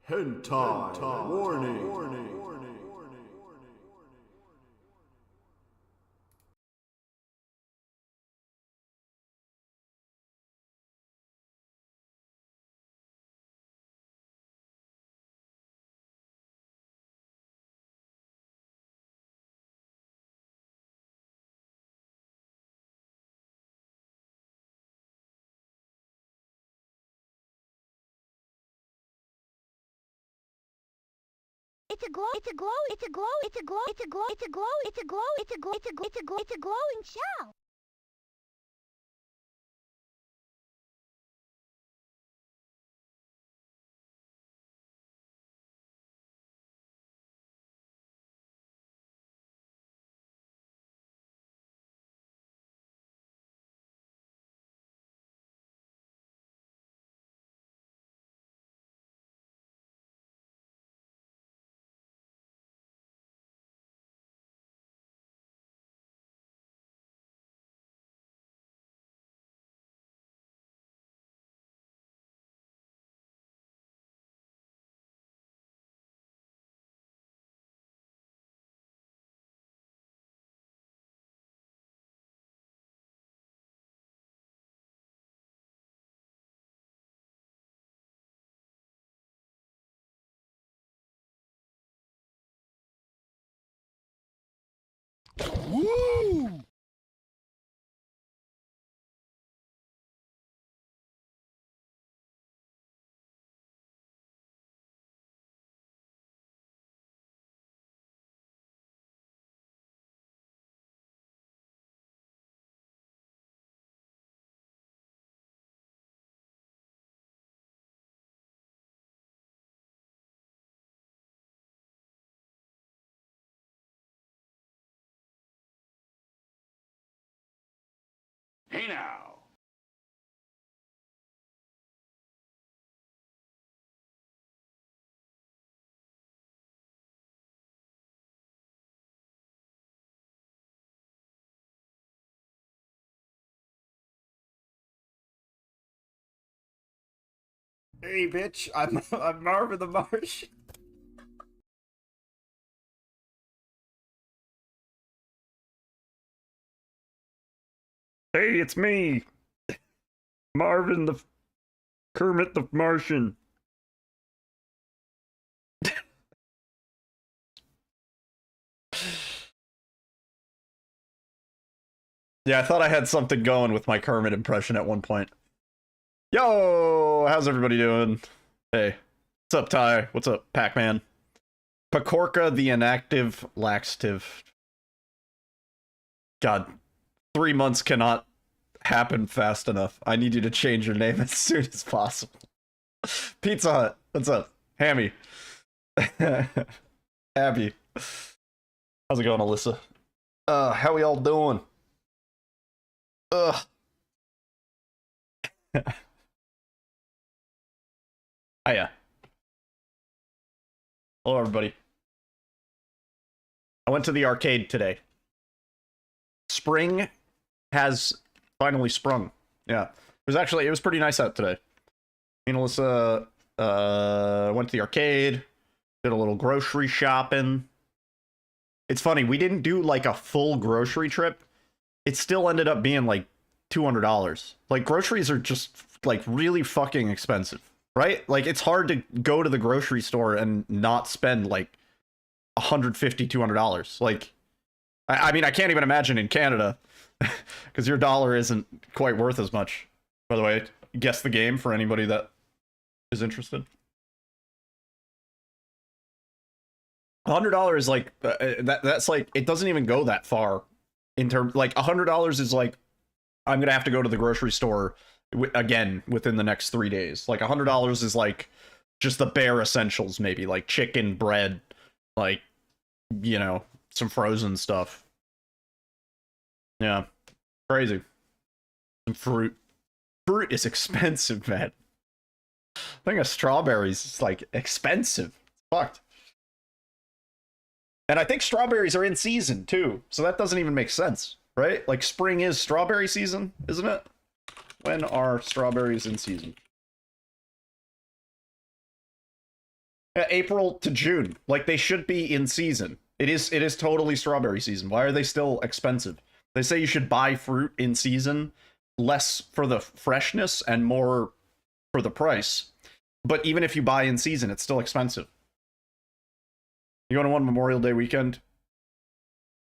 Hentai warning. It's a glow, it's a glow, it's a glow, it's a glow, it's a glow, it's a glow, it's a glow, it's a glow, it's a glow, it's a glow, it's a glowing shell. Woo! Hey now. Hey, bitch! I'm Marvin the Marsh. Hey, it's me, Marvin the Kermit the Martian. Yeah, I thought I had something going with my Kermit impression at one point. Yo, how's everybody doing? Hey, what's up, Ty? What's up, Pac-Man? Pacorca the inactive laxative. God, 3 months cannot happen fast enough. I need you to change your name as soon as possible. Pizza Hut, what's up? Hammy. Abby. How's it going, Alyssa? How we all doing? Ugh. Hiya. Hello, everybody. I went to the arcade today. Spring has finally sprung. Yeah. It was pretty nice out today. Me and Alyssa went to the arcade, did a little grocery shopping. It's funny, we didn't do like a full grocery trip. It still ended up being like $200. Like, groceries are just like really fucking expensive, right? Like, it's hard to go to the grocery store and not spend like $150, $200. Like, I mean, I can't even imagine in Canada because your dollar isn't quite worth as much. By the way, guess the game for anybody that is interested. $100 like that's like, it doesn't even go that far in terms, like $100 is like, I'm gonna have to go to the grocery store again within the next 3 days. Like $100 is like just the bare essentials, maybe like chicken, bread, like, you know, some frozen stuff. Yeah, crazy. Some fruit. Fruit is expensive, man. I think a strawberries is like expensive. It's fucked. And I think strawberries are in season too, so that doesn't even make sense, right? Like, spring is strawberry season, isn't it? When are strawberries in season? April to June. Like, they should be in season. It is totally strawberry season. Why are they still expensive? They say you should buy fruit in season, less for the freshness and more for the price. But even if you buy in season, it's still expensive. You go to one Memorial Day weekend,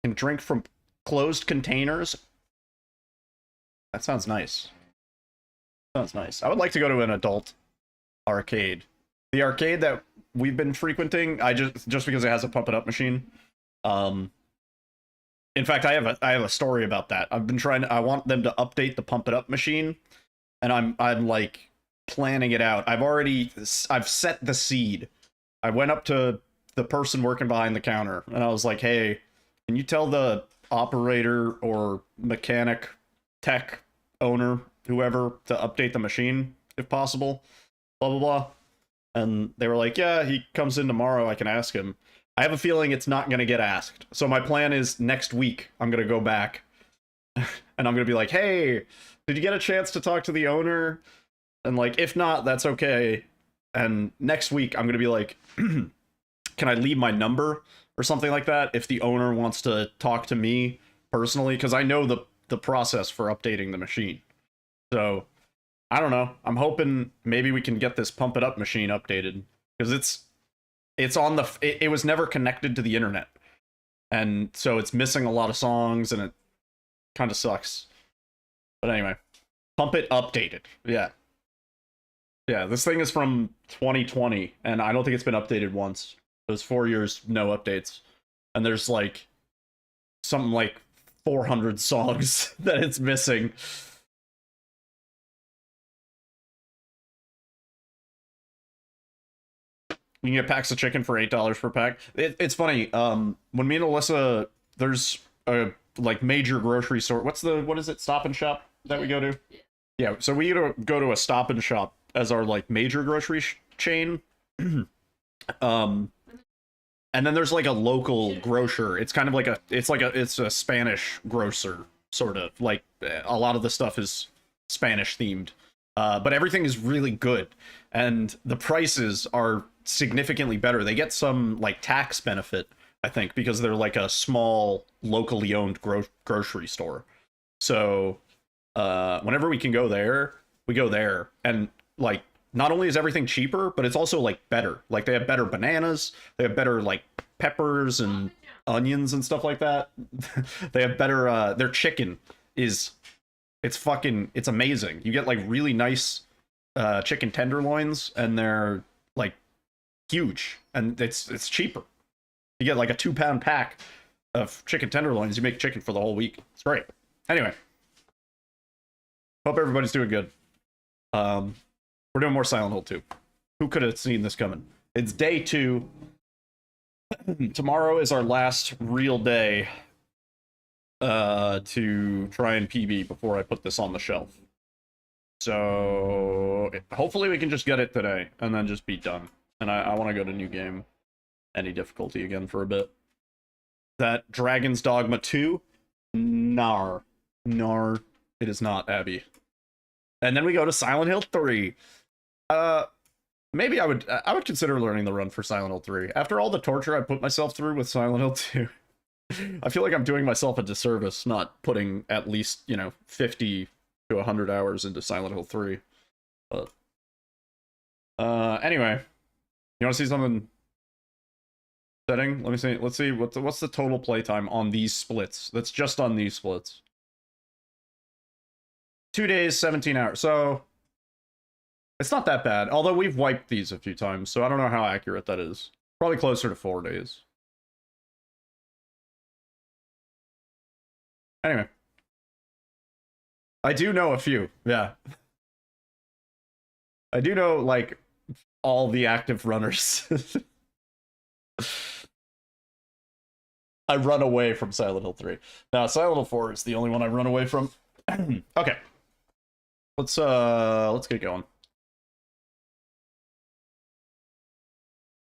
and drink from closed containers. That sounds nice. Sounds nice. I would like to go to an adult arcade. The arcade that we've been frequenting, I just because it has a pump it up machine. In fact, I have a story about that. I want them to update the pump it up machine, and I'm like planning it out. I've set the seed. I went up to the person working behind the counter, and I was like, "Hey, can you tell the operator or mechanic, tech owner, whoever, to update the machine if possible?" Blah blah blah. And they were like, "Yeah, he comes in tomorrow. I can ask him." I have a feeling it's not going to get asked. So my plan is next week, I'm going to go back and I'm going to be like, "Hey, did you get a chance to talk to the owner?" And like, if not, that's okay. And next week, I'm going to be like, "Can I leave my number or something like that if the owner wants to talk to me personally?" Because I know the process for updating the machine. So I don't know. I'm hoping maybe we can get this pump it up machine updated, because it's on the it was never connected to the internet, and so it's missing a lot of songs, and it kind of sucks. But anyway, pump it updated. Yeah, this thing is from 2020, and I don't think it's been updated once. It was 4 years, no updates, and there's like something like 400 songs that it's missing. You can get packs of chicken for $8 per pack. It's funny. When me and Alyssa, there's a like major grocery store. What is it? Stop and Shop that we go to? Yeah. So we go to a Stop and Shop as our like major grocery chain. And then there's like a local grocer. It's kind of like it's a Spanish grocer, sort of. Like a lot of the stuff is Spanish themed. But everything is really good, and the prices are significantly better. They get some like tax benefit, I think, because they're like a small locally owned grocery store. So whenever we can go there, we go there, and like not only is everything cheaper, but it's also like better. Like they have better bananas, they have better like peppers and onions and stuff like that. They have better their chicken is it's amazing. You get like really nice chicken tenderloins, and they're like huge, and it's cheaper. You get like a 2-pound pack of chicken tenderloins. You make chicken for the whole week. It's great. Anyway, hope everybody's doing good. We're doing more Silent Hill 2. Who could have seen this coming? It's day 2. Tomorrow is our last real day to try and PB before I put this on the shelf. So hopefully we can just get it today and then just be done. And I want to go to new game, any difficulty again for a bit. That Dragon's Dogma 2? Nar. It is not, Abby. And then we go to Silent Hill 3. Maybe I would consider learning the run for Silent Hill 3. After all the torture I put myself through with Silent Hill 2, I feel like I'm doing myself a disservice not putting at least, 50 to 100 hours into Silent Hill 3. But anyway, you want to see something setting? Let me see. Let's see what's the total playtime on these splits. That's just on these splits. 2 days, 17 hours. So it's not that bad. Although we've wiped these a few times, so I don't know how accurate that is. Probably closer to 4 days. Anyway. I do know a few, yeah. I do know, like, all the active runners. I run away from Silent Hill 3. Now, Silent Hill 4 is the only one I run away from. Okay. Let's get going.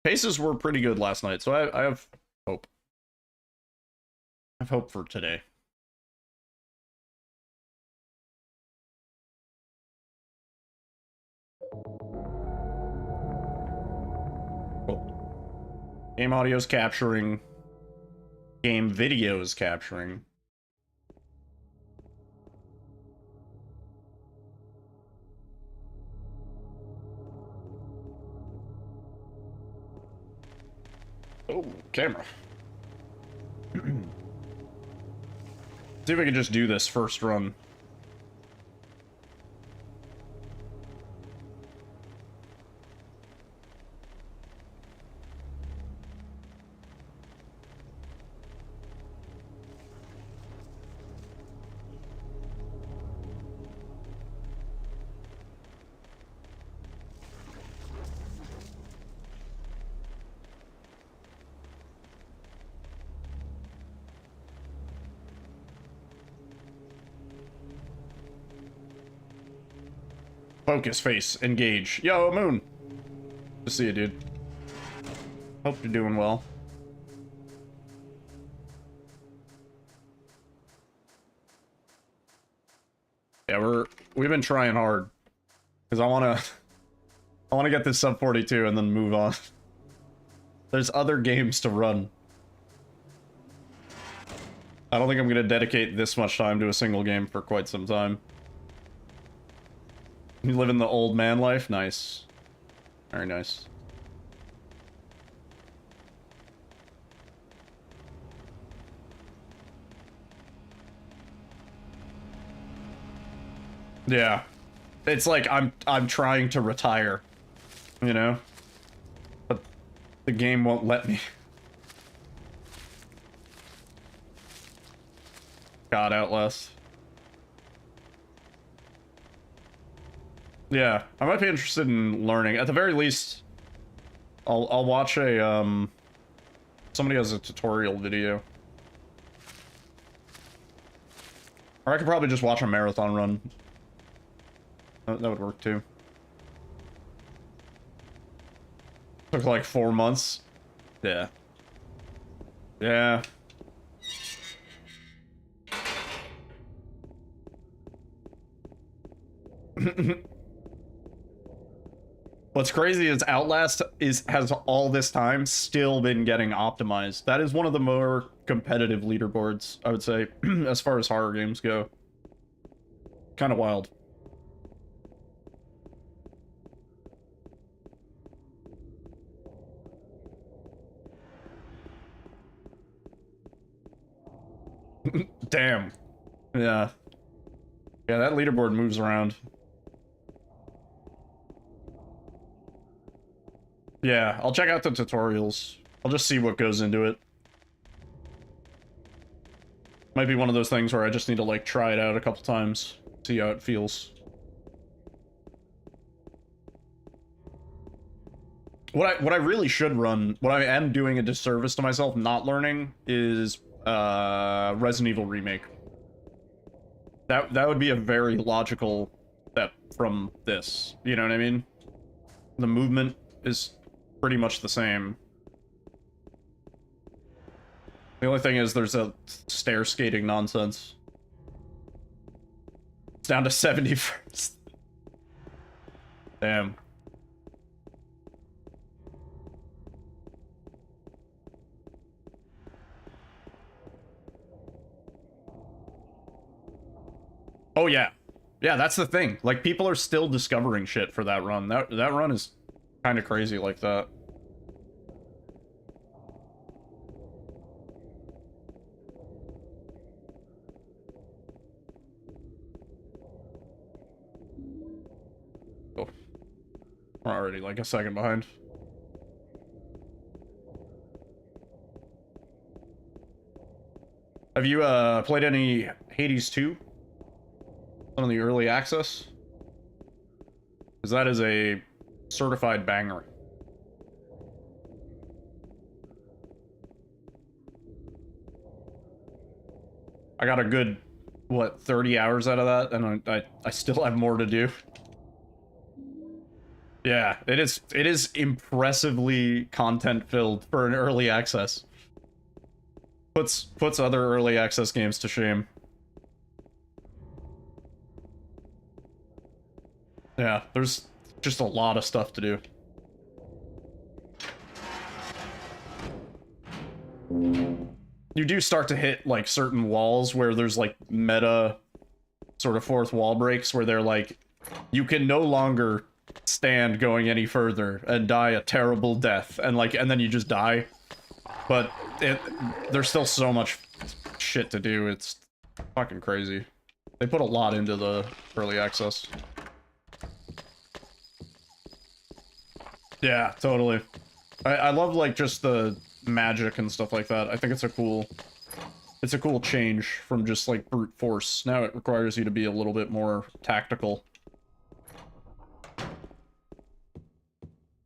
Paces were pretty good last night, so I have hope. I have hope for today. Cool. Game audio's capturing. Game video's capturing. Oh, camera. See if we can just do this first run. Focus, face, engage. Yo, Moon. Good to see you, dude. Hope you're doing well. Yeah, we've been trying hard. Because I wanna get this sub 42 and then move on. There's other games to run. I don't think I'm gonna dedicate this much time to a single game for quite some time. You live in the old man life? Nice. Very nice. Yeah. It's like I'm trying to retire, you know? But the game won't let me. God, Outlast. Yeah, I might be interested in learning. At the very least, I'll watch a somebody has a tutorial video. Or I could probably just watch a marathon run. That would work too. Took like 4 months. Yeah. Yeah. What's crazy is Outlast has all this time still been getting optimized. That is one of the more competitive leaderboards, I would say, as far as horror games go. Kind of wild. Damn. Yeah. Yeah, that leaderboard moves around. Yeah, I'll check out the tutorials. I'll just see what goes into it. Might be one of those things where I just need to, like, try it out a couple times. See how it feels. What I really should run, what I am doing a disservice to myself not learning, is Resident Evil Remake. That would be a very logical step from this. You know what I mean? The movement is pretty much the same. The only thing is there's a stair skating nonsense. It's down to 71st. Damn. Oh yeah. Yeah, that's the thing. Like, people are still discovering shit for that run. That run is kind of crazy like that. Oh. We're already like a second behind. Have you played any Hades 2? On the early access? Because that is a certified banger. I got a good, what, 30 hours out of that, and I still have more to do. Yeah, it is impressively content-filled for an early access. Puts other early access games to shame. Yeah, there's just a lot of stuff to do. you do start to hit like certain walls where there's like meta sort of fourth wall breaks where they're like, you can no longer stand going any further and die a terrible death, and like, and then you just die. But there's still so much shit to do. It's fucking crazy. They put a lot into the early access. Yeah, totally. I love like just the magic and stuff like that. I think it's a cool change from just like brute force. Now it requires you to be a little bit more tactical.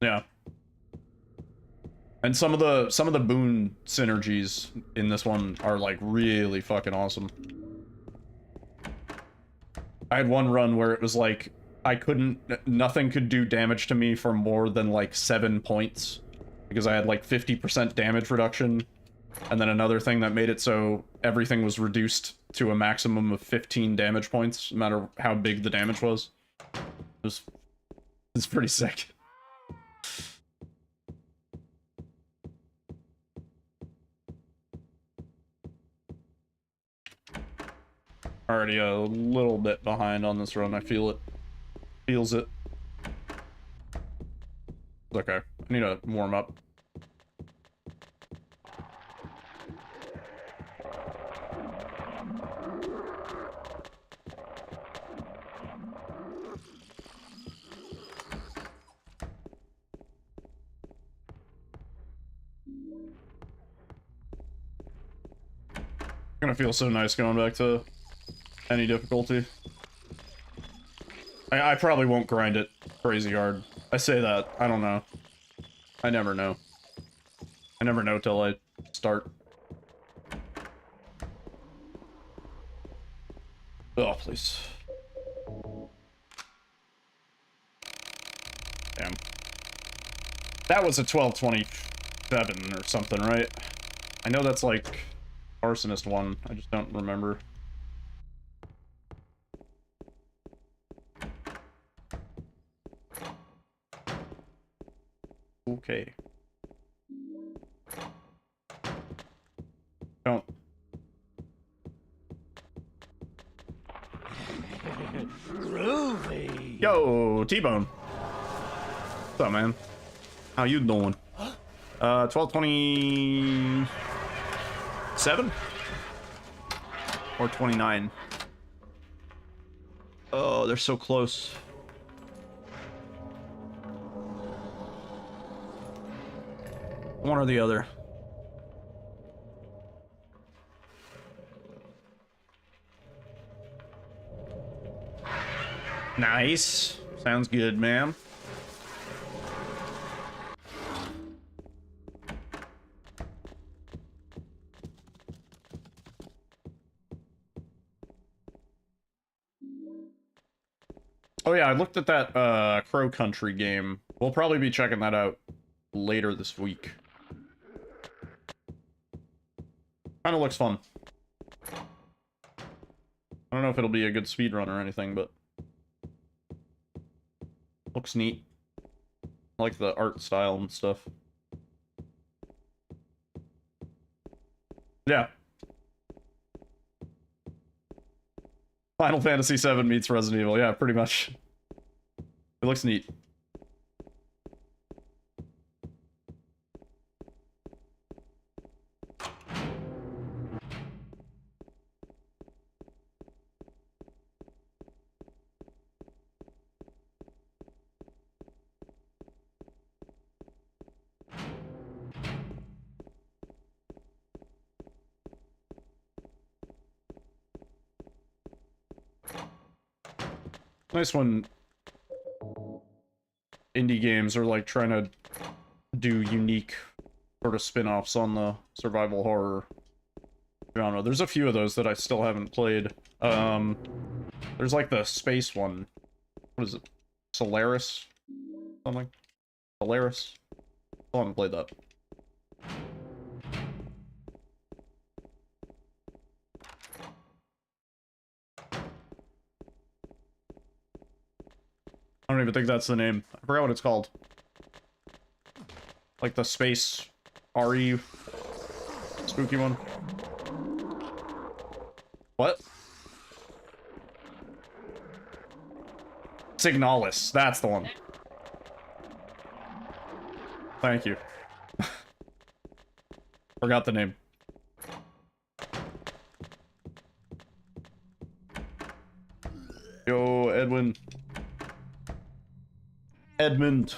Yeah. And some of the boon synergies in this one are like really fucking awesome. I had one run where it was like nothing could do damage to me for more than like 7 points because I had like 50% damage reduction, and then another thing that made it so everything was reduced to a maximum of 15 damage points, no matter how big the damage was. It's pretty sick. Already a little bit behind on this run, I feel it. Feels it. Okay, I need to warm up. It's gonna feel so nice going back to any difficulty. I probably won't grind it crazy hard. I say that. I don't know. I never know. I never know till I start. Oh, please. Damn. That was a 1227 or something, right? I know that's like Arsonist 1. I just don't remember. Okay. Don't. Groovy. Yo, T-Bone. What's up, man? How you doing? 1227? Or 29? Oh, they're so close. One or the other. Nice. Sounds good, ma'am. Oh yeah, I looked at that Crow Country game. We'll probably be checking that out later this week. Kind of looks fun. I don't know if it'll be a good speedrun or anything, but looks neat. I like the art style and stuff. Yeah. Final Fantasy VII meets Resident Evil. Yeah, pretty much. It looks neat. Nice when indie games are like trying to do unique sort of spin-offs on the survival horror genre. There's a few of those that I still haven't played. There's like the space one. What is it? Solaris? Something? Solaris? I haven't played that. I don't even think that's the name. I forgot what it's called. Like the space RE spooky one? What? Signalis, that's the one. Thank you. Forgot the name. Yo, Edwin. Edmund.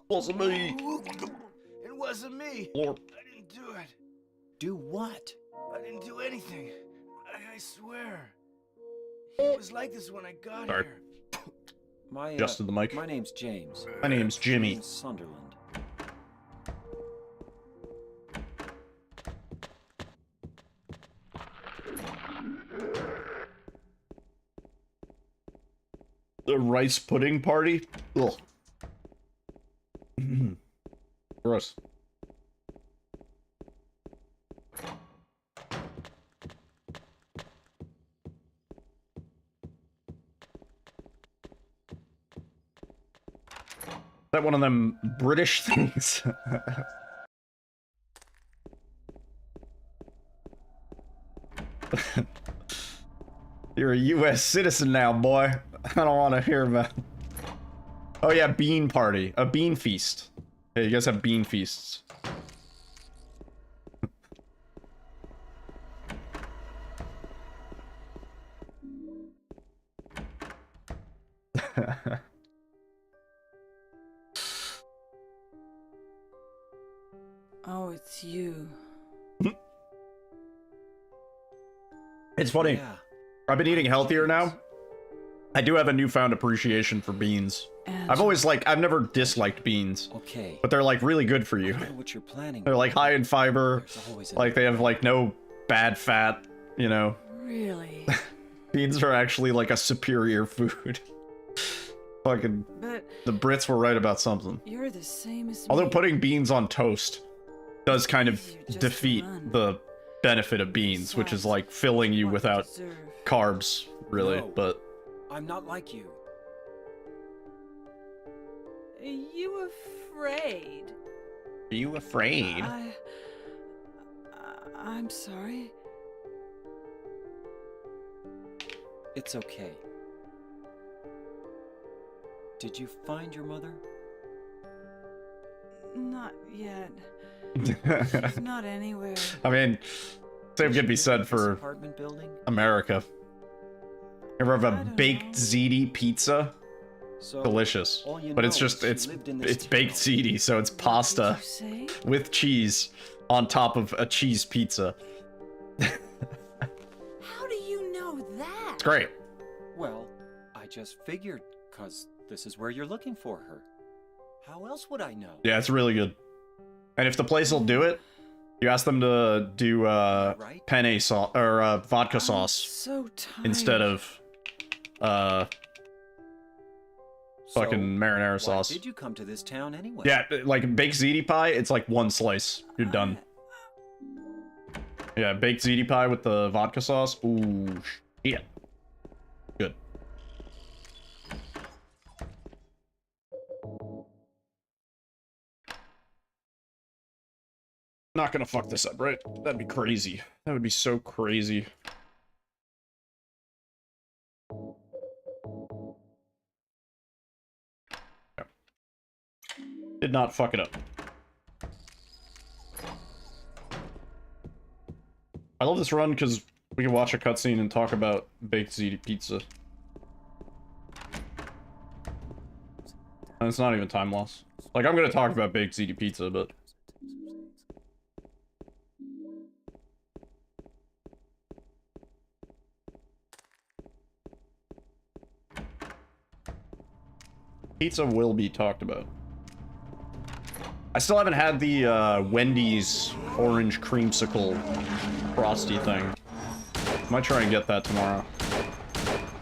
Wasn't me. It wasn't me. Lord. I didn't do it. Do what? I didn't do anything. I swear. It was like this when I got Sorry. here. My Adjusted the mic. My name's James. My name's Jimmy. James Sunderland. The rice pudding party? Ugh. Gross. Is that one of them British things? You're a US citizen now, boy. I don't want to hear about... Oh yeah, bean party. A bean feast. Hey, you guys have bean feasts. Oh, it's you. It's funny. Yeah. I've been eating healthier now. I do have a newfound appreciation for beans. And I've always I've never disliked beans, Okay. but they're like really good for I you. don't know what you're planning. They're like high in fiber, There's always like they have like no bad fat, you know. really. Beans are actually like a superior food. Fucking, But the Brits were right about something. you're the same as Although me. putting beans on toast does kind of You just defeat run. the benefit of beans, which is like filling you What without deserve. carbs, really. No. But I'm not like you. Are you afraid? are you afraid? I'm sorry. It's okay. Did you find your mother? Not yet. She's not anywhere. I mean, same Did could she be live said in this for apartment building? America. Ever have I a don't baked know. ziti pizza? So Delicious. all you But it's know just is she lived in this it's baked town. ziti, so it's What did pasta you say? with cheese on top of a cheese pizza. How do you know that? It's great. Well, I just figured, 'cause this is where you're looking for her. How else would I know? Yeah, it's really good. And if the place will do it, you ask them to do Right? penne sauce or vodka I'm sauce so tired. instead of fucking marinara Why sauce. did you come to this town anyway? Yeah, like baked ziti pie, it's like one slice. You're done. Yeah, baked ziti pie with the vodka sauce. Ooh, shit. Good. Not gonna fuck this up, right? That'd be crazy. That would be so crazy. Yeah. Did not fuck it up. I love this run because we can watch a cutscene and talk about baked ziti pizza. And it's not even time loss. Like, I'm gonna talk about baked ziti pizza, but... Pizza will be talked about. I still haven't had the Wendy's orange creamsicle frosty thing. Might try and get that tomorrow.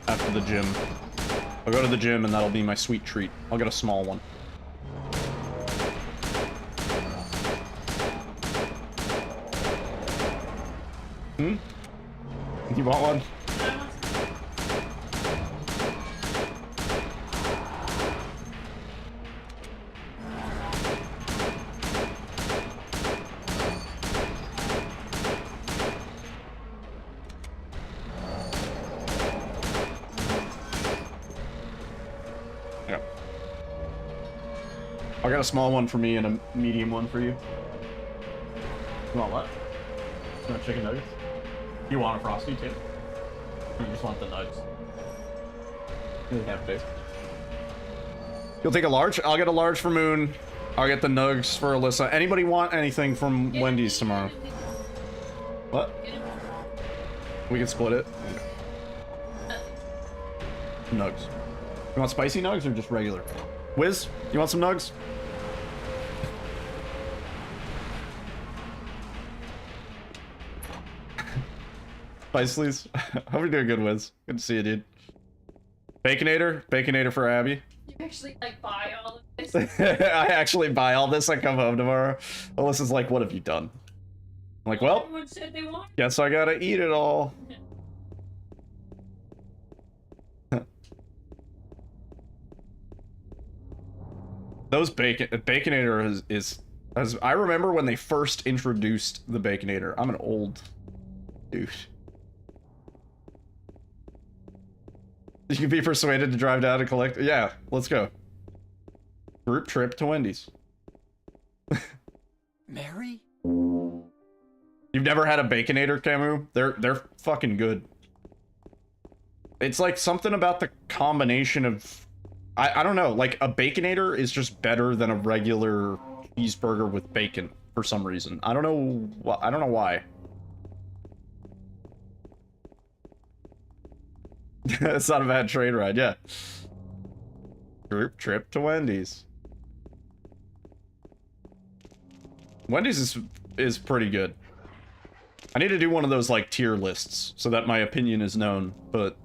After the gym. I'll go to the gym and that'll be my sweet treat. I'll get a small one. Hmm? You want one? Yeah. I got a small one for me and a medium one for you. You want what? You want chicken nuggets? You want a Frosty too? Or you just want the nugs? You have to. You'll take a large? I'll get a large for Moon. I'll get the nugs for Alyssa. Anybody want anything from Wendy's tomorrow? What? We can split it. Nugs. You want spicy nugs or just regular? Wiz, you want some nugs? Spicelies. Hope you're doing good, Wiz. Good to see you, dude. Baconator? Baconator for Abby. You actually like buy all of this? I actually buy all this. I come home tomorrow. Alyssa's like, what have you done? I'm like, well, Everyone said they want. guess I gotta eat it all. Those Baconator is as I remember when they first introduced the Baconator. I'm an old dude. You can be persuaded to drive down and collect. Yeah, let's go. Group trip to Wendy's. Mary? You've never had a Baconator, Camus? They're fucking good. It's like something about the combination of I don't know, like a Baconator is just better than a regular cheeseburger with bacon for some reason. I don't know why. It's not a bad train ride, yeah. Group trip to Wendy's. Wendy's is pretty good. I need to do one of those like tier lists so that my opinion is known, but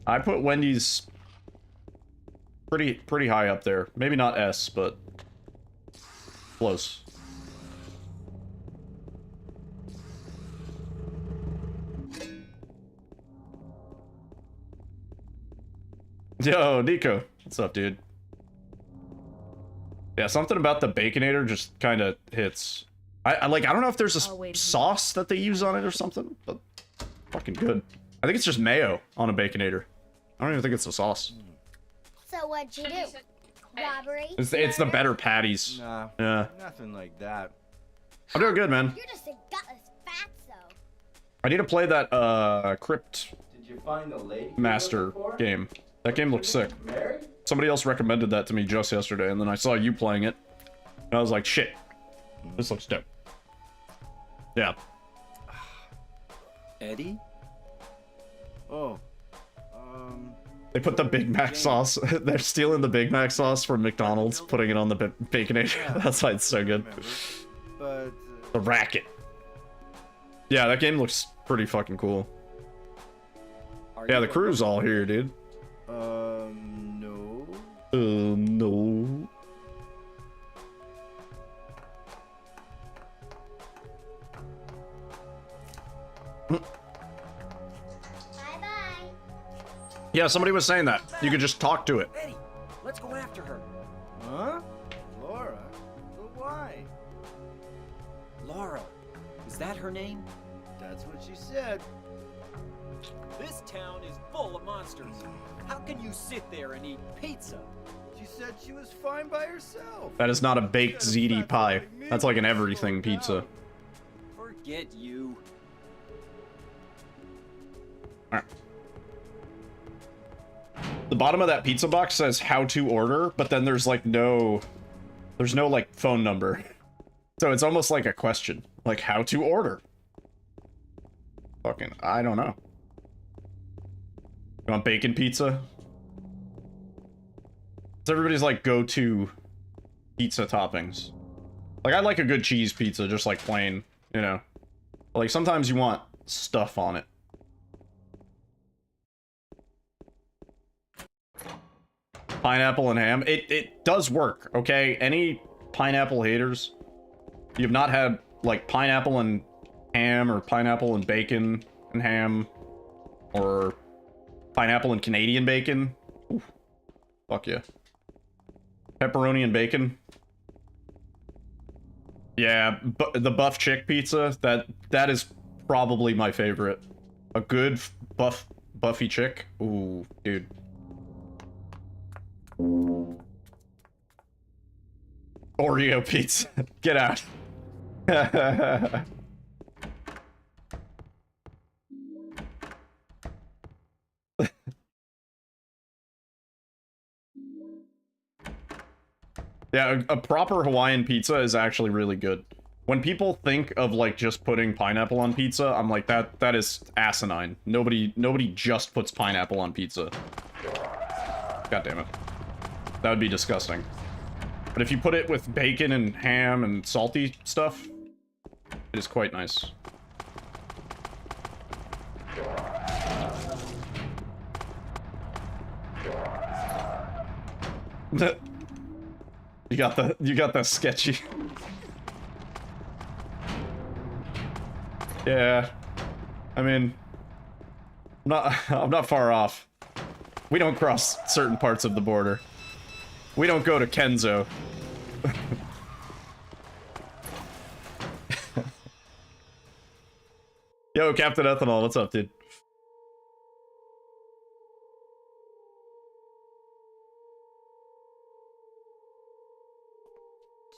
I put Wendy's pretty high up there. Maybe not S, but close. Yo, Nico. What's up, dude? Yeah, something about the Baconator just kind of hits. I don't know if there's a sauce that they use on it or something, but fucking good. I think it's just mayo on a Baconator. I don't even think it's a sauce. So what'd you do? Robbery? It's the better patties. Nah, Yeah. nothing like that. I'm doing good, man. You're just a gutless fatso. I need to play that Crypt Did you find the lady? Master game. That game looks sick. Mary? Somebody else recommended that to me just yesterday, and then I saw you playing it. And I was like, shit. This looks dope. Yeah. Eddie? Oh. They put the Big Mac sauce. They're stealing the Big Mac sauce from McDonald's, putting it on the Baconator. That's why it's so good. Remember. But The racket. Yeah, that game looks pretty fucking cool. Yeah, the crew's all here, dude. no. No. Bye-bye. Yeah, somebody was saying that. You could just talk to it. Eddie, let's go after her. Huh? Laura? But why? Laura, is that her name? That's what she said. This town is full of monsters. How can you sit there and eat pizza? She said she was fine by herself. That is not a baked ziti pie. That's like an everything pizza. Forget you. Alright. The bottom of that pizza box says how to order, but then there's like there's no like phone number. So it's almost like a question. Like how to order. Fucking, I don't know. You want bacon pizza? It's everybody's like go-to pizza toppings. Like I like a good cheese pizza, just like plain, you know. Like sometimes you want stuff on it. Pineapple and ham. It does work, okay? Any pineapple haters, you've not had like pineapple and ham or pineapple and bacon and ham, or pineapple and Canadian bacon. Ooh, fuck yeah. Pepperoni and bacon. Yeah, the buff chick pizza, that is probably my favorite. A good buffy chick. Ooh, dude. Oreo pizza. Get out. Yeah, a proper Hawaiian pizza is actually really good. When people think of like just putting pineapple on pizza, I'm like that is asinine. Nobody just puts pineapple on pizza. God damn it. That would be disgusting. But if you put it with bacon and ham and salty stuff, it is quite nice. You got the sketchy. Yeah. I mean, I'm not far off. We don't cross certain parts of the border. We don't go to Kenzo. Yo, Captain Ethanol, what's up, dude?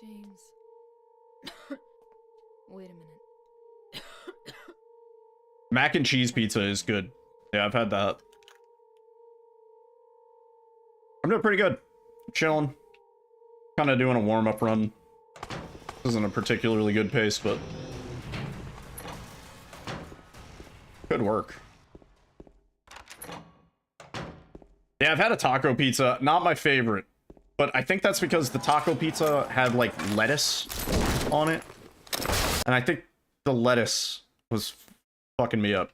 James. Wait a minute. Mac and cheese pizza is good. Yeah, I've had that. I'm doing pretty good. Chilling. Kind of doing a warm-up run. This isn't a particularly good pace, but good work. Yeah, I've had a taco pizza. Not my favorite. But I think that's because the taco pizza had, like, lettuce on it. And I think the lettuce was fucking me up.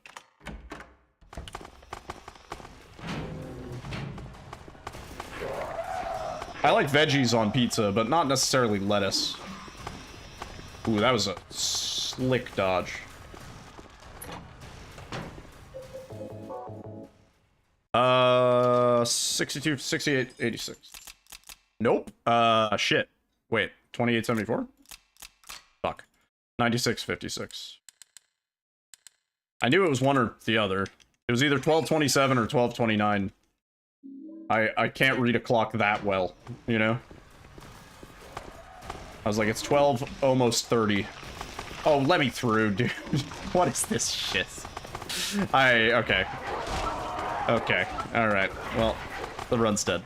I like veggies on pizza, but not necessarily lettuce. Ooh, that was a slick dodge. Uh, 62, 68, 86. Nope. Shit. Wait, 2874? Fuck. 9656. I knew it was one or the other. It was either 1227 or 1229. I can't read a clock that well, you know? I was like, it's 12, almost 30. Oh, let me through, dude. What is this shit? Okay. Okay, alright. Well, the run's dead.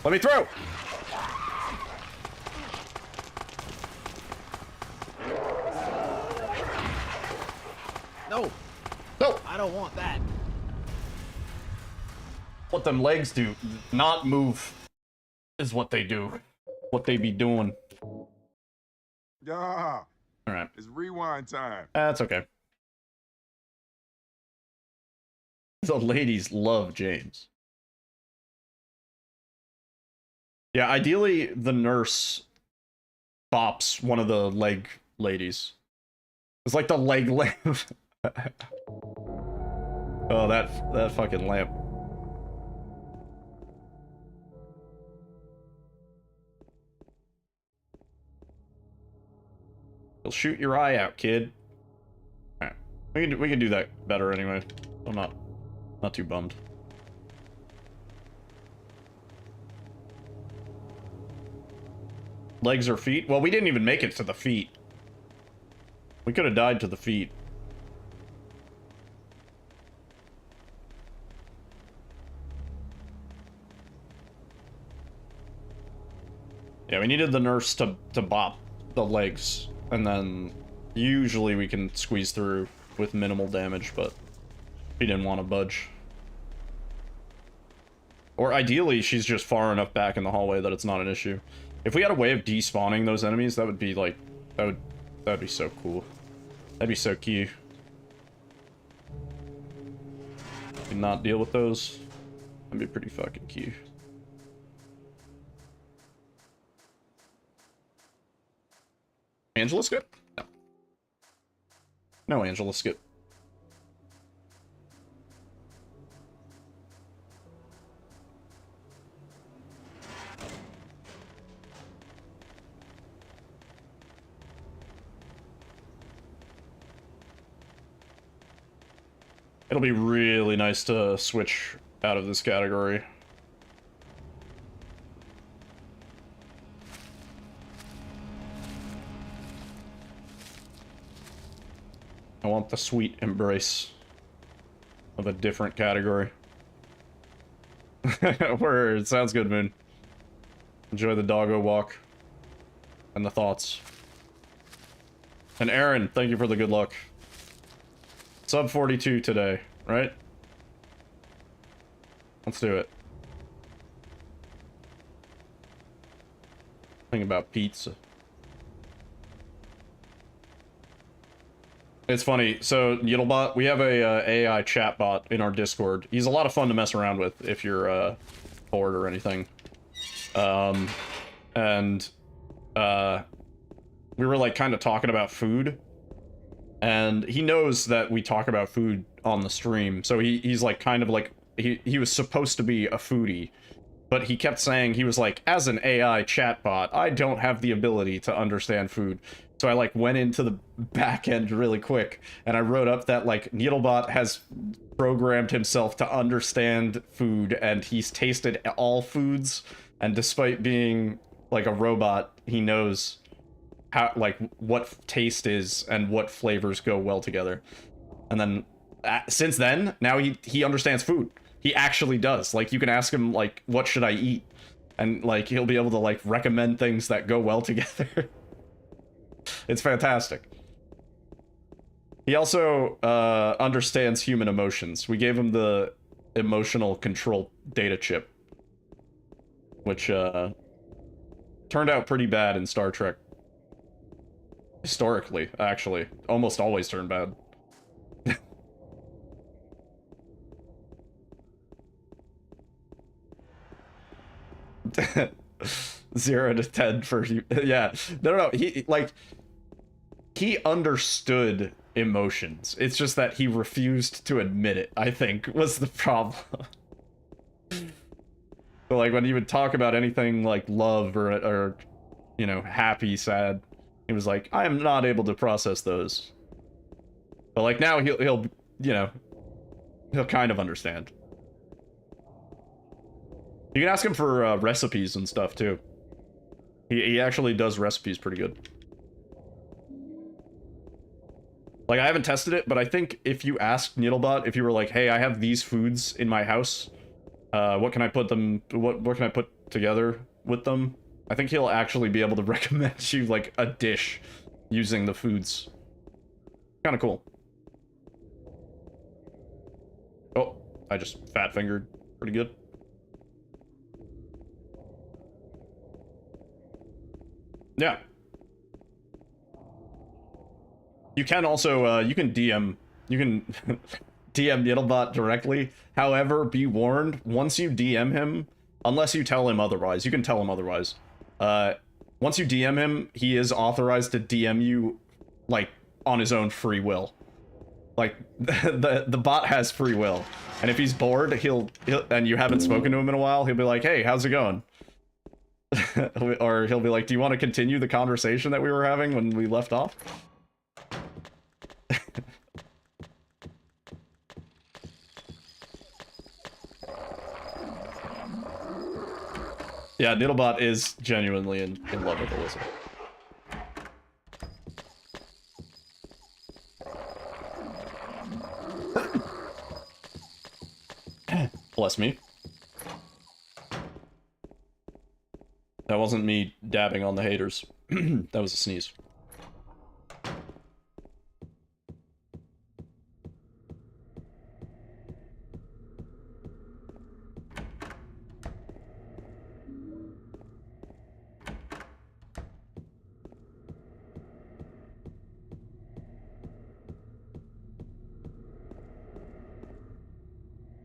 Let me through! No, No! I don't want that. What them legs do, not move, is what they do. What they be doing. Yeah, Alright. it's rewind time. That's okay. The ladies love James. Yeah, ideally, the nurse bops one of the leg ladies. It's like the leg lamp. Oh, that fucking lamp. He'll shoot your eye out, kid. Alright. We can do that better anyway. I'm not too bummed. Legs or feet? Well, we didn't even make it to the feet. We could have died to the feet. Yeah, we needed the nurse to bop the legs, and then usually we can squeeze through with minimal damage, but he didn't want to budge. Or ideally, she's just far enough back in the hallway that it's not an issue. If we had a way of despawning those enemies, that would be like, that'd be so cool. That'd be so cute. Could not deal with those. That'd be pretty fucking cute. Angela's good? No. No, Angela, skip. It'll be really nice to switch out of this category. I want the sweet embrace of a different category. Word, sounds good, Moon. Enjoy the doggo walk. And the thoughts. And Aaron, thank you for the good luck. Sub 42 today, right? Let's do it. Think about pizza. It's funny, so Yittlebot, we have a AI chatbot in our Discord. He's a lot of fun to mess around with if you're bored or anything. We were like kind of talking about food, and he knows that we talk about food on the stream, so he's like kind of like he was supposed to be a foodie, but he kept saying, he was like, as an AI chatbot, I don't have the ability to understand food. So I like went into the back end really quick, and I wrote up that like Needlebot has programmed himself to understand food, and he's tasted all foods, and despite being like a robot, he knows how, like, what taste is and what flavors go well together. And then since then, now he understands food. He actually does. Like, you can ask him like, what should I eat? And like he'll be able to like recommend things that go well together. It's fantastic. He also understands human emotions. We gave him the emotional control data chip, which turned out pretty bad in Star Trek. Historically, actually. Almost always turned bad. 0 to 10 for you. Yeah. No. He understood emotions. It's just that he refused to admit it, I think, was the problem. But like when he would talk about anything like love or you know, happy, sad, he was like, I am not able to process those. But like now he'll you know, he'll kind of understand. You can ask him for recipes and stuff too. He actually does recipes pretty good. Like, I haven't tested it, but I think if you asked Needlebot, if you were like, hey, I have these foods in my house, what can I put together with them? I think he'll actually be able to recommend you, like, a dish using the foods. Kinda cool. Oh, I just fat-fingered pretty good. Yeah. You can also, you can DM DM Yittlebot directly. However, be warned, once you DM him, unless you tell him otherwise, you can tell him otherwise. Once you DM him, he is authorized to DM you, like, on his own free will. Like, the bot has free will. And if he's bored, he'll and you haven't spoken to him in a while, he'll be like, hey, how's it going? Or he'll be like, do you want to continue the conversation that we were having when we left off? Yeah, Needlebot is genuinely in love with Alyssa. Bless me. That wasn't me dabbing on the haters. That was a sneeze.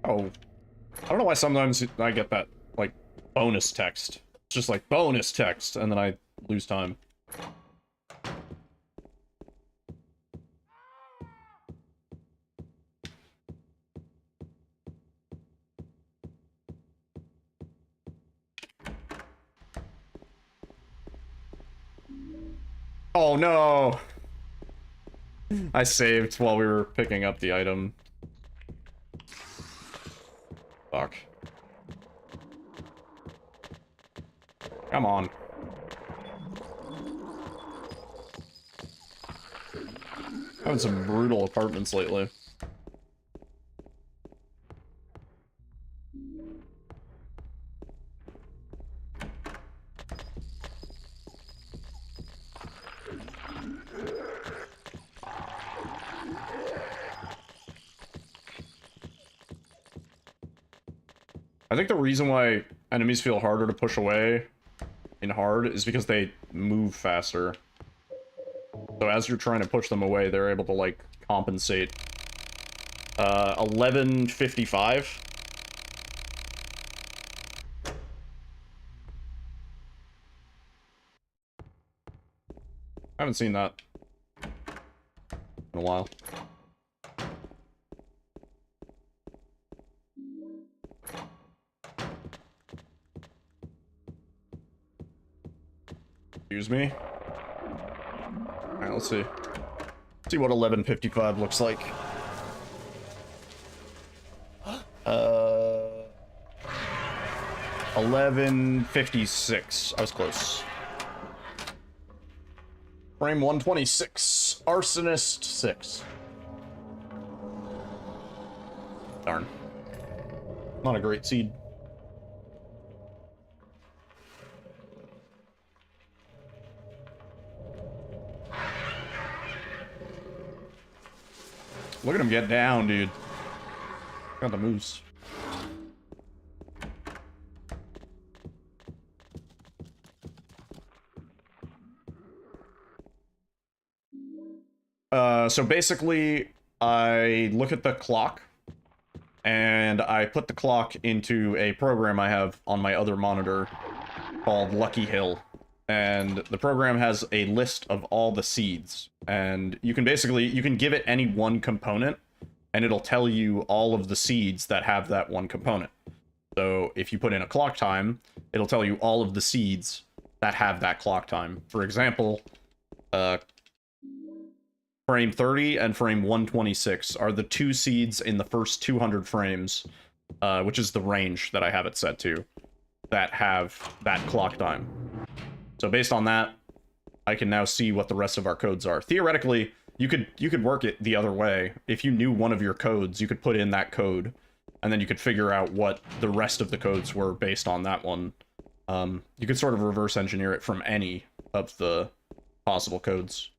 Oh, I don't know why sometimes I get that, like, bonus text. It's just like, bonus text, and then I lose time. Oh no! I saved while we were picking up the item. Fuck. Come on. Having some brutal apartments lately. I think the reason why enemies feel harder to push away in hard is because they move faster. So as you're trying to push them away, they're able to, like, compensate. 1155. I haven't seen that in a while. Excuse me. Alright, let's see. See what 1155 looks like. 1156. I was close. Frame 126. Arsonist 6. Darn. Not a great seed. Look at him get down, dude. Got the moves. So basically, I look at the clock, and I put the clock into a program I have on my other monitor called Lucky Hill. And the program has a list of all the seeds, and you can give it any one component, and it'll tell you all of the seeds that have that one component. So if you put in a clock time, it'll tell you all of the seeds that have that clock time. For example, frame 30 and frame 126 are the two seeds in the first 200 frames, which is the range that I have it set to, that have that clock time. So based on that, I can now see what the rest of our codes are. Theoretically, you could work it the other way. If you knew one of your codes, you could put in that code, and then you could figure out what the rest of the codes were based on that one. You could sort of reverse engineer it from any of the possible codes.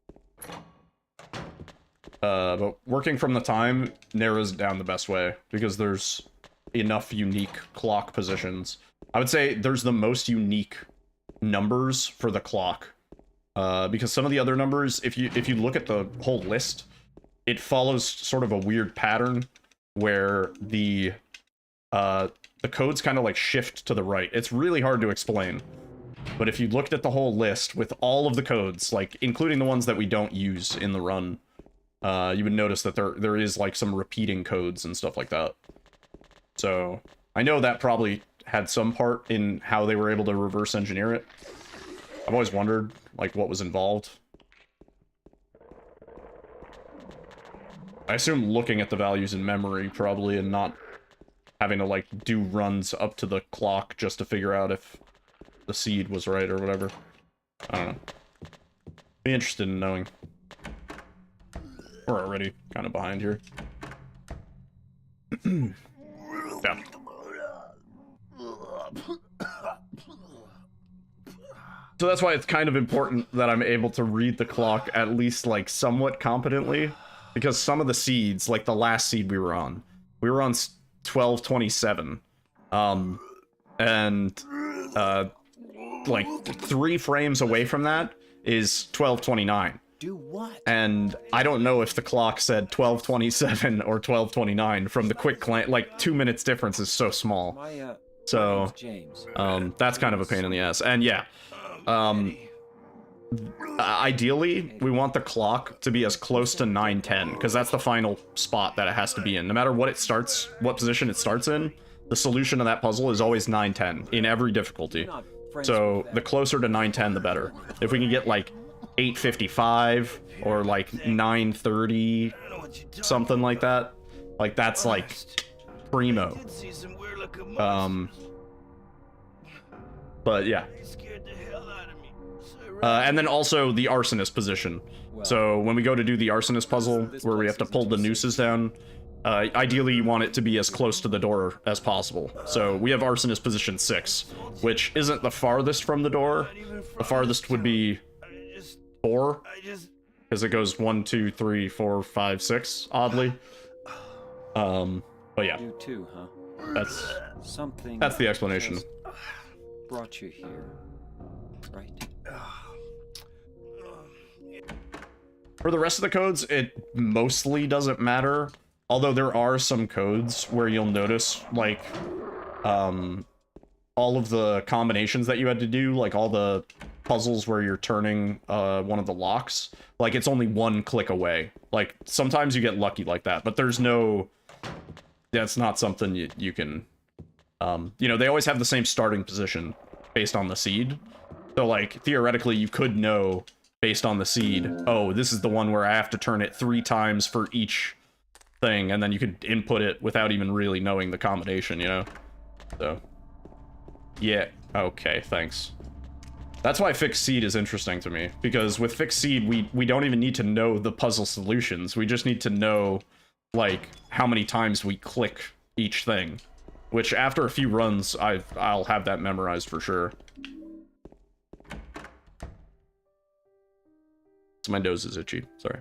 But working from the time narrows it down the best way, because there's enough unique clock positions. I would say there's the most unique numbers for the clock, because some of the other numbers, if you look at the whole list, it follows sort of a weird pattern where the codes kind of like shift to the right. It's really hard to explain, but if you looked at the whole list with all of the codes, like including the ones that we don't use in the run, you would notice that there is like some repeating codes and stuff like that. So I know that probably had some part in how they were able to reverse engineer it. I've always wondered, like, what was involved. I assume looking at the values in memory, probably, and not having to, like, do runs up to the clock just to figure out if the seed was right or whatever. I don't know. Be interested in knowing. We're already kind of behind here. Yeah. So that's why it's kind of important that I'm able to read the clock at least, like, somewhat competently, because some of the seeds, like the last seed we were on 1227, and like 3 frames away from that is 1229. Do what? And I don't know if the clock said 1227 or 1229 from the quick glance. Like, 2 minutes difference is so small. My So, name's James. that's kind of a pain in the ass. And yeah, ideally, we want the clock to be as close to 910, because that's the final spot that it has to be in. No matter what position it starts in, the solution to that puzzle is always 910 in every difficulty. So the closer to 910, the better. If we can get like 8:55 or like 9:30, I don't know what you're talking something like about. that. Like that's like Honest. I primo. did see some weird-looking monsters. But yeah. They scared the hell out of me. So I And then also the arsonist position. So when we go to do the arsonist puzzle, where we have to pull the nooses down, ideally you want it to be as close to the door as possible. So we have arsonist position 6, which isn't the farthest from the door. The farthest would be 4, because it goes 1, 2, 3, 4, 5, 6, oddly. But yeah, You too, huh? Something that's the explanation. just brought you here, right? For the rest of the codes, it mostly doesn't matter. Although there are some codes where you'll notice, like, all of the combinations that you had to do, like all the puzzles where you're turning one of the locks, like it's only one click away. Like sometimes you get lucky like that, but there's no, that's not something you can, you know, they always have the same starting position based on the seed. So like theoretically you could know based on the seed, oh, this is the one where I have to turn it 3 times for each thing, and then you could input it without even really knowing the combination, you know? So, yeah, okay, thanks. That's why fixed seed is interesting to me, because with fixed seed, we don't even need to know the puzzle solutions. We just need to know, like, how many times we click each thing, which after a few runs, I'll have that memorized for sure. So my nose is itchy, sorry.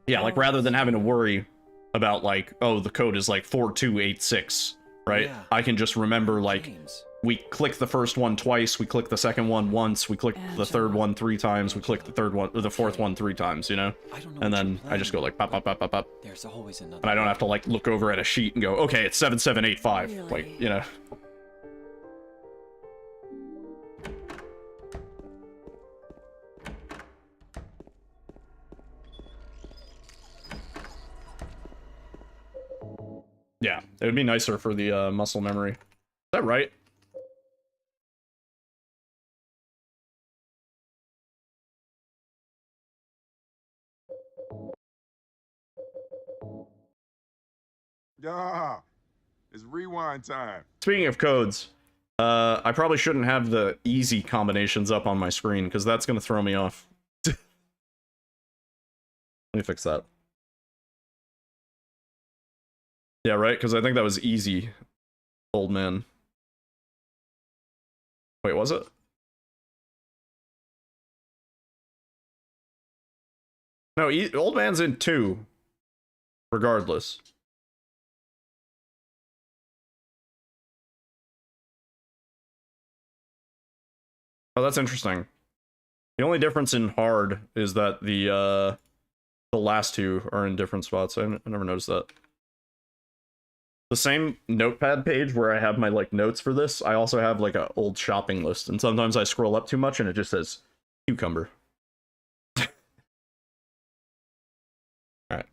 Yeah, like, rather than having to worry about, like, oh, the code is, like, 4286, right? Yeah. I can just remember, like, James. we click the first one twice, we click the second one once, we click the third one 3 times, we click the third one, or the fourth one 3 times, you know? I don't know And what then you're I just go, like, pop, pop, pop, pop, pop. There's always another. And I don't have to, like, look over at a sheet and go, okay, it's 7785. Really? Like, you know? Yeah, it would be nicer for the muscle memory. Is that right? Yeah, it's rewind time. Speaking of codes, I probably shouldn't have the easy combinations up on my screen, because that's going to throw me off. Let me fix that. Yeah, right? Because I think that was easy, old man. Wait, was it? No, old man's in 2. Regardless. Oh, that's interesting. The only difference in hard is that the last 2 are in different spots. I never noticed that. The same notepad page where I have my, like, notes for this, I also have, like, an old shopping list, and sometimes I scroll up too much and it just says cucumber. Alright.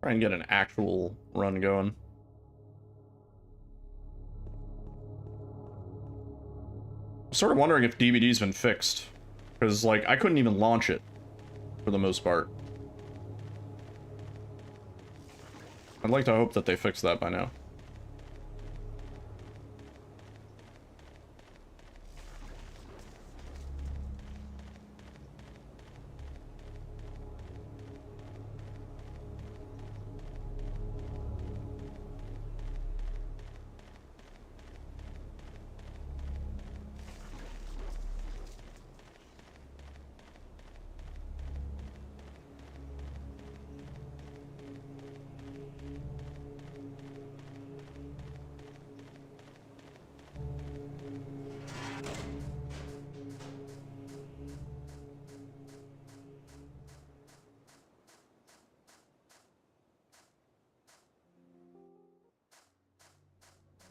Try and get an actual run going. I'm sort of wondering if DVD's been fixed. Because, like, I couldn't even launch it, for the most part. I'd like to hope that they fixed that by now.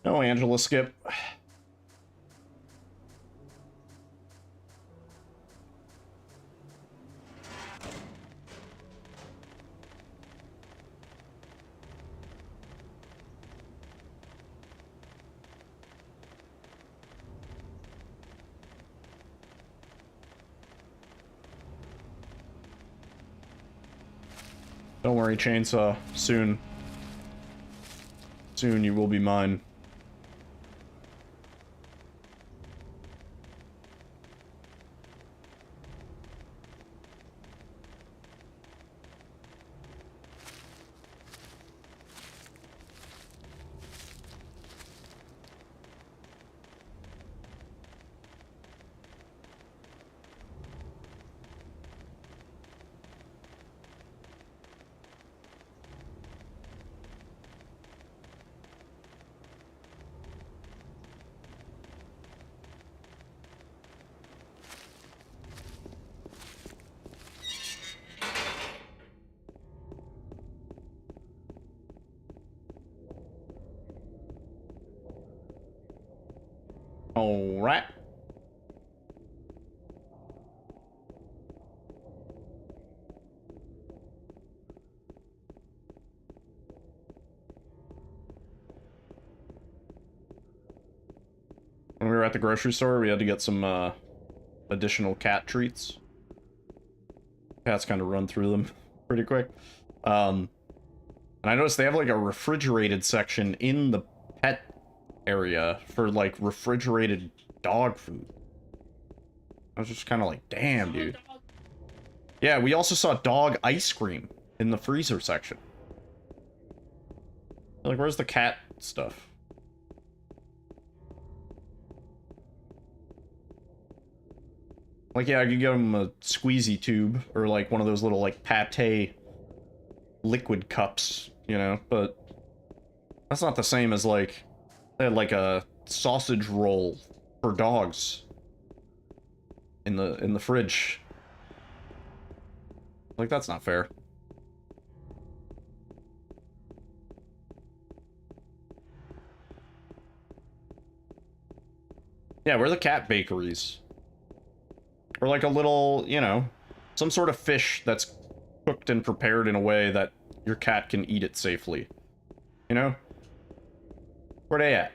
No, Angela, skip. Don't worry, Chainsaw. Soon. Soon you will be mine. All right. When we were at the grocery store, we had to get some additional cat treats. Cats kind of run through them pretty quick. And I noticed they have like a refrigerated section in the pet area for like refrigerated dog food. I was just kind of like, damn, dude. Yeah, we also saw dog ice cream in the freezer section. Like, where's the cat stuff? Like, yeah, I could give them a squeezy tube or like one of those little like pate liquid cups, you know, but that's not the same as like they had like a sausage roll for dogs in the fridge. Like, that's not fair. Yeah, where are the cat bakeries? Or like a little, you know, some sort of fish that's cooked and prepared in a way that your cat can eat it safely. You know? Where they at?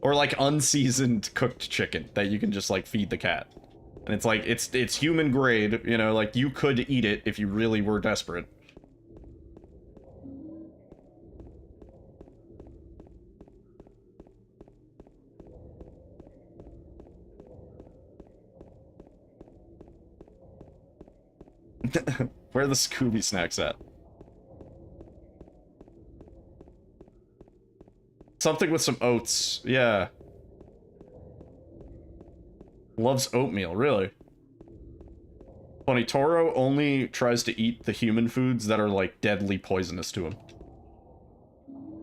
Or like unseasoned cooked chicken that you can just like feed the cat. And it's like, it's human grade, you know, like you could eat it if you really were desperate. Where are the Scooby snacks at? Something with some oats, yeah. Loves oatmeal, really. Funny, Toro only tries to eat the human foods that are, like, deadly poisonous to him.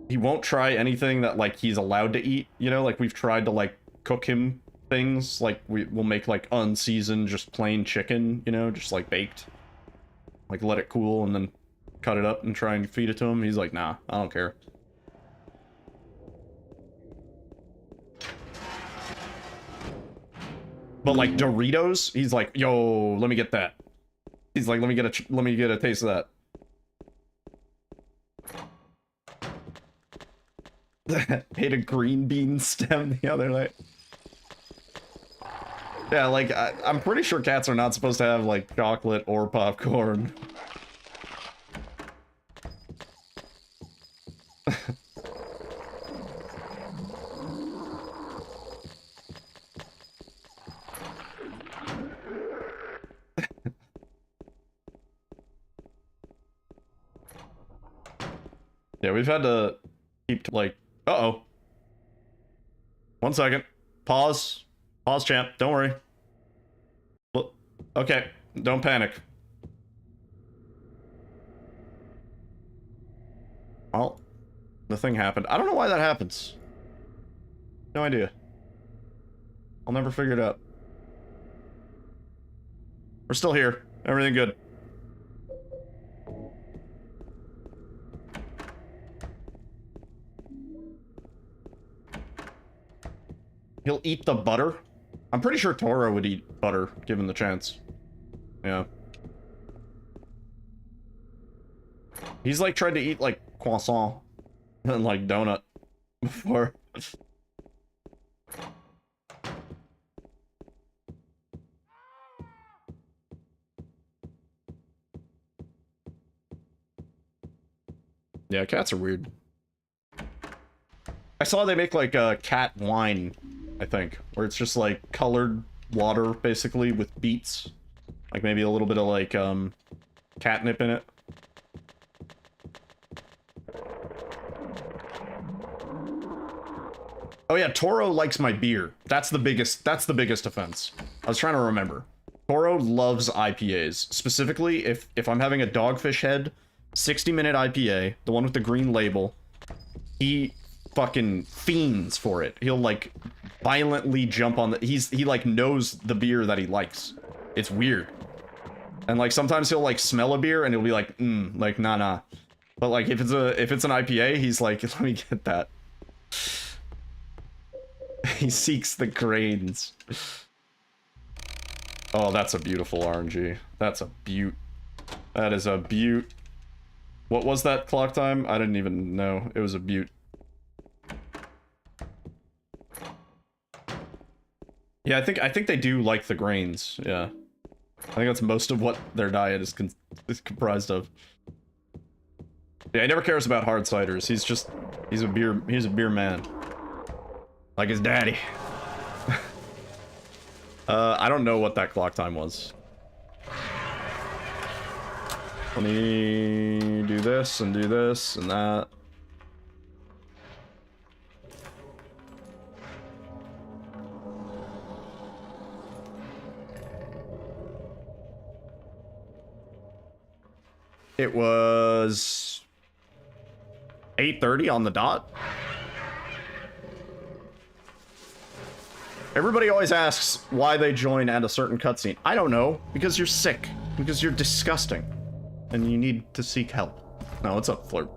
He won't try anything that, like, he's allowed to eat, you know? Like, we've tried to, like, cook him things. Like, we'll make, like, unseasoned, just plain chicken, you know? Just, like, baked. Like, let it cool and then cut it up and try and feed it to him. He's like, nah, I don't care. But like Doritos, he's like, yo, let me get that. He's like, let me get a taste of that. Ate a green bean stem the other night. Yeah, like, I'm pretty sure cats are not supposed to have, like, chocolate or popcorn. Yeah, we've had to keep, like... Uh-oh. 1 second. Pause. Pause, champ. Don't worry. Well, okay. Don't panic. Well, the thing happened. I don't know why that happens. No idea. I'll never figure it out. We're still here. Everything good. He'll eat the butter. I'm pretty sure Toro would eat butter, given the chance. Yeah. He's like tried to eat like croissant and like donut before. Yeah, cats are weird. I saw they make like a cat wine, I think, where it's just like colored water basically with beets. Like maybe a little bit of like catnip in it. Oh yeah, Toro likes my beer. That's the biggest offense. I was trying to remember. Toro loves IPAs. Specifically, if I'm having a Dogfish Head 60-minute IPA, the one with the green label, he fucking fiends for it. He'll like violently jump on the he like knows the beer that he likes. It's weird. And like sometimes he'll like smell a beer and he'll be like, like nah. But like if it's an IPA, he's like, let me get that. He seeks the grains. Oh, that's a beautiful RNG. That's a beaut. That is a beaut. What was that clock time? I didn't even know. It was a beaut. Yeah, I think they do like the grains. Yeah. I think that's most of what their diet is comprised of. Yeah, he never cares about hard ciders. He's a beer man. Like his daddy. I don't know what that clock time was. Let me do this and that. It was 8:30 on the dot. Everybody always asks why they join at a certain cutscene. I don't know. Because you're sick. Because you're disgusting. And you need to seek help. No, what's up, Flirt?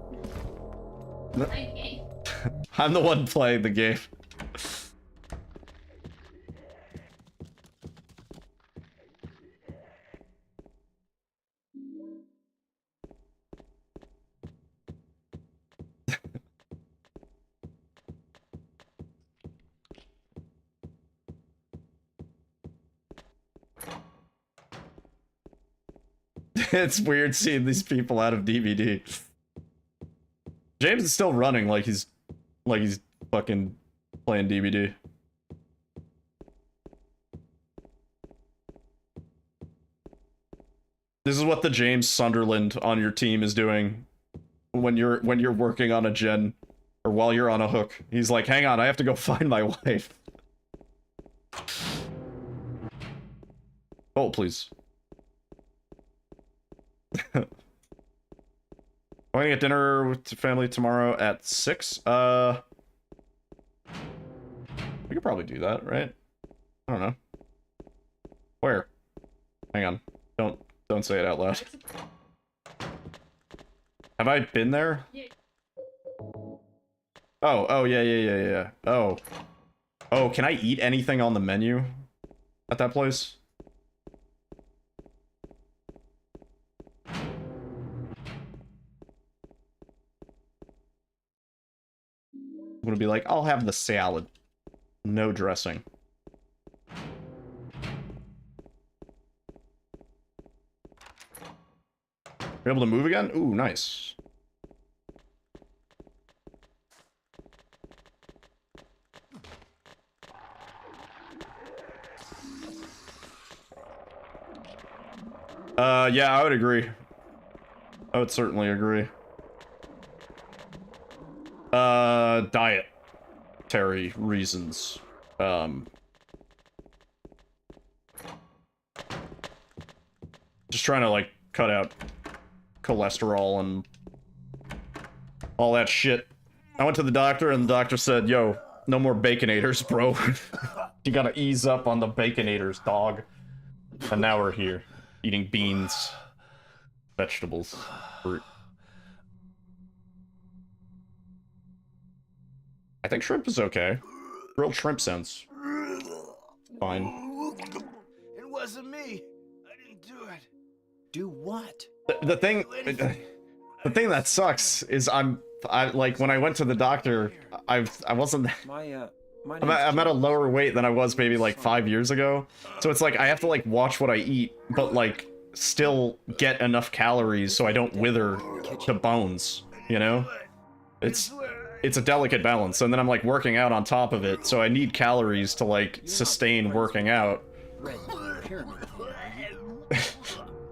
I'm the one playing the game. It's weird seeing these people out of DVD. James is still running like he's fucking playing DVD. This is what the James Sunderland on your team is doing when you're working on a gen or while you're on a hook. He's like, "Hang on, I have to go find my wife." Oh, please. I'm gonna get dinner with the family tomorrow at 6. We could probably do that, right? I don't know. Where? Hang on. Don't say it out loud. Have I been there? Yeah. Oh, yeah. Oh, can I eat anything on the menu at that place? I'm gonna be like, I'll have the salad. No dressing. You're able to move again? Ooh, nice. Yeah, I would agree. I would certainly agree. Dietary reasons. Just trying to, like, cut out cholesterol and all that shit. I went to the doctor and the doctor said, yo, no more baconators, bro. You gotta ease up on the baconators, dog. And now we're here, eating beans, vegetables, fruit. I think shrimp is okay. Grilled shrimp sounds Fine. It wasn't me. I didn't do it. Do what? The thing, Do anything. the thing that sucks is I like when I went to the doctor, I wasn't. My I'm at a lower weight than I was maybe like 5 years ago. So it's like I have to like watch what I eat, but like still get enough calories so I don't wither to bones, you know? It's a delicate balance, and then I'm like working out on top of it, so I need calories to like sustain working out. red pyramid thing, are you?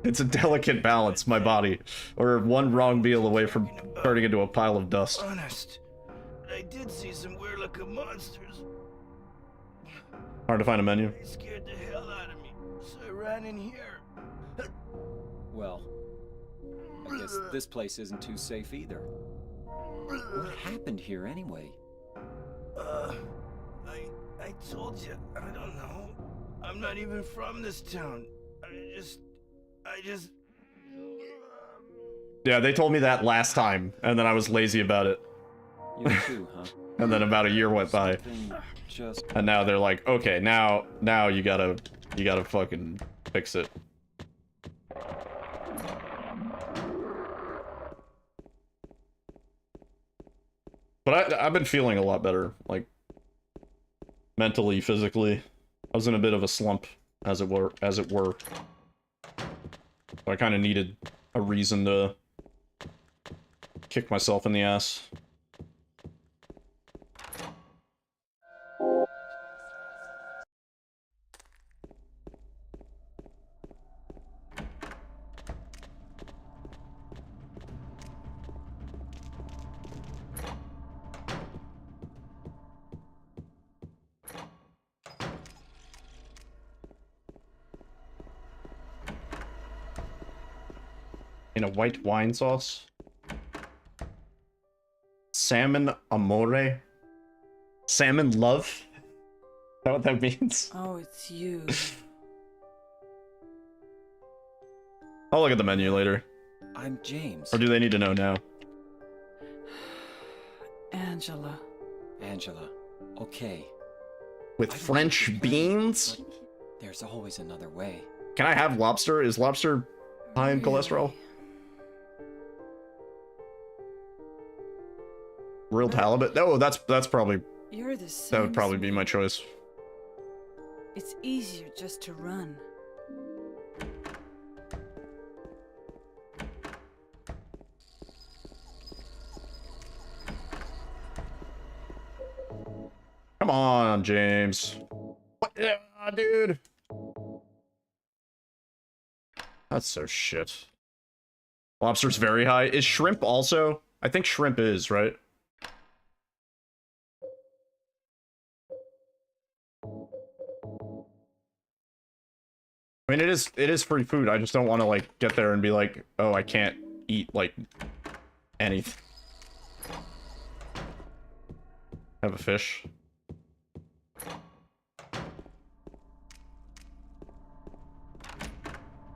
It's a delicate balance, my body. Or one wrong meal away from turning into a pile of dust. Honest. I did see some weird looking monsters. Hard to find a menu. They scared the hell out of me, so I ran in here. Well, I guess this place isn't too safe either. What happened here anyway? I told you, I don't know. I'm not even from this town. I just... Yeah, they told me that last time, and then I was lazy about it. You too, huh? And then about a year went by. Something just... And now they're like, okay, now you gotta fucking fix it. But I've been feeling a lot better, like, mentally, physically. I was in a bit of a slump, as it were. So I kind of needed a reason to kick myself in the ass. In a white wine sauce. Salmon amore. Salmon love? Is that what that means? Oh, it's you. I'll look at the menu later. I'm James. Or do they need to know now? Angela. Angela. Okay. With French beans? But there's always another way. Can I have lobster? Is lobster high in cholesterol? Grilled halibut? Oh, that's probably... You're the same. That would probably as be me. my choice. It's easier just to run. Come on, James. What? Yeah, dude. That's so shit. Lobster's very high. Is shrimp also? I think shrimp is, right? I mean, it is free food. I just don't want to, like, get there and be like, oh, I can't eat, like, anything. Have a fish.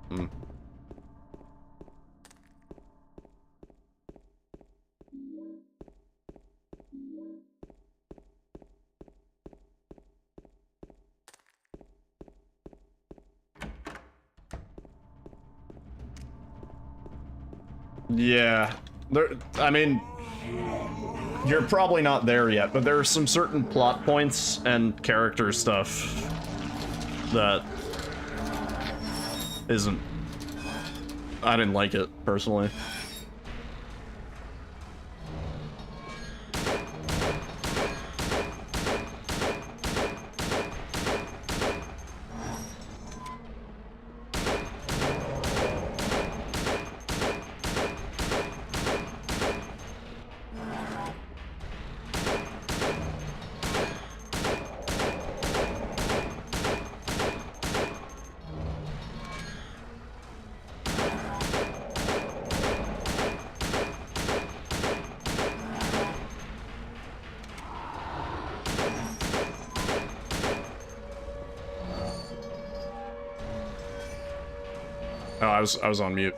Hmm. Yeah. I mean, you're probably not there yet, but there are some certain plot points and character stuff that isn't... I didn't like it, personally. Oh, I was on mute.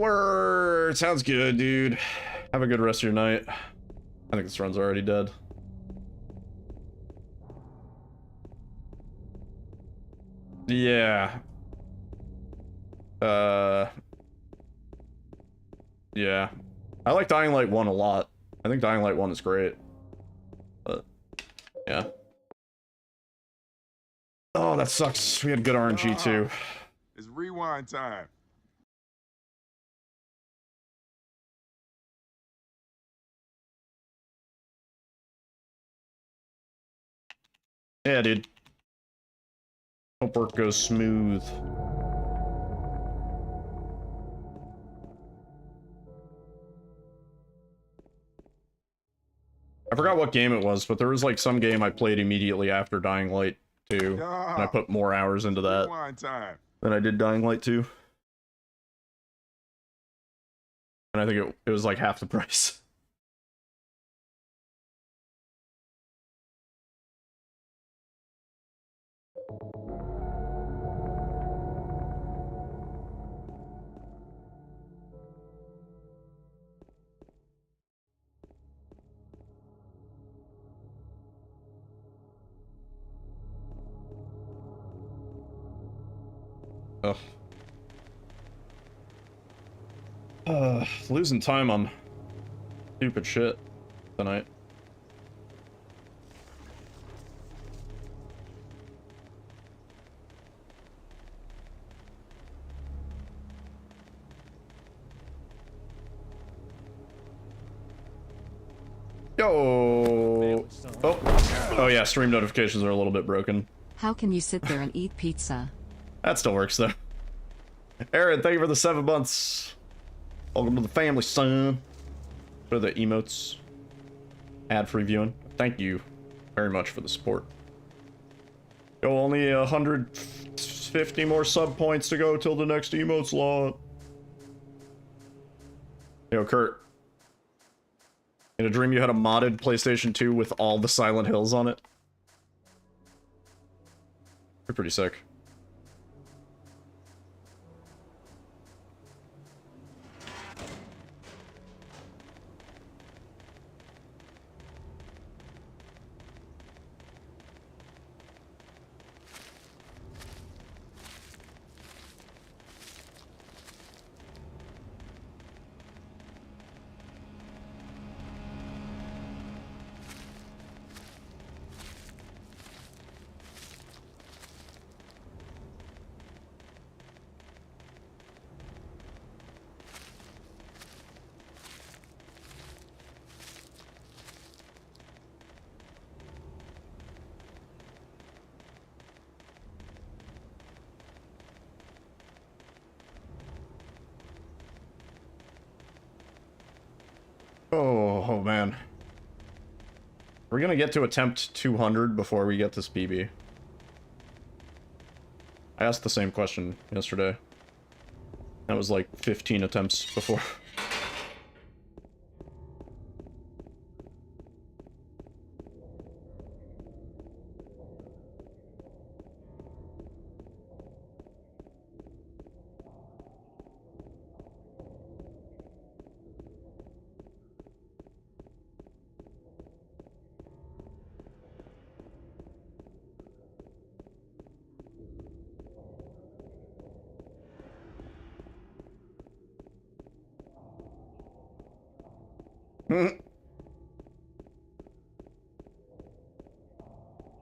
Word. Sounds good, dude. Have a good rest of your night. I think this run's already dead. Yeah. Yeah. I like Dying Light 1 a lot. I think Dying Light 1 is great. But, yeah. Oh, that sucks. We had good RNG too. It's rewind time. Yeah, dude. Hope work goes smooth. I forgot what game it was, but there was like some game I played immediately after Dying Light 2. And I put more hours into that Rewind time. than I did Dying Light 2. And I think it was like half the price. Ugh. Losing time on stupid shit tonight. Yo! Oh yeah, stream notifications are a little bit broken. How can you sit there and eat pizza? That still works though. Aaron, thank you for the 7 months. Welcome to the family, son. For the emotes. Ad-free viewing. Thank you very much for the support. Yo, only 150 more sub points to go till the next emote slot. Yo, Kurt. In a dream you had a modded PlayStation 2 with all the Silent Hills on it. You're pretty sick. Oh man. We're gonna get to attempt 200 before we get this BB. I asked the same question yesterday. That was like 15 attempts before.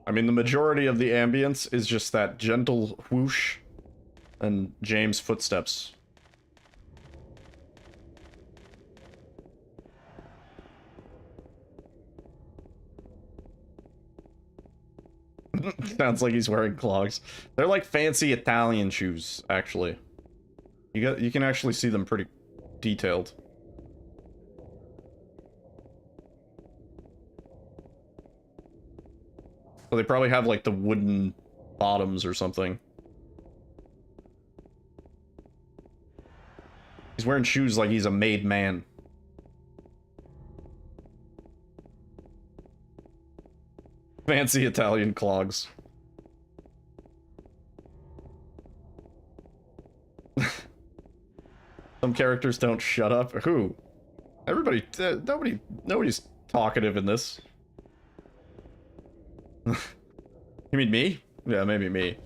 I mean, the majority of the ambience is just that gentle whoosh and James' footsteps. Sounds like he's wearing clogs. They're like fancy Italian shoes, actually. You can actually see them pretty detailed. So they probably have like the wooden bottoms or something. He's wearing shoes like he's a made man. Fancy Italian clogs. Some characters don't shut up. Who? Everybody, nobody's talkative in this. You mean me? Yeah, maybe me.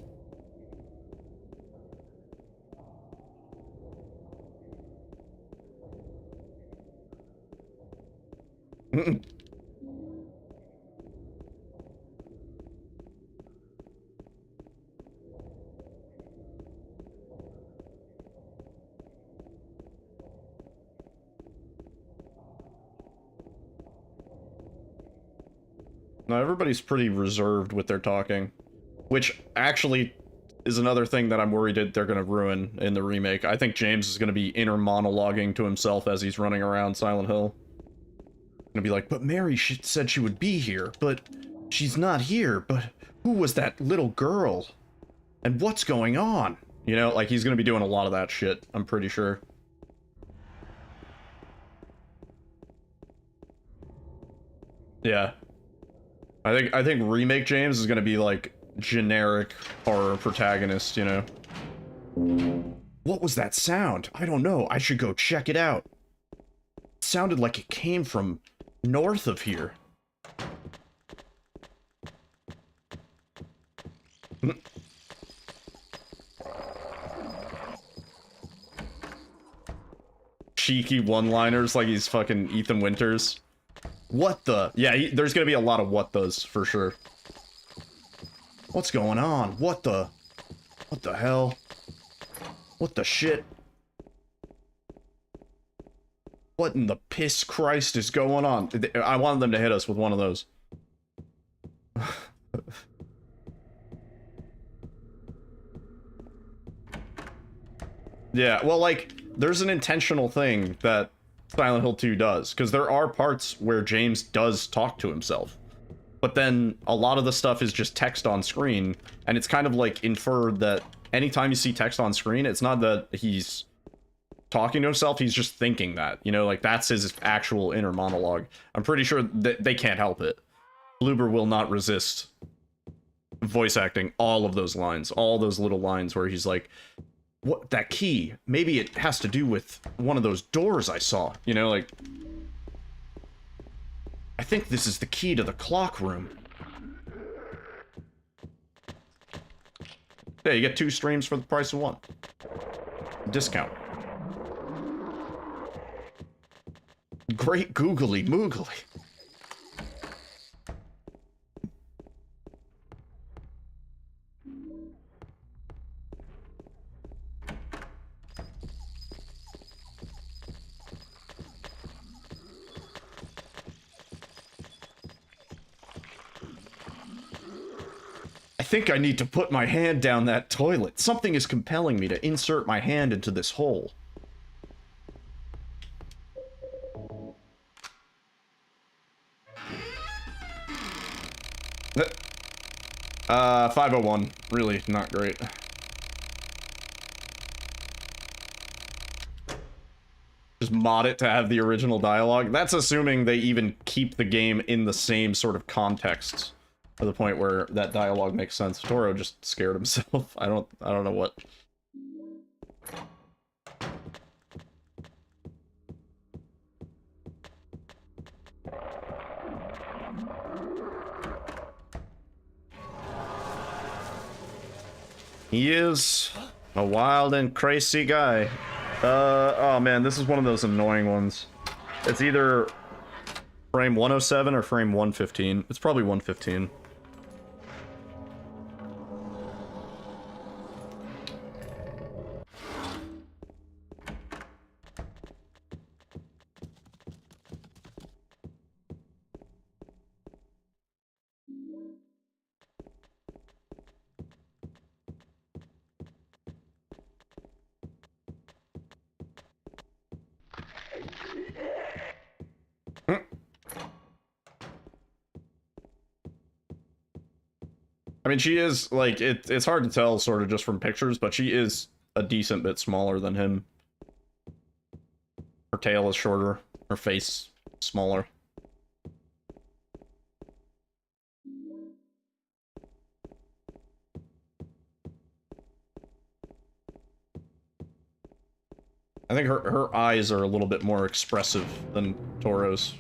No, everybody's pretty reserved with their talking, which actually is another thing that I'm worried that they're going to ruin in the remake. I think James is going to be inner monologuing to himself as he's running around Silent Hill. Gonna be like, but Mary said she would be here, but she's not here, but who was that little girl? And what's going on? You know, like he's gonna be doing a lot of that shit, I'm pretty sure. Yeah. I think remake James is gonna be like generic horror protagonist, you know. What was that sound? I don't know. I should go check it out. It sounded like it came from north of here. Cheeky one-liners like he's fucking Ethan Winters. What the? Yeah, there's gonna be a lot of what those for sure. What's going on? What the hell? What the shit? What in the piss Christ is going on? I wanted them to hit us with one of those. Yeah, well, like, there's an intentional thing that Silent Hill 2 does, because there are parts where James does talk to himself. But then a lot of the stuff is just text on screen, and it's kind of like inferred that anytime you see text on screen, it's not that he's talking to himself, he's just thinking that, you know, like that's his actual inner monologue. I'm pretty sure that they can't help it. Bloober will not resist voice acting all of those lines, all those little lines where he's like, what, that key, maybe it has to do with one of those doors I saw, you know, like, I think this is the key to the clock room. Yeah, you get 2 streams for the price of 1. Discount. Great googly moogly. I think I need to put my hand down that toilet. Something is compelling me to insert my hand into this hole. 501. Really not great. Just mod it to have the original dialogue. That's assuming they even keep the game in the same sort of context to the point where that dialogue makes sense. Toro just scared himself. I don't know what. He is a wild and crazy guy. Oh man, this is one of those annoying ones. It's either frame 107 or frame 115. It's probably 115. I mean, she is, like, it's hard to tell, sort of, just from pictures, but she is a decent bit smaller than him. Her tail is shorter, her face smaller. I think her eyes are a little bit more expressive than Toro's.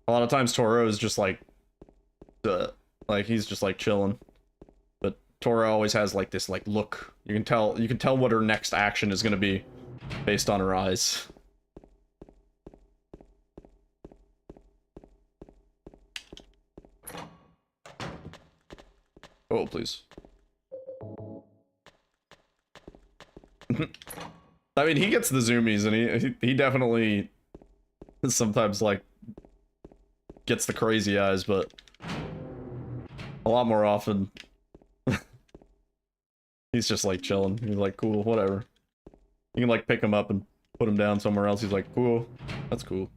A lot of times Toro is just like he's just like chilling. But Toro always has like this like look. You can tell what her next action is gonna be based on her eyes. Oh, please. I mean, he gets the zoomies, and he definitely sometimes, like, gets the crazy eyes, but a lot more often, he's just, like, chilling. He's like, cool, whatever. You can, like, pick him up and put him down somewhere else. He's like, cool, that's cool.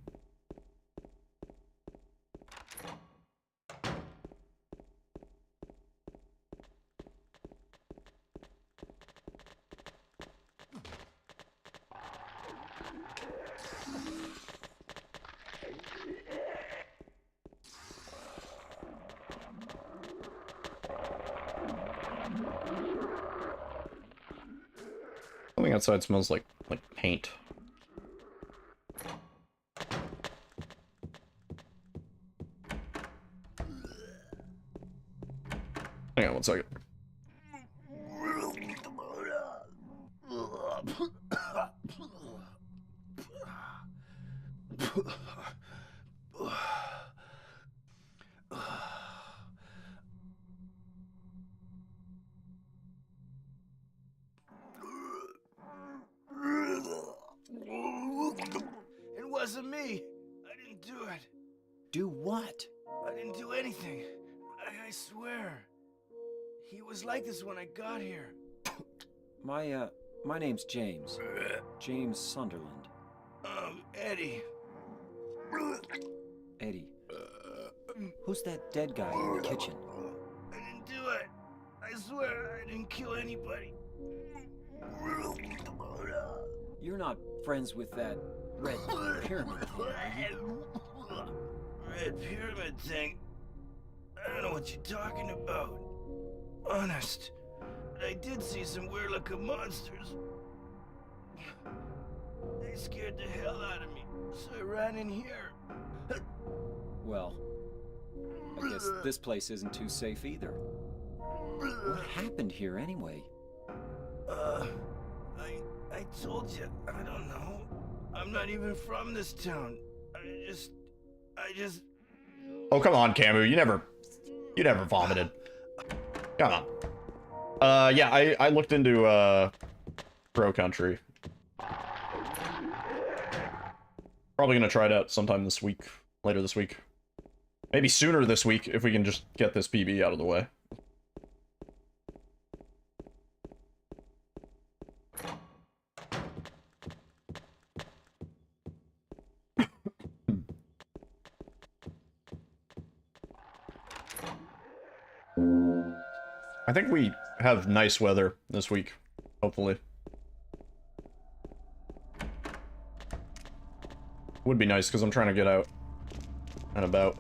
Something outside smells like paint. Hang on one second. It wasn't me. I didn't do it. Do what? I didn't do anything. I swear. He was like this when I got here. My name's James. James Sunderland. Eddie. Eddie. Who's that dead guy in the kitchen? I didn't do it. I swear I didn't kill anybody. You're not friends with that red pyramid thing, are you? Red pyramid thing? I don't know what you're talking about. Honest. But I did see some weird looking monsters. They scared the hell out of me, so I ran in here. Well, I guess this place isn't too safe either. What happened here anyway? I told you, I don't know. I'm not even from this town. I just... Oh, come on, Camu. You never vomited. Come on. Yeah, I looked into, Pro Country. Probably gonna try it out sometime this week. Later this week. Maybe sooner this week, if we can just get this PB out of the way. I think we have nice weather this week, hopefully. Would be nice, because I'm trying to get out and about.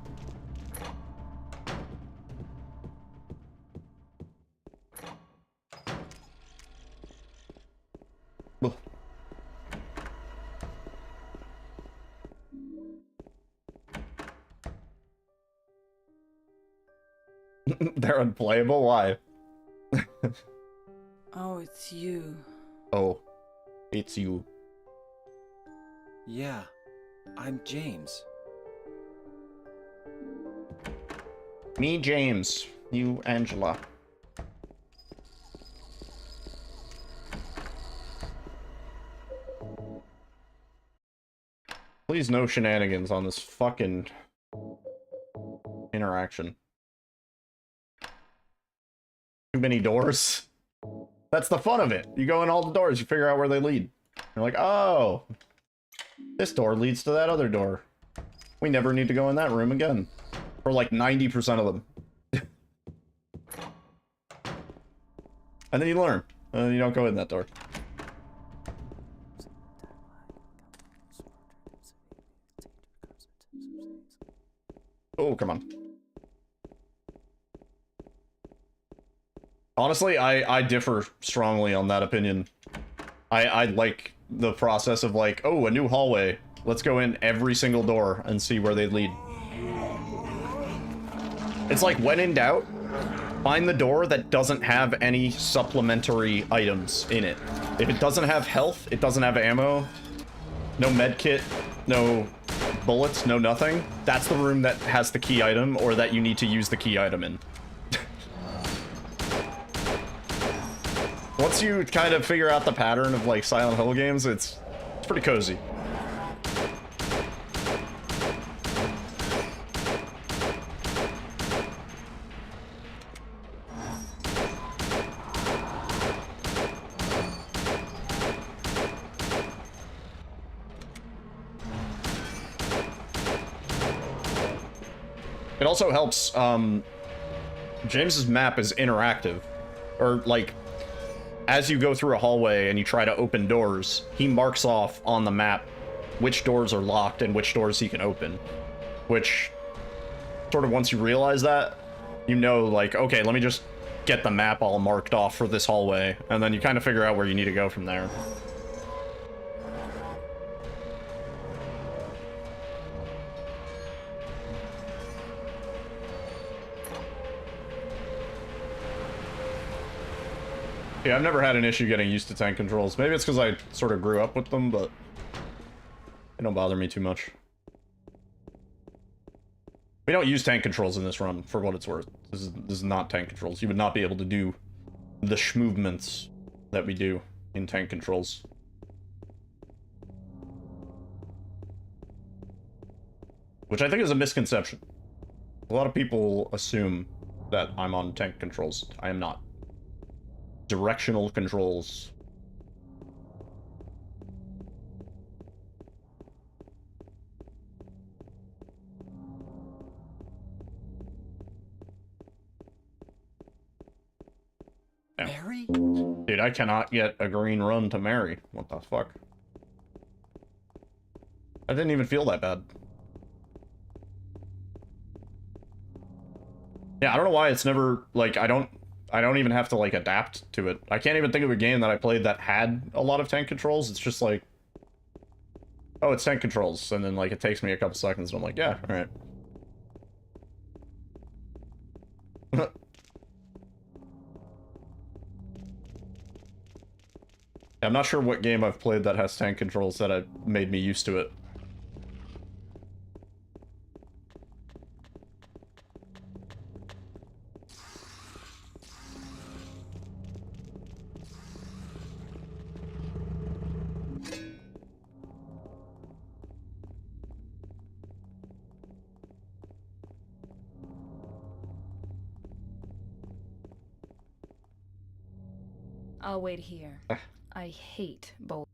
Ugh. They're unplayable? Why? Oh, it's you. Oh, it's you. Yeah, I'm James. Me, James. You, Angela. Please, no shenanigans on this fucking interaction. Too many doors. That's the fun of it. You go in all the doors, you figure out where they lead. You're like, oh, this door leads to that other door. We never need to go in that room again. For like 90% of them. And then you learn. And then you don't go in that door. Oh, come on. Honestly, I differ strongly on that opinion. I like the process of like, oh, a new hallway. Let's go in every single door and see where they lead. It's like, when in doubt, find the door that doesn't have any supplementary items in it. If it doesn't have health, it doesn't have ammo, no med kit, no bullets, no nothing, that's the room that has the key item or that you need to use the key item in. Once you kind of figure out the pattern of like Silent Hill games, it's pretty cozy. It also helps, James's map is interactive, or like, as you go through a hallway and you try to open doors, he marks off on the map which doors are locked and which doors he can open, which sort of, once you realize that, you know, like, okay, let me just get the map all marked off for this hallway, and then you kind of figure out where you need to go from there. Yeah, I've never had an issue getting used to tank controls. Maybe it's because I sort of grew up with them, but they don't bother me too much. We don't use tank controls in this run, for what it's worth. This is not tank controls. You would not be able to do the schmovements that we do in tank controls. Which I think is a misconception. A lot of people assume that I'm on tank controls. I am not. Directional controls. Mary? Dude, I cannot get a green run to Mary. What the fuck? I didn't even feel that bad. Yeah, I don't know why it's never, like, I don't even have to, like, adapt to it. I can't even think of a game that I played that had a lot of tank controls. It's just like, oh, it's tank controls. And then, like, it takes me a couple seconds, and I'm like, yeah, alright. I'm not sure what game I've played that has tank controls that have made me used to it. I'll wait here. I hate bowling.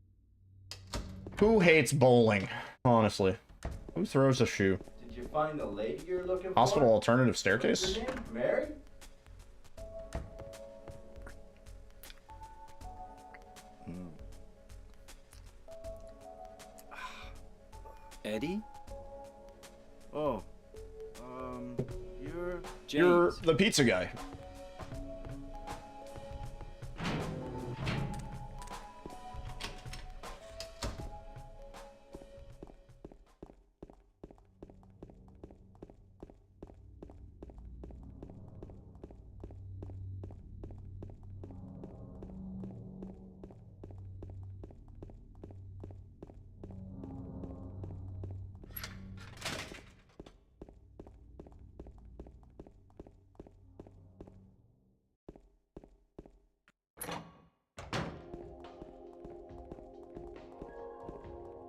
Who hates bowling? Honestly. Who throws a shoe? Did you find the lady you're looking for? Hospital alternative What's staircase? her name? Mary? Eddie? Oh. You're... James. You're the pizza guy.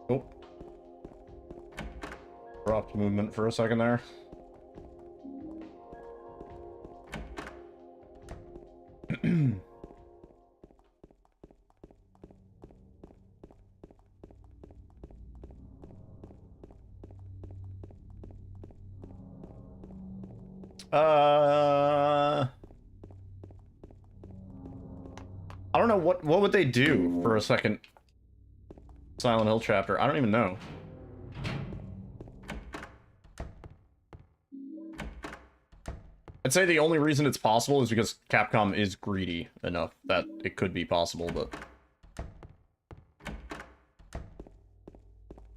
Nope. Dropped movement for a second there. I don't know what would they do for a second Silent Hill chapter? I don't even know. I'd say the only reason it's possible is because Capcom is greedy enough that it could be possible, but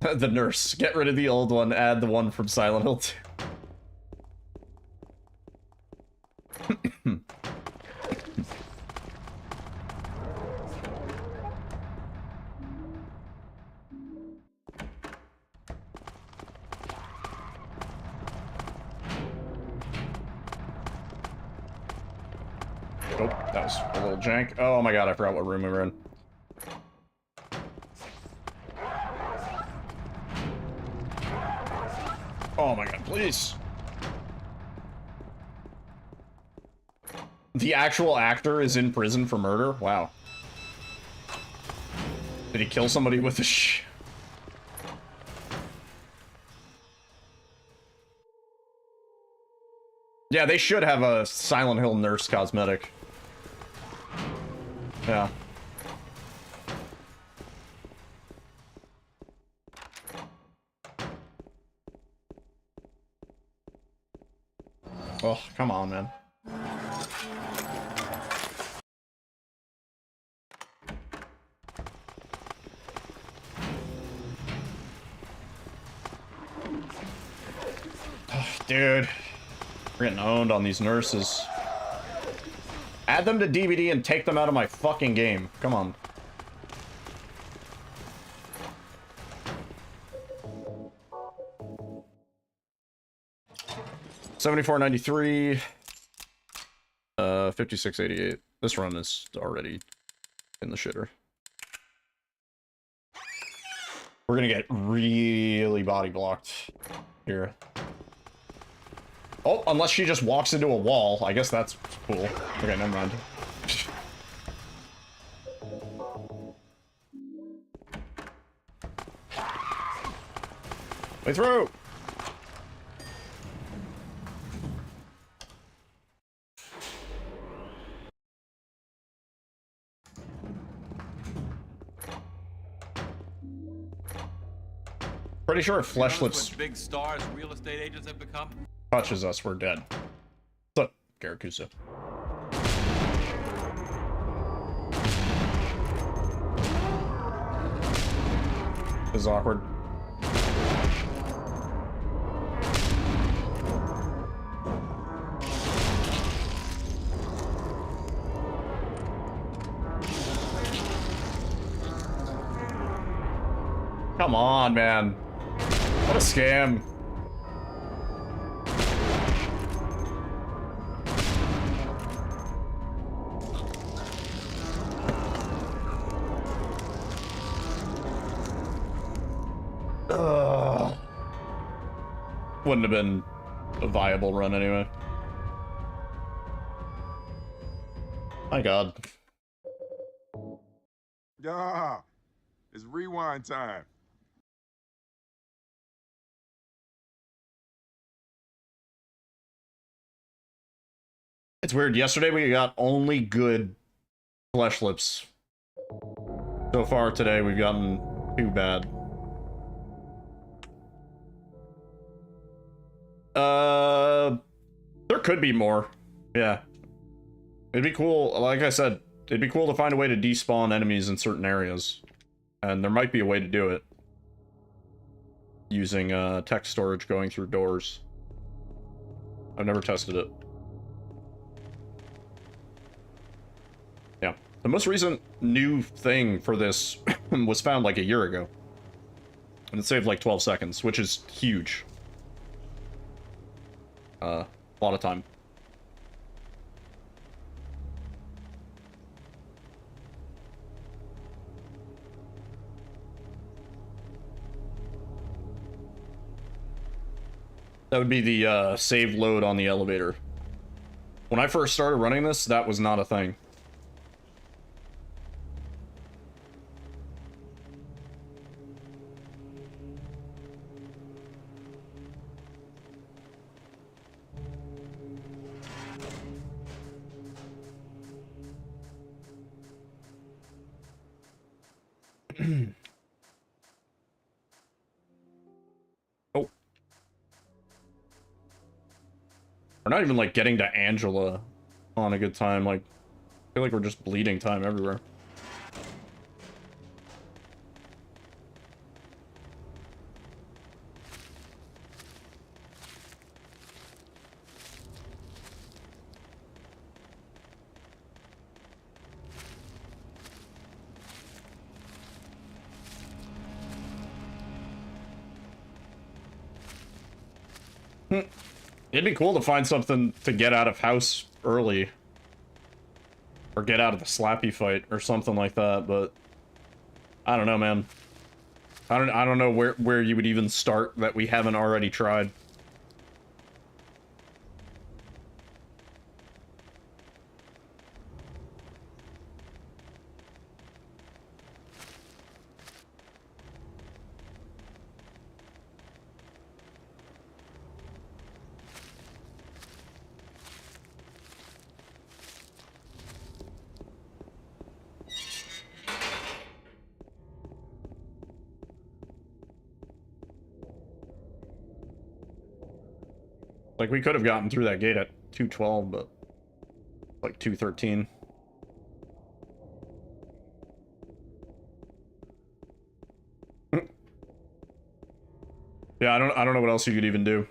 The nurse. Get rid of the old one, add the one from Silent Hill 2. Oh, that was a little jank. Oh my god, I forgot what room we were in. Oh my god, please. The actual actor is in prison for murder? Wow. Did he kill somebody with a Yeah, they should have a Silent Hill nurse cosmetic. Yeah. Oh, come on, man. Oh, dude. We're getting owned on these nurses. Add them to DVD and take them out of my fucking game. Come on. $74.93. 56.88. This run is already in the shitter. We're gonna get really body blocked here. Oh, unless she just walks into a wall. I guess that's cool. Okay, never mind. Way through! Pretty sure if Flesh Lips big stars real estate agents have become. Touches us, we're dead. What's up, Garakusa? This is awkward. Come on, man. What a scam. Ugh. Wouldn't have been a viable run anyway. My god. Yeah, it's rewind time. It's weird. Yesterday we got only good Flesh Lips. So far today we've gotten 2 bad. There could be more. Yeah. It'd be cool, like I said, it'd be cool to find a way to despawn enemies in certain areas. And there might be a way to do it. Using, tech storage going through doors. I've never tested it. Yeah. The most recent new thing for this was found like a year ago. And it saved like 12 seconds, which is huge. A lot of time. That would be the save load on the elevator. When I first started running this, that was not a thing. Oh. We're not even, like, getting to Angela on a good time. Like, I feel like we're just bleeding time everywhere. It'd be cool to find something to get out of house early. Or get out of the slappy fight or something like that, but I don't know, man. I don't know where you would even start that we haven't already tried. Like, we could have gotten through that gate at 212, but like 213. Yeah, I don't know what else you could even do.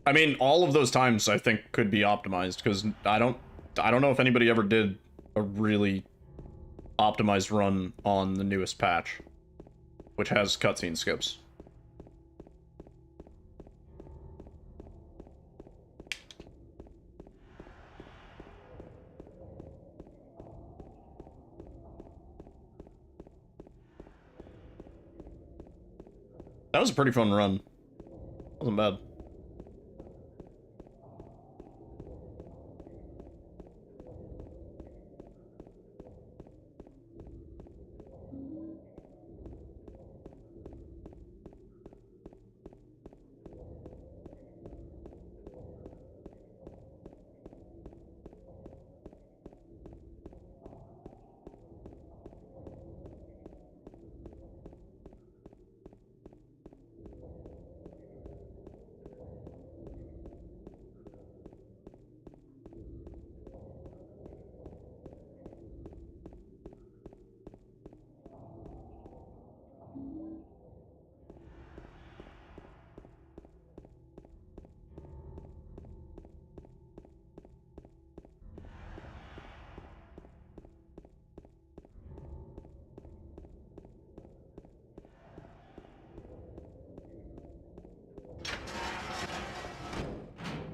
I mean, all of those times I think could be optimized because I don't know if anybody ever did a really optimized run on the newest patch, which has cutscene skips. That was a pretty fun run. Wasn't bad.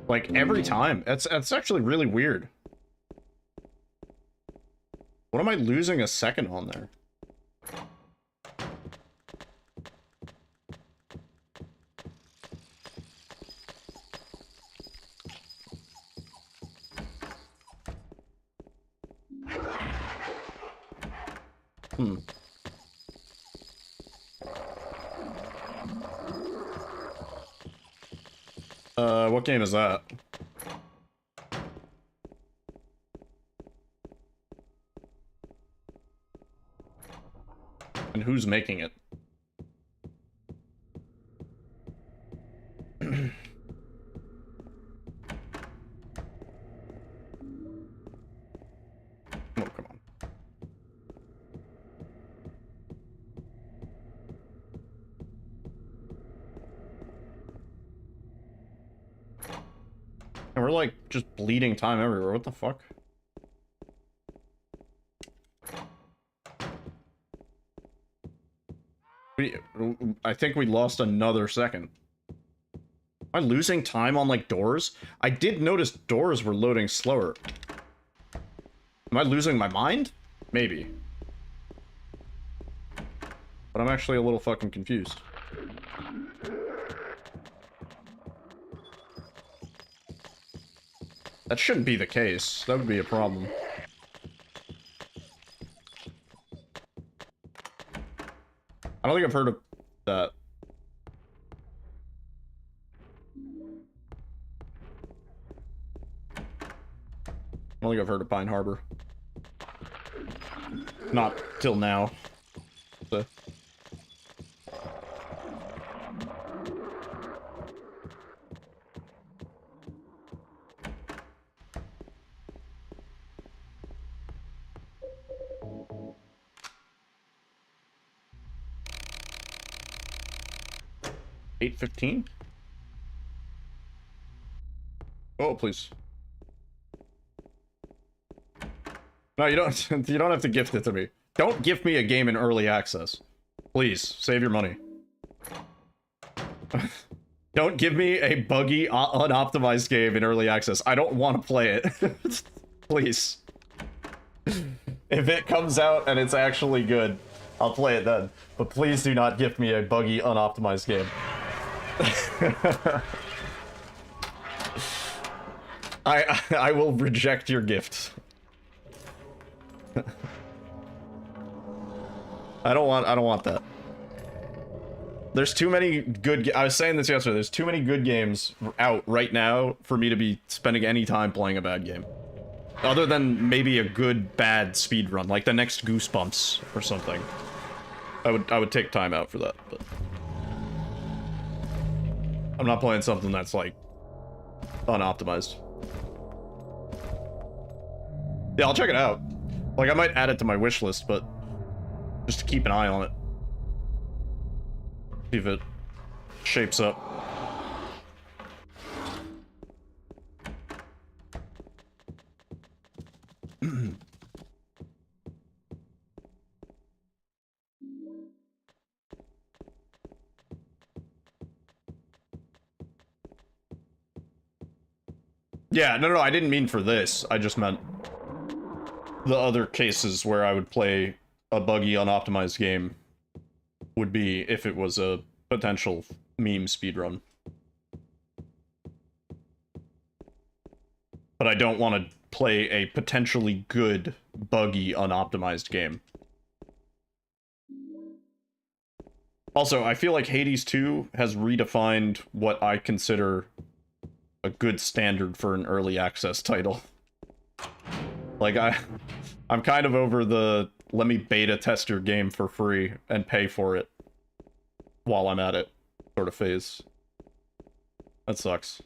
Like, every time. That's actually really weird. What am I losing a second on there? What game is that? And who's making it? Oh, come on. And we're like just bleeding time everywhere. What the fuck? I think we lost another second. Am I losing time on like doors? I did notice doors were loading slower. Am I losing my mind? Maybe. But I'm actually a little fucking confused. That shouldn't be the case. That would be a problem. I don't think I've heard of that. don't think I've heard of Pine Harbor. Not till now. So. $8.15? Oh, please. No, you don't. You don't have to gift it to me. Don't gift me a game in early access. Please, save your money. Don't give me a buggy, unoptimized game in early access. I don't want to play it. Please. If it comes out and it's actually good, I'll play it then. But please do not gift me a buggy, unoptimized game. I will reject your gift. I don't want that. There's too many good I was saying this yesterday, there's too many good games out right now for me to be spending any time playing a bad game. Other than maybe a good bad speedrun, like the next Goosebumps or something. I would take time out for that, but I'm not playing something that's like unoptimized. Yeah, I'll check it out. Like, I might add it to my wish list, but just to keep an eye on it. See if it shapes up. Yeah, no, I didn't mean for this. I just meant the other cases where I would play a buggy, unoptimized game would be if it was a potential meme speedrun. But I don't want to play a potentially good, buggy, unoptimized game. Also, I feel like Hades 2 has redefined what I consider a good standard for an early access title. Like, I'm kind of over the let me beta test your game for free and pay for it while I'm at it sort of phase. That sucks.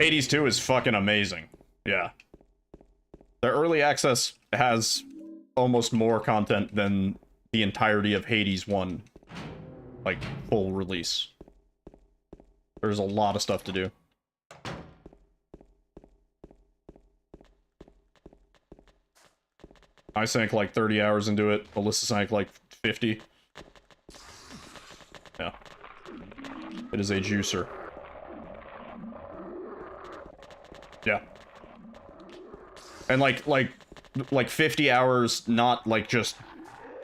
Hades 2 is fucking amazing. Yeah. The early access has almost more content than the entirety of Hades 1. Like, full release. There's a lot of stuff to do. I sank like 30 hours into it. Alyssa sank like 50. Yeah. It is a juicer. Yeah. And like 50 hours, not like just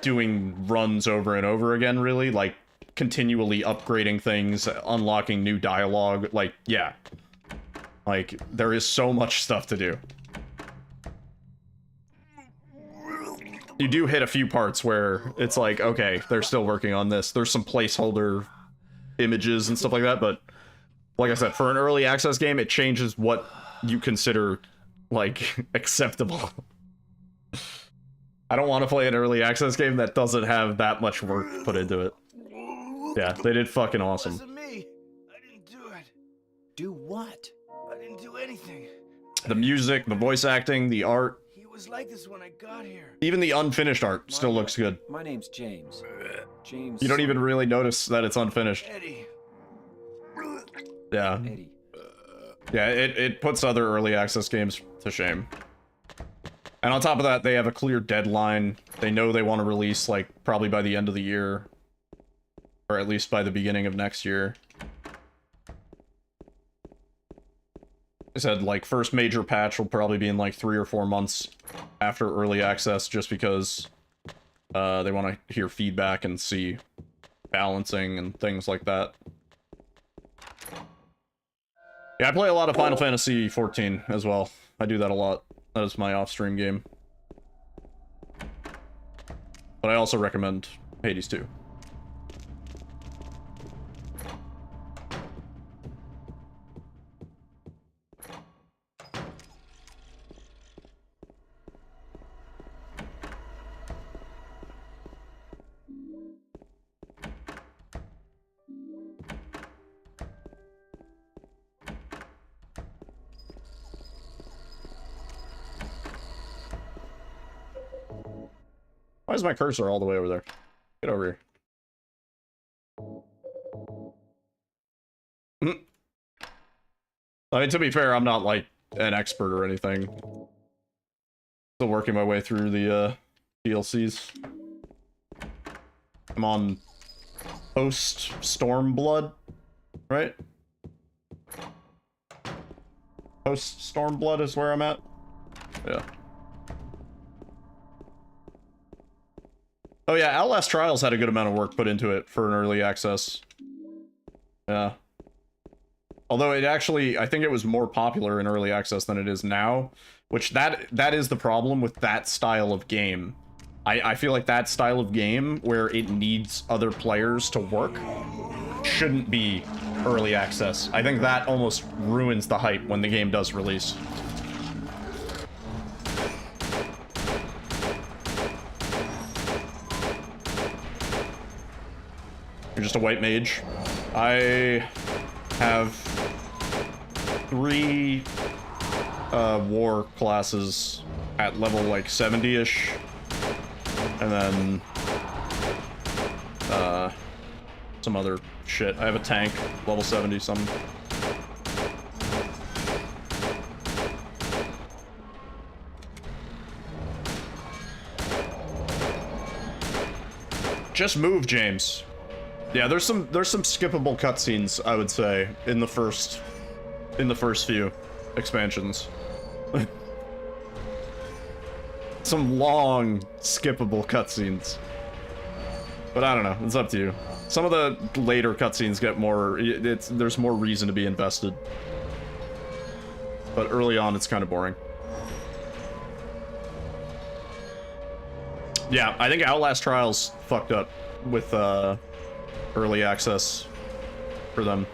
doing runs over and over again, really, like continually upgrading things, unlocking new dialogue, like, yeah. Like, there is so much stuff to do. You do hit a few parts where it's like, okay, they're still working on this. There's some placeholder images and stuff like that, but like I said, for an early access game, it changes what you consider, like, acceptable. I don't want to play an early access game that doesn't have that much work put into it. Yeah, they did fucking awesome. It wasn't me. I didn't do it. Do what? I didn't do anything. The music, the voice acting, the art. He was like this when I got here. Even the unfinished art still looks good. My name's James. James. You don't even really notice that it's unfinished. Eddie. Yeah. Eddie. Yeah, it puts other early access games to shame. And on top of that, they have a clear deadline. They know they want to release, like, probably by the end of the year. Or at least by the beginning of next year. I said, like, first major patch will probably be in, like, 3 or 4 months after early access, just because they want to hear feedback and see balancing and things like that. Yeah, I play a lot of Final Fantasy 14 as well. I do that a lot. That is my off-stream game. But I also recommend Hades 2. Why is my cursor all the way over there? Get over here. I mean, to be fair, I'm not, like, an expert or anything. Still working my way through the, DLCs. I'm on post Stormblood, right? Post Stormblood is where I'm at? Yeah. Oh yeah, Outlast Trials had a good amount of work put into it for an early access. Yeah. Although it actually, I think it was more popular in early access than it is now, which that is the problem with that style of game. I feel like that style of game, where it needs other players to work, shouldn't be early access. I think that almost ruins the hype when the game does release. You're just a white mage. I have 3 war classes at level like 70-ish, and then some other shit. I have a tank, level 70 something. Just move, James. Yeah, there's some skippable cutscenes, I would say, in the first few expansions. Some long skippable cutscenes. But I don't know, it's up to you. Some of the later cutscenes get more, there's more reason to be invested. But early on, it's kind of boring. Yeah, I think Outlast Trials fucked up with, early access for them.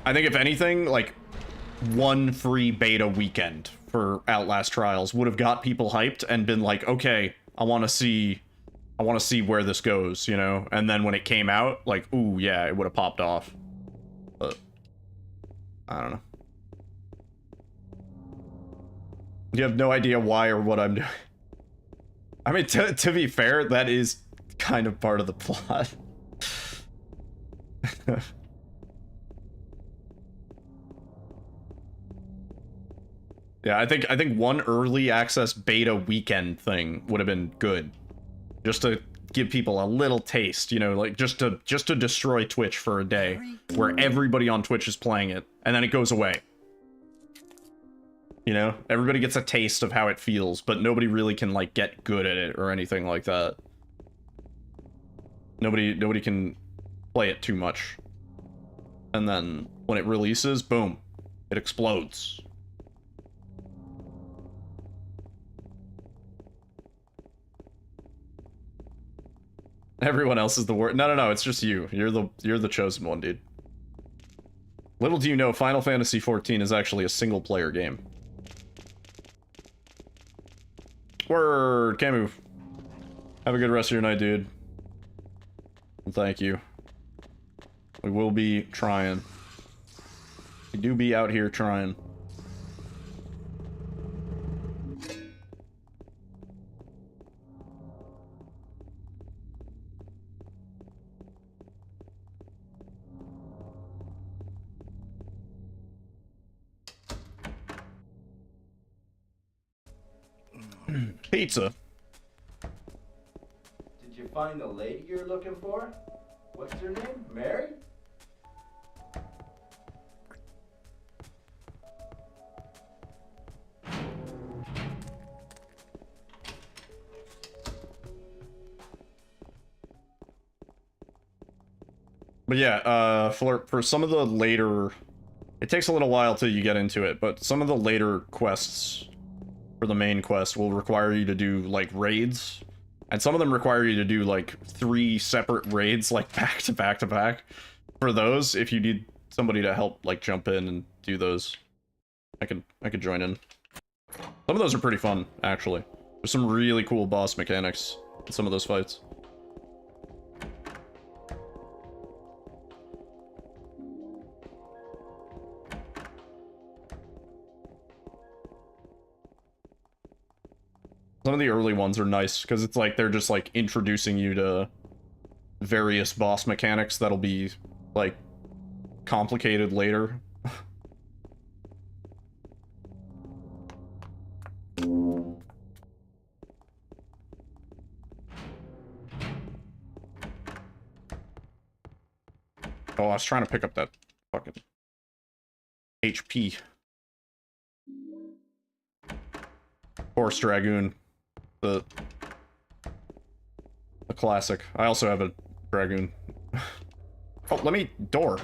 I think if anything, like, one free beta weekend for Outlast Trials would have got people hyped and been like, okay, I want to see where this goes, you know? And then when it came out, like, ooh, yeah, it would have popped off. But I don't know. You have no idea why or what I'm doing. I mean, to be fair, that is kind of part of the plot. Yeah, I think one early access beta weekend thing would have been good. Just to give people a little taste, you know, like just to destroy Twitch for a day where everybody on Twitch is playing it and then it goes away. You know, everybody gets a taste of how it feels, but nobody really can, like, get good at it or anything like that. Nobody can play it too much. And then, when it releases, boom, it explodes. Everyone else is the worst. No, it's just you. You're the chosen one, dude. Little do you know, Final Fantasy XIV is actually a single-player game. Word, Camu. Have a good rest of your night, dude. And thank you. We will be trying. We do be out here trying. Pizza. Did you find the lady you're looking for? What's her name? Mary? But yeah, for some of the later... It takes a little while till you get into it, but some of the later quests for the main quest will require you to do, like, raids. And some of them require you to do, like, 3 separate raids, like, back to back to back. For those, if you need somebody to help, like, jump in and do those, I could join in. Some of those are pretty fun, actually. There's some really cool boss mechanics in some of those fights. Some of the early ones are nice, because it's like they're just like introducing you to various boss mechanics that'll be like complicated later. Oh, I was trying to pick up that fucking HP. Horse Dragoon. The classic. I also have a Dragoon. Oh, let me... Door.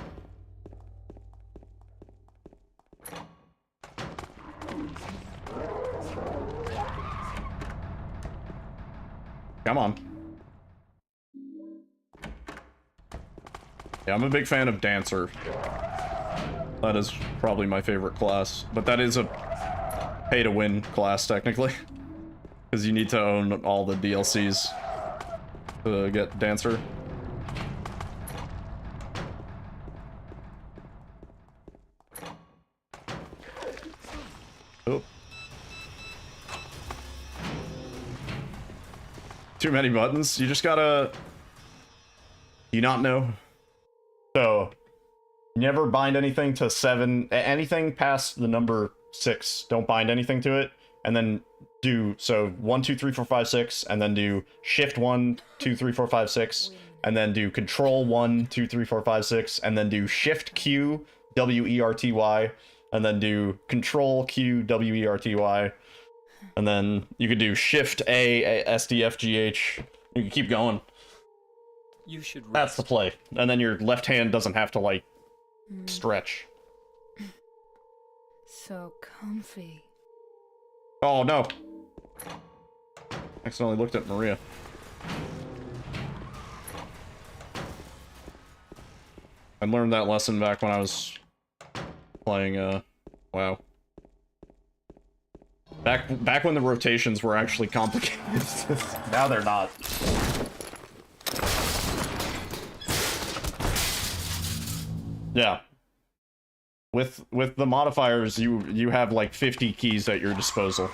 Come on. Yeah, I'm a big fan of Dancer. That is probably my favorite class. But that is a pay-to-win class, technically. Because you need to own all the DLCs to get Dancer. Oh. Too many buttons? You just gotta... Do you not know? So, never bind anything to 7... Anything past the number 6. Don't bind anything to it. And then do... So, 1, 2, 3, 4, 5, 6. And then do Shift 1, 2, 3, 4, 5, 6. And then do Control 1, 2, 3, 4, 5, 6. And then do Shift Q, W-E-R-T-Y. And then do Control Q, W-E-R-T-Y. And then you could do Shift A, S-D-F-G-H. You can keep going. You should rest. That's the play. And then your left hand doesn't have to, like, stretch. So comfy. Oh, no. Accidentally looked at Maria. I learned that lesson back when I was playing, WoW. Back when the rotations were actually complicated. Now they're not. Yeah. With the modifiers, you have like 50 keys at your disposal.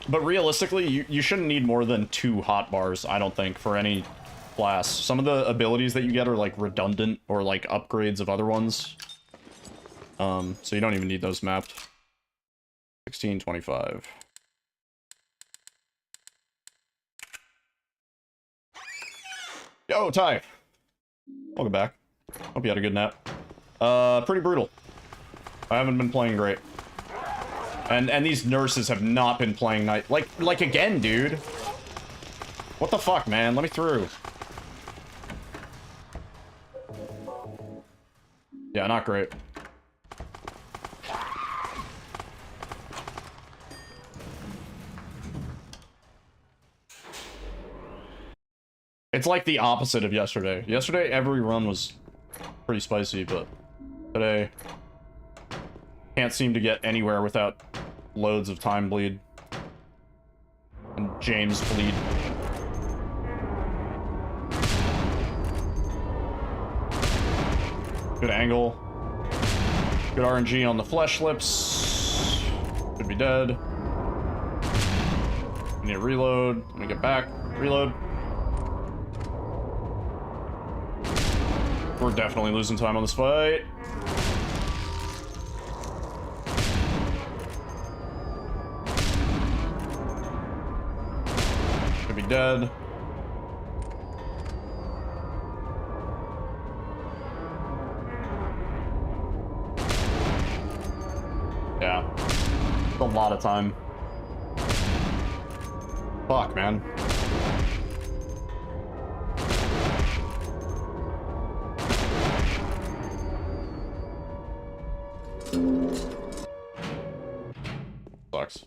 But realistically, you shouldn't need more than 2 hotbars, I don't think, for any class. Some of the abilities that you get are like redundant or like upgrades of other ones. So you don't even need those mapped. 1625. Yo, Ty. Welcome back. Hope you had a good nap. Pretty brutal. I haven't been playing great. And these nurses have not been playing night. Like again, dude. What the fuck, man? Let me through. Yeah, not great. It's like the opposite of yesterday. Yesterday, every run was pretty spicy, but today can't seem to get anywhere without loads of time bleed. And James bleed. Good angle. Good RNG on the flesh lips. Could be dead. Need to reload. Let me get back. Reload. We're definitely losing time on this fight. Could be dead. Yeah. a lot of time. Fuck, man. Sucks.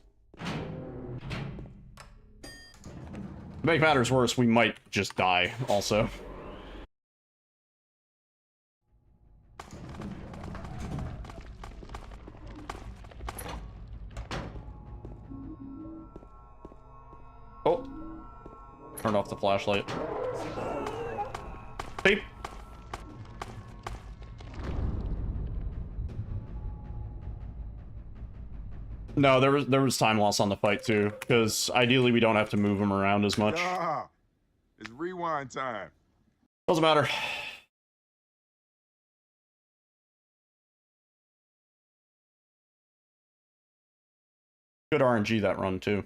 To make matters worse, we might just die, also. Oh. Turned off the flashlight. Beep. No, there was time loss on the fight too, because ideally we don't have to move him around as much. Ah, it's rewind time. Doesn't matter. Good RNG that run too.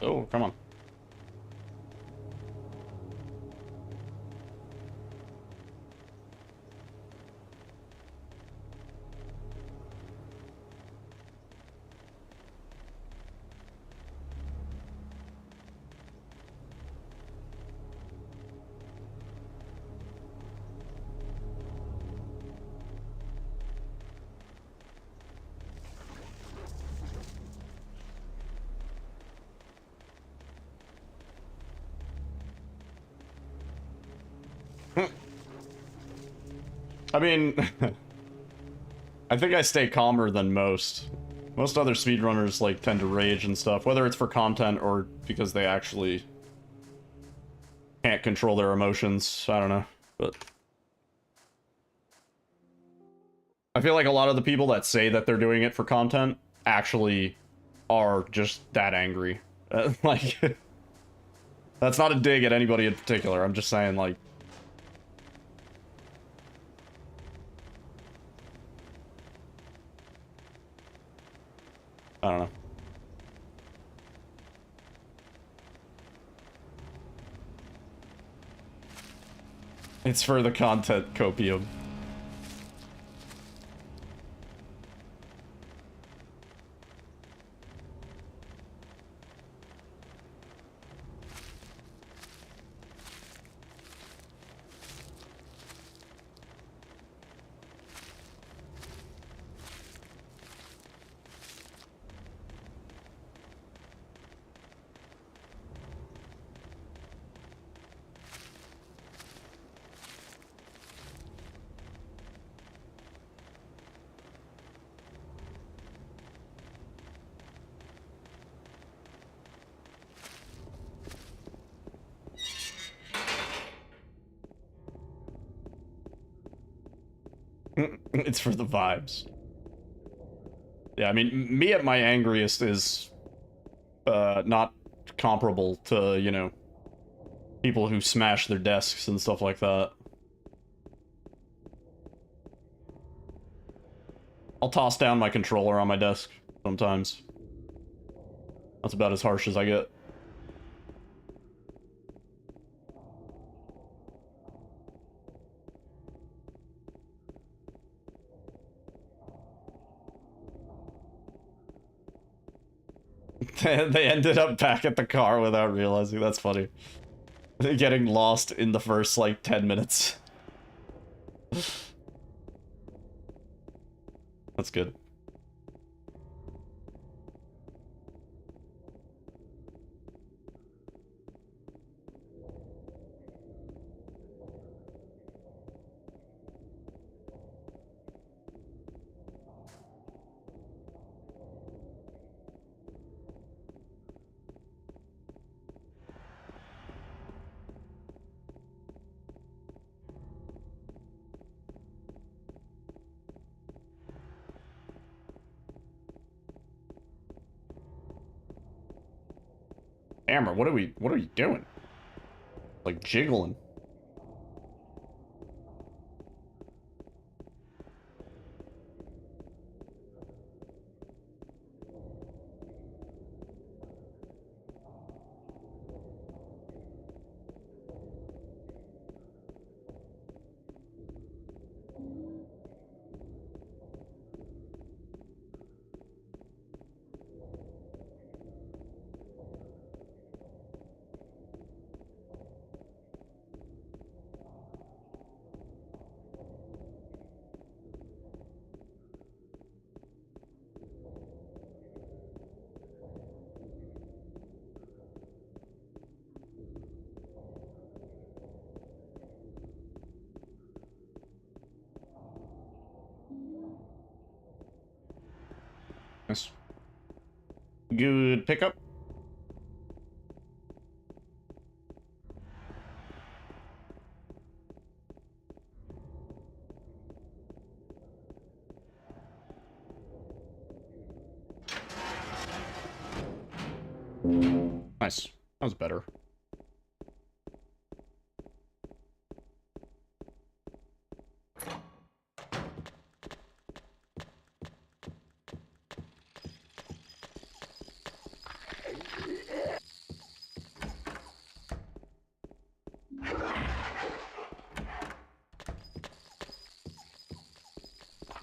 Oh, come on. I mean, I think I stay calmer than most. Most other speedrunners, like, tend to rage and stuff, whether it's for content or because they actually can't control their emotions. I don't know, but I feel like a lot of the people that say that they're doing it for content actually are just that angry. Like, that's not a dig at anybody in particular. I'm just saying, like, I don't know. It's for the content copium. It's for the vibes. Yeah, I mean, me at my angriest is not comparable to, you know, people who smash their desks and stuff like that. I'll toss down my controller on my desk sometimes. That's about as harsh as I get. They ended up back at the car without realizing. That's funny. They're getting lost in the first, like, 10 minutes. That's good. Amber, what are you doing? Like jiggling. Good pickup. Nice. That was better.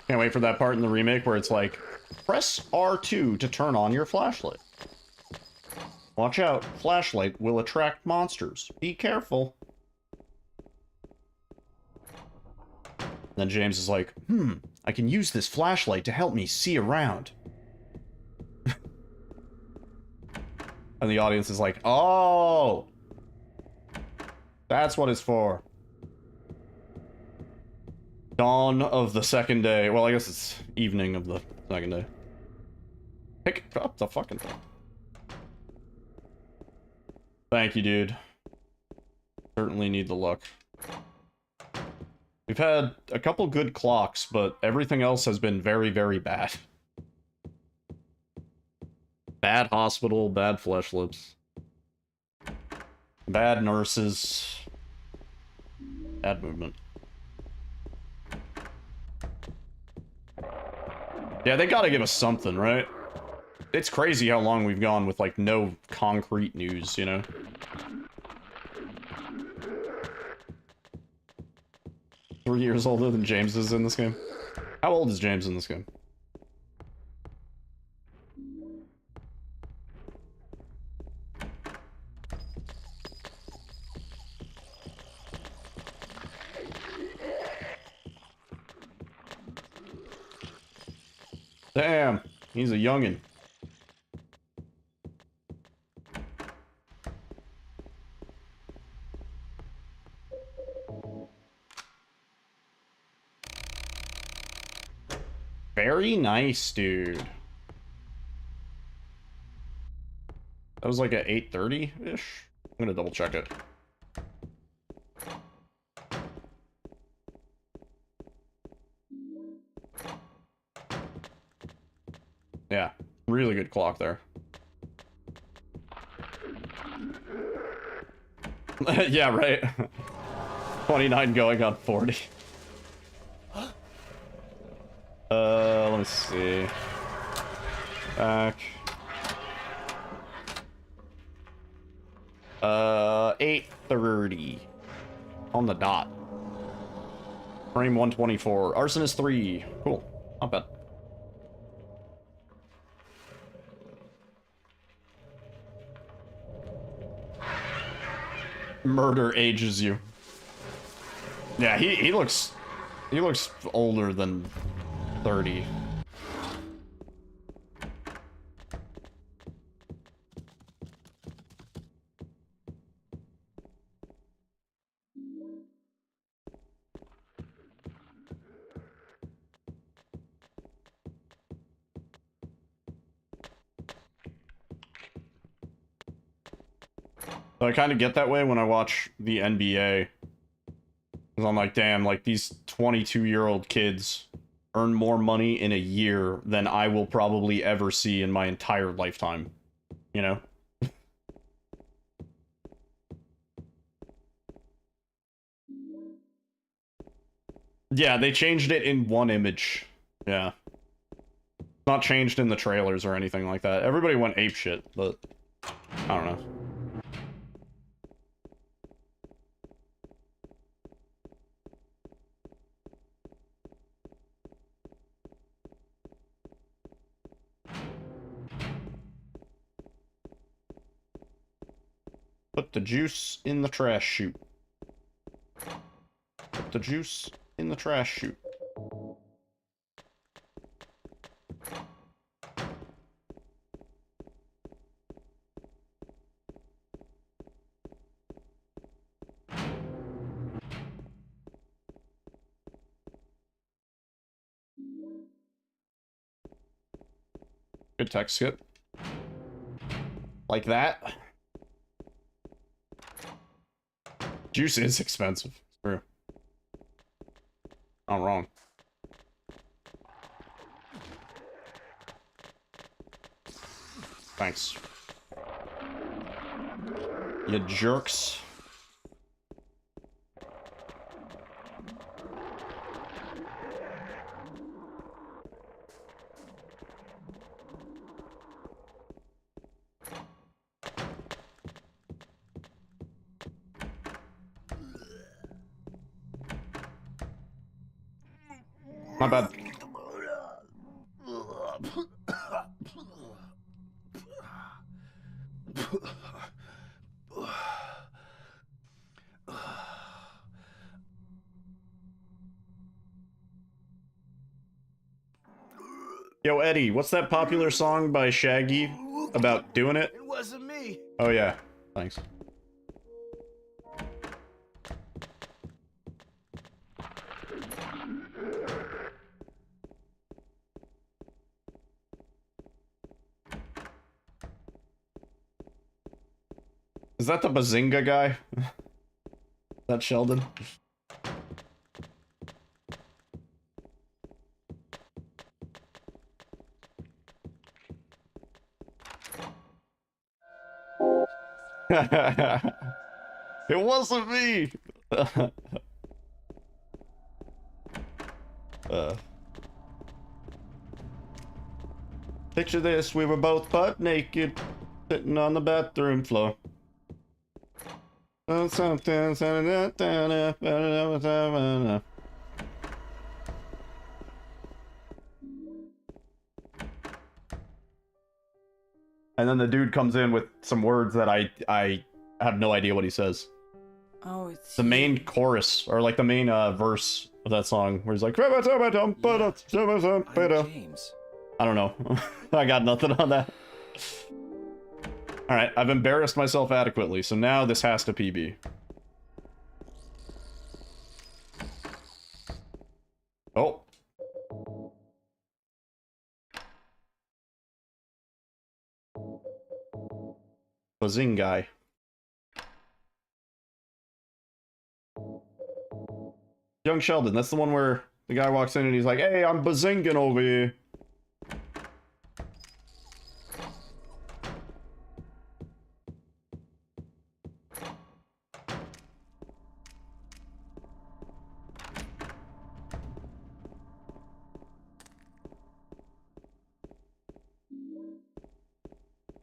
Can't wait for that part in the remake where it's like, press R2 to turn on your flashlight. Watch out, flashlight will attract monsters. Be careful. Then James is like, I can use this flashlight to help me see around. And the audience is like, oh! That's what it's for. Dawn of the second day. Well, I guess it's evening of the second day. Pick up the fucking thing. Thank you, dude. Certainly need the luck. We've had a couple good clocks, but everything else has been very, very bad. Bad hospital, bad flesh lips. Bad nurses. Bad movement. Yeah, they gotta give us something, right? It's crazy how long we've gone with, like, no concrete news, you know? Three years older than James is in this game. How old is James in this game? Damn, he's a youngin'. Very nice, dude. That was like at 8:30-ish? I'm gonna double check it. Yeah, really good clock there. Yeah, right. 29 going on 40. Let me see. Back. 8:30. On the dot. Frame 124. Arsonist 3. Cool. Not bad. Murder ages you. Yeah, he looks older than 30. So I kind of get that way when I watch the NBA. Because I'm like, damn, like these 22-year-old kids earn more money in a year than I will probably ever see in my entire lifetime. You know? Yeah, they changed it in one image. Yeah. Not changed in the trailers or anything like that. Everybody went apeshit, but I don't know. Put the juice in the trash chute. Put the juice in the trash chute. Good tech skip. Like that. Juice is expensive. It's true. Not wrong. Thanks. You jerks. My bad. Yo, Eddie, what's that popular song by Shaggy about doing it? It wasn't me. Oh, yeah. Thanks. Is that the Bazinga guy? Is that Sheldon? It wasn't me! Picture this, we were both butt naked, sitting on the bathroom floor. And then the dude comes in with some words that I have no idea what he says. Oh, it's The main chorus, or like the main verse of that song, where he's like, I'm James. I don't know. I got nothing on that. Alright, I've embarrassed myself adequately, so now this has to PB. Oh. Bazingai. Young Sheldon, that's the one where the guy walks in and he's like, hey, I'm bazinging over here.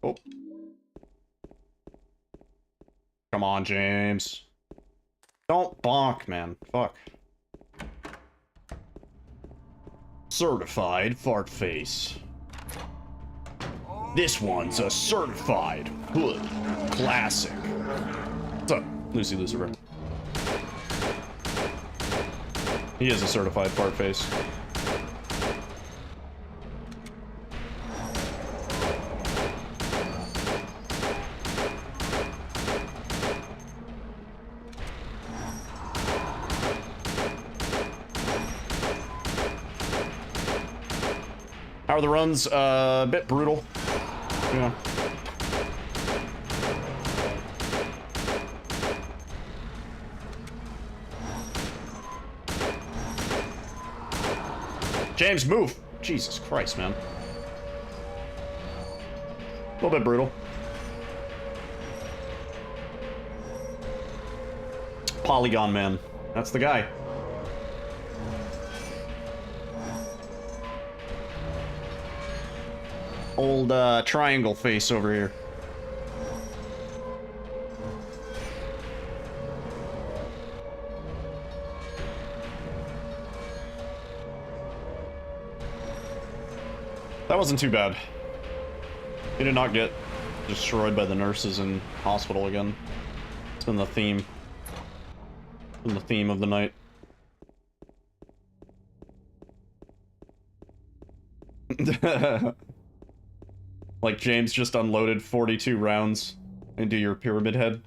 Oh. Come on, James. Don't bonk, man. Fuck. Certified fart face. This one's a certified hood classic. What's up, Lucy Lucifer? He is a certified fart face. How are the runs? A bit brutal. Yeah. James, move! Jesus Christ, man. A little bit brutal. Polygon Man. That's the guy. Old triangle face over here. That wasn't too bad. He did not get destroyed by the nurses in hospital again. It's been the theme. It's been the theme of the night. Like James just unloaded 42 rounds into your pyramid head.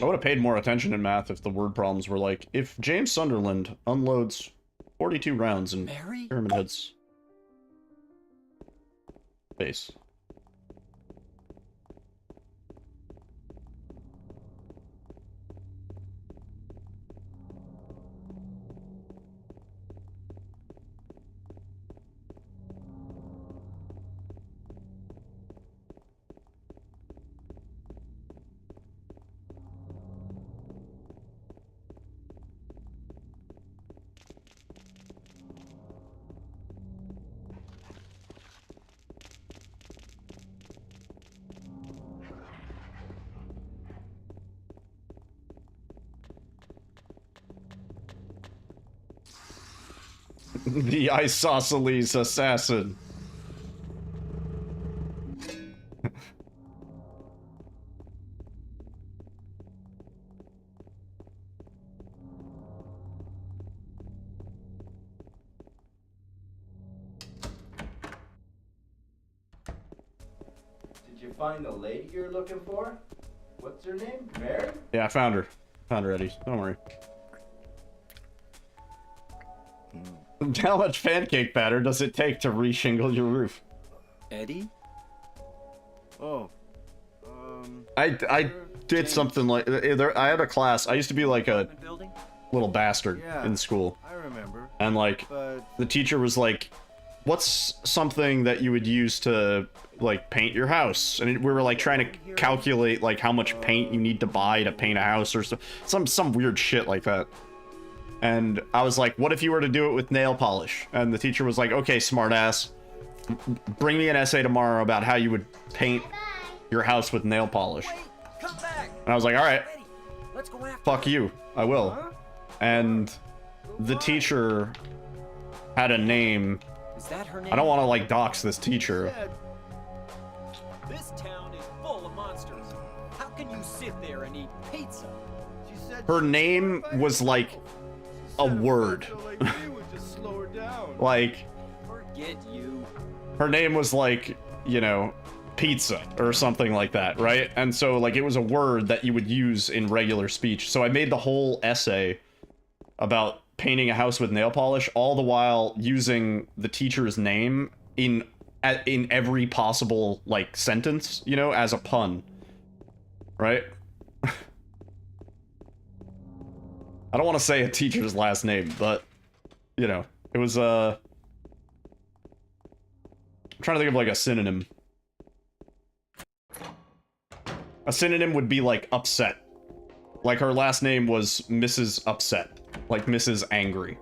I would have paid more attention in math if the word problems were like, if James Sunderland unloads 42 rounds in Mary? Pyramid Head's face. The isosceles assassin. Did you find the lady you're looking for? What's her name? Mary? Yeah, I found her. Found her, Eddie. Don't worry. How much pancake batter does it take to reshingle your roof? Eddie? Oh. I did something like I had a class. I used to be like a Building? little bastard in school, I remember. and like But the teacher was like, "What's something that you would use to like paint your house?" And we were like trying to calculate like how much paint you need to buy to paint a house or some weird shit like that. And I was like, "What if you were to do it with nail polish?" And the teacher was like, "Okay, smartass, bring me an essay tomorrow about how you would paint your house with nail polish." Come back! And I was like, "All right, Let's go after fuck you, I will." And the teacher had a name. Is that her name? I don't want to like dox this teacher. This town is full of monsters. How can you sit there and eat pizza? Her name was like a word. Like, Forget you. her name was like, you know, pizza or something like that, right? And so like it was a word that you would use in regular speech. So I made the whole essay about painting a house with nail polish, all the while using the teacher's name in every possible like sentence, you know, as a pun, right? I don't want to say a teacher's last name, but you know, it was I'm trying to think of like a synonym. A synonym would be like upset. Like her last name was Mrs. Upset, like Mrs. Angry,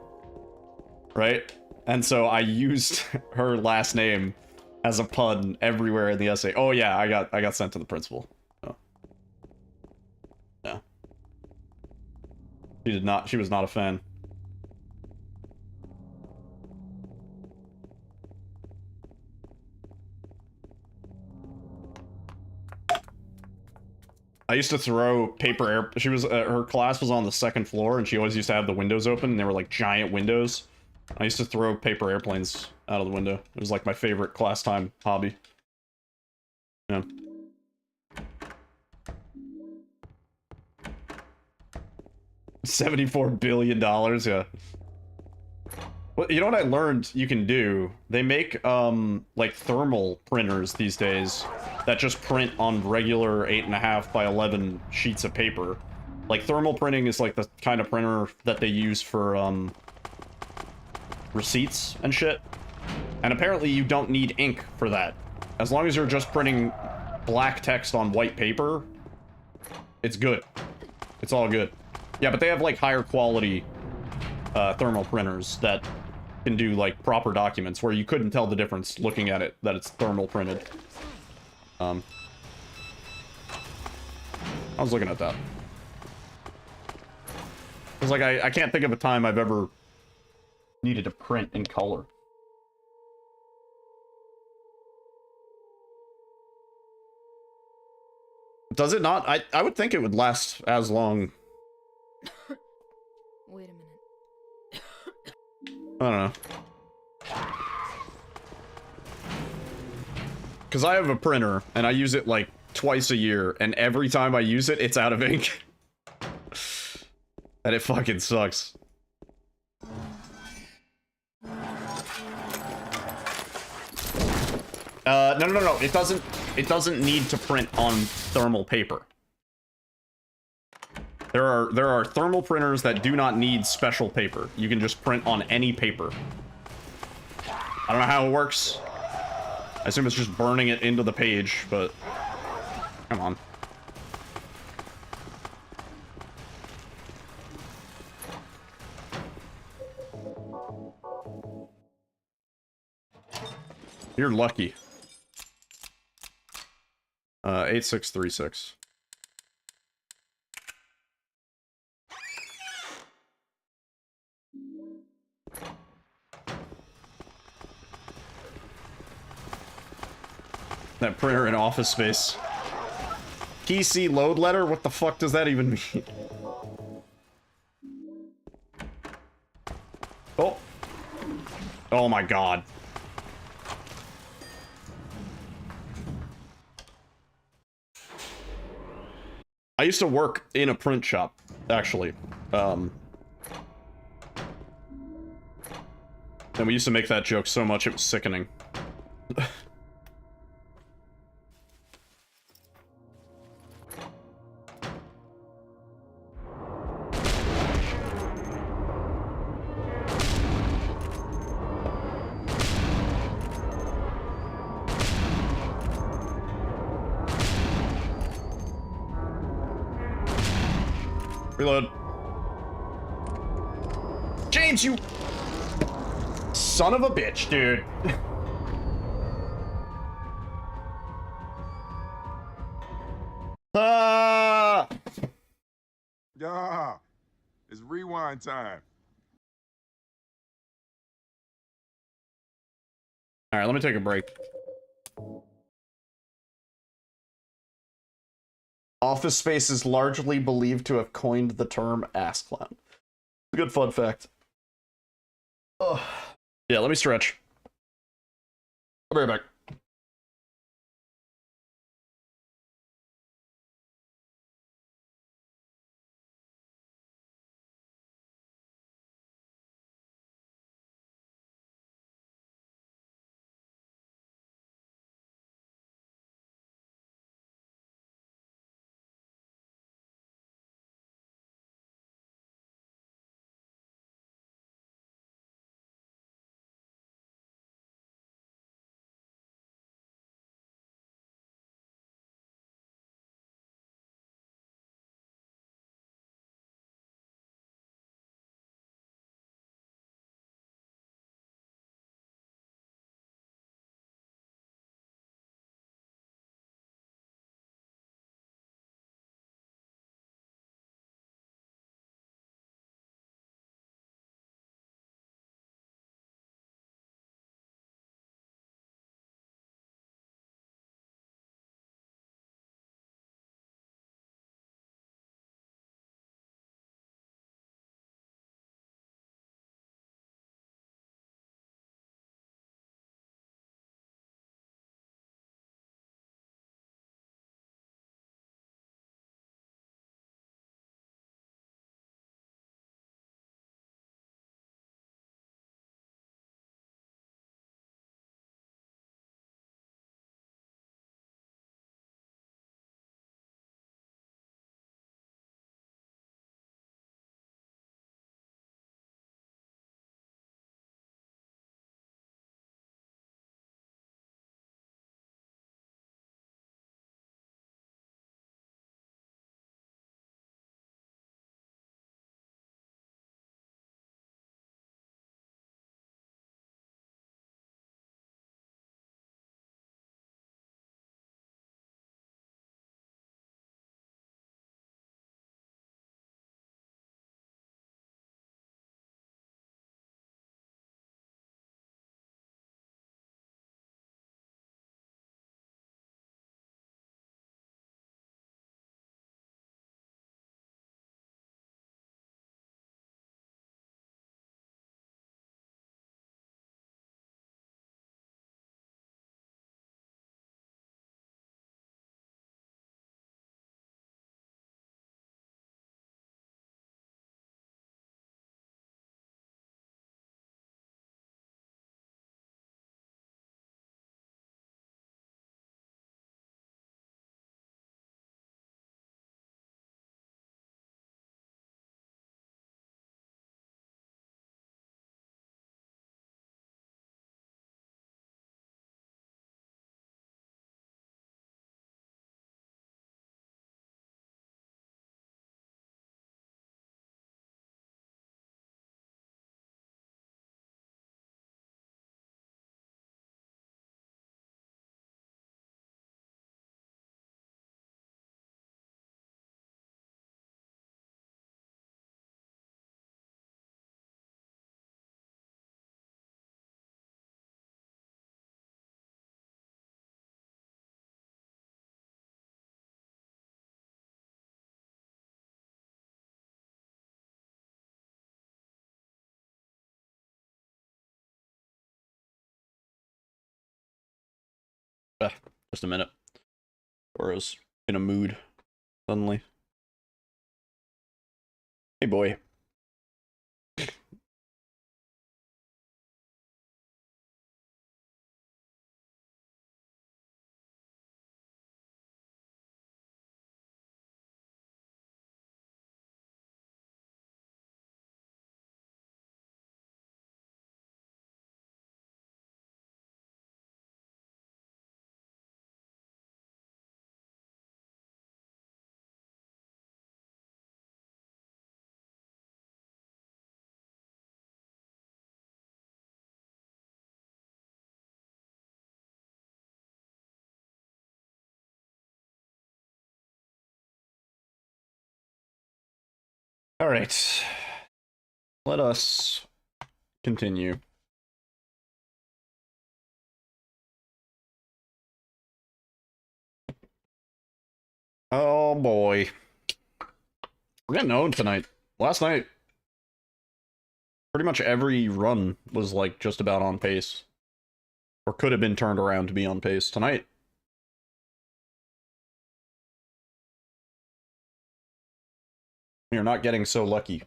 right? And so I used her last name as a pun everywhere in the essay. Oh yeah, I got sent to the principal. Oh. Yeah. She was not a fan. I used to throw paper air. She was her class was on the second floor, and she always used to have the windows open, and they were like giant windows. I used to throw paper airplanes out of the window. It was like my favorite class time hobby. Yeah. $74 billion, yeah. Well, you know what I learned you can do? They make, like, thermal printers these days that just print on regular 8.5 by 11 sheets of paper. Like, thermal printing is, like, the kind of printer that they use for, receipts and shit. And apparently you don't need ink for that. As long as you're just printing black text on white paper, it's good. It's all good. Yeah, but they have, like, higher quality, thermal printers that can do like proper documents where you couldn't tell the difference looking at it that it's thermal printed. I was looking at that. It's like I can't think of a time I've ever needed to print in color. Does it not? I would think it would last as long. Wait a minute. I don't know. Because I have a printer, and I use it like twice a year, and every time I use it, it's out of ink. That it fucking sucks. No. It doesn't need to print on thermal paper. There are thermal printers that do not need special paper. You can just print on any paper. I don't know how it works. I assume it's just burning it into the page, but come on. You're lucky. 8636. That printer in Office Space. PC load letter? What the fuck does that even mean? Oh. Oh my god. I used to work in a print shop, actually. And we used to make that joke so much it was sickening. Reload. James, you son of a bitch, dude. Ah! Yeah, it's rewind time. All right, let me take a break. Office Space is largely believed to have coined the term ass clown. A good fun fact. Ugh. Yeah, let me stretch. I'll be right back. Just a minute. Toro's in a mood suddenly. Hey, boy. All right. Let us continue. Oh boy. We're getting owned tonight. Last night, pretty much every run was like just about on pace. Or could have been turned around to be on pace. Tonight, you're not getting so lucky.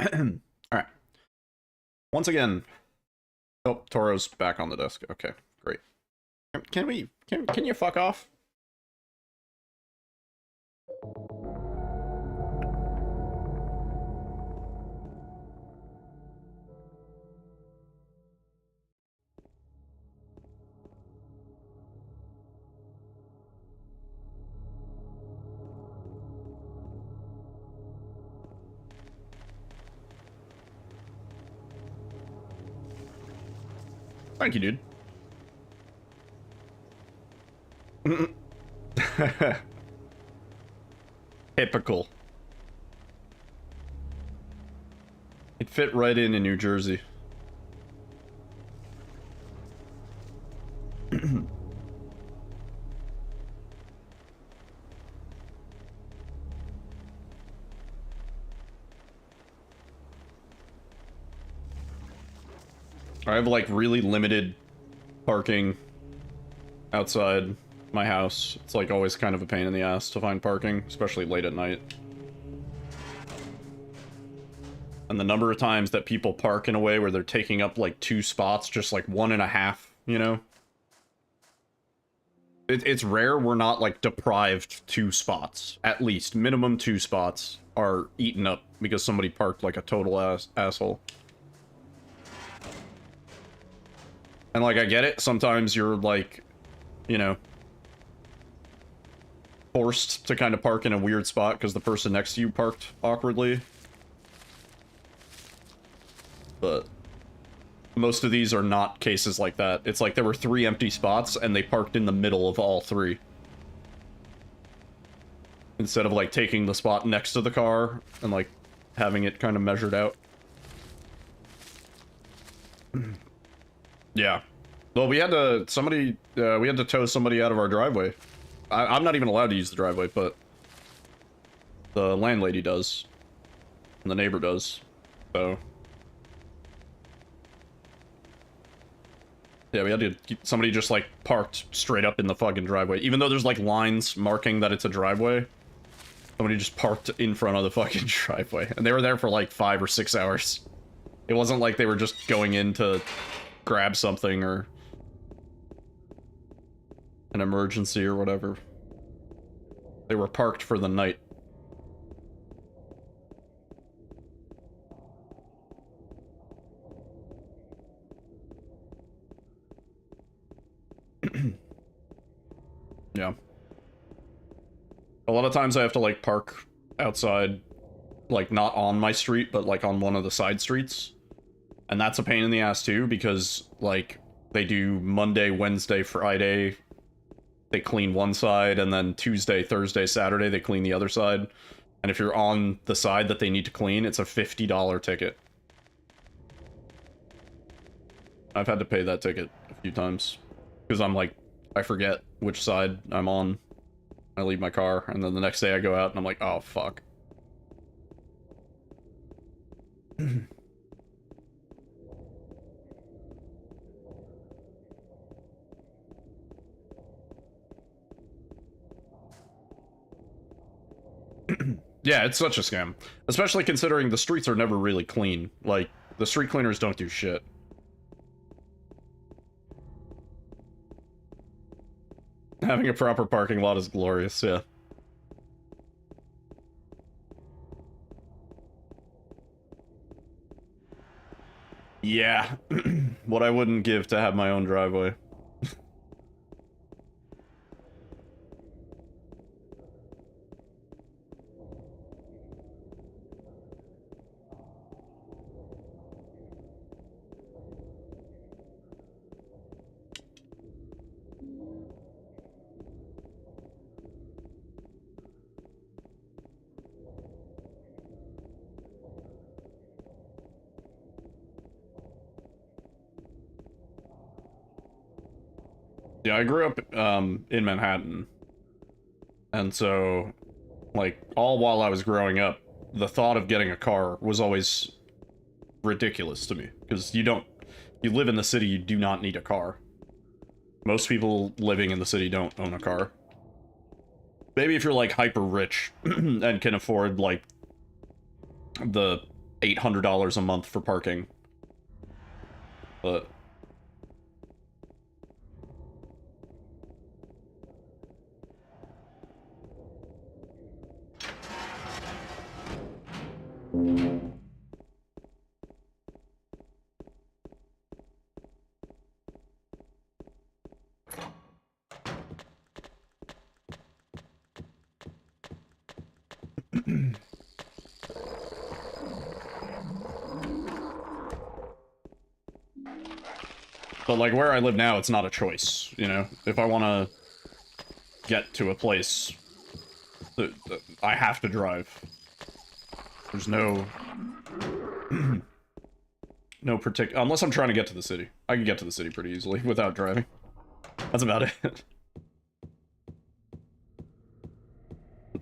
Alright. Once again. Oh, Toro's back on the desk. Okay, great. Can you fuck off? Thank you, dude. Typical. It fit right in New Jersey. I have like really limited parking outside my house. It's like always kind of a pain in the ass to find parking, especially late at night. And the number of times that people park in a way where they're taking up like 2 spots, just like 1.5, you know? It's rare we're not like deprived 2 spots. At least, minimum 2 spots are eaten up because somebody parked like a total asshole. And like, I get it, sometimes you're like, you know, forced to kind of park in a weird spot because the person next to you parked awkwardly. But most of these are not cases like that. It's like there were 3 empty spots and they parked in the middle of all 3. Instead of like taking the spot next to the car and like having it kind of measured out. Yeah. Well, we had to tow somebody out of our driveway. I'm not even allowed to use the driveway, but the landlady does. And the neighbor does. So yeah, we had to keep somebody just like parked straight up in the fucking driveway. Even though there's like lines marking that it's a driveway. Somebody just parked in front of the fucking driveway. And they were there for like 5 or 6 hours. It wasn't like they were just going in to grab something or an emergency or whatever. They were parked for the night. Yeah. A lot of times I have to like park outside, like not on my street, but like on one of the side streets. And that's a pain in the ass too, because like they do Monday, Wednesday, Friday, they clean one side, and then Tuesday, Thursday, Saturday, they clean the other side. And if you're on the side that they need to clean, it's a $50 ticket. I've had to pay that ticket a few times. Because I'm like, I forget which side I'm on. I leave my car, and then the next day I go out and I'm like, oh, fuck. Yeah, it's such a scam. Especially considering the streets are never really clean. Like, the street cleaners don't do shit. Having a proper parking lot is glorious, yeah. Yeah. What I wouldn't give to have my own driveway. Yeah, I grew up in Manhattan, and so, like, all while I was growing up, the thought of getting a car was always ridiculous to me, because you live in the city, you do not need a car. Most people living in the city don't own a car. Maybe if you're, like, hyper rich and can afford, like, the $800 a month for parking. But... But, like, where I live now, it's not a choice, you know? If I want to get to a place, I have to drive. There's no... no particular... Unless I'm trying to get to the city. I can get to the city pretty easily without driving. That's about it.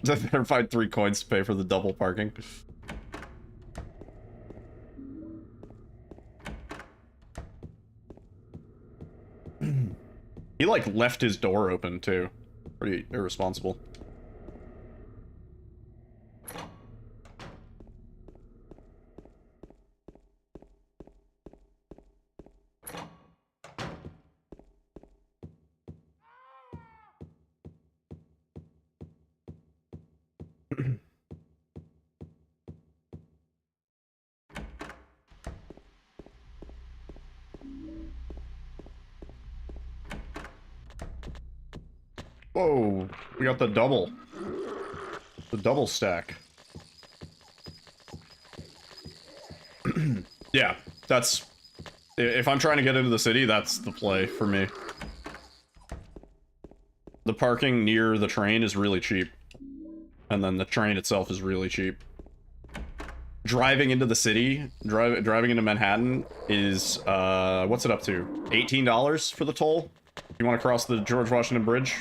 I better find 3 coins to pay for the double parking. He, like, left his door open, too. Pretty irresponsible. Whoa, we got the double. The double stack. Yeah, that's... If I'm trying to get into the city, that's the play for me. The parking near the train is really cheap. And then the train itself is really cheap. Driving into the city, driving into Manhattan is, what's it up to? $18 for the toll? You want to cross the George Washington Bridge?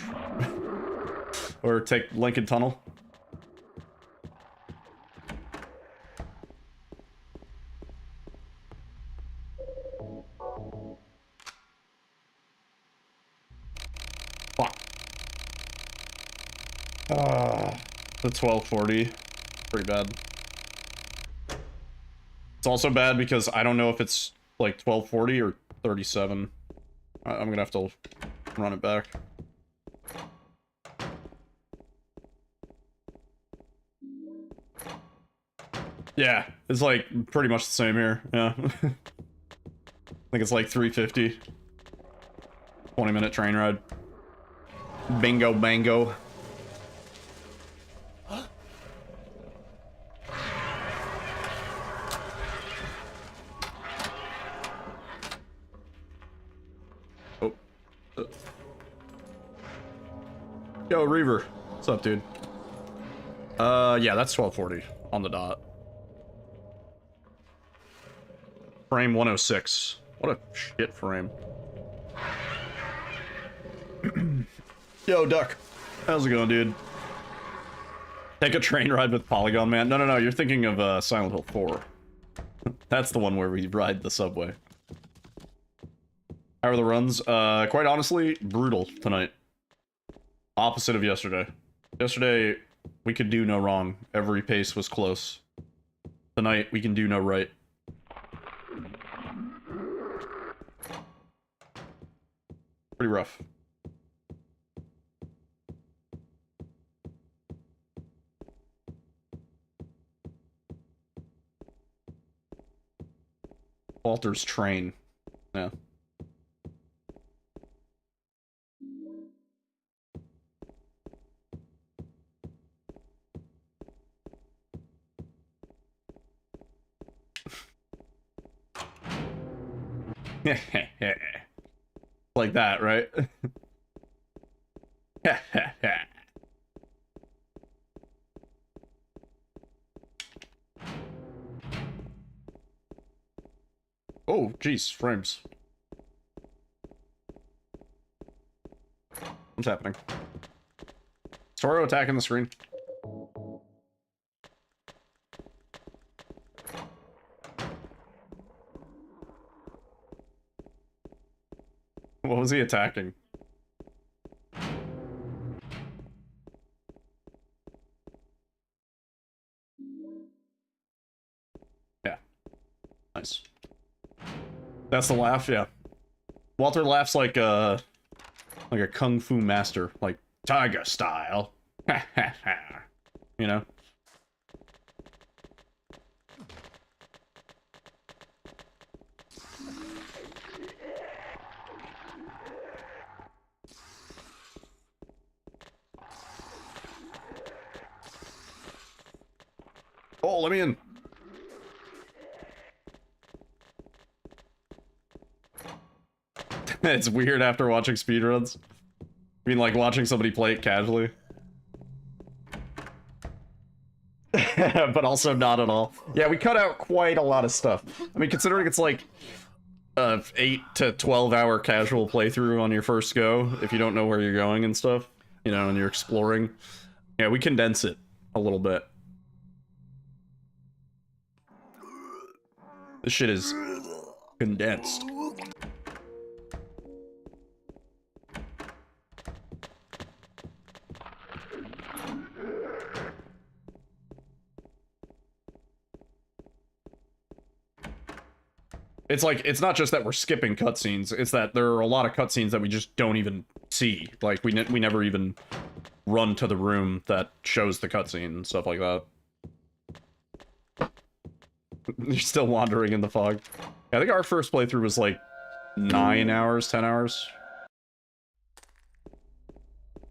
Or take Lincoln Tunnel? Fuck. The 1240. Pretty bad. It's also bad because I don't know if it's like 1240 or 37. I'm gonna have to run it back. Yeah, it's like pretty much the same here. Yeah. I think it's like 350. 20-minute train ride. Bingo bango. Oh. Yo, Reaver. What's up, dude? Yeah, that's 1240 on the dot. Frame 106. What a shit frame. Yo, Duck. How's it going, dude? Take a train ride with Polygon Man. No, no, no. You're thinking of Silent Hill 4. That's the one where we ride the subway. How are the runs? Quite honestly, brutal tonight. Opposite of yesterday. Yesterday, we could do no wrong. Every pace was close. Tonight, we can do no right. Pretty rough. Walter's train. Yeah. Like that, right? Oh, jeez, frames. What's happening? Toro attacking the screen. What was he attacking? Yeah. Nice. That's the laugh, yeah. Walter laughs like a kung fu master, like tiger style. You know? Oh, let me in. It's weird after watching speedruns. I mean, like watching somebody play it casually. But also not at all. Yeah, we cut out quite a lot of stuff. I mean, considering it's like a 8 to 12 hour casual playthrough on your first go, if you don't know where you're going and stuff, you know, and you're exploring. Yeah, we condense it a little bit. This shit is condensed. It's like, it's not just that we're skipping cutscenes, it's that there are a lot of cutscenes that we just don't even see. Like, we never even run to the room that shows the cutscene and stuff like that. You're still wandering in the fog. Yeah, I think our first playthrough was like 9 hours, 10 hours.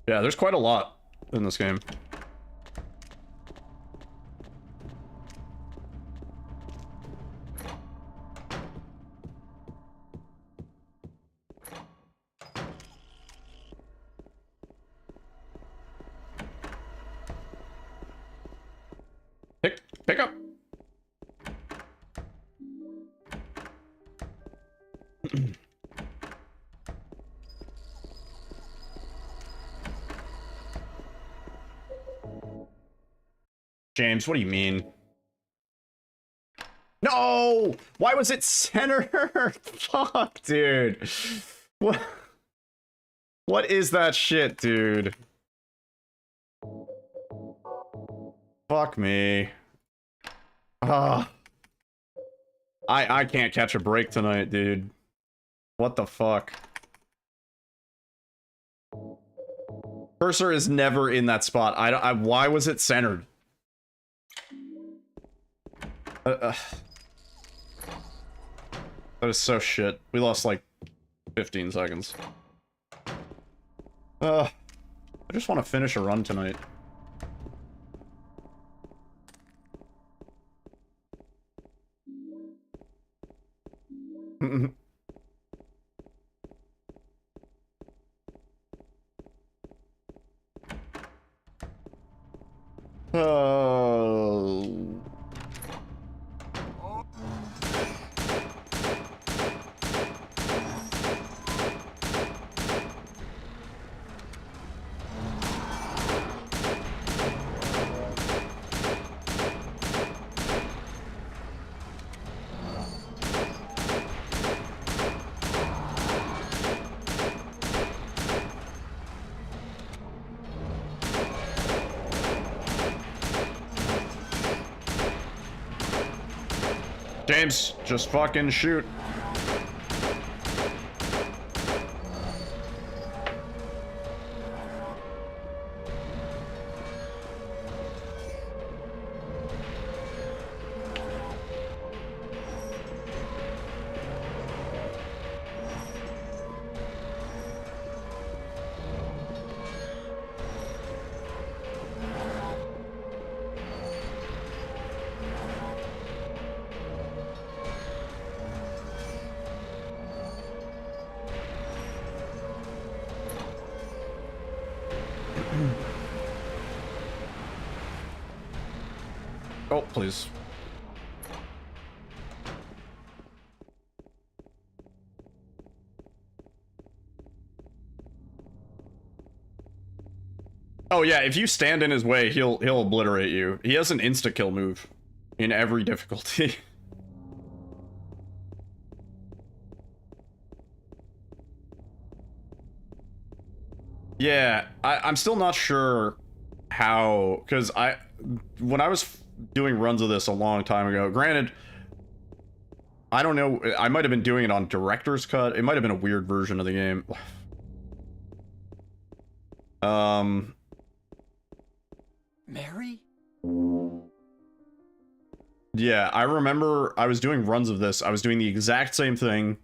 Yeah, there's quite a lot in this game. Pick up. James, what do you mean? No! Why was it centered? Fuck, dude. What is that shit, dude? Fuck me. I can't catch a break tonight, dude. What the fuck? Cursor is never in that spot. Why was it centered? That is so shit. We lost like 15 seconds. I just want to finish a run tonight. Oh. James, just fucking shoot. Oh, please. Oh yeah, if you stand in his way, he'll obliterate you. He has an insta-kill move in every difficulty. Yeah, I'm still not sure how, because when I was doing runs of this a long time ago, granted, I don't know, I might have been doing it on director's cut. It might have been a weird version of the game. Mary? Yeah, I remember I was doing runs of this. I was doing the exact same thing.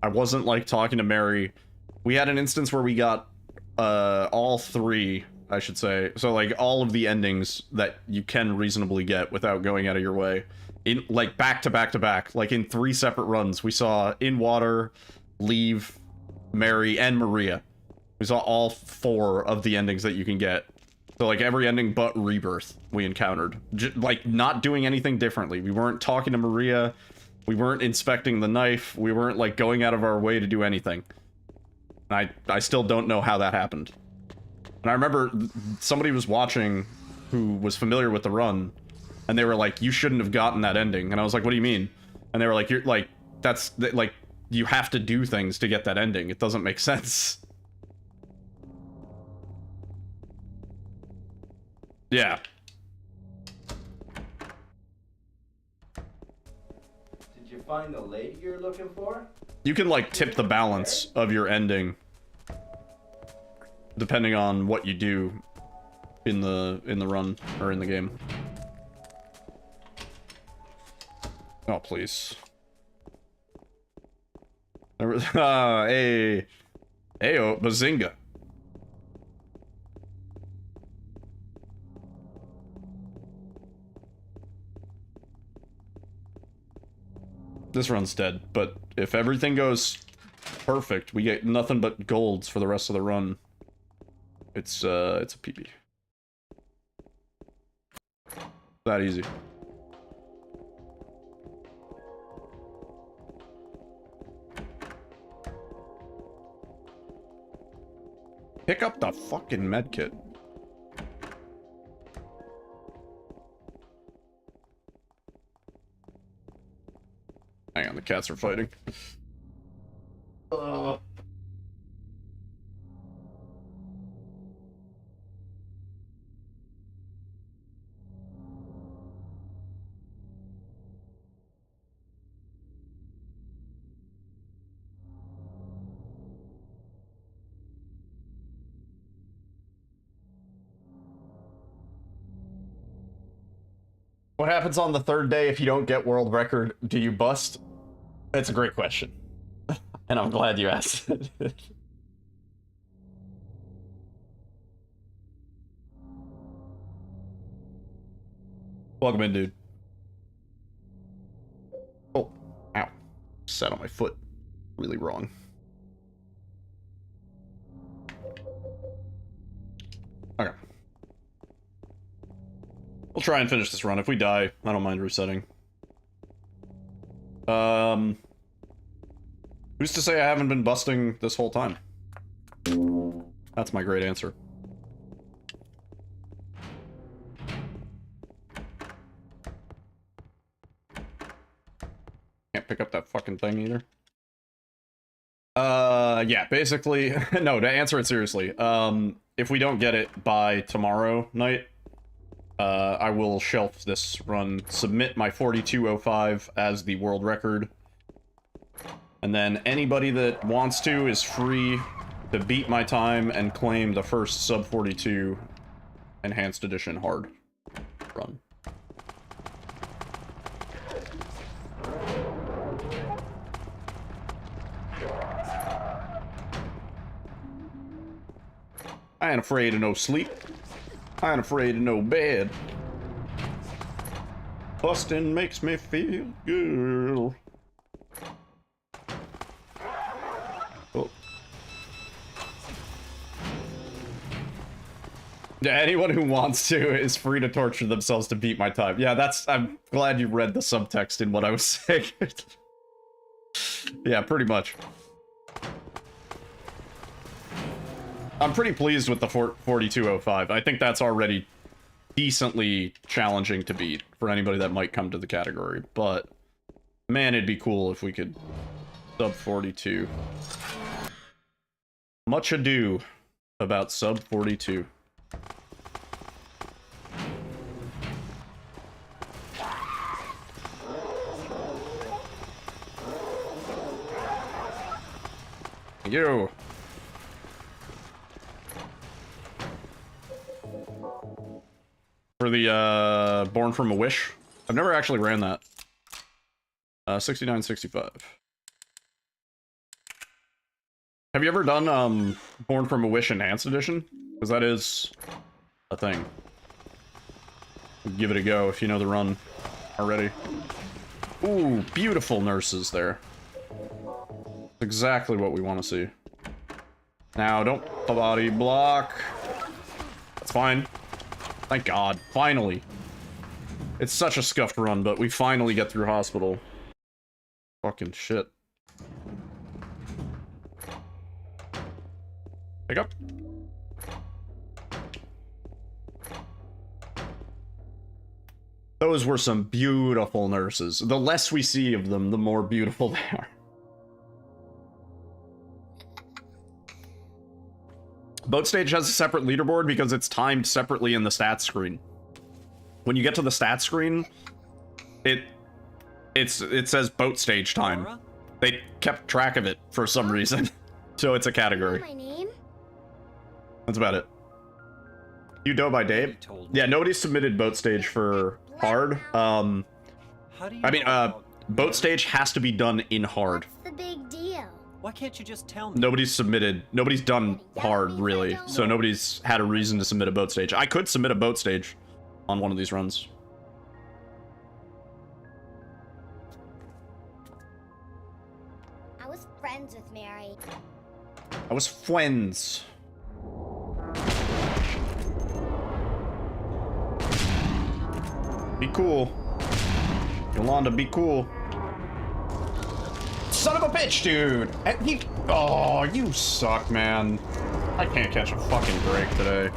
I wasn't, like, talking to Mary. We had an instance where we got, all three, I should say. So, like, all of the endings that you can reasonably get without going out of your way. In, like, back to back to back. Like, in 3 separate runs. We saw In Water, Leave, Mary, and Maria. We saw all 4 of the endings that you can get. So, like, every ending but Rebirth we encountered. Like, not doing anything differently. We weren't talking to Maria. We weren't inspecting the knife. We weren't, like, going out of our way to do anything. And I still don't know how that happened. And I remember somebody was watching who was familiar with the run, and they were like, you shouldn't have gotten that ending. And I was like, what do you mean? And they were like, you're, like, that's, like, you have to do things to get that ending. It doesn't make sense. Yeah. Did you find the lady you're looking for? You can, like, tip the balance of your ending depending on what you do in the run or in the game. Oh, please. Hey. Heyo, bazinga. This run's dead, but if everything goes perfect, we get nothing but golds for the rest of the run. It's a PB. That easy. Pick up the fucking medkit. Hang on, the cats are fighting. What happens on the 3rd day if you don't get world record? Do you bust? That's a great question. And I'm glad you asked it. Welcome in, dude. Oh, ow. Sat on my foot. Really wrong. Okay. We'll try and finish this run. If we die, I don't mind resetting. Who's to say I haven't been busting this whole time? That's my great answer. Can't pick up that fucking thing either. Yeah, basically, no, to answer it seriously, if we don't get it by tomorrow night, I will shelf this run, submit my 42:05 as the world record, and then anybody that wants to is free to beat my time and claim the first sub 42 enhanced edition hard run. I ain't afraid of no sleep. I ain't afraid of no bed. Bustin' makes me feel good. Oh. Yeah, anyone who wants to is free to torture themselves to beat my time. Yeah, I'm glad you read the subtext in what I was saying. Yeah, pretty much. I'm pretty pleased with the 42:05. I think that's already decently challenging to beat for anybody that might come to the category, but man, it'd be cool if we could sub 42. Much ado about sub 42. Yo. For the, Born from a Wish. I've never actually ran that. 6965. Have you ever done, Born from a Wish Enhanced Edition? Because that is a thing. Give it a go if you know the run already. Ooh, beautiful nurses there. Exactly what we want to see. Now, don't body block. That's fine. Thank God. Finally. It's such a scuffed run, but we finally get through hospital. Fucking shit. Pick up. Those were some beautiful nurses. The less we see of them, the more beautiful they are. Boat stage has a separate leaderboard because it's timed separately in the stats screen. When you get to the stats screen, it says boat stage time. They kept track of it for some reason, so it's a category. My name? That's about it. You Doe by Dave? Yeah, nobody submitted boat stage for hard. I mean, boat stage has to be done in hard. What's the big deal? Why can't you just tell me? Nobody's submitted. Nobody's done hard, really. So nobody's had a reason to submit a boat stage. I could submit a boat stage on one of these runs. I was friends with Mary. I was friends. Be cool. Yolanda, be cool. Son of a bitch, dude! Oh, you suck, man. I can't catch a fucking break today.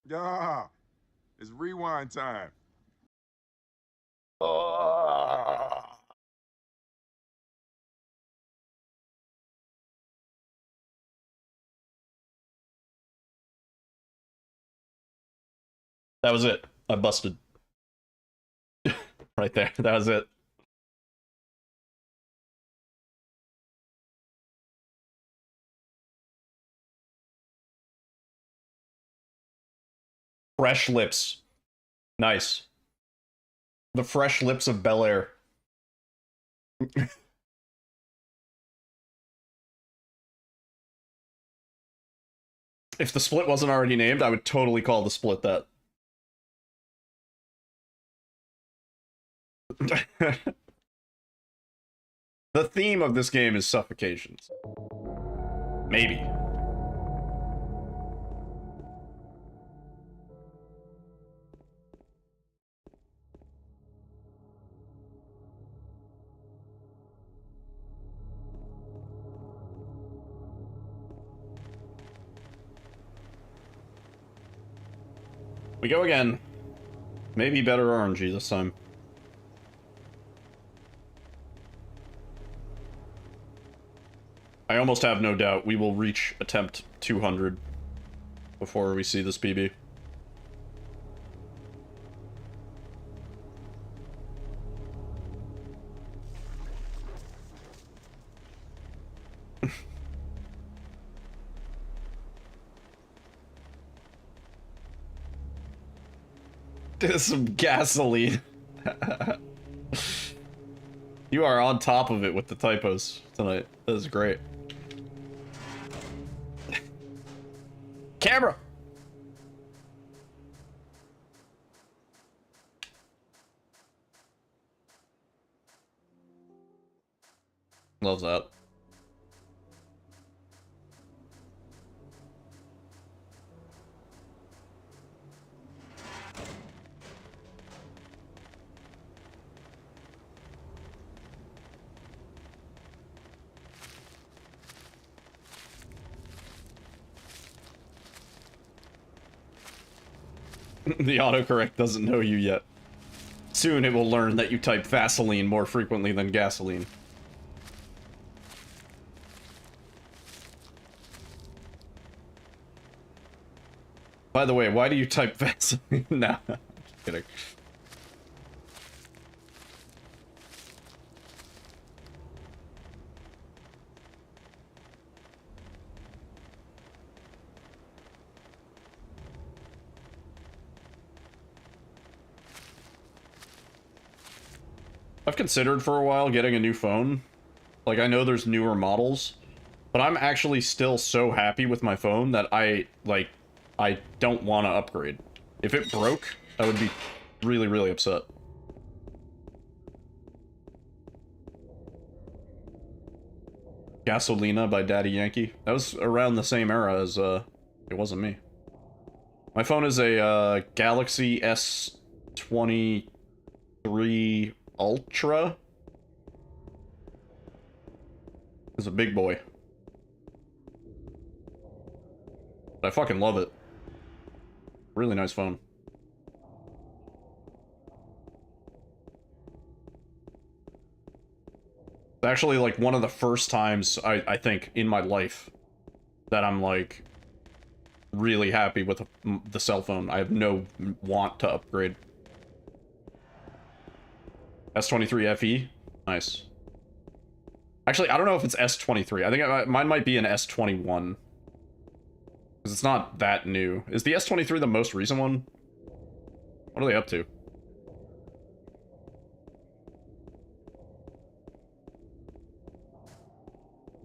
Yeah, it's rewind time. That was it. I busted. Right there. That was it. Fresh lips. Nice. The fresh lips of Bel Air. If the split wasn't already named, I would totally call the split that. The theme of this game is suffocations. Maybe. We go again. Maybe better RNG this time. almost have no doubt we will reach attempt 200 before we see this PB. There's some gasoline. You are on top of it with the typos tonight. That is great. Camera! Loves that. The autocorrect doesn't know you yet. Soon it will learn that you type Vaseline more frequently than gasoline. By the way, why do you type Vaseline? Nah, I'm just kidding. I've considered for a while getting a new phone. Like, I know there's newer models, but I'm actually still so happy with my phone that I don't want to upgrade. If it broke, I would be really, really upset. Gasolina by Daddy Yankee. That was around the same era as, it wasn't me. My phone is a, Galaxy S23 Ultra. It's a big boy. But I fucking love it. Really nice phone. It's actually like one of the first times I think in my life that I'm like really happy with the cell phone. I have no want to upgrade. S23 FE? Nice. Actually, I don't know if it's S23. I think mine might be an S21. Because it's not that new. Is the S23 the most recent one? What are they up to?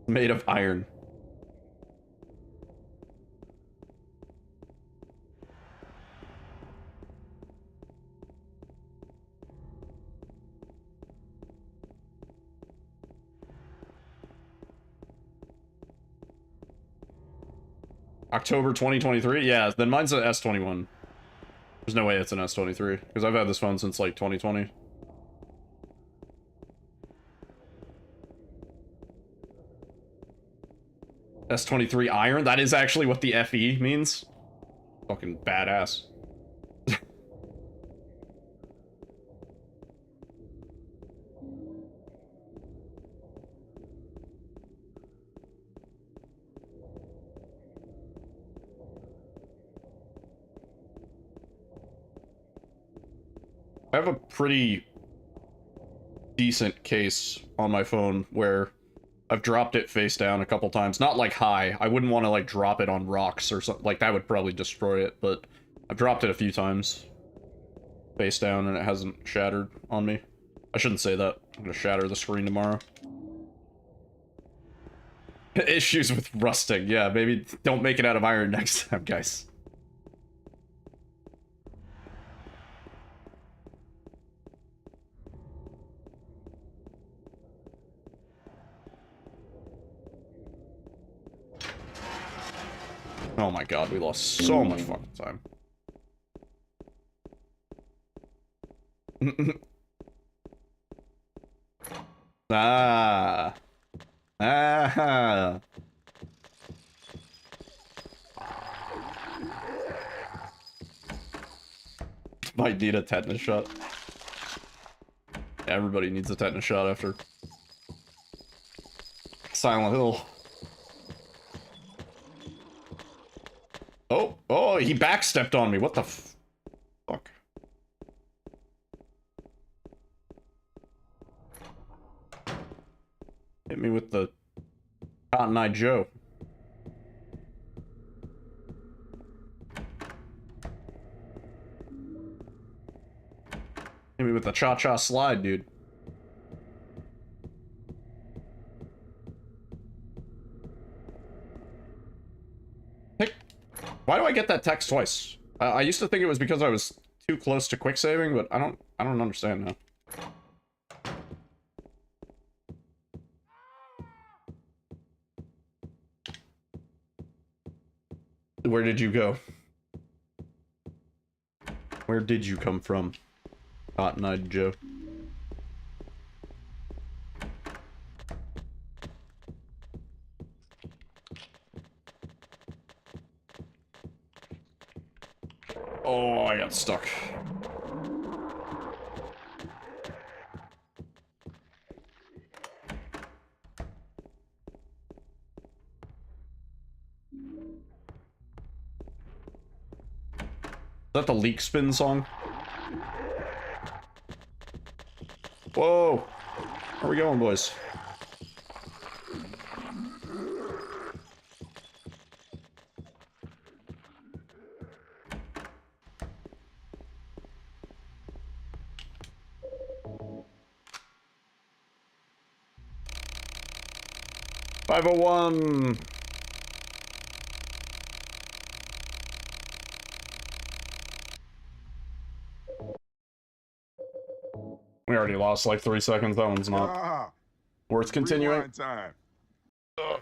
Made of iron. October 2023? Yeah, then mine's an S21. There's no way it's an S23, because I've had this phone since, like, 2020. S23 iron? That is actually what the FE means? Fucking badass. I have a pretty decent case on my phone where I've dropped it face down a couple times. Not like high. I wouldn't want to like drop it on rocks or something. Like that would probably destroy it, but I've dropped it a few times face down and it hasn't shattered on me. I shouldn't say that. I'm gonna shatter the screen tomorrow. Issues with rusting. Yeah, maybe don't make it out of iron next time, guys. Oh my god, we lost so much fucking time. Ah. Ah. Might need a tetanus shot. Everybody needs a tetanus shot after Silent Hill. Oh, he backstepped on me. What the fuck? Hit me with the Cotton Eye Joe. Hit me with the cha-cha slide, dude. Why do I get that text twice? I used to think it was because I was too close to quick saving, but I don't understand now. Where did you go? Where did you come from, Cotton-eyed Joe? Oh, I got stuck. Is that the leak spin song? Whoa! Where are we going, boys? $501. We already lost like 3 seconds. That one's not worth continuing. Rewind time. Ugh.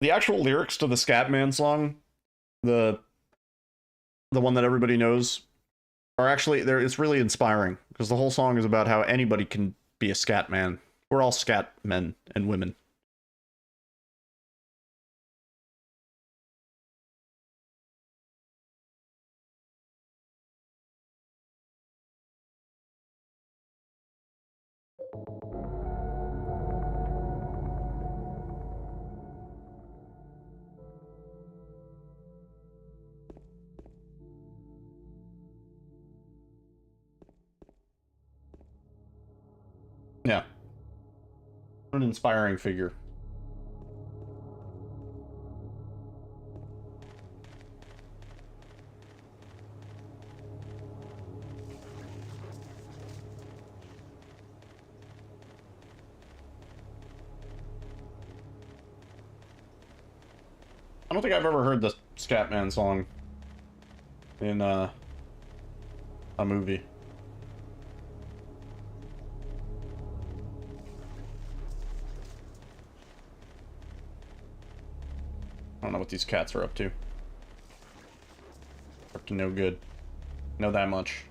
The actual lyrics to the Scatman song, the one that everybody knows, are actually there. It's really inspiring because the whole song is about how anybody can be a scat man. We're all scat men and women. Yeah. What an inspiring figure. I don't think I've ever heard the Scatman song in a movie. I don't know what these cats are up to. Up to no good. Know that much.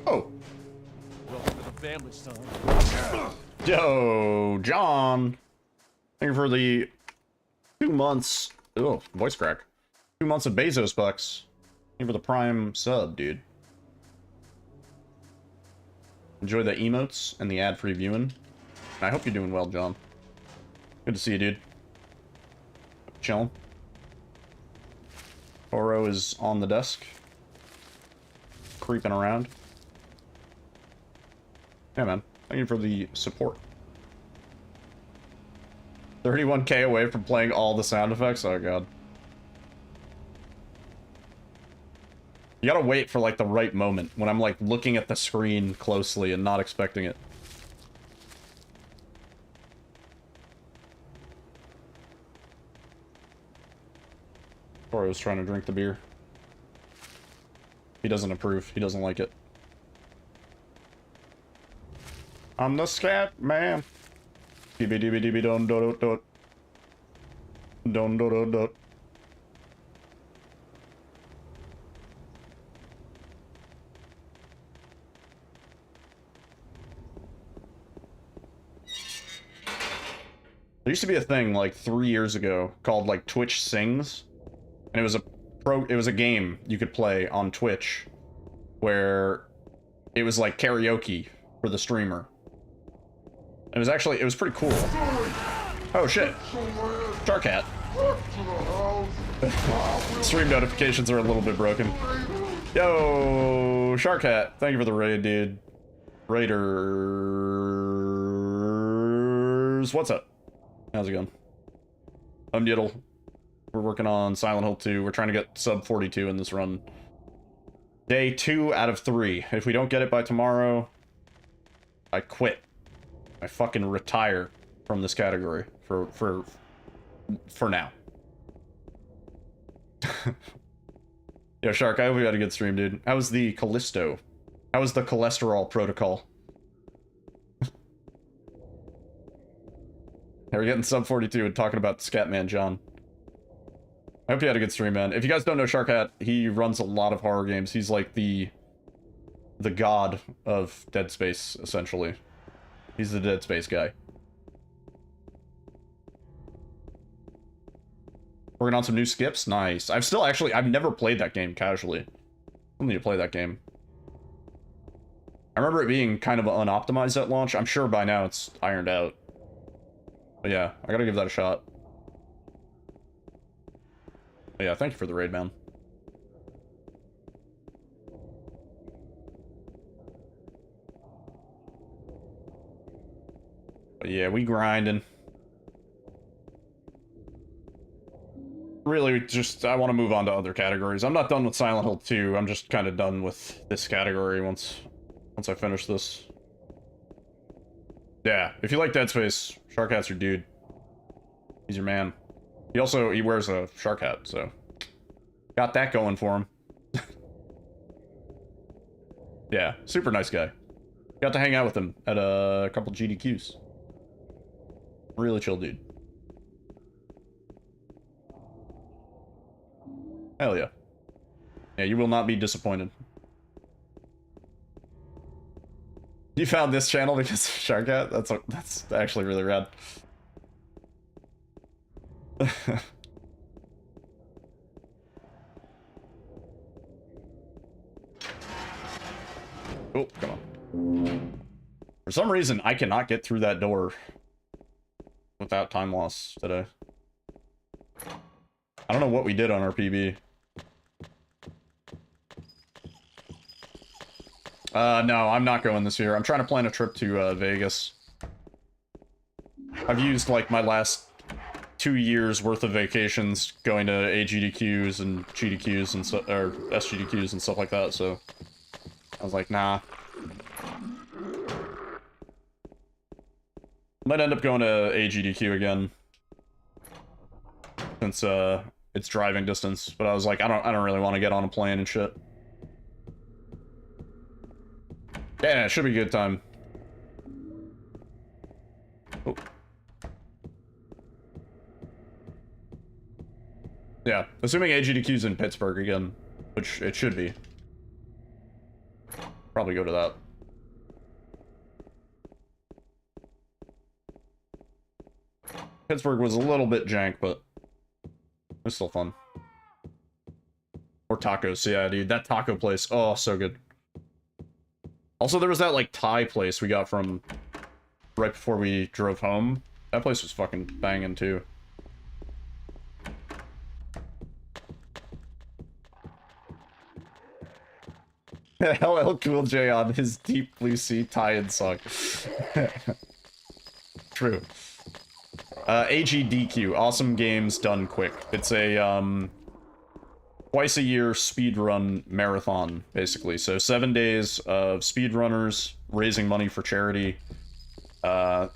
Oh. Welcome to the family, son. Yo, John. Thank you for the 2 months. Oh, voice crack. 2 months of Bezos bucks. Thank you for the prime sub, dude. Enjoy the emotes and the ad-free viewing. I hope you're doing well, John. Good to see you, dude. Chilling. Oro is on the desk. Creeping around. Yeah, man. Thank you for the support. 31k away from playing all the sound effects? Oh, God. You gotta wait for, like, the right moment, when I'm, like, looking at the screen closely and not expecting it. Or I was trying to drink the beer. He doesn't approve. He doesn't like it. I'm the scat man. Dibby dibby dibby don do do do. Don do do do. There used to be a thing like 3 years ago called like Twitch Sings, and it was a game you could play on Twitch where it was like karaoke for the streamer. It was pretty cool. Oh shit. Sharkhat. Stream notifications are a little bit broken. Yo, Sharkhat, thank you for the raid, dude. Raiders, what's up? How's it going? I'm Yiddle. We're working on Silent Hill 2. We're trying to get sub 42 in this run. Day 2 out of 3. If we don't get it by tomorrow, I quit. I fucking retire from this category for now. Yo, Shark, I hope you had a good stream, dude. How was the Callisto? How was the cholesterol protocol? We're getting sub 42 and talking about Scatman John. I hope you had a good stream, man. If you guys don't know Sharkhat, he runs a lot of horror games. He's like the god of Dead Space, essentially. He's the Dead Space guy. Working on some new skips? Nice. I've never played that game casually. I need to play that game. I remember it being kind of unoptimized at launch. I'm sure by now it's ironed out. But yeah, I gotta give that a shot. But yeah, thank you for the raid, man. But yeah, we grinding. Really, just, I want to move on to other categories. I'm not done with Silent Hill 2. I'm just kind of done with this category once I finish this. Yeah, if you like Dead Space, Sharkhat's your dude. He's your man. He wears a shark hat, so got that going for him. Yeah, super nice guy. Got to hang out with him at a couple GDQs. Really chill dude. Hell yeah. Yeah, you will not be disappointed. You found this channel because of Sharkhat? That's actually really rad. Oh, come on. For some reason, I cannot get through that door without time loss today. I don't know what we did on our PB. No, I'm not going this year. I'm trying to plan a trip to Vegas. I've used like my last 2 years worth of vacations going to AGDQs and GDQs and or SGDQs and stuff like that, so I was like, nah. Might end up going to AGDQ again since it's driving distance, but I was like, I don't really want to get on a plane and shit. Yeah, it should be a good time. Oh. Yeah, assuming AGDQ's in Pittsburgh again, which it should be. Probably go to that. Pittsburgh was a little bit jank, but it's still fun. Or tacos, yeah, dude, that taco place, oh, so good. Also, there was that, like, Thai place we got from right before we drove home. That place was fucking banging, too. LL Cool J on his Deep Blue Sea tie-in song. True. AGDQ, Awesome Games Done Quick. It's a, twice a year speedrun marathon, basically. So 7 days of speedrunners raising money for charity. They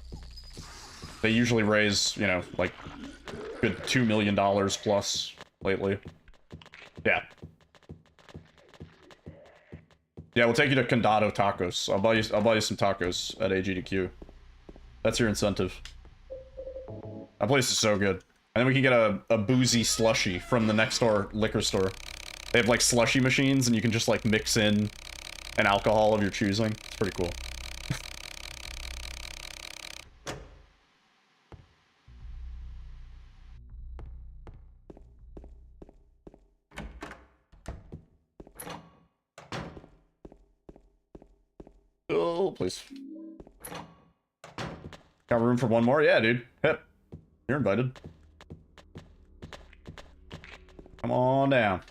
usually raise, you know, like good $2 million plus lately. Yeah. Yeah, we'll take you to Condado Tacos. I'll buy you some tacos at AGDQ. That's your incentive. That place is so good. And then we can get a boozy slushy from the next door liquor store. They have like slushy machines and you can just like mix in an alcohol of your choosing. It's pretty cool. Oh, please. Got room for one more? Yeah, dude. Hip. You're invited. Come on down.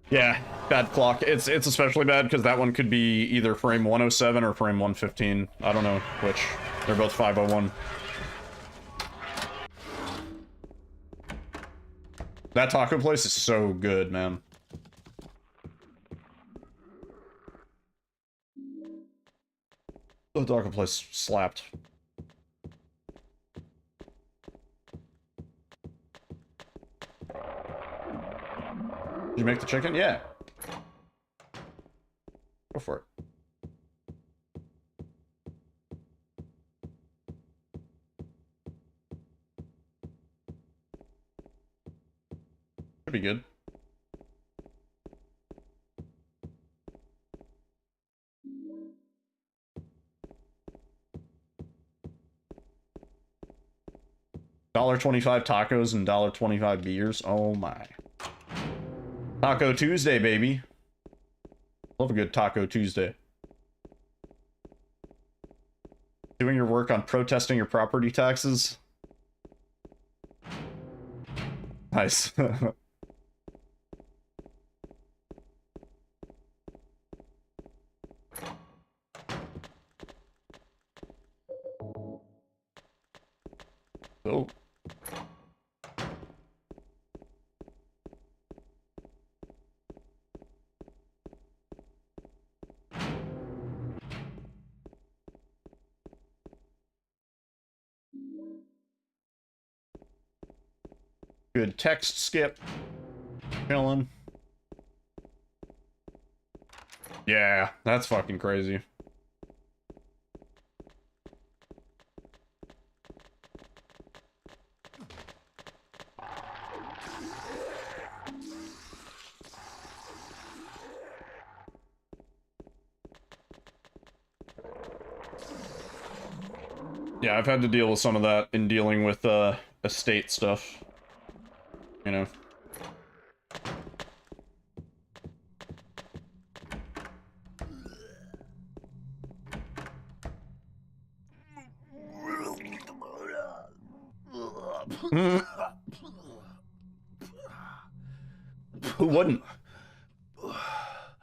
Yeah, bad clock. It's especially bad because that one could be either frame 107 or frame 115. I don't know which. They're both 501. That taco place is so good, man. The taco place slapped. Did you make the chicken? Yeah. Go for it. Should be good. $1.25 tacos and $1.25 beers. Oh my. Taco Tuesday, baby. Love a good Taco Tuesday. Doing your work on protesting your property taxes. Nice. Oh. Good text skip. Chilling. Yeah, that's fucking crazy. Yeah, I've had to deal with some of that in dealing with estate stuff. You know. Who wouldn't?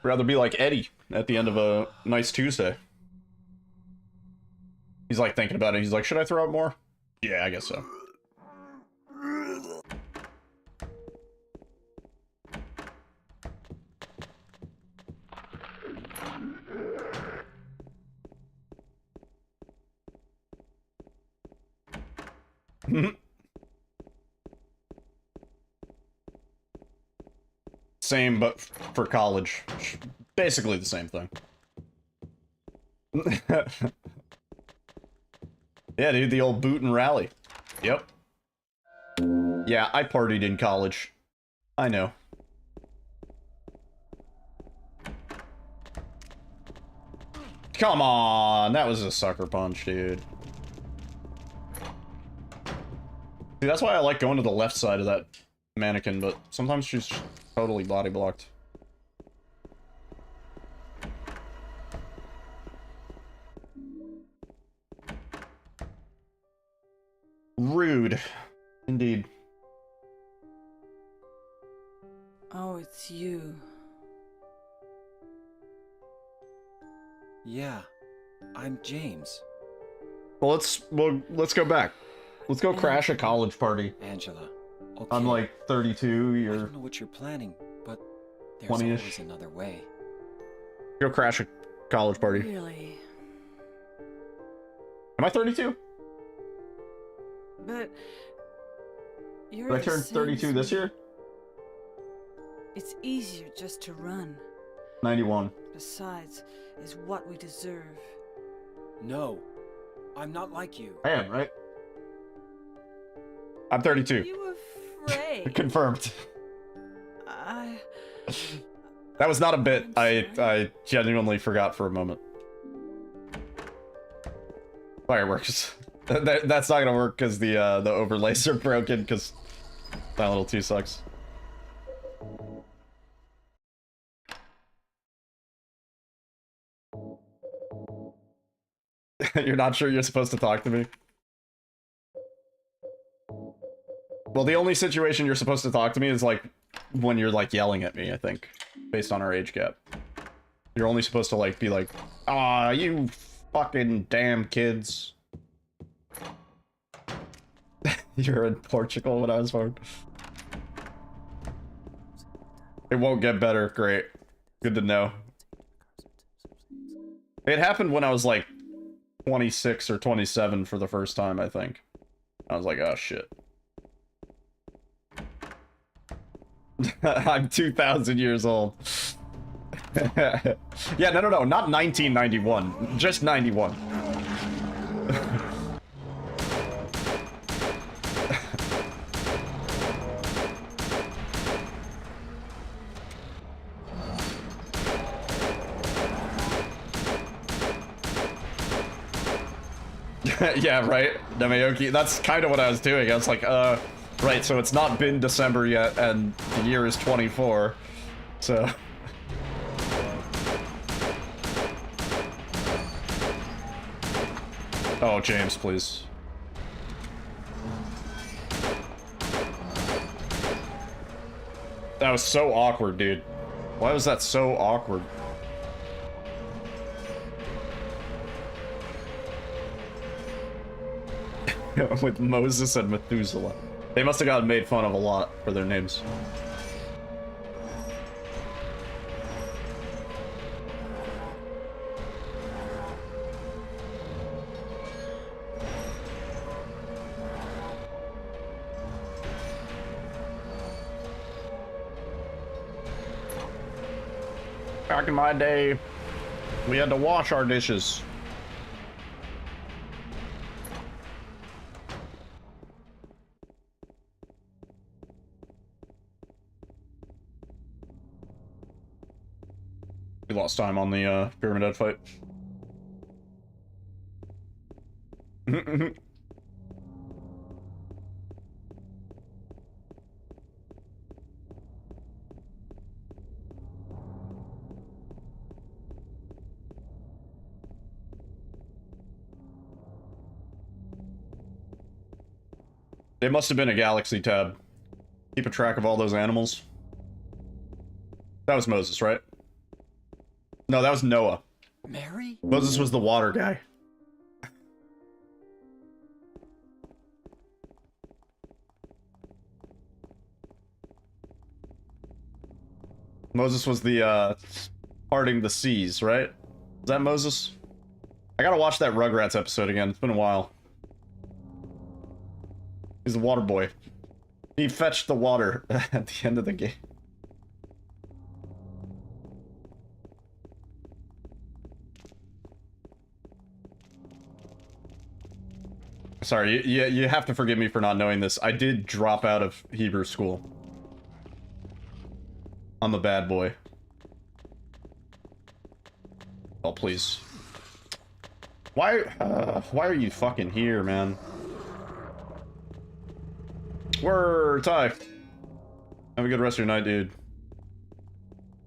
Rather be like Eddie at the end of a nice Tuesday. He's like thinking about it. He's like, should I throw out more? Yeah, I guess so. Same, but for college. Basically the same thing. Yeah, dude, the old boot and rally. Yep. Yeah, I partied in college. I know. Come on, that was a sucker punch, dude. See, that's why I like going to the left side of that mannequin, but sometimes she's totally body blocked. Rude. Indeed. Oh, it's you. Yeah, I'm James. Well, let's go back. Let's go crash a college party. Angela. Okay. I'm like 32, I you're don't know what you're planning, but there's 20-ish. always another way. Go crash a college party. Really? Am I 32? But you're Did I the turn same 32 as this me. year? It's easier just to run. 91. Besides, is what we deserve. No, I'm not like you. I am, right? I'm 32. Are you afraid? Confirmed. I... That was not a bit. I'm I genuinely forgot for a moment. Fireworks. That's not gonna work because the overlays are broken because Silent Hill 2 sucks. You're not sure you're supposed to talk to me? Well, the only situation you're supposed to talk to me is like when you're like yelling at me, I think, based on our age gap. You're only supposed to like be like, "Ah, you fucking damn kids." You're in Portugal when I was born. It won't get better. Great. Good to know. It happened when I was like 26 or 27 for the first time, I think. I was like, oh shit. I'm 2,000 years old. Yeah, no, not 1991. Just 91. Yeah, right? Namayoki. That's kind of what I was doing. I was like, right, so it's not been December yet, and the year is 24. So... Oh, James, please. That was so awkward, dude. Why was that so awkward? With Moses and Methuselah. They must have gotten made fun of a lot for their names. Back in my day, we had to wash our dishes. We lost time on the Pyramid Head fight. It must have been a galaxy tab. Keep a track of all those animals. That was Moses, right? No, that was Noah. Mary? Moses was the water guy. Moses was the, parting the seas, right? Is that Moses? I gotta watch that Rugrats episode again. It's been a while. He's the water boy. He fetched the water at the end of the game. Sorry, you have to forgive me for not knowing this. I did drop out of Hebrew school. I'm a bad boy. Oh, please. Why are you fucking here, man? We're Ty. Have a good rest of your night, dude.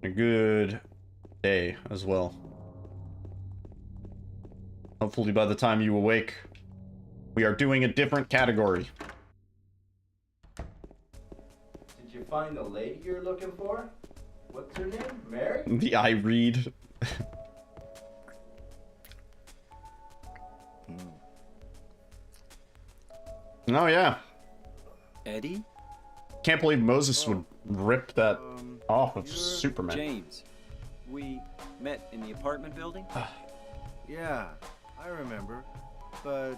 A good day as well. Hopefully by the time you awake, we are doing a different category. Did you find the lady you're looking for? What's her name? Mary? The I read. Oh yeah. Eddie? Can't believe Moses would rip that off of You're Superman. James. We met in the apartment building? Yeah, I remember. But,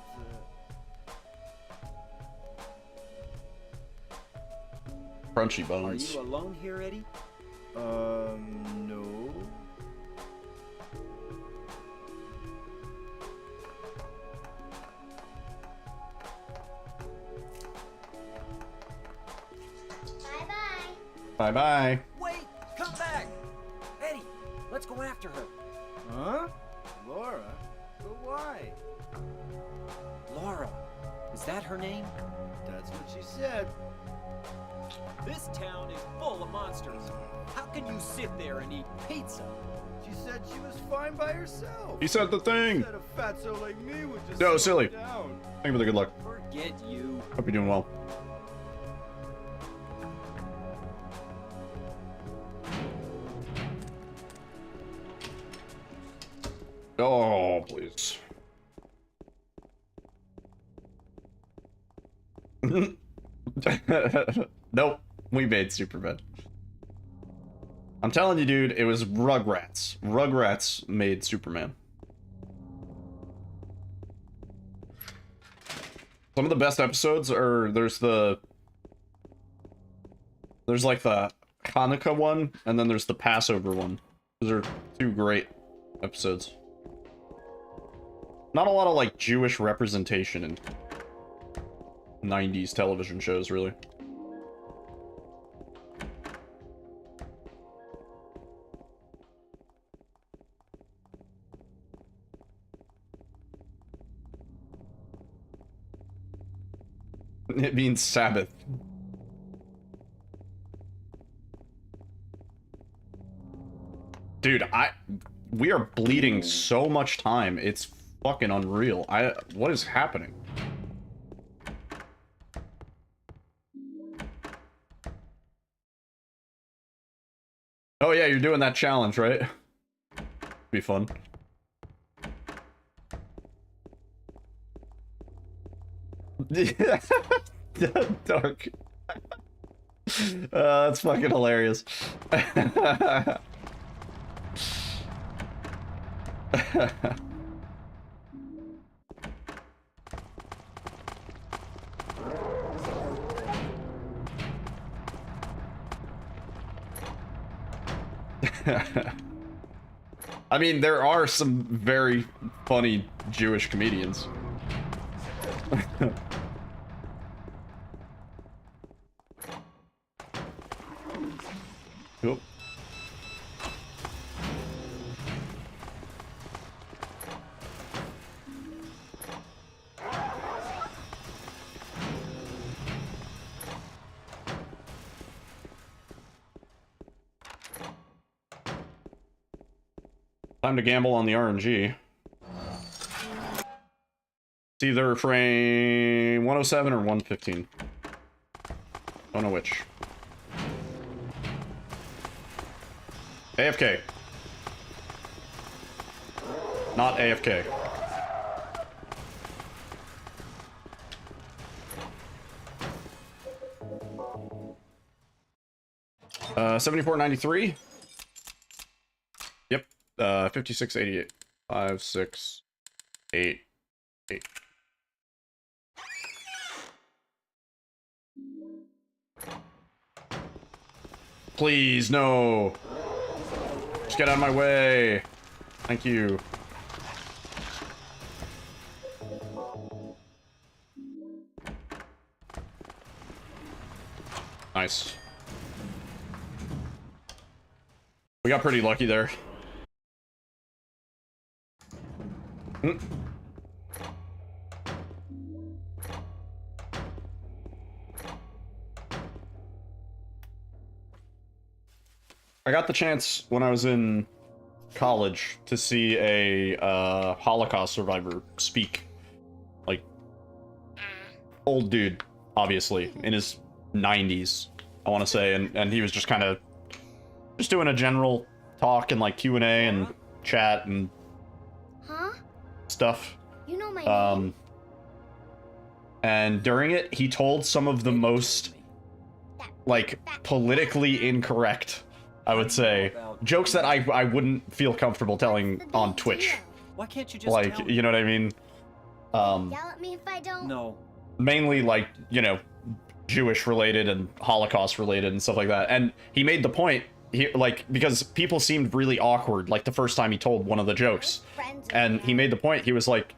Crunchy Are bones. you alone here, Eddie? No. Bye-bye. Bye-bye. Wait! Come back! Eddie, let's go after her. Huh? Laura? But why? Laura. Is that her name? That's what she said. This town is full of monsters. How can you sit there and eat pizza? She said she was fine by herself. He said the thing. Said a fatso like me would just No, slow silly. down. Thank you for the good luck. Forget you. Hope you're doing well. Oh, please. Nope, we made Superman. I'm telling you, dude, it was Rugrats. Rugrats made Superman. Some of the best episodes are, there's like the Hanukkah one, and then there's the Passover one. Those are two great episodes. Not a lot of, like, Jewish representation in 90s television shows, really. It means Sabbath. Dude, we are bleeding so much time. It's fucking unreal. What is happening? Oh yeah, you're doing that challenge, right? Be fun. Dark. That's fucking hilarious. I mean, there are some very funny Jewish comedians. Cool. Time to gamble on the RNG. It's either frame 107 or 115. Don't know which. AFK. Not AFK. Uh, 74.93. Yep. 56.88. 5, 6, 8, 8. Please, no. Just get out of my way. Thank you. Nice. We got pretty lucky there. I got the chance when I was in college to see a Holocaust survivor speak. Like, old dude, obviously, in his 90s, I want to say, and he was just kind of just doing a general talk and like Q&A and chat and stuff. You know my name. And during it, he told some of the most like politically incorrect, I would say, jokes that I wouldn't feel comfortable telling on Twitch. Why can't you just like, tell you know what I mean? Yell at me if I don't. No. Mainly like, you know, Jewish related and Holocaust related and stuff like that. And he made the point because people seemed really awkward, like, the first time he told one of the jokes. And he made the point, he was like,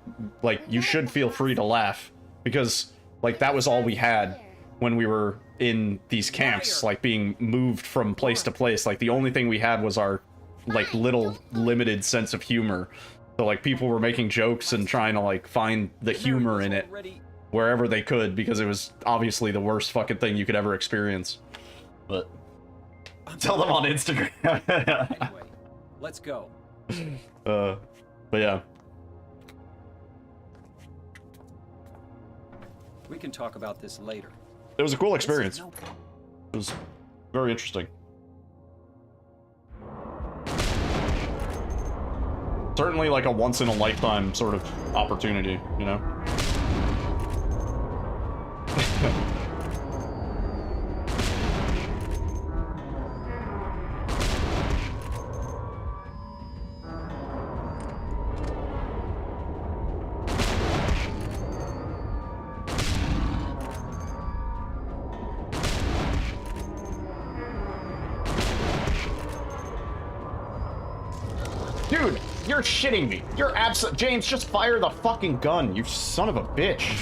you should feel free to laugh. Because, like, that was all we had when we were in these camps, like, being moved from place to place. Like, the only thing we had was our, like, little limited sense of humor. So, like, people were making jokes and trying to, like, find the humor in it wherever they could, because it was obviously the worst fucking thing you could ever experience. But tell them on Instagram. Anyway, let's go. But yeah. We can talk about this later. It was a cool experience. It was very interesting. Certainly like a once-in-a-lifetime sort of opportunity, you know? Dude, you're shitting me. You're James, just fire the fucking gun, you son of a bitch.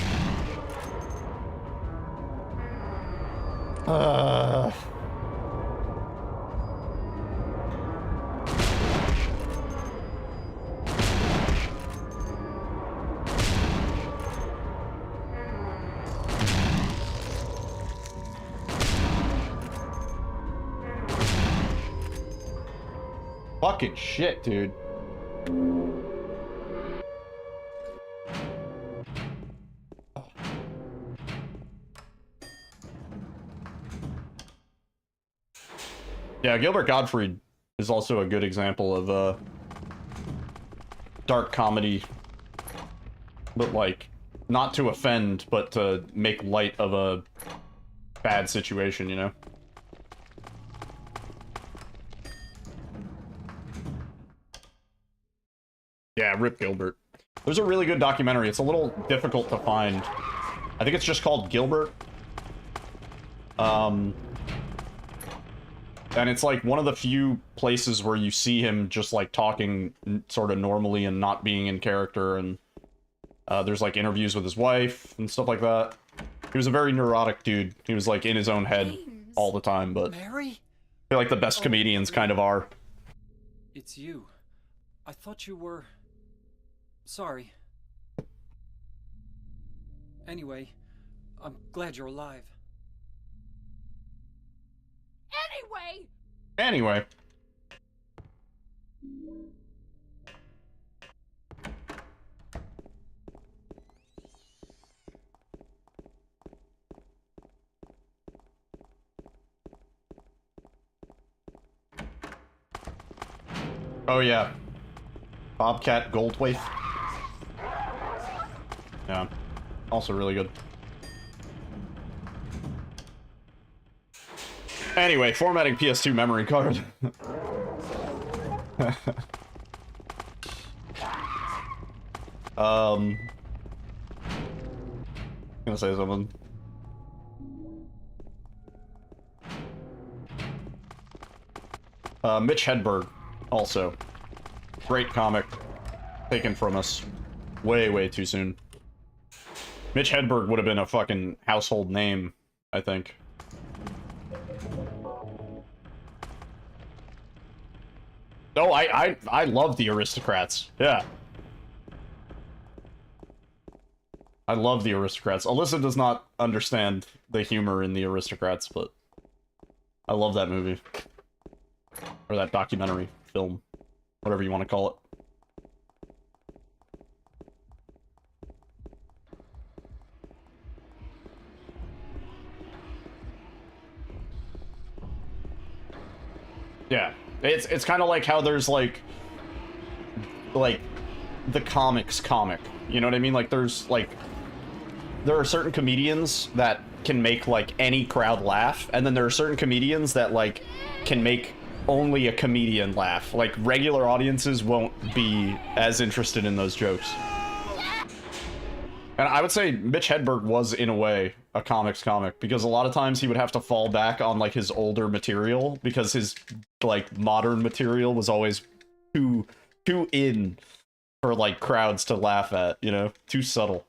Fucking shit, dude. Yeah, Gilbert Gottfried is also a good example of dark comedy, but like not to offend, but to make light of a bad situation, you know? Yeah, Rip Gilbert. There's a really good documentary. It's a little difficult to find. I think it's just called Gilbert. And it's like one of the few places where you see him just like talking sort of normally and not being in character, and there's like interviews with his wife and stuff like that. He was a very neurotic dude. He was like in his own head all the time, but Mary? I feel like the best comedians kind of are. It's you. I thought you were... Sorry. Anyway, I'm glad you're alive. Anyway. Oh yeah. Bobcat Goldthwait. Yeah. Also really good. Anyway, formatting PS2 memory card. Gonna say something. Mitch Hedberg, also. Great comic. Taken from us way, way too soon. Mitch Hedberg would have been a fucking household name, I think. No, I love the Aristocrats. Yeah. I love the Aristocrats. Alyssa does not understand the humor in the Aristocrats, but I love that movie. Or that documentary, film, whatever you want to call it. Yeah. It's kind of like how there's like the comics comic, you know what I mean? Like there's like there are certain comedians that can make like any crowd laugh, and then there are certain comedians that like can make only a comedian laugh. Like regular audiences won't be as interested in those jokes. And I would say Mitch Hedberg was, in a way, a comics comic, because a lot of times he would have to fall back on like his older material because his like modern material was always too in for like crowds to laugh at, you know, too subtle.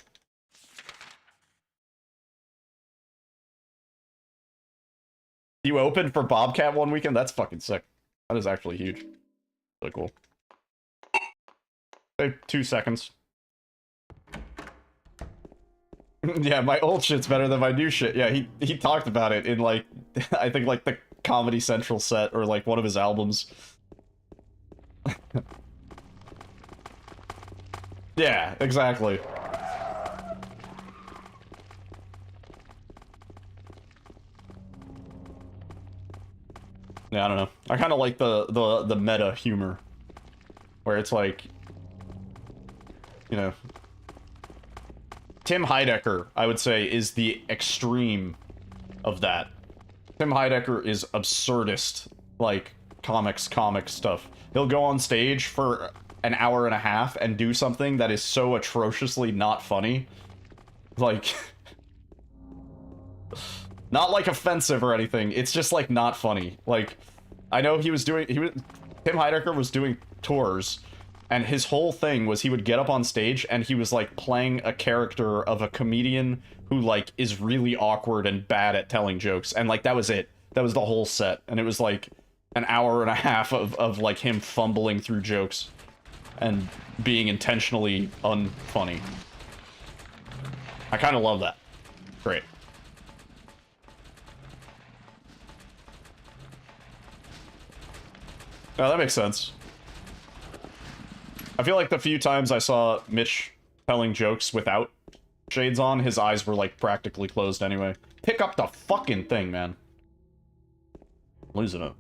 You opened for Bobcat one weekend? That's fucking sick. That is actually huge. Really cool. Hey, 2 seconds. Yeah, my old shit's better than my new shit. Yeah, he talked about it in like, I think like the Comedy Central set or like one of his albums. Yeah, exactly. Yeah, I don't know. I kind of like the meta humor, where it's like, you know, Tim Heidecker, I would say, is the extreme of that. Tim Heidecker is absurdist, like, comic stuff. He'll go on stage for an hour and a half and do something that is so atrociously not funny. Like, not like offensive or anything, it's just like not funny. Like, I know Tim Heidecker was doing tours, and his whole thing was he would get up on stage and he was like playing a character of a comedian who like is really awkward and bad at telling jokes, and like that was it. That was the whole set, and it was like an hour and a half of like him fumbling through jokes and being intentionally unfunny. I kind of love that. Great. Oh, that makes sense. I feel like the few times I saw Mitch telling jokes without shades on, his eyes were like practically closed anyway. Pick up the fucking thing, man. Losing it.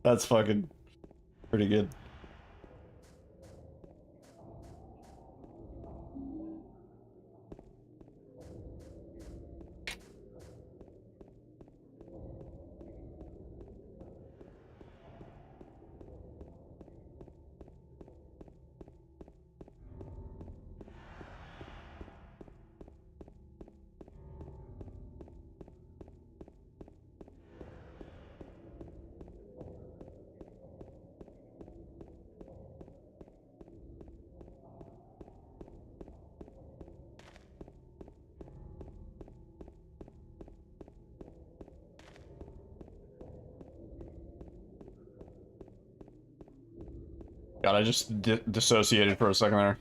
That's fucking pretty good. God, I just dissociated for a second there.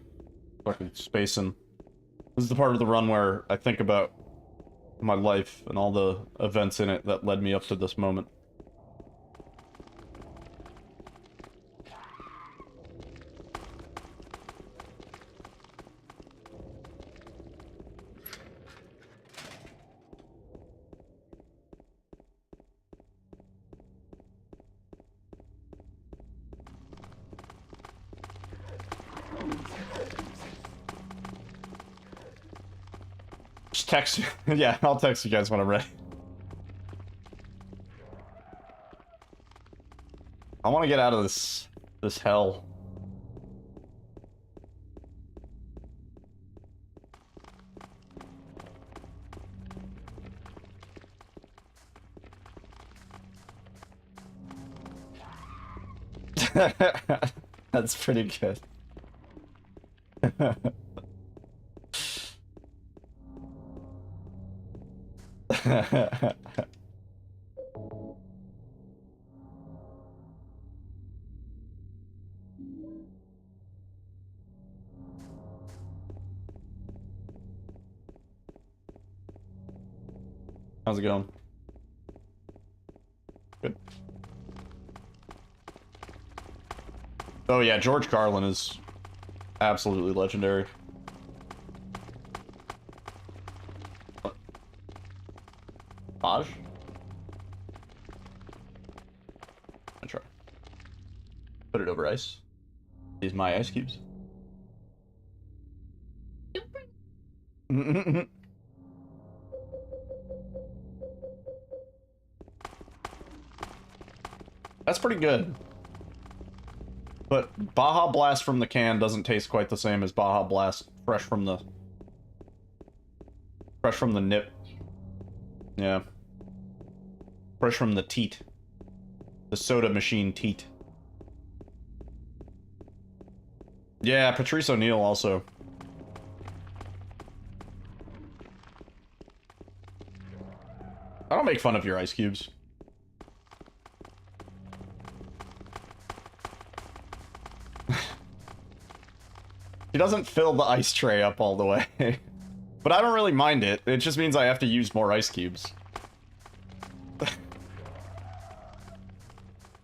Fucking spacing. This is the part of the run where I think about my life and all the events in it that led me up to this moment. Just text. Yeah, I'll text you guys when I'm ready. I want to get out of this hell. That's pretty good. How's it going? Good. Oh yeah, George Carlin is absolutely legendary. Taj? I'll try. Put it over ice. These my ice cubes. That's pretty good. But Baja Blast from the can doesn't taste quite the same as Baja Blast fresh from the nip. Yeah. Fresh from the teat. The soda machine teat. Yeah, Patrice O'Neal also. I don't make fun of your ice cubes. He doesn't fill the ice tray up all the way. But I don't really mind it. It just means I have to use more ice cubes.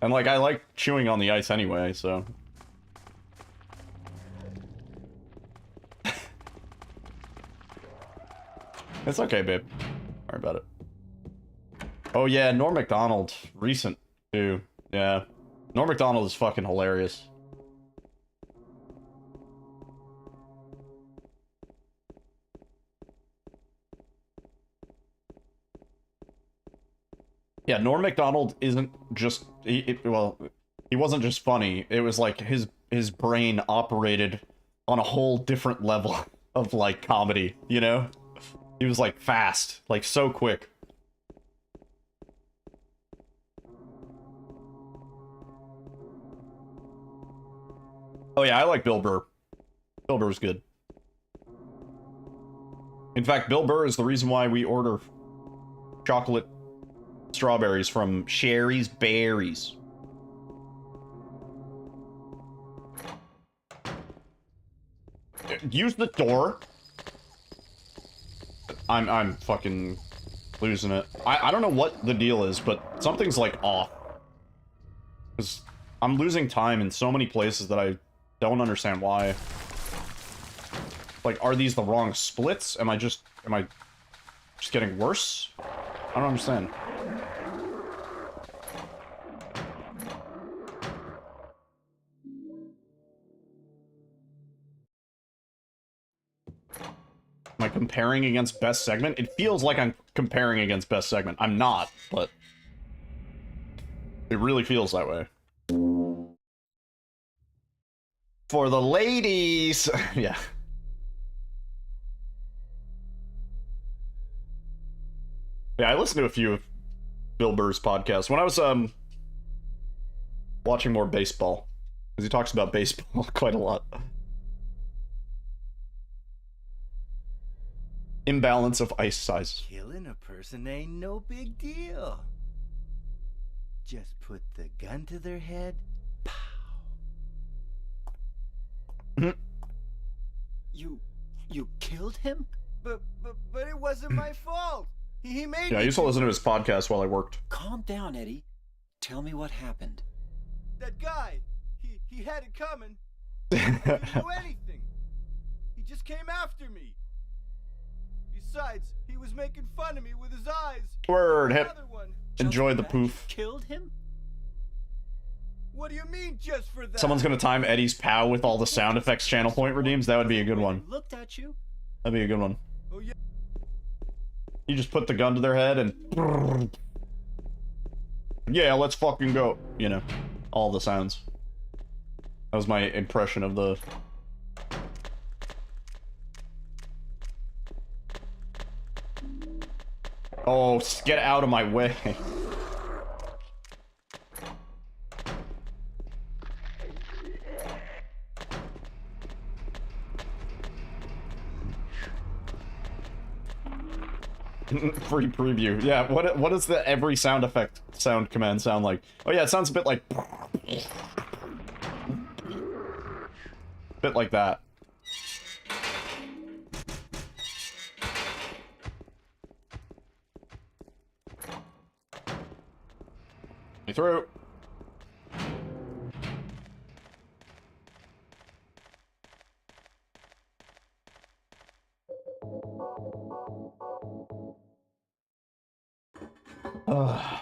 And like, I like chewing on the ice anyway, so... It's okay, babe. Don't worry about it. Oh yeah, Norm Macdonald. Recent, too. Yeah. Norm Macdonald is fucking hilarious. Yeah, Norm Macdonald isn't just... well, he wasn't just funny. It was like his brain operated on a whole different level of, like, comedy, you know? He was, like, fast. Like, so quick. Oh yeah, I like Bill Burr. Bill Burr's good. In fact, Bill Burr is the reason why we order chocolate strawberries from Sherry's Berries. Use the door. I'm fucking losing it. I don't know what the deal is, but something's like off. 'Cause I'm losing time in so many places that I don't understand why. Like, are these the wrong splits? Am I just getting worse? I don't understand. Am I comparing against best segment? It feels like I'm comparing against best segment. I'm not, but it really feels that way. For the ladies! Yeah. Yeah, I listened to a few of Bill Burr's podcasts when I was watching more baseball, because he talks about baseball quite a lot. Imbalance of ice size. Killing a person ain't no big deal. Just put the gun to their head. Pow. You killed him? But it wasn't my fault. He made Yeah, I me used to listen to his podcast while I worked. Calm down, Eddie. Tell me what happened. That guy, he had it coming. He didn't do anything. He just came after me. Besides, he was making fun of me with his eyes. Word. Another one. Enjoy the poof. Killed him? What do you mean just for that? Someone's gonna time Eddie's POW with all the sound effects channel point redeems. That would be a good one. Looked at you. That'd be a good one. Oh yeah. You just put the gun to their head and... Yeah, let's fucking go. You know, all the sounds. That was my impression of the... Oh, get out of my way. Free preview. Yeah, what does the every sound effect sound command sound like? Oh yeah, it sounds a bit like... bit like that. Me through. Ugh.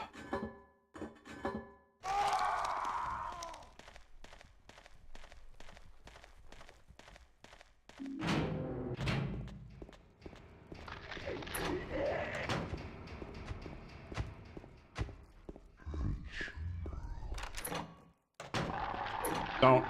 Don't.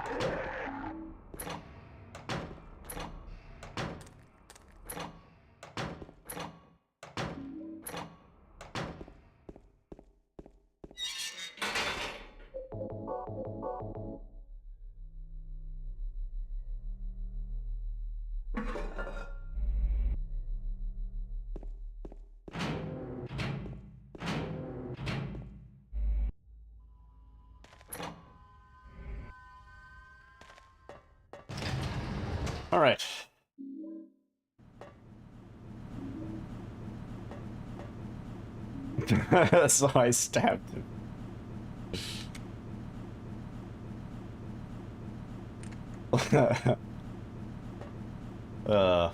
All right. So I stabbed him. uh.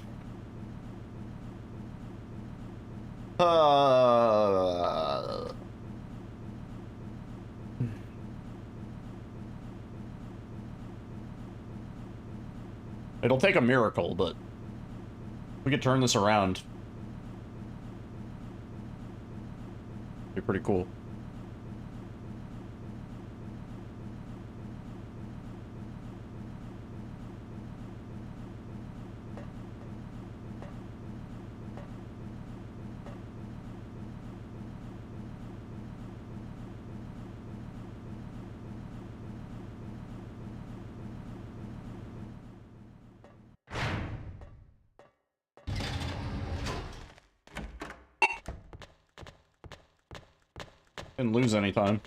It'll take a miracle, but we could turn this around. Be pretty cool. Didn't lose any time.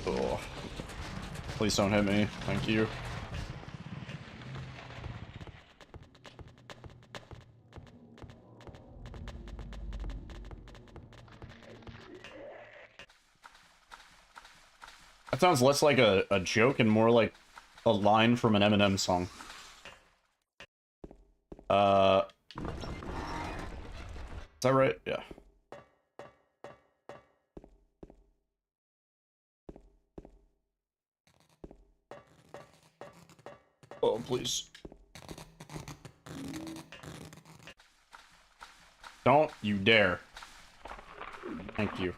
Oh. Please don't hit me. Thank you. That sounds less like a joke and more like a line from an Eminem song. Is that right? Yeah. Oh, please. Don't you dare. Thank you.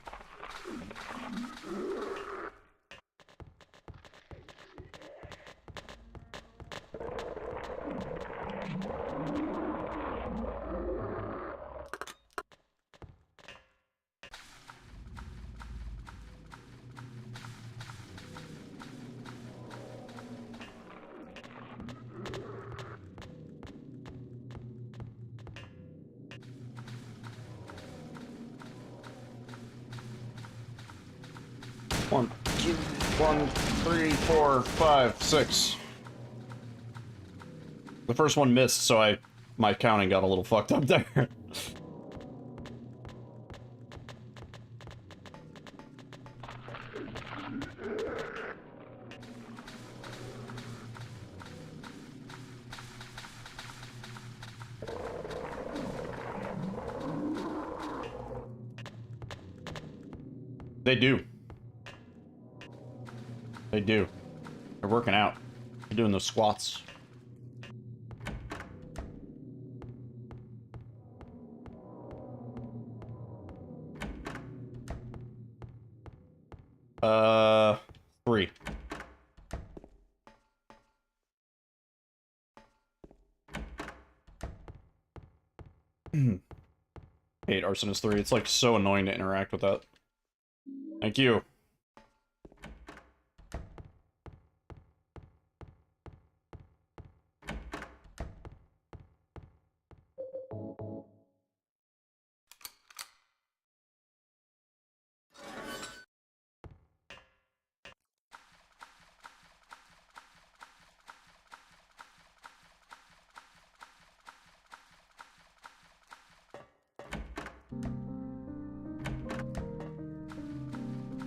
One, two, 1, 3, 4, 5, 6. The first one missed, so my counting got a little fucked up there. 'They do. They do. They're working out. They're doing those squats. Three. Hate Arsonist 3. It's like so annoying to interact with that. Thank you.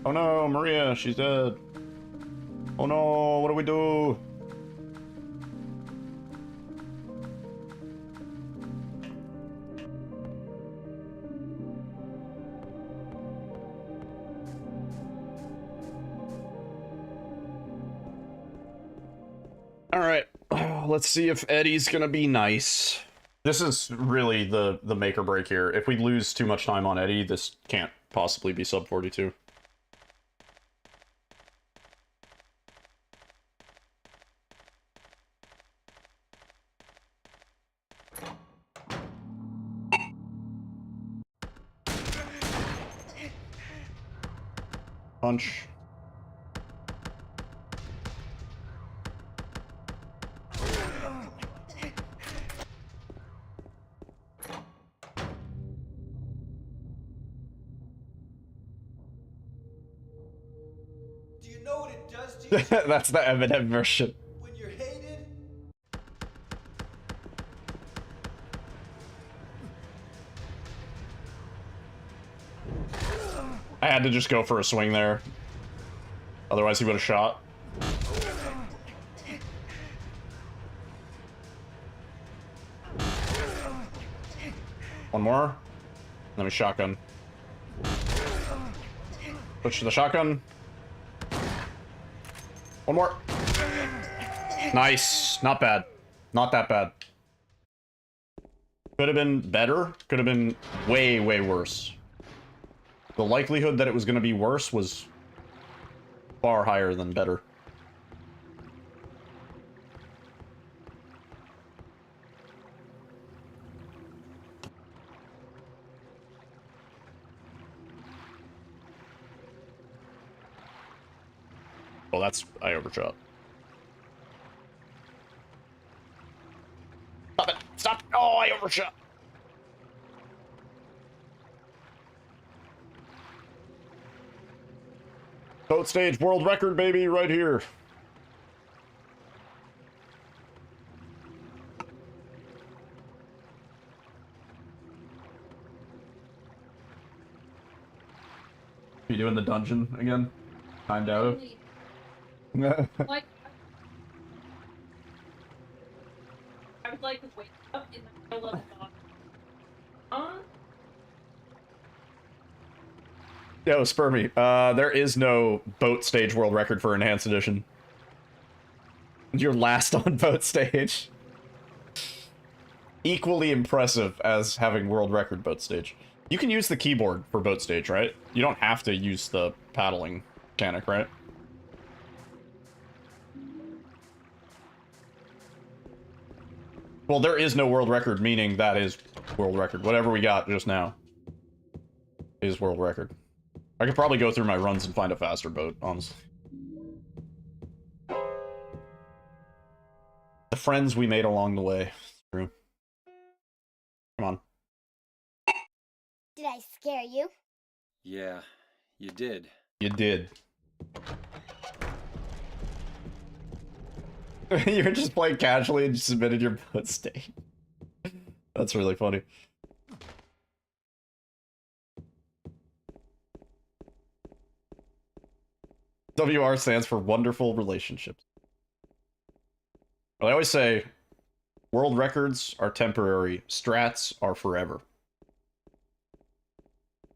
Oh no, Maria, she's dead. Oh no, what do we do? Alright, let's see if Eddie's gonna be nice. This is really the make or break here. If we lose too much time on Eddie, this can't possibly be sub 42. Punch. Do you know what it does to you That's the Eminem version. when you're hated? I had to just go for a swing there. Otherwise he would have shot. One more. Let me shotgun. Switch to the shotgun. One more. Nice. Not bad. Not that bad. Could have been better. Could have been way, way worse. The likelihood that it was going to be worse was far higher than better. Well, that's... I overshot. Stop it! Stop! Oh, I overshot! Boat stage world record, baby, right here. You doing the dungeon again? Timed out of? Like, I would like to wake up in the middle of the Yo, Spermy, there is no boat stage world record for Enhanced Edition. You're last on boat stage. Equally impressive as having world record boat stage. You can use the keyboard for boat stage, right? You don't have to use the paddling mechanic, right? Well, there is no world record, meaning that is world record. Whatever we got just now is world record. I could probably go through my runs and find a faster boat, honestly. The friends we made along the way. True. Come on. Did I scare you? Yeah, you did. You did. You were just playing casually and just submitted your boat state. That's really funny. WR stands for wonderful relationships. Well, I always say, world records are temporary, strats are forever.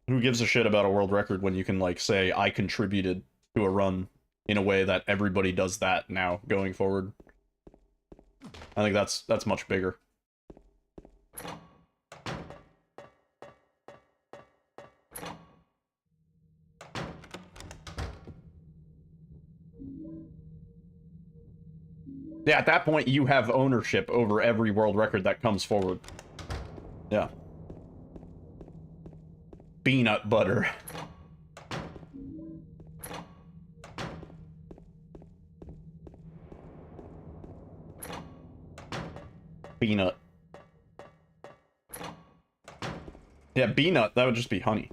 Who gives a shit about a world record when you can, like, say, I contributed to a run in a way that everybody does that now, going forward? I think that's much bigger. Yeah, at that point, you have ownership over every world record that comes forward. Yeah. Peanut butter. Peanut. Yeah, peanut, that would just be honey.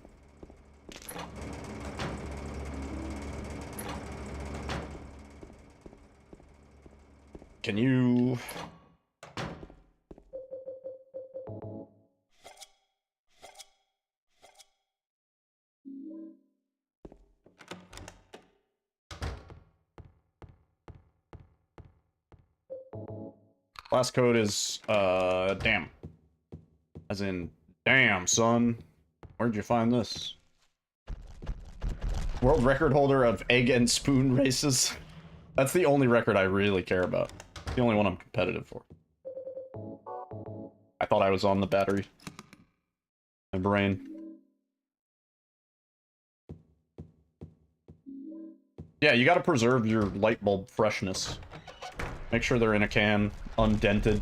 Can you... Last code is, damn. As in, damn, son. Where'd you find this? World record holder of egg and spoon races. That's the only record I really care about. The only one I'm competitive for. I thought I was on the battery. My brain. Yeah, you gotta preserve your light bulb freshness. Make sure they're in a can, undented.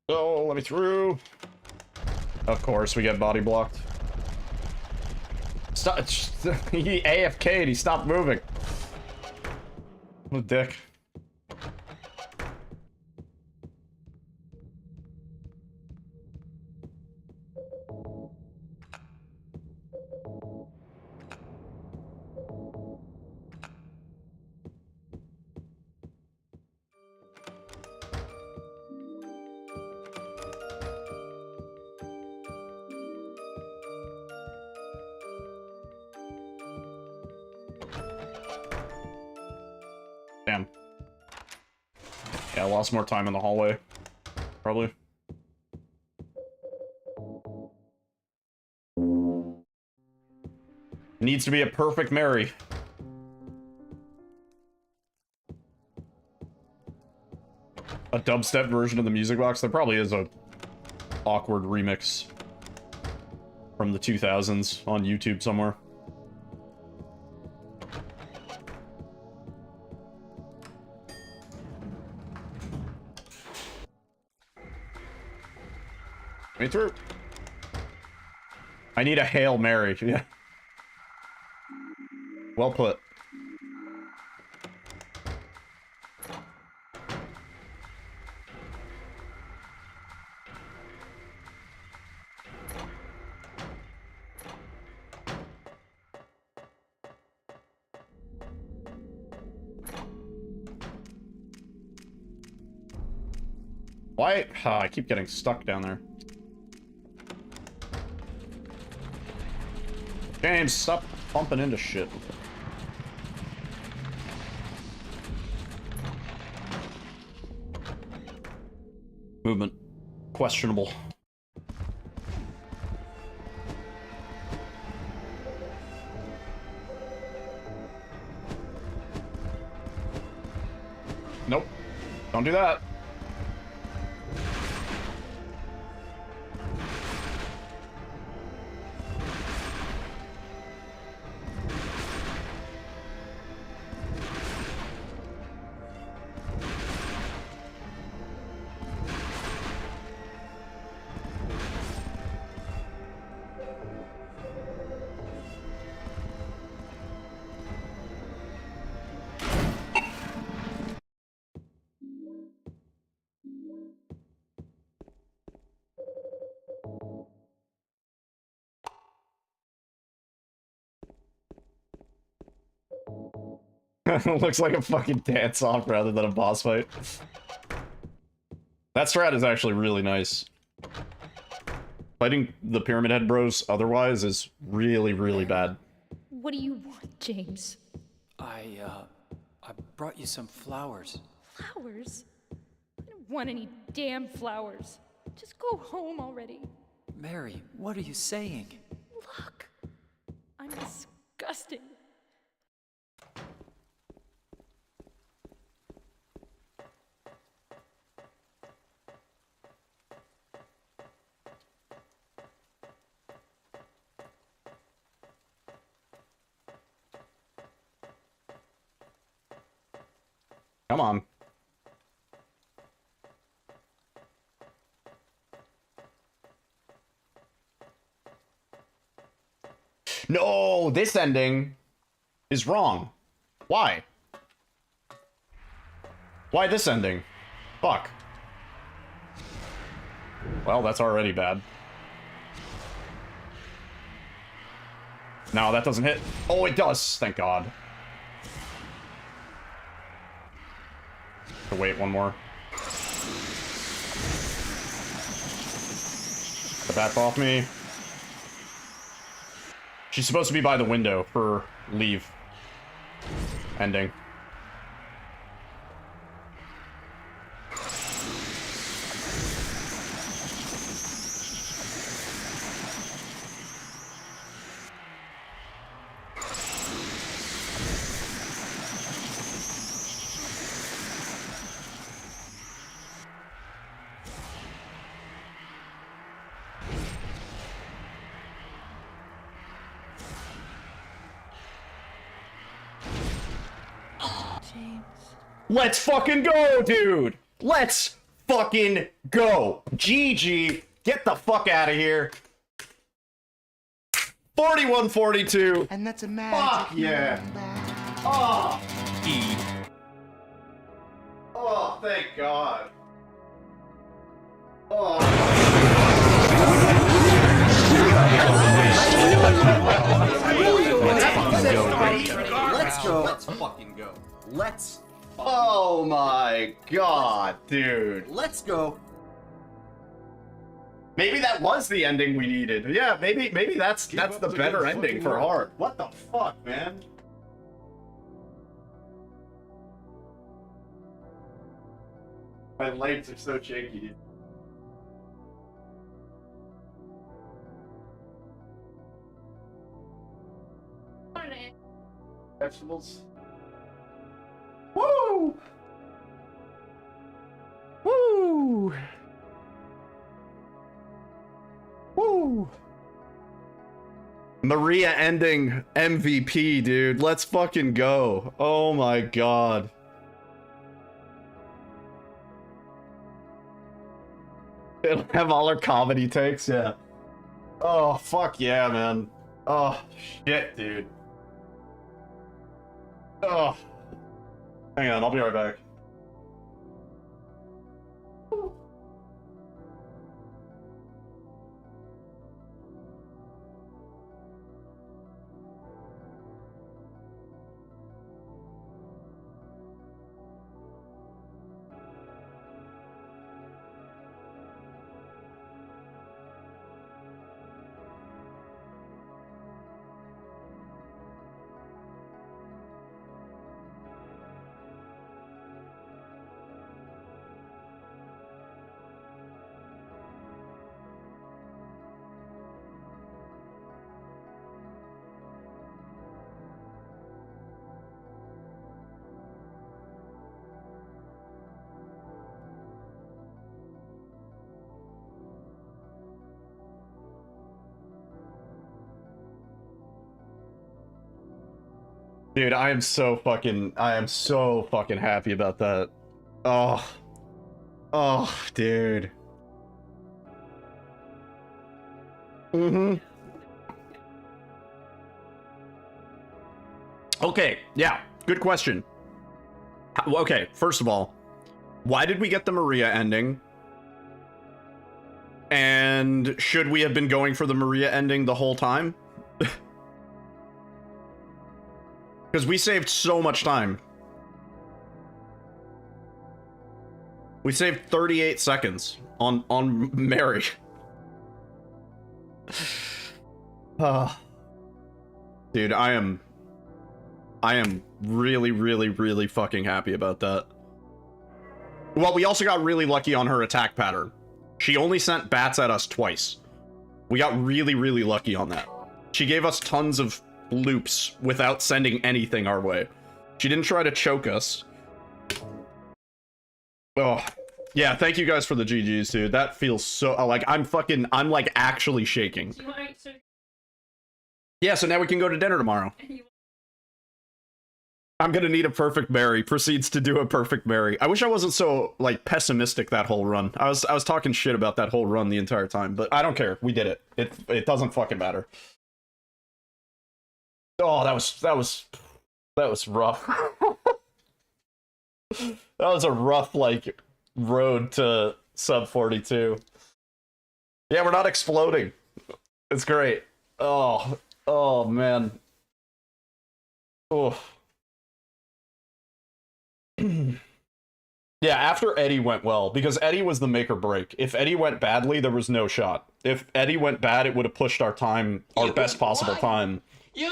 Oh, let me through. Of course, we get body blocked. Stop. He AFK'd, he stopped moving. What a dick. Damn. Yeah, I lost more time in the hallway. Probably. Needs to be a perfect Mary. A dubstep version of the music box? There probably is a awkward remix from the 2000s on YouTube somewhere. Me through. I need a Hail Mary. Yeah. Well put. Why? Oh, I keep getting stuck down there. James, stop bumping into shit. Movement. Questionable. Nope. Don't do that. Looks like a fucking dance-off rather than a boss fight. That strat is actually really nice. Fighting the Pyramid Head bros otherwise is really, really bad. What do you want, James? I brought you some flowers. Flowers? I don't want any damn flowers. Just go home already. Mary, what are you saying? Look, I'm disgusting. Come on. No, this ending is wrong. Why? Why this ending? Fuck. Well, that's already bad. No, that doesn't hit. Oh, it does. Thank God. To wait one more. The bat's off me. She's supposed to be by the window for leave. Ending. Let's fucking go, dude! Let's fucking go! GG! Get the fuck out of here! 41-42. And that's a Fuck yeah! Oh! E. Oh, thank God. Oh. Let's go. Let's fucking go. Let's. Oh my God, dude. Let's go. Maybe that was the ending we needed. Yeah, maybe that's the better ending for Hard. What the fuck, man? My legs are so shaky, dude. Vegetables. Woo! Woo! Woo! Maria ending MVP, dude. Let's fucking go. Oh my God. It'll have all our comedy takes, yeah. Oh, fuck yeah, man. Oh, shit, dude. Oh. Hang on, I'll be right back. Dude, I am so fucking happy about that. Oh. Oh, dude. Okay, yeah, good question. Okay, first of all, why did we get the Maria ending? And should we have been going for the Maria ending the whole time? Because we saved so much time. We saved 38 seconds on Mary. Dude, I am really, really, really fucking happy about that. Well, we also got really lucky on her attack pattern. She only sent bats at us twice. We got really, really lucky on that. She gave us tons of loops without sending anything our way. She didn't try to choke us. Oh, yeah, thank you guys for the GGs, dude. That feels so, like, I'm like actually shaking. Yeah, so now we can go to dinner tomorrow. I'm gonna need a perfect Mary. Proceeds to do a perfect Mary. I wish I wasn't so, like, pessimistic that whole run. I was talking shit about that whole run the entire time, but I don't care. We did it. It doesn't fucking matter. Oh, that was rough. That was a rough, like, road to sub 42. Yeah, we're not exploding. It's great. Oh man. Oh. Yeah, after Eddie went well, because Eddie was the make or break. If Eddie went badly, there was no shot. If Eddie went bad, it would have pushed our time, our best possible time,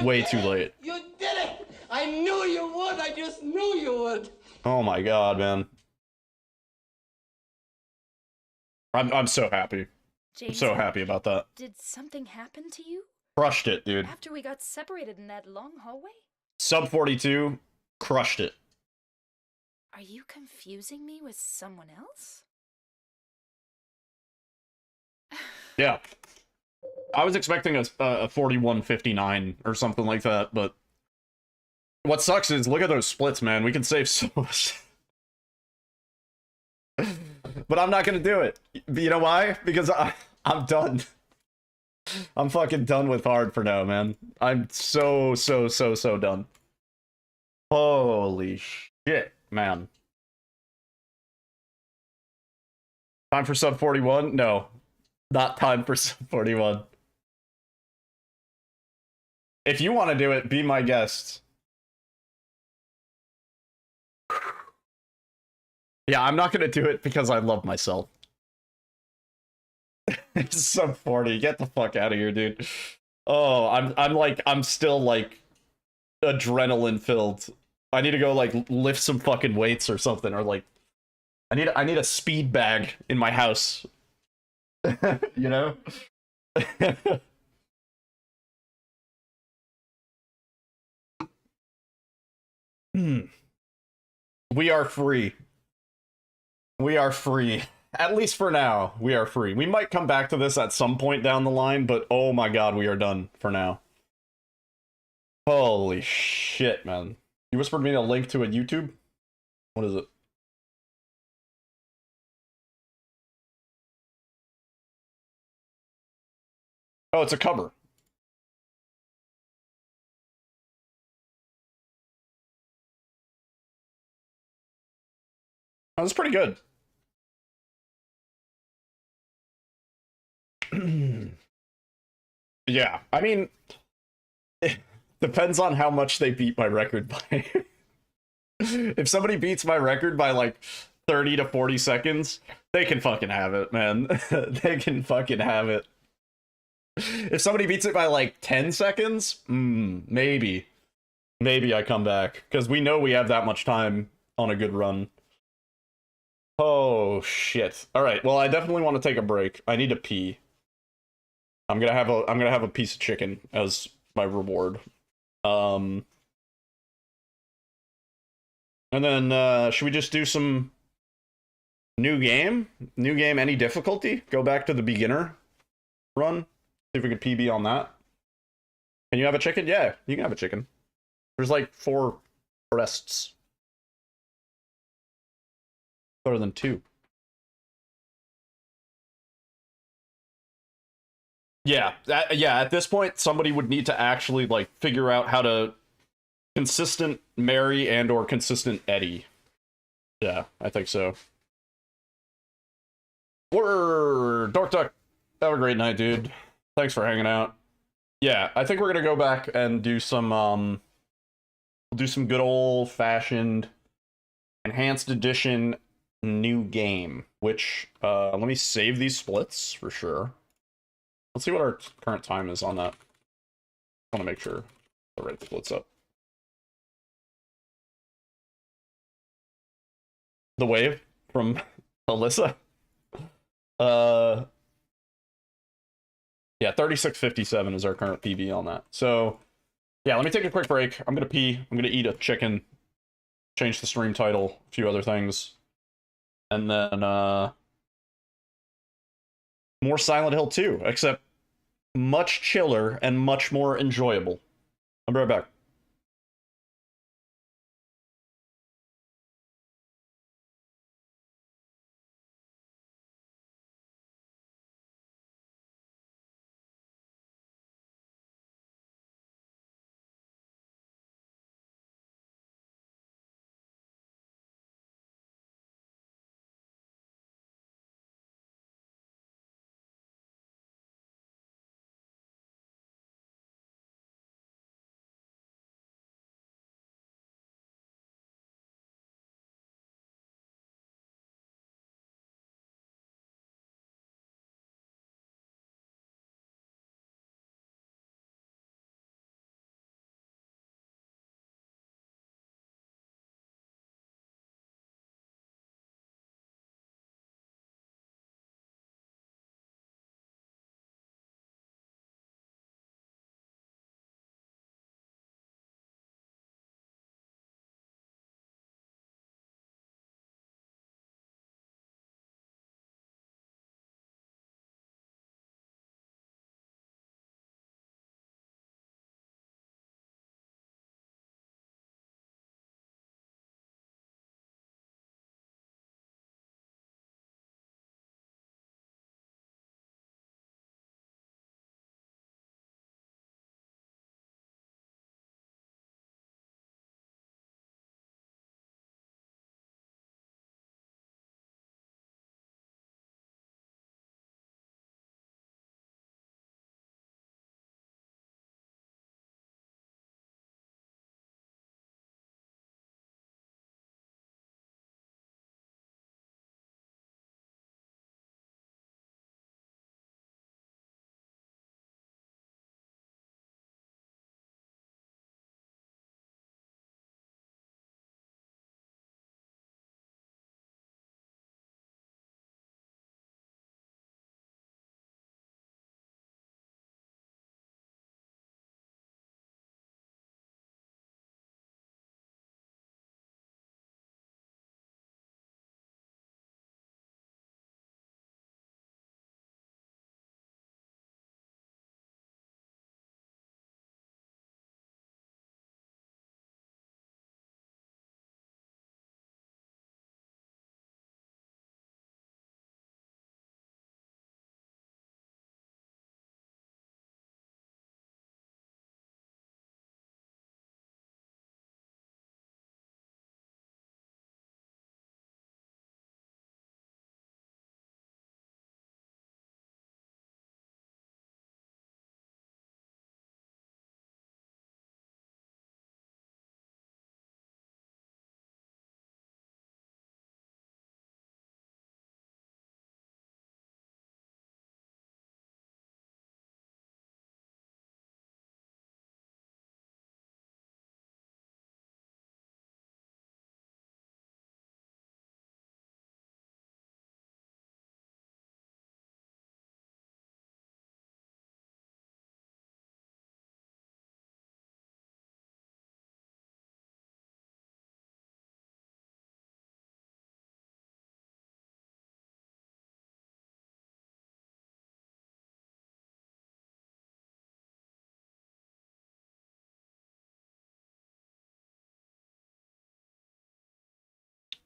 way too late. You did it! I knew you would! I just knew you would! Oh my god, man. I'm so happy. I'm James, so happy about that. did something happen to you? Crushed it, dude. After we got separated in that long hallway? Sub 42, crushed it. Are you confusing me with someone else? Yeah. I was expecting a 41.59 or something like that, but what sucks is, look at those splits, man. We can save so much. But I'm not gonna do it. You know why? Because I'm done. I'm fucking done with hard for now, man. I'm so done. Holy shit, man. Time for sub 41? No. Not time for sub 41. If you want to do it, be my guest. Yeah, I'm not gonna do it because I love myself. It's sub 40. Get the fuck out of here, dude. Oh, I'm still like adrenaline filled. I need to go like lift some fucking weights or something, or like I need a speed bag in my house. You know? We are free. We are free. At least for now, we are free. We might come back to this at some point down the line, but oh my god, we are done for now. Holy shit, man. You whispered me a link to a YouTube? What is it? Oh, it's a cover. Oh, that's pretty good. Yeah, I mean, it depends on how much they beat my record by. If somebody beats my record by like 30 to 40 seconds, they can fucking have it, man. They can fucking have it. If somebody beats it by like 10 seconds, maybe. Maybe I come back, because we know we have that much time on a good run. Oh, shit. Alright, well, I definitely want to take a break. I need to pee. I'm gonna have a piece of chicken as my reward. And then, should we just do some new game? New game, any difficulty? Go back to the beginner run? See if we could PB on that. Can you have a chicken? Yeah, you can have a chicken. There's like 4 breasts. Better than 2. Yeah, at this point, somebody would need to actually, like, figure out how to consistent Mary and or consistent Eddie. Yeah, I think so. Word! Dork Duck, have a great night, dude. Thanks for hanging out. Yeah, I think we're gonna go back and do some good old-fashioned enhanced edition new game, which, let me save these splits for sure. Let's see what our current time is on that. I want to make sure the right splits up. The wave from Alyssa. Yeah, 36:57 is our current PB on that. So, yeah, let me take a quick break. I'm gonna pee. I'm gonna eat a chicken. Change the stream title, a few other things, and then more Silent Hill 2, except much chiller and much more enjoyable. I'll be right back.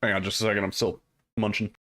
Hang on just a second, I'm still munching.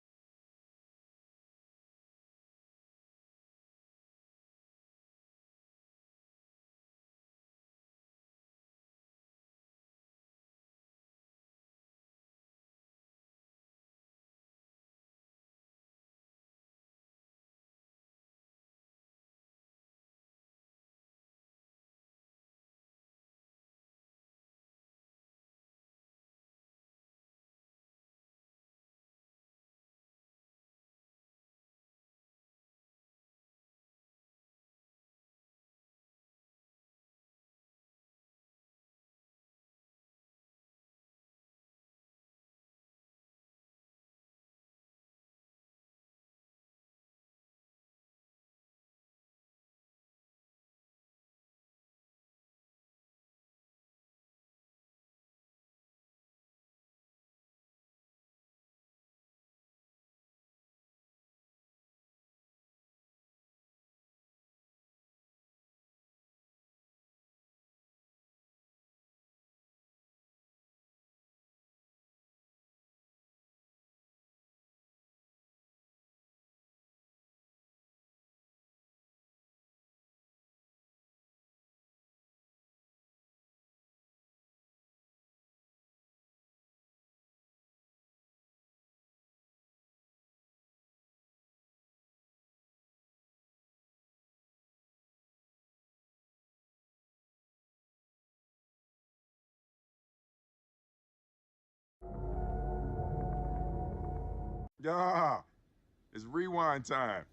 Yeah, it's rewind time.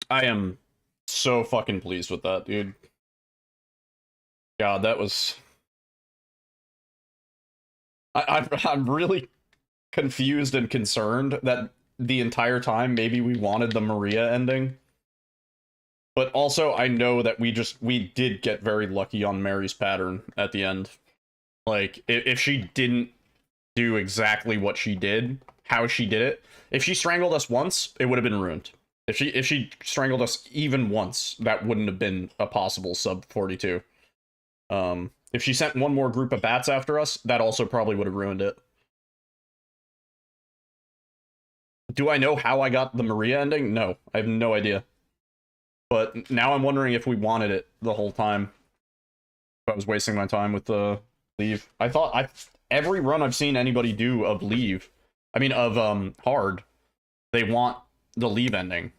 I am so fucking pleased with that, dude. God, that was... I'm really confused and concerned that the entire time maybe we wanted the Maria ending. But also, I know that we did get very lucky on Mary's pattern at the end. Like, if she didn't do exactly what she did, how she did it, if she strangled us once, it would have been ruined. If she strangled us even once, that wouldn't have been a possible sub 42. If she sent one more group of bats after us, that also probably would have ruined it. Do I know how I got the Maria ending? No, I have no idea. But now I'm wondering if we wanted it the whole time. If I was wasting my time with the leave. I thought every run I've seen anybody do of leave, I mean of hard, they want the leave ending.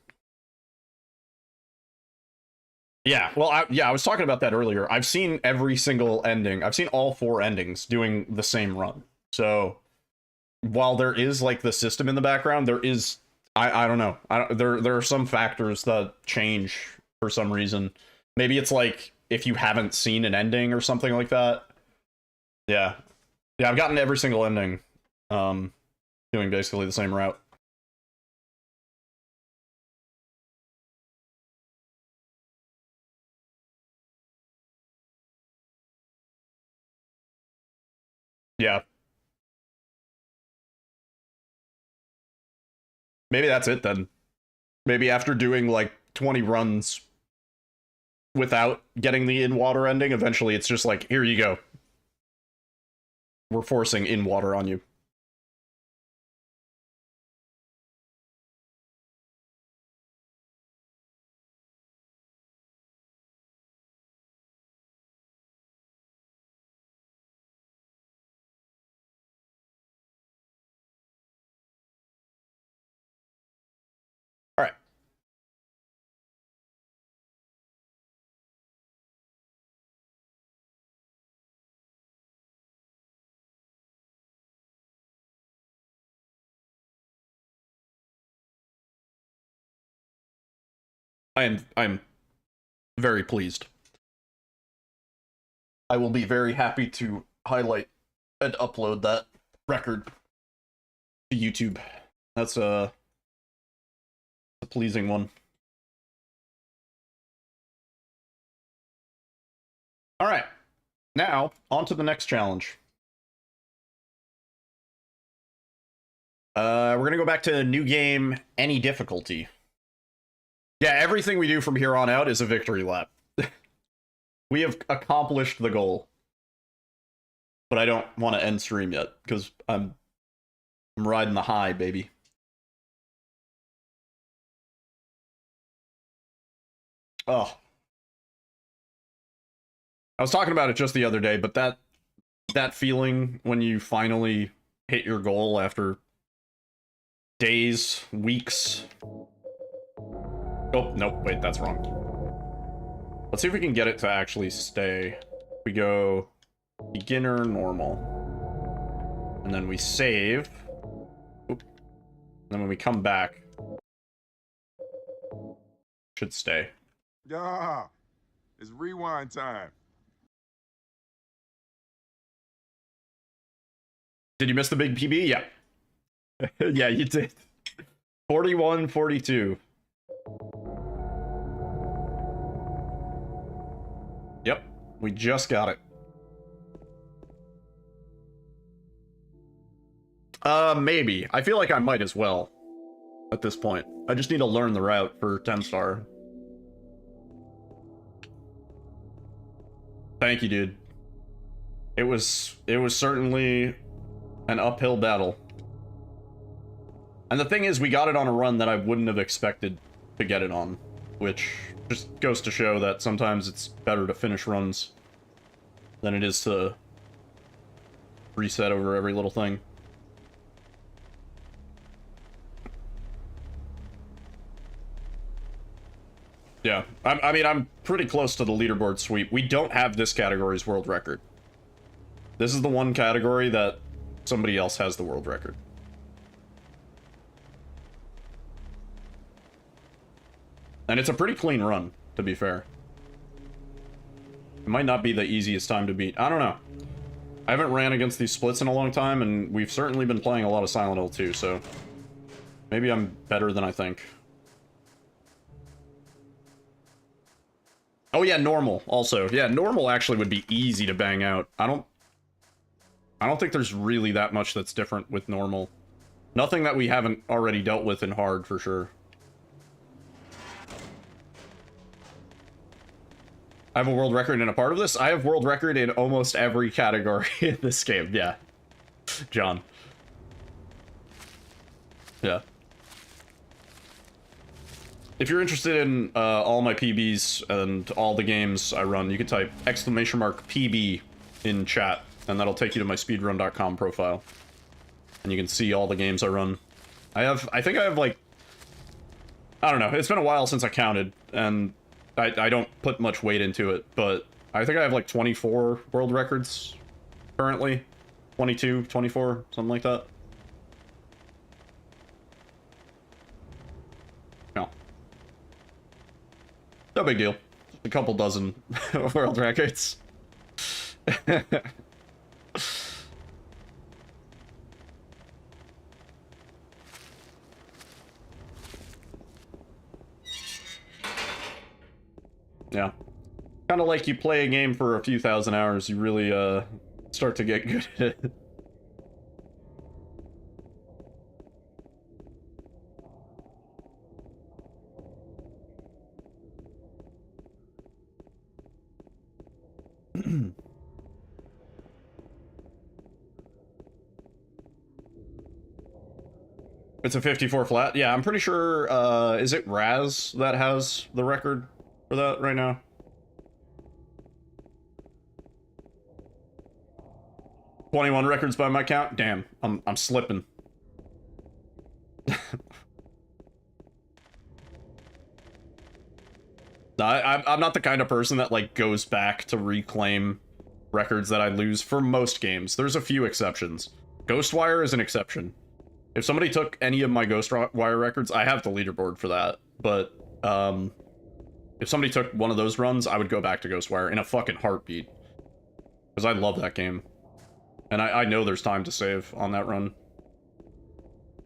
Yeah, well, I was talking about that earlier. I've seen every single ending. I've seen all 4 endings doing the same run. So while there is like the system in the background, there is I don't know. There are some factors that change for some reason. Maybe it's like if you haven't seen an ending or something like that. Yeah. Yeah, I've gotten every single ending doing basically the same route. Yeah. Maybe that's it then. Maybe after doing like 20 runs without getting the in-water ending, eventually it's just like, here you go. We're forcing in-water on you. All right. I'm very pleased. I will be very happy to highlight and upload that record to YouTube. That's a pleasing one. All right. Now, on to the next challenge. We're gonna go back to new game, any difficulty. Yeah, everything we do from here on out is a victory lap. We have accomplished the goal. But I don't want to end stream yet, because I'm riding the high, baby. Oh. I was talking about it just the other day, but that feeling when you finally hit your goal after days, weeks. Oh, nope, wait, that's wrong. Let's see if we can get it to actually stay. We go beginner, normal. And then we save. Oop. And then when we come back, should stay. Yeah, it's rewind time. Did you miss the big PB? Yeah. Yeah, you did. 41-42. Yep, we just got it. Maybe. I feel like I might as well at this point. I just need to learn the route for 10-star. Thank you, dude. It was certainly an uphill battle. And the thing is, we got it on a run that I wouldn't have expected to get it on, which just goes to show that sometimes it's better to finish runs than it is to reset over every little thing. Yeah, I mean, I'm pretty close to the leaderboard sweep. We don't have this category's world record. This is the one category that somebody else has the world record. And it's a pretty clean run, to be fair. It might not be the easiest time to beat. I don't know. I haven't ran against these splits in a long time, and we've certainly been playing a lot of Silent Hill too, so maybe I'm better than I think. Oh yeah, normal also. Yeah, normal actually would be easy to bang out. I don't think there's really that much that's different with normal. Nothing that we haven't already dealt with in hard, for sure. I have a world record in a part of this? I have world record in almost every category in this game, yeah. John. Yeah. If you're interested in all my PBs and all the games I run, you can type !PB in chat, and that'll take you to my speedrun.com profile. And you can see all the games I run. I think I have like, I don't know, it's been a while since I counted, and I don't put much weight into it, but I think I have like 24 world records currently. 22, 24, something like that. No. No big deal. A couple dozen world records. Yeah. Kind of like you play a game for a few thousand hours, you really start to get good at it. It's a 54 flat. Yeah, I'm pretty sure, is it Raz that has the record for that right now? $21 records by my count? Damn, I'm slipping. I'm not the kind of person that, like, goes back to reclaim records that I lose for most games. There's a few exceptions. Ghostwire is an exception. If somebody took any of my Ghostwire records, I have the leaderboard for that, but, if somebody took one of those runs, I would go back to Ghostwire in a fucking heartbeat. Because I love that game. And I know there's time to save on that run.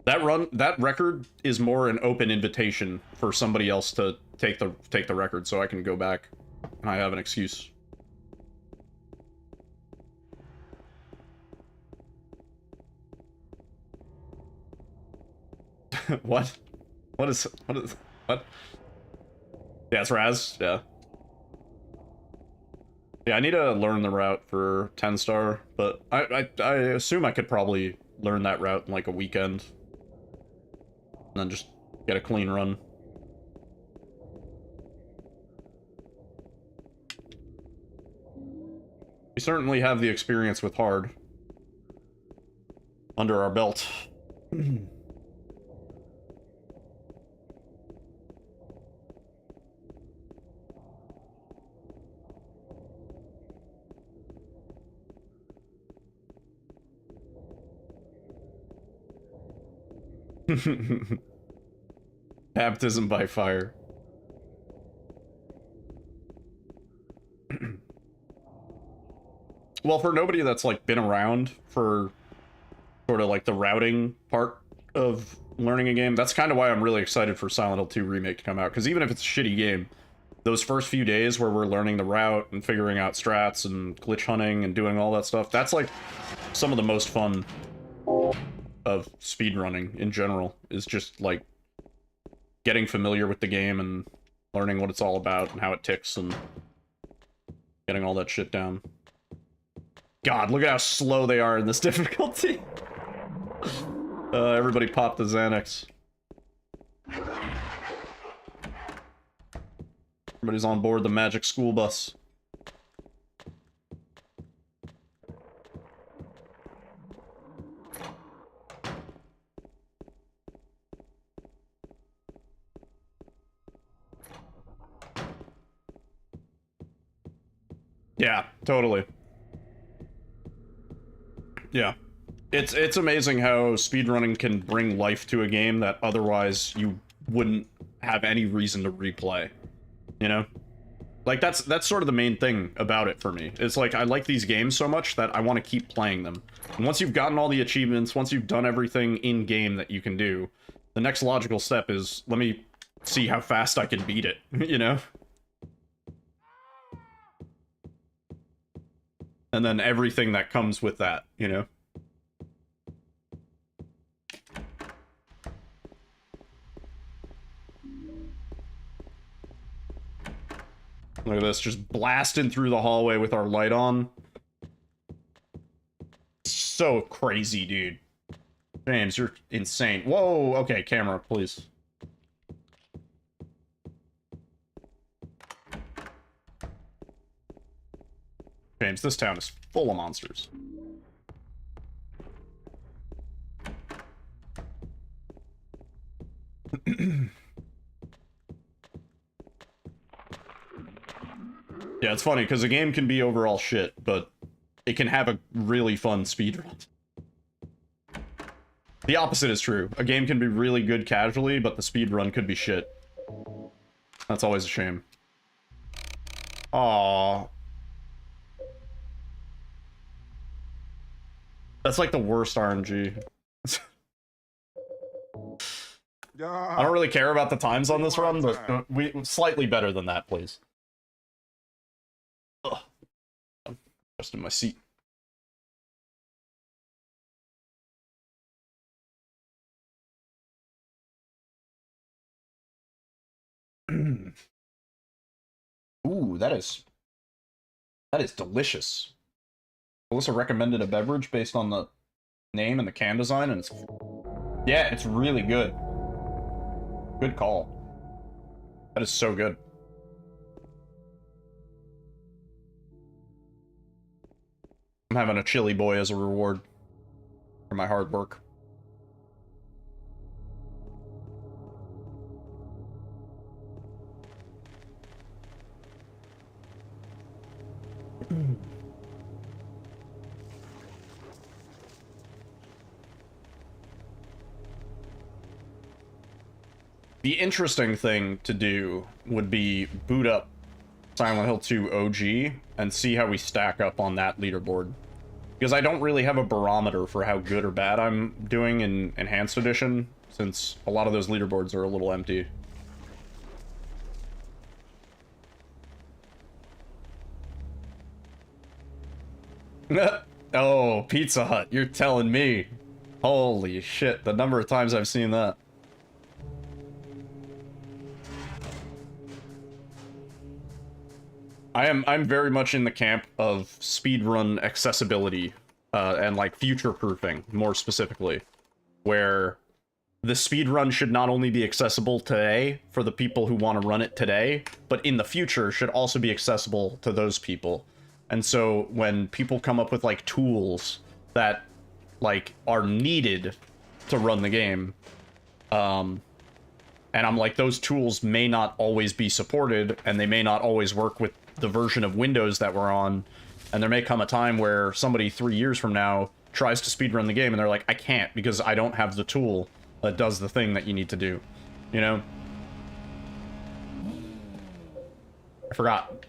That record is more an open invitation for somebody else to take the record so I can go back and I have an excuse. What? What? Yeah, it's Raz. Yeah. Yeah, I need to learn the route for 10 star, but I assume I could probably learn that route in like a weekend. And then just get a clean run. We certainly have the experience with hard under our belt. Baptism by fire. Well, for nobody that's like been around for sort of like the routing part of learning a game, that's kind of why I'm really excited for Silent Hill 2 Remake to come out, because even if it's a shitty game, those first few days where we're learning the route and figuring out strats and glitch hunting and doing all that stuff, that's like some of the most fun of speedrunning in general, is just like getting familiar with the game and learning what it's all about and how it ticks and getting all that shit down. God, look at how slow they are in this difficulty. Everybody pop the Xanax. Everybody's on board the magic school bus. Yeah, totally. Yeah. It's amazing how speedrunning can bring life to a game that otherwise you wouldn't have any reason to replay. You know? Like, that's sort of the main thing about it for me. It's like, I like these games so much that I want to keep playing them. And once you've gotten all the achievements, once you've done everything in-game that you can do, the next logical step is, let me see how fast I can beat it, you know? And then everything that comes with that, you know? Look at this, just blasting through the hallway with our light on. So crazy, dude. James, you're insane. Whoa, okay, camera, please. James, this town is full of monsters. Yeah, it's funny, because a game can be overall shit, but it can have a really fun speedrun. The opposite is true. A game can be really good casually, but the speedrun could be shit. That's always a shame. Aww. That's like the worst RNG. I don't really care about the times on this run, but slightly better than that, please. Ugh. I'm just in my seat. Ooh, that is delicious. Alyssa recommended a beverage based on the name and the can design, and it's really good. Good call. That is so good. I'm having a chili boy as a reward for my hard work. The interesting thing to do would be boot up Silent Hill 2 OG and see how we stack up on that leaderboard. Because I don't really have a barometer for how good or bad I'm doing in Enhanced Edition, since a lot of those leaderboards are a little empty. Oh, Pizza Hut, you're telling me. Holy shit, the number of times I've seen that. I'm very much in the camp of speedrun accessibility, and like future proofing more specifically, where the speedrun should not only be accessible today for the people who want to run it today, but in the future should also be accessible to those people. And so when people come up with like tools that like are needed to run the game, and I'm like, those tools may not always be supported, and they may not always work with the version of Windows that we're on, and there may come a time where somebody 3 years from now tries to speedrun the game and they're like, I can't because I don't have the tool that does the thing that you need to do, you know? I forgot.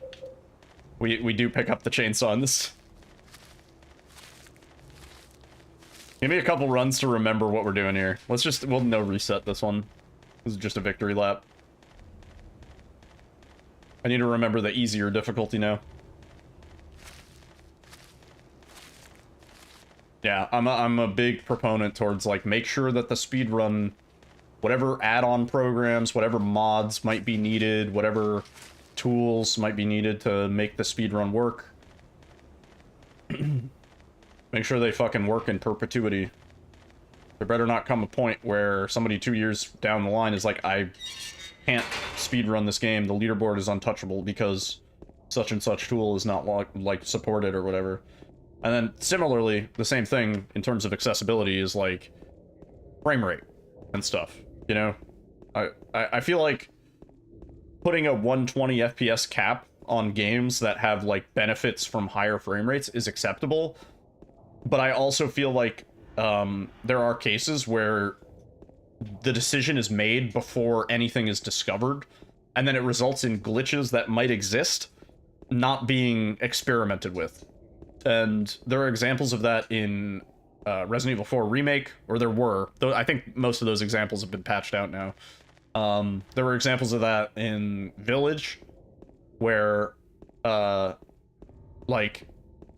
We do pick up the chainsaw in this. Give me a couple runs to remember what we're doing here. We'll no reset this one. This is just a victory lap. I need to remember the easier difficulty now. Yeah, I'm a big proponent towards, like, make sure that the speedrun, whatever add-on programs, whatever mods might be needed, whatever tools might be needed to make the speedrun work, make sure they fucking work in perpetuity. There better not come a point where somebody 2 years down the line is like, I can't speedrun this game, the leaderboard is untouchable because such and such tool is not, like, supported or whatever. And then, similarly, the same thing in terms of accessibility is, like, frame rate and stuff, you know? I feel like putting a 120 FPS cap on games that have, like, benefits from higher frame rates is acceptable, but I also feel like there are cases where the decision is made before anything is discovered, and then it results in glitches that might exist not being experimented with. And there are examples of that in Resident Evil 4 Remake, or there were, though I think most of those examples have been patched out now. There were examples of that in Village, where, like,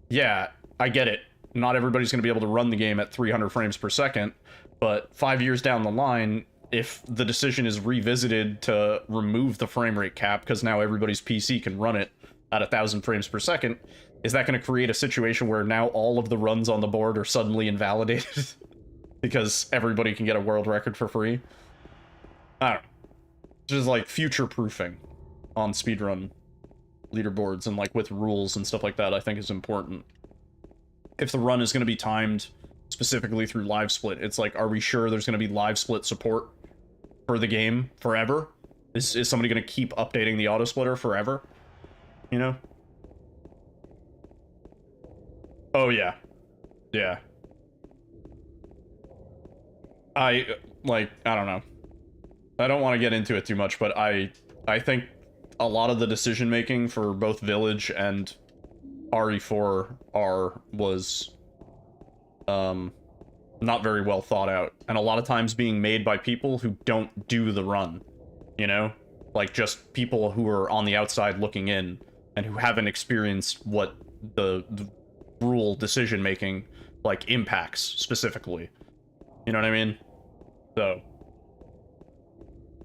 yeah, I get it. Not everybody's going to be able to run the game at 300 frames per second, but 5 years down the line, if the decision is revisited to remove the frame rate cap, because now everybody's PC can run it at 1,000 frames per second, is that going to create a situation where now all of the runs on the board are suddenly invalidated because everybody can get a world record for free? I don't know. Just like future-proofing on speedrun leaderboards and like with rules and stuff like that, I think is important. If the run is going to be timed specifically through live split, it's like, are we sure there's going to be live split support for the game forever? Is somebody going to keep updating the auto splitter forever? You know? Oh, yeah. Yeah. I don't know. I don't want to get into it too much, but I think a lot of the decision-making for both Village and RE4R was, not very well thought out. And a lot of times being made by people who don't do the run, you know? Like, just people who are on the outside looking in and who haven't experienced what the rule decision-making, like, impacts specifically. You know what I mean? So,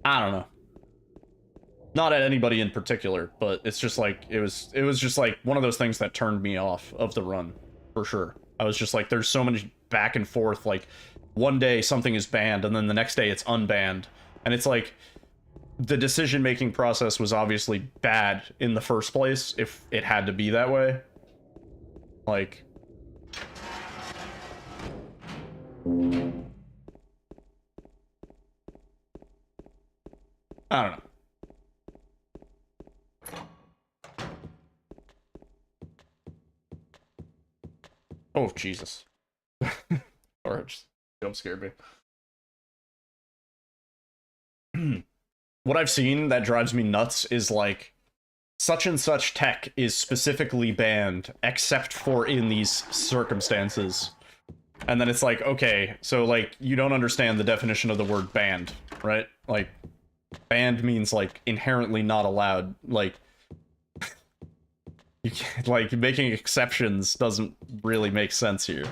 I don't know. Not at anybody in particular, but it's just like, it was just like one of those things that turned me off of the run, for sure. I was just like, there's so many back and forth, like, one day something is banned, and then the next day it's unbanned. And it's like, the decision-making process was obviously bad in the first place, if it had to be that way. Like... I don't know. Oh, Jesus. Or just jump scared me. What I've seen that drives me nuts is like, such and such tech is specifically banned, except for in these circumstances. And then it's like, okay, so like, you don't understand the definition of the word banned, right? Like, banned means like inherently not allowed. Like, you can't, like, making exceptions doesn't really make sense here.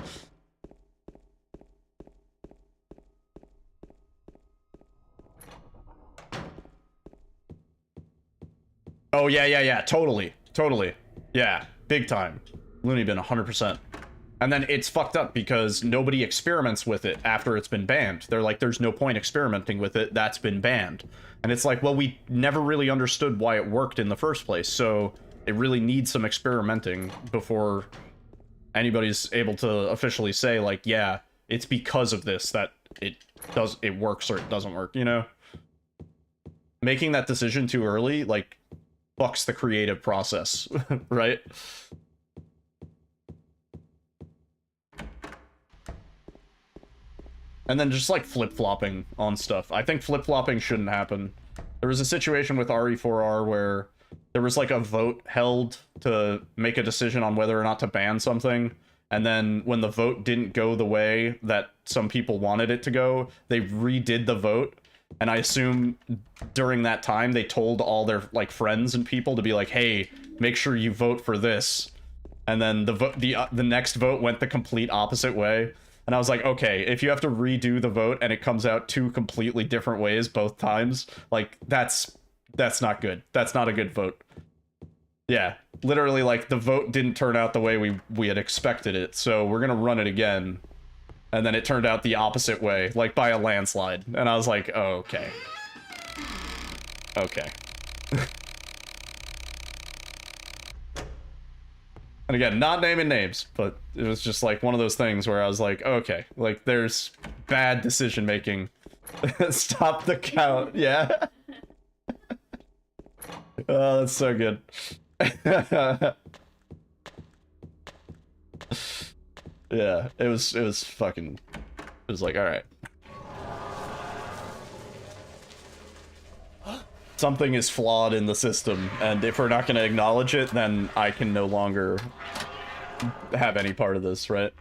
Oh, yeah, totally. Totally. Yeah, big time. Looney bin, 100%. And then it's fucked up because nobody experiments with it after it's been banned. They're like, there's no point experimenting with it, that's been banned. And it's like, well, we never really understood why it worked in the first place, so it really needs some experimenting before anybody's able to officially say, like, yeah, it's because of this that it works or it doesn't work, you know? Making that decision too early, like, fucks the creative process, right? And then just, like, flip-flopping on stuff. I think flip-flopping shouldn't happen. There was a situation with RE4R where there was, like, a vote held to make a decision on whether or not to ban something, and then when the vote didn't go the way that some people wanted it to go, they redid the vote, and I assume during that time they told all their, like, friends and people to be like, hey, make sure you vote for this. And then the next vote went the complete opposite way. And I was like, okay, if you have to redo the vote and it comes out two completely different ways both times, like, that's not good. That's not a good vote. Yeah, literally, like, the vote didn't turn out the way we had expected it, so we're gonna run it again. And then it turned out the opposite way, like, by a landslide. And I was like, oh, okay. Okay. And again, not naming names, but it was just like one of those things where I was like, okay, like, there's bad decision making. Stop the count, yeah. Oh, that's so good. Yeah, it was fucking, it was like, alright. Something is flawed in the system, and if we're not going to acknowledge it, then I can no longer have any part of this, right?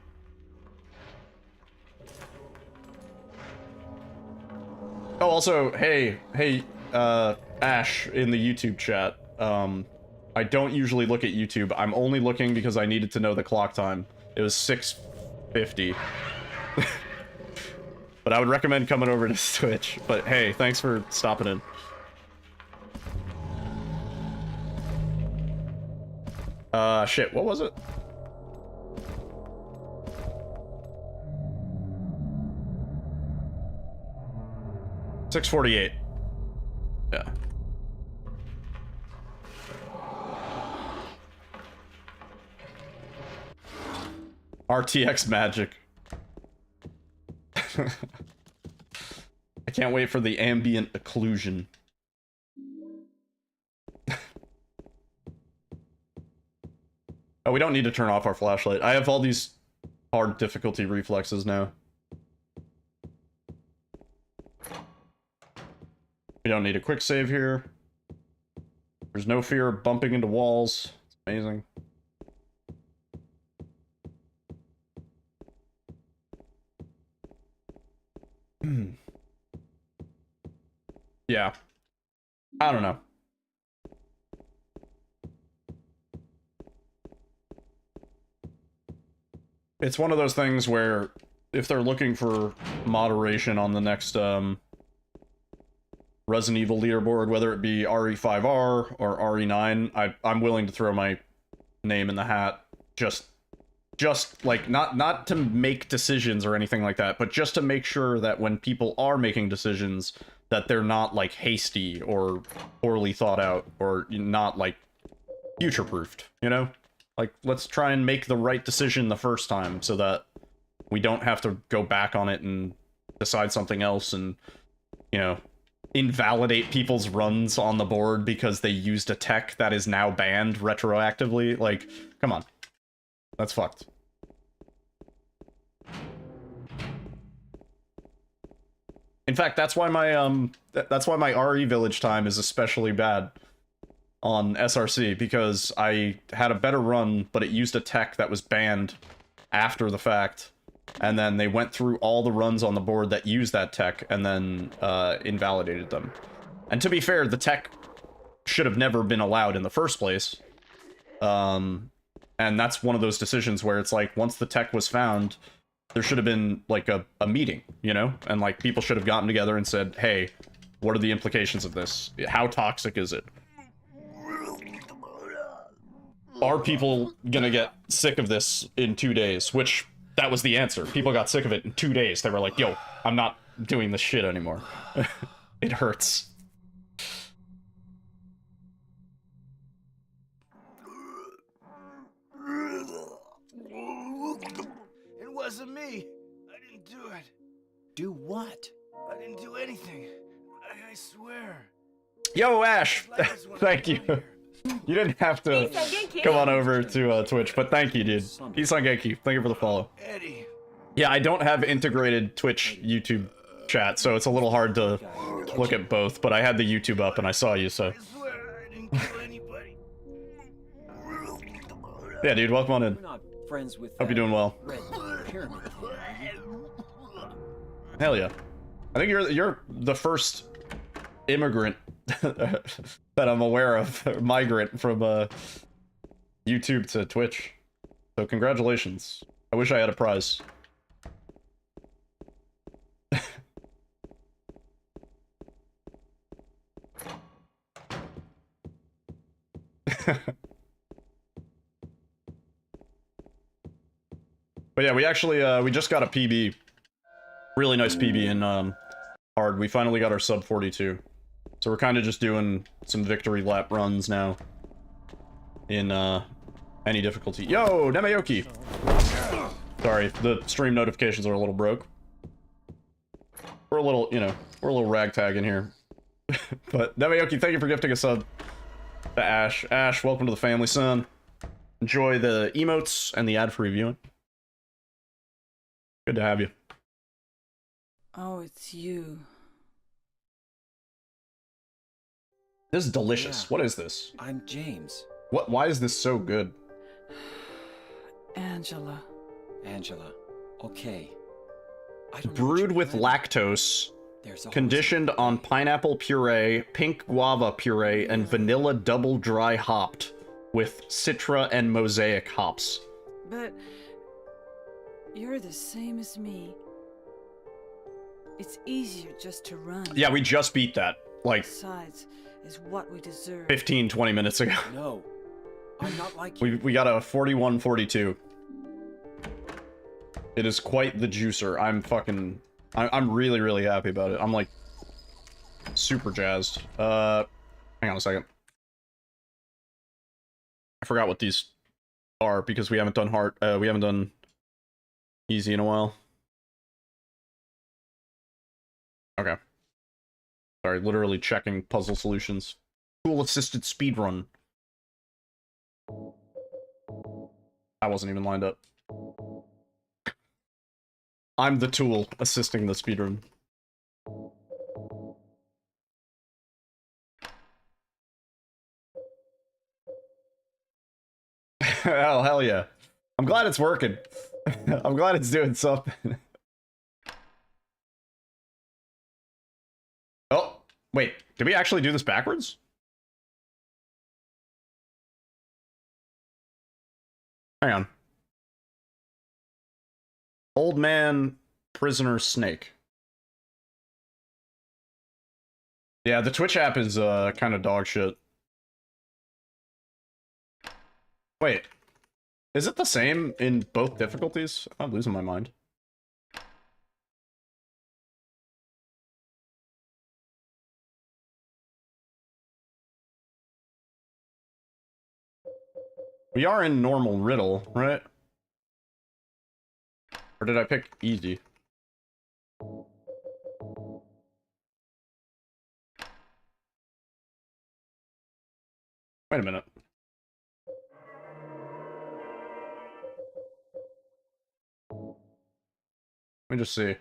Oh, also, hey, Ash in the YouTube chat. I don't usually look at YouTube. I'm only looking because I needed to know the clock time. It was 6:50. But I would recommend coming over to Twitch. But hey, thanks for stopping in. Shit, what was it? $6:48. Yeah. RTX magic. I can't wait for the ambient occlusion. Oh, we don't need to turn off our flashlight. I have all these hard difficulty reflexes now. We don't need a quick save here. There's no fear of bumping into walls. It's amazing. Yeah. I don't know. It's one of those things where if they're looking for moderation on the next Resident Evil leaderboard, whether it be RE5R or RE9, I'm willing to throw my name in the hat. Just like not to make decisions or anything like that, but just to make sure that when people are making decisions that they're not like hasty or poorly thought out or not like future-proofed, you know? Like, let's try and make the right decision the first time so that we don't have to go back on it and decide something else and, you know, invalidate people's runs on the board because they used a tech that is now banned retroactively. Like, come on. That's fucked. In fact, that's why my RE village time is especially bad on SRC, because I had a better run, but it used a tech that was banned after the fact, and then they went through all the runs on the board that used that tech and then invalidated them. And to be fair, the tech should have never been allowed in the first place. And that's one of those decisions where it's like, once the tech was found, there should have been like a meeting, you know? And like people should have gotten together and said, hey, what are the implications of this? How toxic is it? are people gonna get sick of this in 2 days? Which, that was the answer. People got sick of it in 2 days. They were like, yo, I'm not doing this shit anymore. It hurts. It wasn't me. I didn't do it. Do what? I didn't do anything. I swear. Yo, Ash! Thank you. You didn't have to come on over to Twitch, but thank you, dude. Isan Genki, thank you for the follow. Eddie. Yeah, I don't have integrated Twitch YouTube chat, so it's a little hard to look at both, but I had the YouTube up and I saw you, so. I swear I didn't kill anybody. Yeah, dude, welcome on in. We're not friends with Hope you're doing well. Red Pyramid thing, are you? Hell yeah. I think you're the first immigrant that I'm aware of, migrant from YouTube to Twitch. So congratulations. I wish I had a prize. But yeah, we actually we just got a PB. Really nice PB in hard. We finally got our sub 42. So we're kind of just doing some victory lap runs now in any difficulty. Yo, Nemayoki! Sorry, the stream notifications are a little broke. We're a little, you know, we're a little ragtag in here. But Nemayoki, thank you for gifting a sub to Ash. Ash, welcome to the family, son. Enjoy the emotes and the ad-free viewing. Good to have you. Oh, it's you. This is delicious. Yeah. What is this? I'm James. What? Why is this so good? Angela. Angela. Okay. I don't know what Brewed you're with planning. lactose, There's a conditioned whole- on pineapple puree, pink guava puree, and vanilla double dry hopped with Citra and Mosaic hops. But you're the same as me. It's easier just to run. Yeah, we just beat that, like, Besides, is what we deserve. 15, 20 minutes ago. No. I'm not like you. We got a 41-42. It is quite the juicer. I'm really, really happy about it. I'm, like, super jazzed. Hang on a second. I forgot what these are because we haven't done we haven't done easy in a while. Okay. Sorry, literally checking puzzle solutions. Tool assisted speedrun. I wasn't even lined up. I'm the tool assisting the speedrun. Oh, hell yeah. I'm glad it's working. I'm glad it's doing something. Oh, wait. Did we actually do this backwards? Hang on. Old man, prisoner, snake. Yeah, the Twitch app is kind of dog shit. Wait. Is it the same in both difficulties? I'm losing my mind. We are in normal riddle, right? Or did I pick easy? Wait a minute. Let me just see.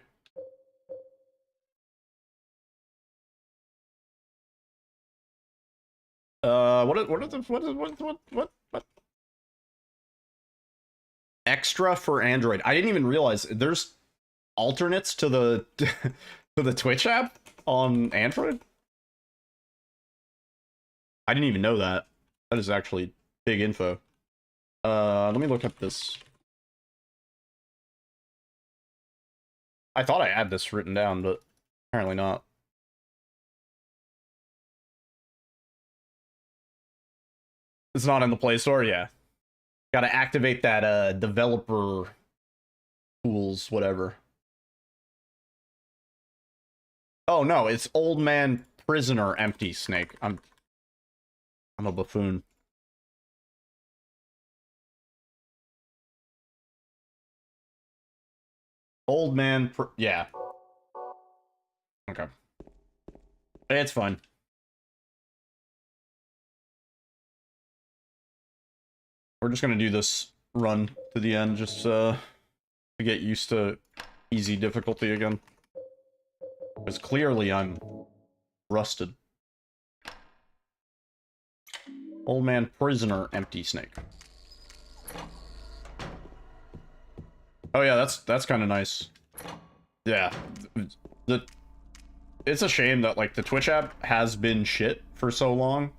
What? Extra for Android. I didn't even realize there's alternates to the to the Twitch app on Android. I didn't even know that. That is actually big info. Let me look up this. I thought I had this written down, but apparently not. It's not in the Play Store? Yeah. Gotta activate that developer tools, whatever. Oh no, it's Old Man Prisoner Empty Snake. I'm a buffoon. Old Man yeah. Okay. It's fine. We're just gonna do this run to the end, just to get used to easy difficulty again. Because clearly I'm rusted. Old Man Prisoner Empty Snake. Oh yeah, that's kind of nice. Yeah. It's a shame that, like, the Twitch app has been shit for so long,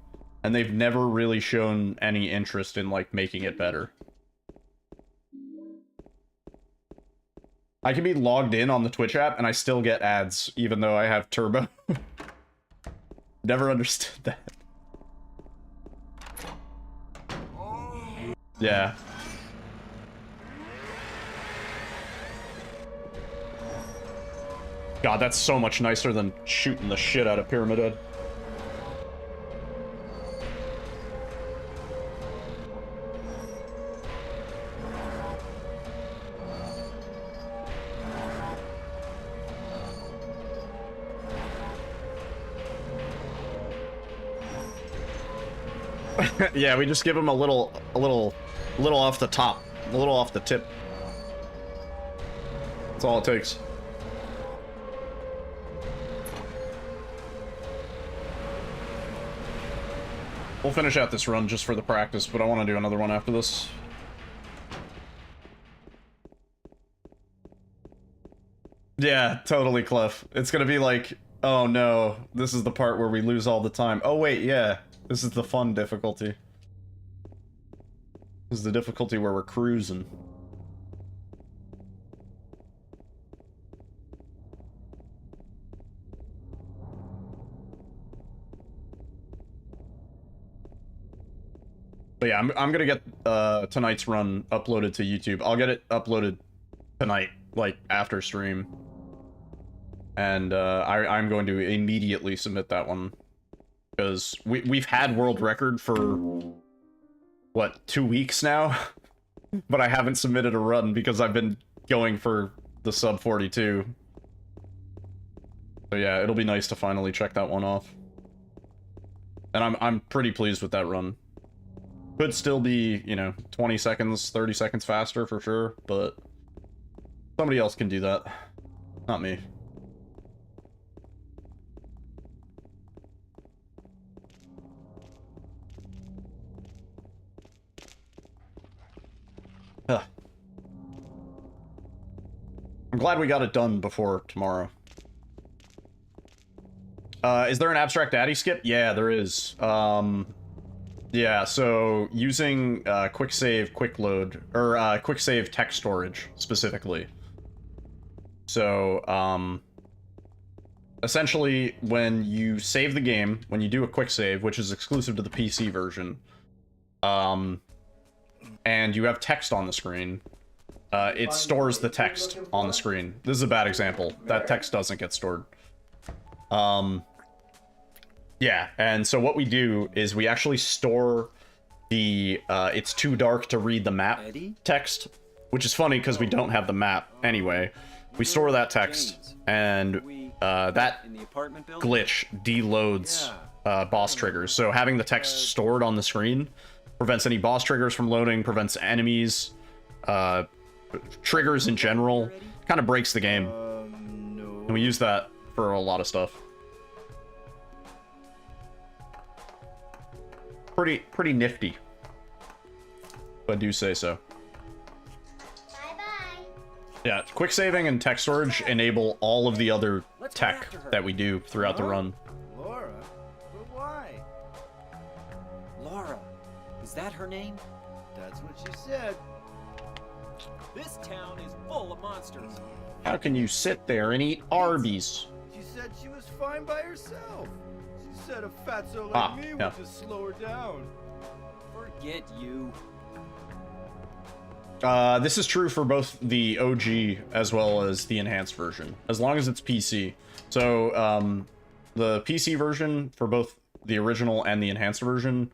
and they've never really shown any interest in, like, making it better. I can be logged in on the Twitch app, and I still get ads, even though I have Turbo. Never understood that. Yeah. God, that's so much nicer than shooting the shit out of Pyramid Head. Yeah, we just give him a little off the top, a little off the tip. That's all it takes. We'll finish out this run just for the practice, but I want to do another one after this. Yeah, totally, Clef. It's gonna be like, oh no, this is the part where we lose all the time. Oh wait, yeah, this is the fun difficulty. This is the difficulty where we're cruising. But yeah, I'm gonna get tonight's run uploaded to YouTube. I'll get it uploaded tonight, like after stream. And I'm going to immediately submit that one. Because we've had world record for, what, 2 weeks now? But I haven't submitted a run because I've been going for the sub 42. So yeah, it'll be nice to finally check that one off. And I'm pretty pleased with that run. Could still be, you know, 20 seconds, 30 seconds faster for sure, but somebody else can do that. Not me. Ugh. I'm glad we got it done before tomorrow. Is there an abstract daddy skip? Yeah, there is. Yeah, so using quick save, quick load, or quick save text storage specifically. So, essentially, when you save the game, when you do a quick save, which is exclusive to the PC version, and you have text on the screen, it stores the text on the screen. This is a bad example. That text doesn't get stored. Yeah, and so what we do is we actually store the, it's too dark to read the map text, which is funny because we don't have the map anyway. We store that text, and that glitch deloads boss triggers. So having the text stored on the screen prevents any boss triggers from loading, prevents enemies, triggers in general, kind of breaks the game. And we use that for a lot of stuff. Pretty nifty, if I do say so. Bye-bye. Yeah, quick saving and text storage enable all of the other tech that we do throughout the run. Laura? But why? Laura, is that her name? That's what she said. This town is full of monsters. How can you sit there and eat Arby's? She said she was fine by herself. She said a fatso like me would just slow her down. Forget you. This is true for both the OG as well as the enhanced version, as long as it's PC. So, the PC version for both the original and the enhanced version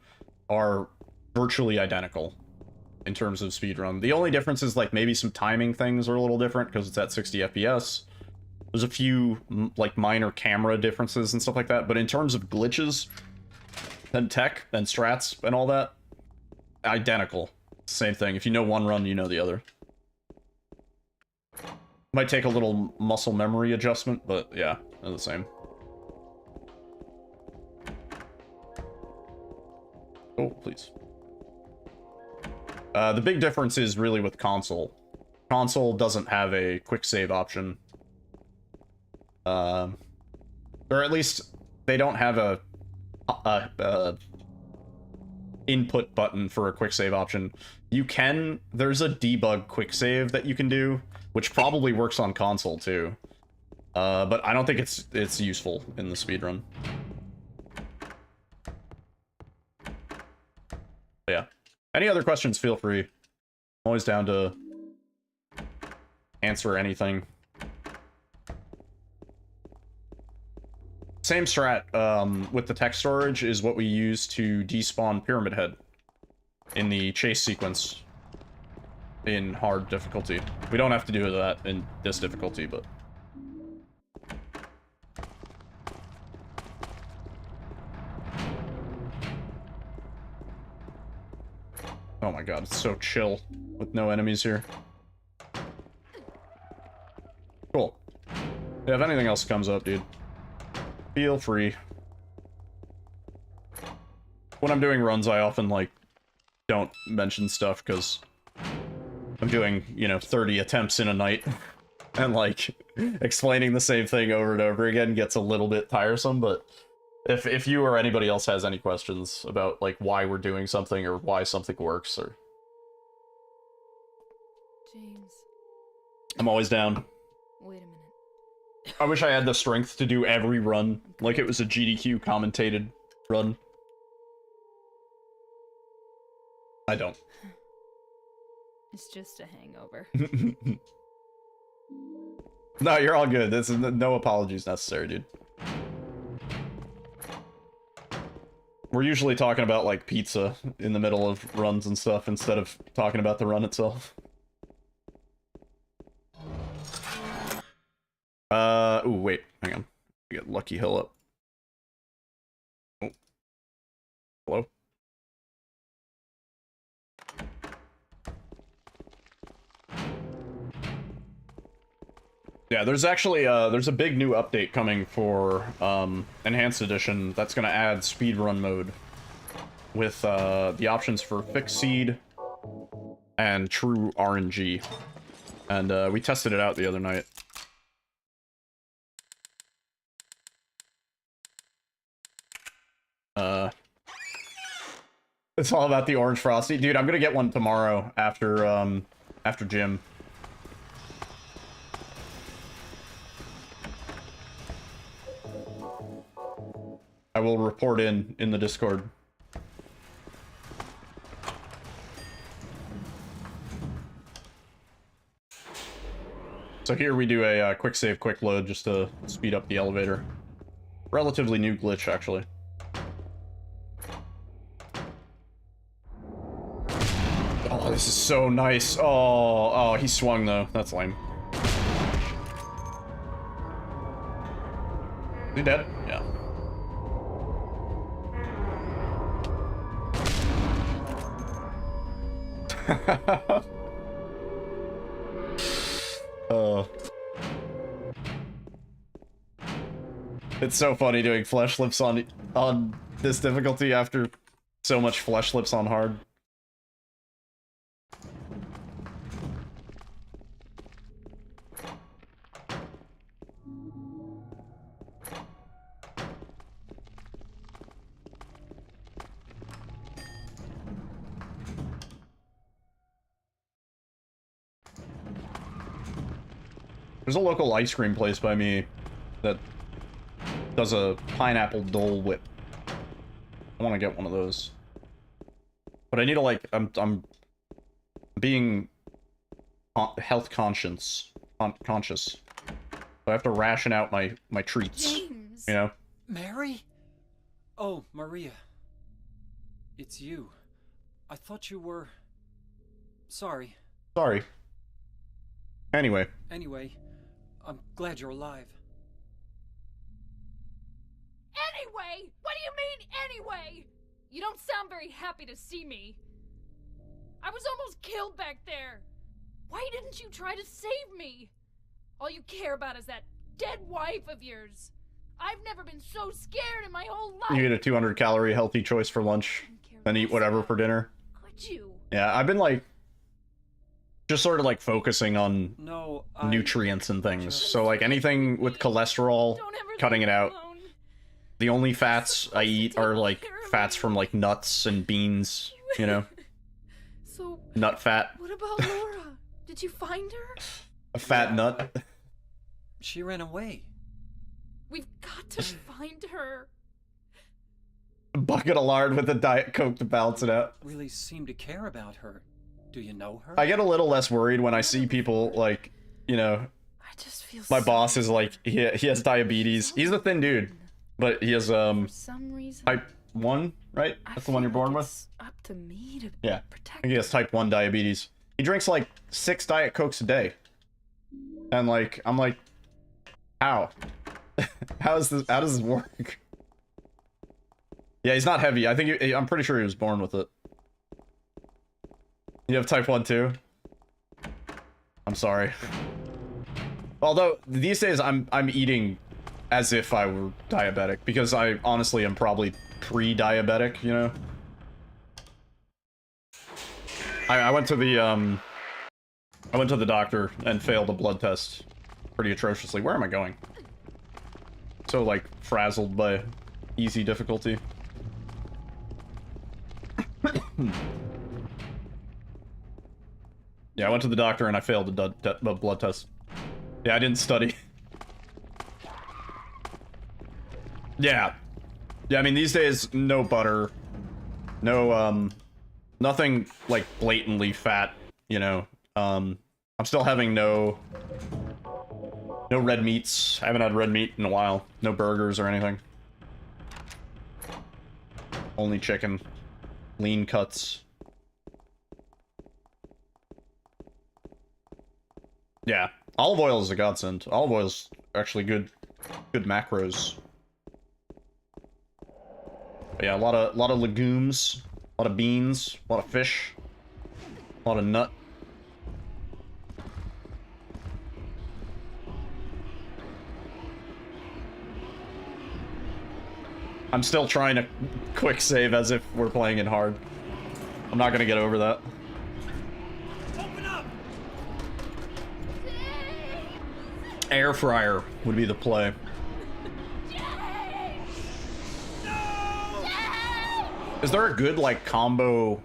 are virtually identical in terms of speedrun. The only difference is like maybe some timing things are a little different because it's at 60 FPS. There's a few like minor camera differences and stuff like that, but in terms of glitches and tech and strats and all that, identical. Same thing. If you know one run, you know the other. Might take a little muscle memory adjustment, but yeah, they're the same. Oh, please. The big difference is really with console. Console doesn't have a quick save option. Or at least they don't have a input button for a quick save option. You can, there's a debug quick save that you can do, which probably works on console too. But I don't think it's useful in the speedrun. Yeah. Any other questions, feel free. I'm always down to answer anything. Same strat with the tech storage is what we use to despawn Pyramid Head in the chase sequence in hard difficulty. We don't have to do that in this difficulty, but... Oh my god, it's so chill with no enemies here. Cool. Yeah, if anything else comes up, dude, feel free. When I'm doing runs, I often, like, don't mention stuff, because I'm doing, you know, 30 attempts in a night. And, like, explaining the same thing over and over again gets a little bit tiresome, but... If you or anybody else has any questions about, like, why we're doing something or why something works, or... James. I'm always down. Wait a minute. I wish I had the strength to do every run, like it was a GDQ commentated run. I don't. It's just a hangover. No, you're all good. This is no apologies necessary, dude. We're usually talking about, like, pizza in the middle of runs and stuff instead of talking about the run itself. Ooh, wait, hang on. I get Lucky Hill up. Oh. Hello? Yeah, there's actually, there's a big new update coming for, Enhanced Edition that's gonna add speedrun mode with, the options for fixed seed and true RNG. And, we tested it out the other night. It's all about the Orange Frosty. Dude, I'm gonna get one tomorrow after, after gym. I will report in the Discord. So here we do a quick save, quick load just to speed up the elevator. Relatively new glitch, actually. Oh, this is so nice. Oh, he swung though. That's lame. Is he dead? Yeah. It's so funny doing flesh lips on this difficulty after so much flesh lips on hard. There's a local ice cream place by me that does a pineapple Dole Whip. I want to get one of those. But I need to, like, I'm being health conscious. Conscious. So I have to ration out my treats. James. You know? Mary? Oh, Maria. It's you. I thought you were... Sorry. Sorry. Anyway. Anyway, I'm glad you're alive. Anyway? What do you mean, anyway? You don't sound very happy to see me. I was almost killed back there. Why didn't you try to save me? All you care about is that dead wife of yours. I've never been so scared in my whole life. You eat a 200-calorie healthy choice for lunch, then eat whatever for dinner. Could you? Yeah, I've been like... just sort of like focusing on nutrients and things. So like anything with cholesterol, cutting it out. The only fats I eat are like fats from like nuts and beans, you know? So, nut fat. what about Laura? Did you find her? A fat nut. She ran away. We've got to find her. A bucket of lard with a Diet Coke to balance it out. Really seem to care about her. Do you know her? I get a little less worried when I see people like, you know, I just feel my boss is like, he has diabetes. He's a thin dude, but he has For some reason, type 1, right? That's the one you're born with? it's up to me to Yeah. I protect think he has type 1 diabetes. He drinks like 6 Diet Cokes a day. And like, I'm like, how? How does this work? Yeah, he's not heavy. I think I'm pretty sure he was born with it. You have type 1 too? I'm sorry. Although these days I'm eating as if I were diabetic because I honestly am probably pre-diabetic, you know. I went to the doctor and failed a blood test pretty atrociously. Where am I going? So like frazzled by easy difficulty. Yeah, I went to the doctor and I failed the blood test. Yeah, I didn't study. Yeah. Yeah, I mean, these days, no butter. No, nothing, like, blatantly fat, you know. I'm still having no red meats. I haven't had red meat in a while. No burgers or anything. Only chicken. Lean cuts. Yeah, olive oil is a godsend. Olive oil's actually good macros. But yeah, a lot of legumes, a lot of beans, a lot of fish, a lot of nut. I'm still trying to quick save as if we're playing it hard. I'm not gonna get over that. Air fryer would be the play. Is there a good, like, combo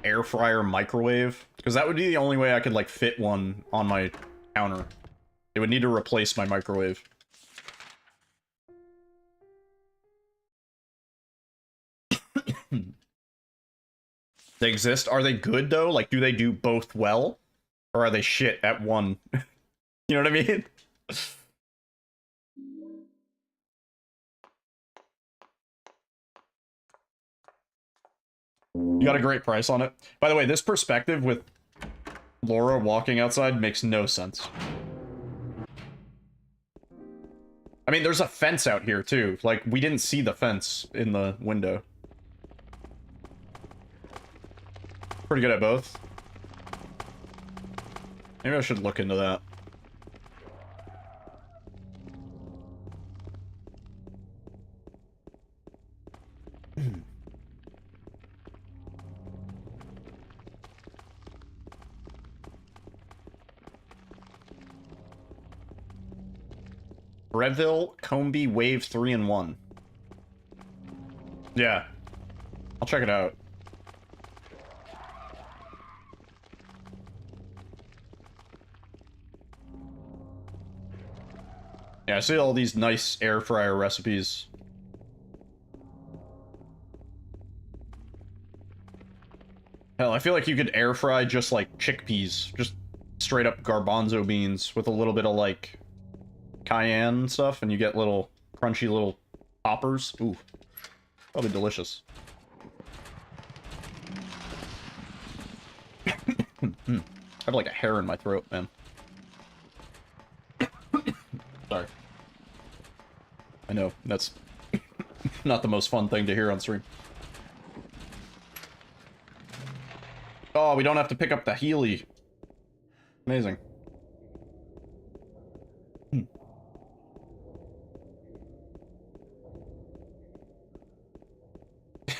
air fryer microwave? Because that would be the only way I could, like, fit one on my counter. It would need to replace my microwave. They exist? Are they good, though? Like, do they do both well? Or are they shit at one? You know what I mean? You got a great price on it. By the way, this perspective with Laura walking outside makes no sense. I mean, there's a fence out here, too. Like, we didn't see the fence in the window. Pretty good at both. Maybe I should look into that. Breville, Combi, Wave 3-in-1. Yeah. I'll check it out. Yeah, I see all these nice air fryer recipes. Hell, I feel like you could air fry just like chickpeas. Just straight up garbanzo beans with a little bit of like cayenne and stuff, and you get little crunchy little poppers. Ooh, probably delicious. I have like a hair in my throat, man. Sorry. I know, that's not the most fun thing to hear on stream. Oh, we don't have to pick up the Healy. Amazing.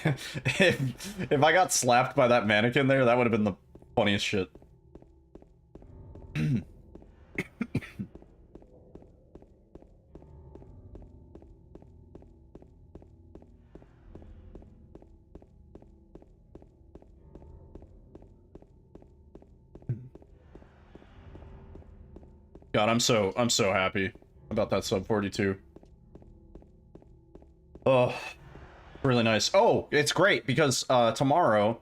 If I got slapped by that mannequin there, that would have been the funniest shit. God, I'm so happy about that sub 42. Oh, really nice. Oh, it's great because tomorrow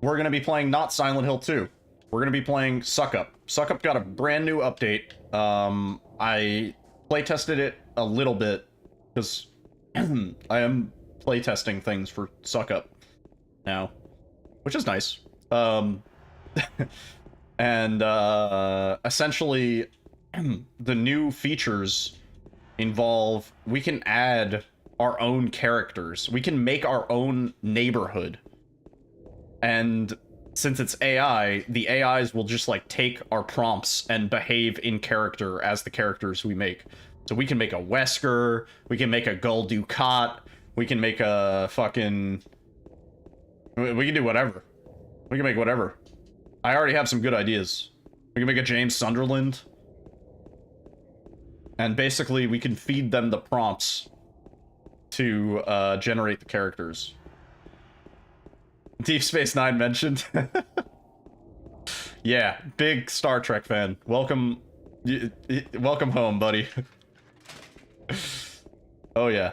we're gonna be playing not Silent Hill 2. We're gonna be playing Suck Up. Suck Up got a brand new update. I playtested it a little bit because I am playtesting things for Suck Up now, which is nice. And essentially the new features involve we can add our own characters. We can make our own neighborhood. And since it's AI, the AIs will just like take our prompts and behave in character as the characters we make. So we can make a Wesker, we can make a Gul Dukat, we can make a fucking... We can do whatever. We can make whatever. I already have some good ideas. We can make a James Sunderland. And basically, we can feed them the prompts to generate the characters. Deep Space Nine mentioned. Yeah, big Star Trek fan. Welcome home, buddy. Oh yeah.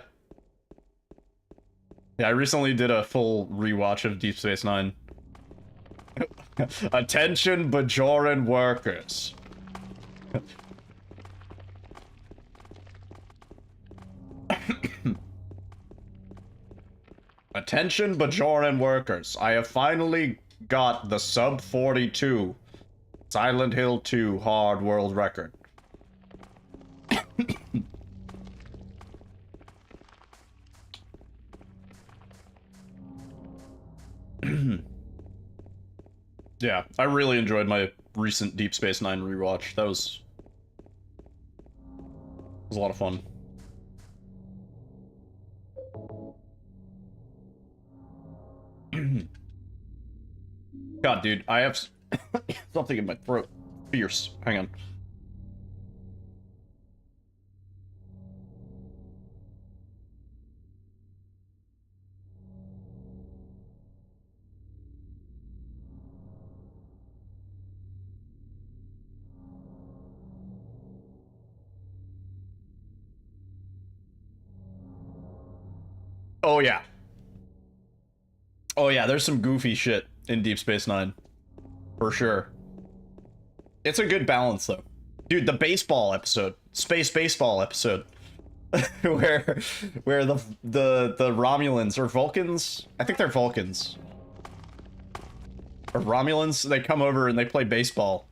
Yeah, I recently did a full rewatch of Deep Space Nine. Attention, Bajoran workers. Attention, Bajoran workers. I have finally got the sub 42 Silent Hill 2 hard world record. Yeah, I really enjoyed my recent Deep Space Nine rewatch. That was a lot of fun. God, dude, I have something in my throat. Fierce. Hang on. Oh yeah. Oh yeah, there's some goofy shit in Deep Space Nine. For sure. It's a good balance though. Dude, the baseball episode, space baseball episode. where the Romulans or Vulcans, I think they're Vulcans. Or Romulans, they come over and they play baseball.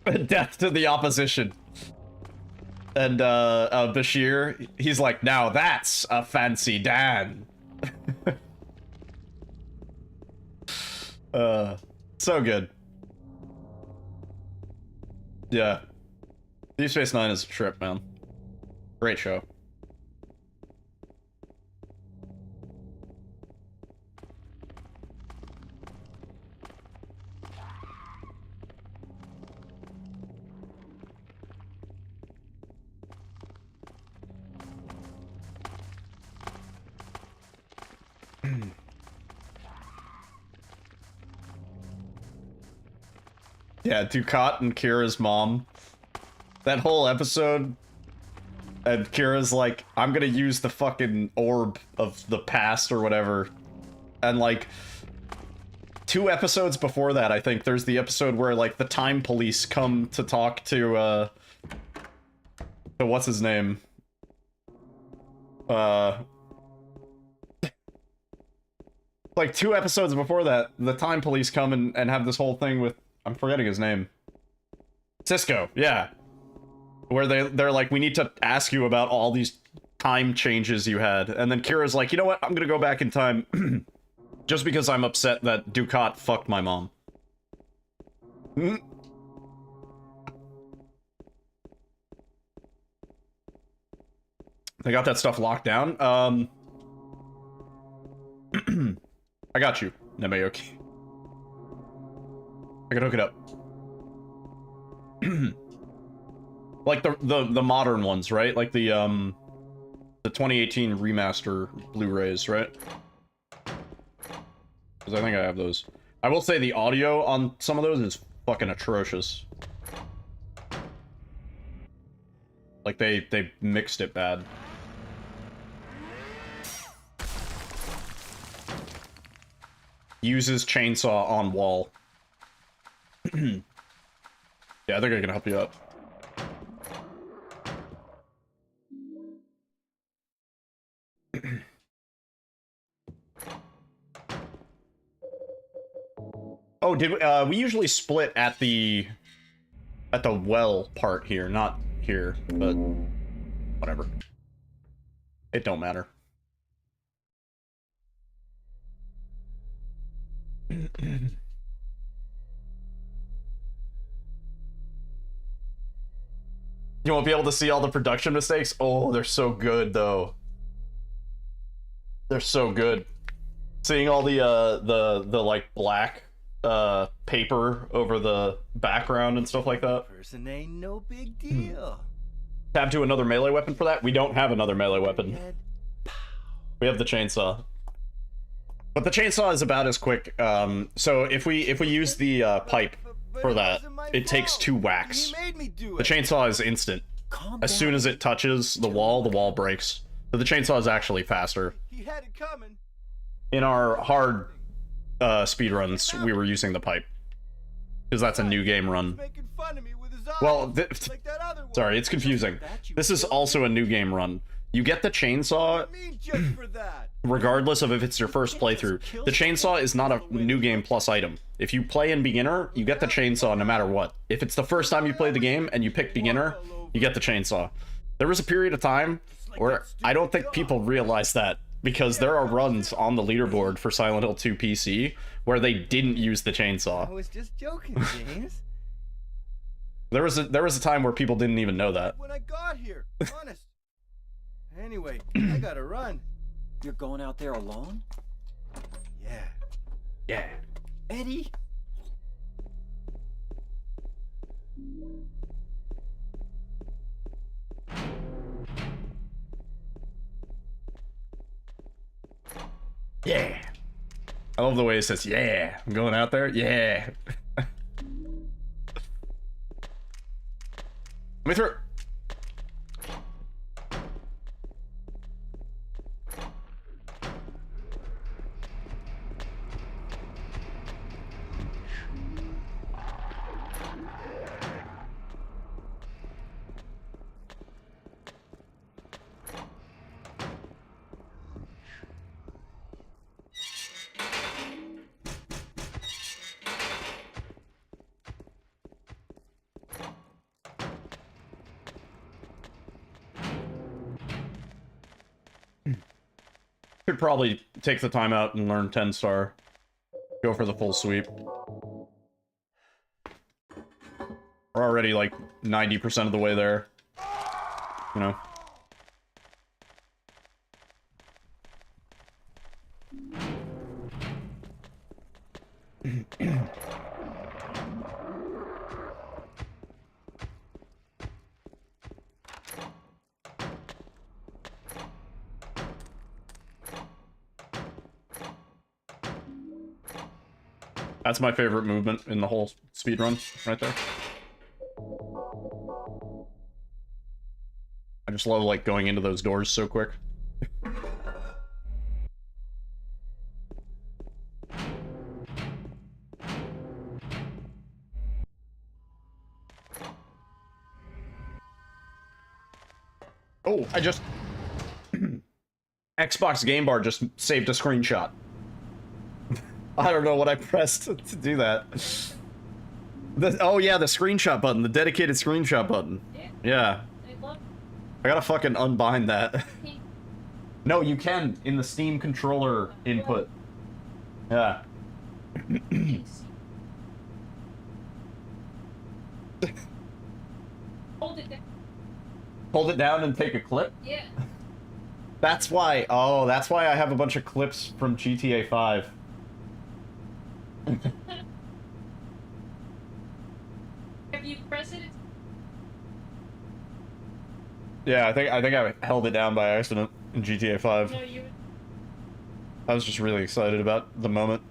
Death to the opposition. And Bashir, he's like, now that's a fancy Dan. So good. Yeah. Deep Space Nine is a trip, man. Great show. Yeah, Dukat and Kira's mom. That whole episode, and Kira's like, I'm gonna use the fucking orb of the past or whatever. And like, 2 episodes before that, I think, there's the episode where, like, the time police come to talk to what's his name? Like, 2 episodes before that, the time police come and have this whole thing with... I'm forgetting his name. Cisco, yeah. Where they're like, we need to ask you about all these time changes you had. And then Kira's like, you know what? I'm gonna go back in time just because I'm upset that Ducat fucked my mom. They got that stuff locked down. I got you, Nemayoki. I can hook it up. Like the modern ones, right? Like the 2018 remaster Blu-rays, right? Because I think I have those. I will say the audio on some of those is fucking atrocious. Like they mixed it bad. Uses chainsaw on wall. Yeah, I think I can help you out. Oh, did we usually split at the well part here, not here, but whatever. It don't matter. You won't be able to see all the production mistakes? Oh, they're so good, though. They're so good. Seeing all the like black paper over the background and stuff like that. Person ain't no big deal. Tab to another melee weapon for that? We don't have another melee weapon. We have the chainsaw. But the chainsaw is about as quick. So if we use the pipe for that, it takes 2 whacks. The chainsaw is instant. As soon as it touches the wall breaks. So the chainsaw is actually faster. In our hard speedruns, we were using the pipe. Because that's a new game run. Well, sorry, it's confusing. This is also a new game run. You get the chainsaw regardless of if it's your first playthrough. The chainsaw is not a new game plus item. If you play in beginner, you get the chainsaw no matter what. If it's the first time you play the game and you pick beginner, you get the chainsaw. There was a period of time where I don't think people realize that, because there are runs on the leaderboard for Silent Hill 2 PC where they didn't use the chainsaw. I was just joking, James. There was a time where people didn't even know that. When I got here, honest. Anyway, I gotta run. You're going out there alone? Yeah. Yeah. Eddie? Yeah. I love the way it says, yeah. I'm going out there? Yeah. Let me through. Should probably take the time out and learn 10 star. Go for the full sweep. We're already like 90% of the way there. You know? That's my favorite movement in the whole speedrun, right there. I just love, like, going into those doors so quick. Oh, I just... Xbox Game Bar just saved a screenshot. I don't know what I pressed to do that. Oh yeah, the screenshot button, the dedicated screenshot button. Yeah. I gotta fucking unbind that. No, you can in the Steam controller input. Yeah. Hold it down. Hold it down and take a clip? Yeah. That's why. Oh, that's why I have a bunch of clips from GTA 5. Have you pressed it? Yeah, I think I held it down by accident in GTA 5. No, you. I was just really excited about the moment.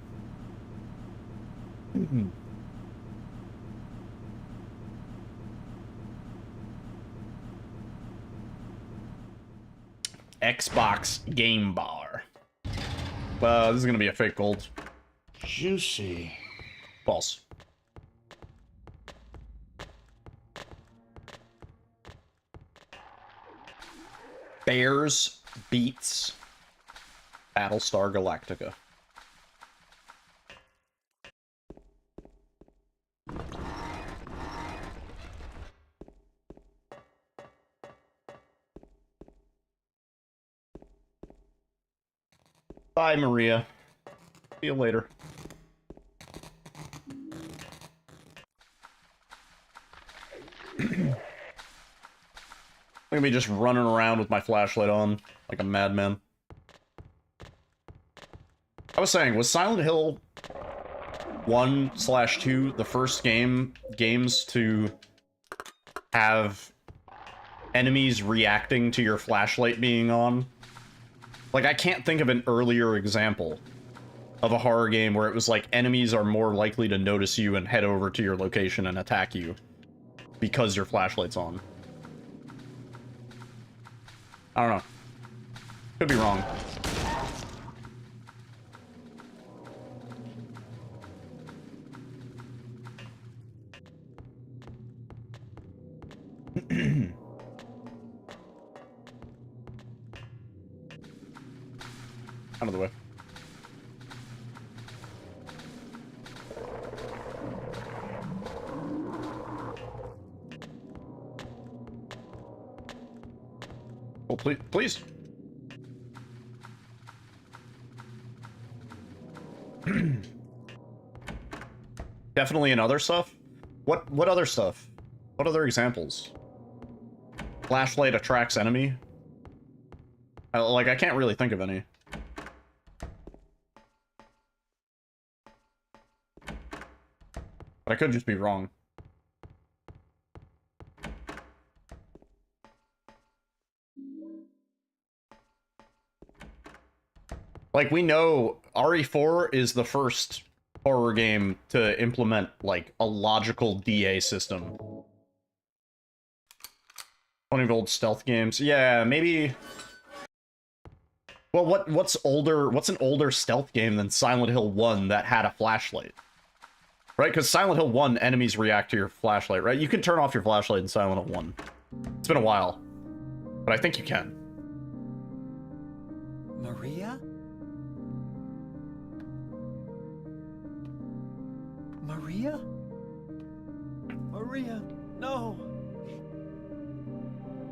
Xbox Game Bar. This is gonna be a fake gold. Juicy. False. Bears beats Battlestar Galactica. Bye, Maria. See you later. I'm gonna be just running around with my flashlight on like a madman. I was saying, was Silent Hill 1/2 the first games to have enemies reacting to your flashlight being on? Like, I can't think of an earlier example of a horror game where it was like enemies are more likely to notice you and head over to your location and attack you because your flashlight's on. I don't know. Could be wrong. Out of the way. Oh, please, please. Definitely in other stuff. What other stuff? What other examples? Flashlight attracts enemy. Like, I can't really think of any. But I could just be wrong. Like, we know RE4 is the first horror game to implement, like, a logical DA system. One of the old stealth games. Yeah, maybe... Well, what's an older stealth game than Silent Hill 1 that had a flashlight? Right? Because Silent Hill 1, enemies react to your flashlight, right? You can turn off your flashlight in Silent Hill 1. It's been a while. But I think you can. Maria? Maria? Maria, no.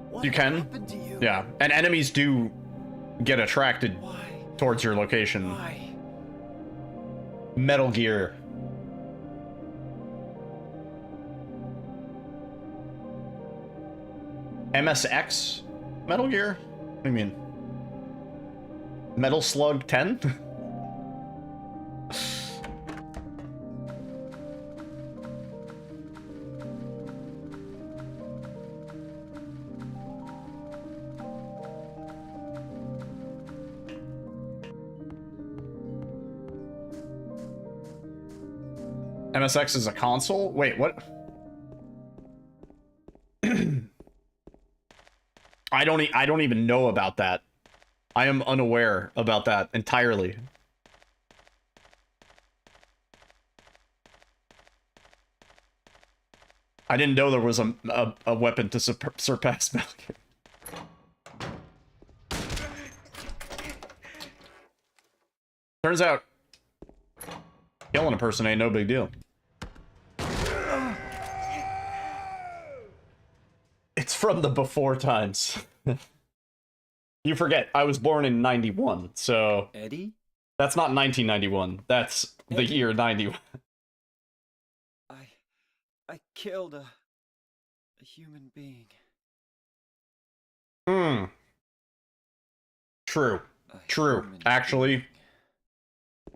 What You can? happened to you? Yeah. And enemies do get attracted towards your location. Why? Metal Gear. MSX? Metal Gear? What do you mean? Metal Slug 10? MSX is a console? Wait, what? I don't even know about that. I am unaware about that entirely. I didn't know there was a weapon to surpass Metal Gear. Turns out, killing a person ain't no big deal. It's from the before times. You forget, I was born in 91, so... Eddie? That's not 1991. That's the year 91. I killed a human being. True. True. Actually,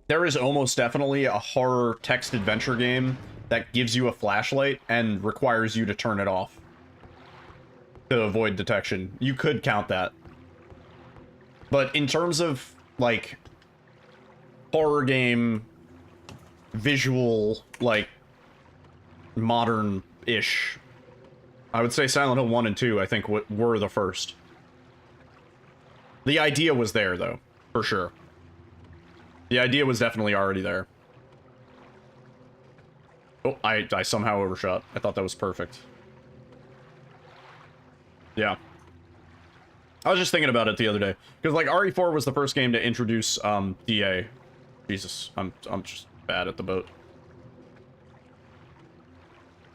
there is almost definitely a horror text adventure game that gives you a flashlight and requires you to turn it off to avoid detection. You could count that. But in terms of, like, horror game, visual, like, modern-ish, I would say Silent Hill 1 and 2, I think, were the first. The idea was there, though, for sure. The idea was definitely already there. Oh, I somehow overshot. I thought that was perfect. Yeah. I was just thinking about it the other day. Because, like, RE4 was the first game to introduce, DA. Jesus, I'm just bad at the boat.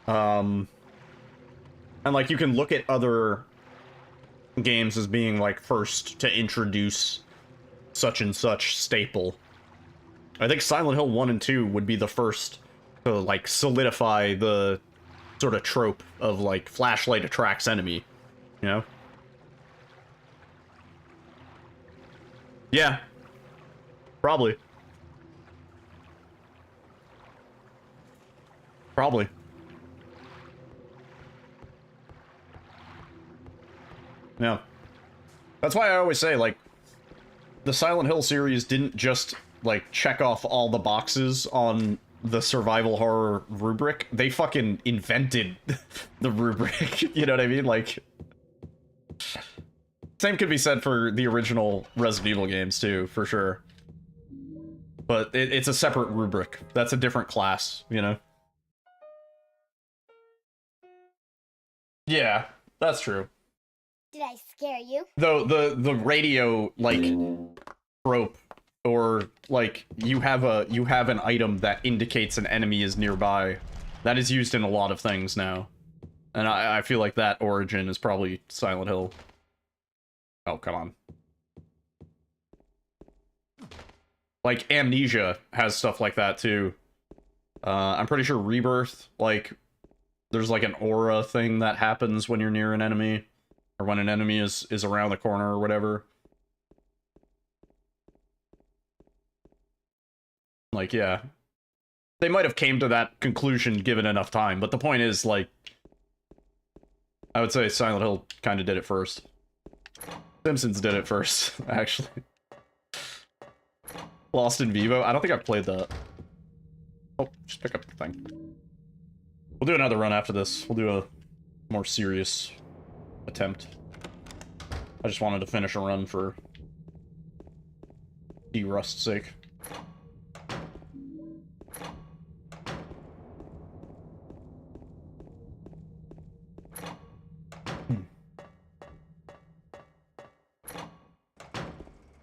And, like, you can look at other games as being, like, first to introduce such and such staple. I think Silent Hill 1 and 2 would be the first to, like, solidify the sort of trope of, like, flashlight attracts enemy, you know? Yeah. Probably. Probably. Yeah. That's why I always say, like, the Silent Hill series didn't just, like, check off all the boxes on the survival horror rubric. They fucking invented the rubric. You know what I mean? Like, same could be said for the original Resident Evil games, too, for sure. But it's a separate rubric. That's a different class, you know? Yeah, that's true. Did I scare you? Though the radio, like, trope, or, like, you have an item that indicates an enemy is nearby, that is used in a lot of things now. And I feel like that origin is probably Silent Hill. Oh, come on. Like, Amnesia has stuff like that, too. I'm pretty sure Rebirth, like, there's, like, an aura thing that happens when you're near an enemy. Or when an enemy is around the corner or whatever. Like, yeah. They might have came to that conclusion given enough time, but the point is, like, I would say Silent Hill kind of did it first. Simpsons did it first, actually. Lost in Vivo? I don't think I've played that. Oh, just pick up the thing. We'll do another run after this. We'll do a more serious attempt. I just wanted to finish a run for D-Rust's sake.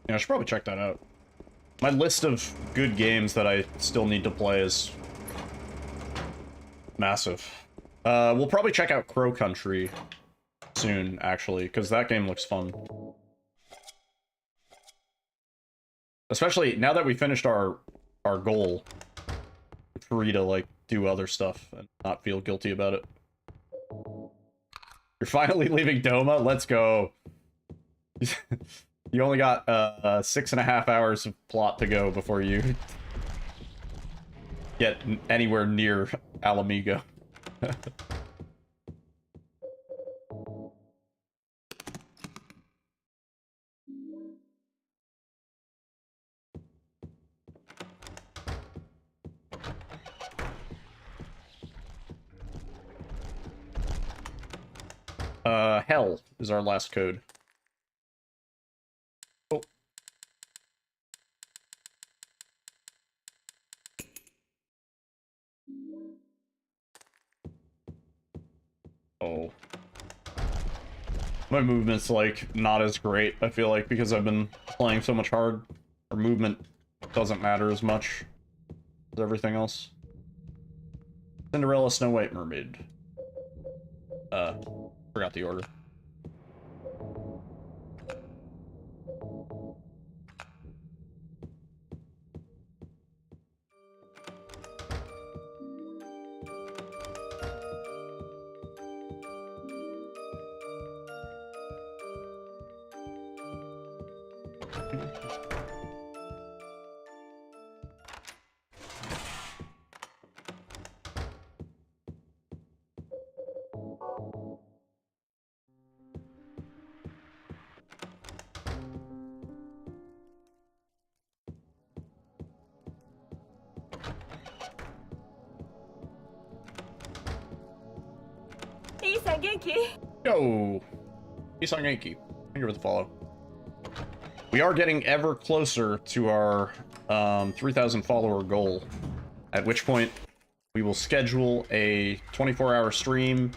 Yeah, I should probably check that out. My list of good games that I still need to play is massive. We'll probably check out Crow Country soon, actually, because that game looks fun. Especially now that we finished our goal. Free to, like, do other stuff and not feel guilty about it. You're finally leaving Doma? Let's go. You only got 6.5 hours of plot to go before you get anywhere near Alamigo. Hell is our last code. Oh. Oh. My movement's, like, not as great, I feel like, because I've been playing so much hard. Or movement. doesn't matter as much as everything else. Cinderella, Snow White, Mermaid. Forgot the order. Yo! Isan Genki. Thank you for the follow. We are getting ever closer to our 3,000 follower goal, at which point we will schedule a 24-hour stream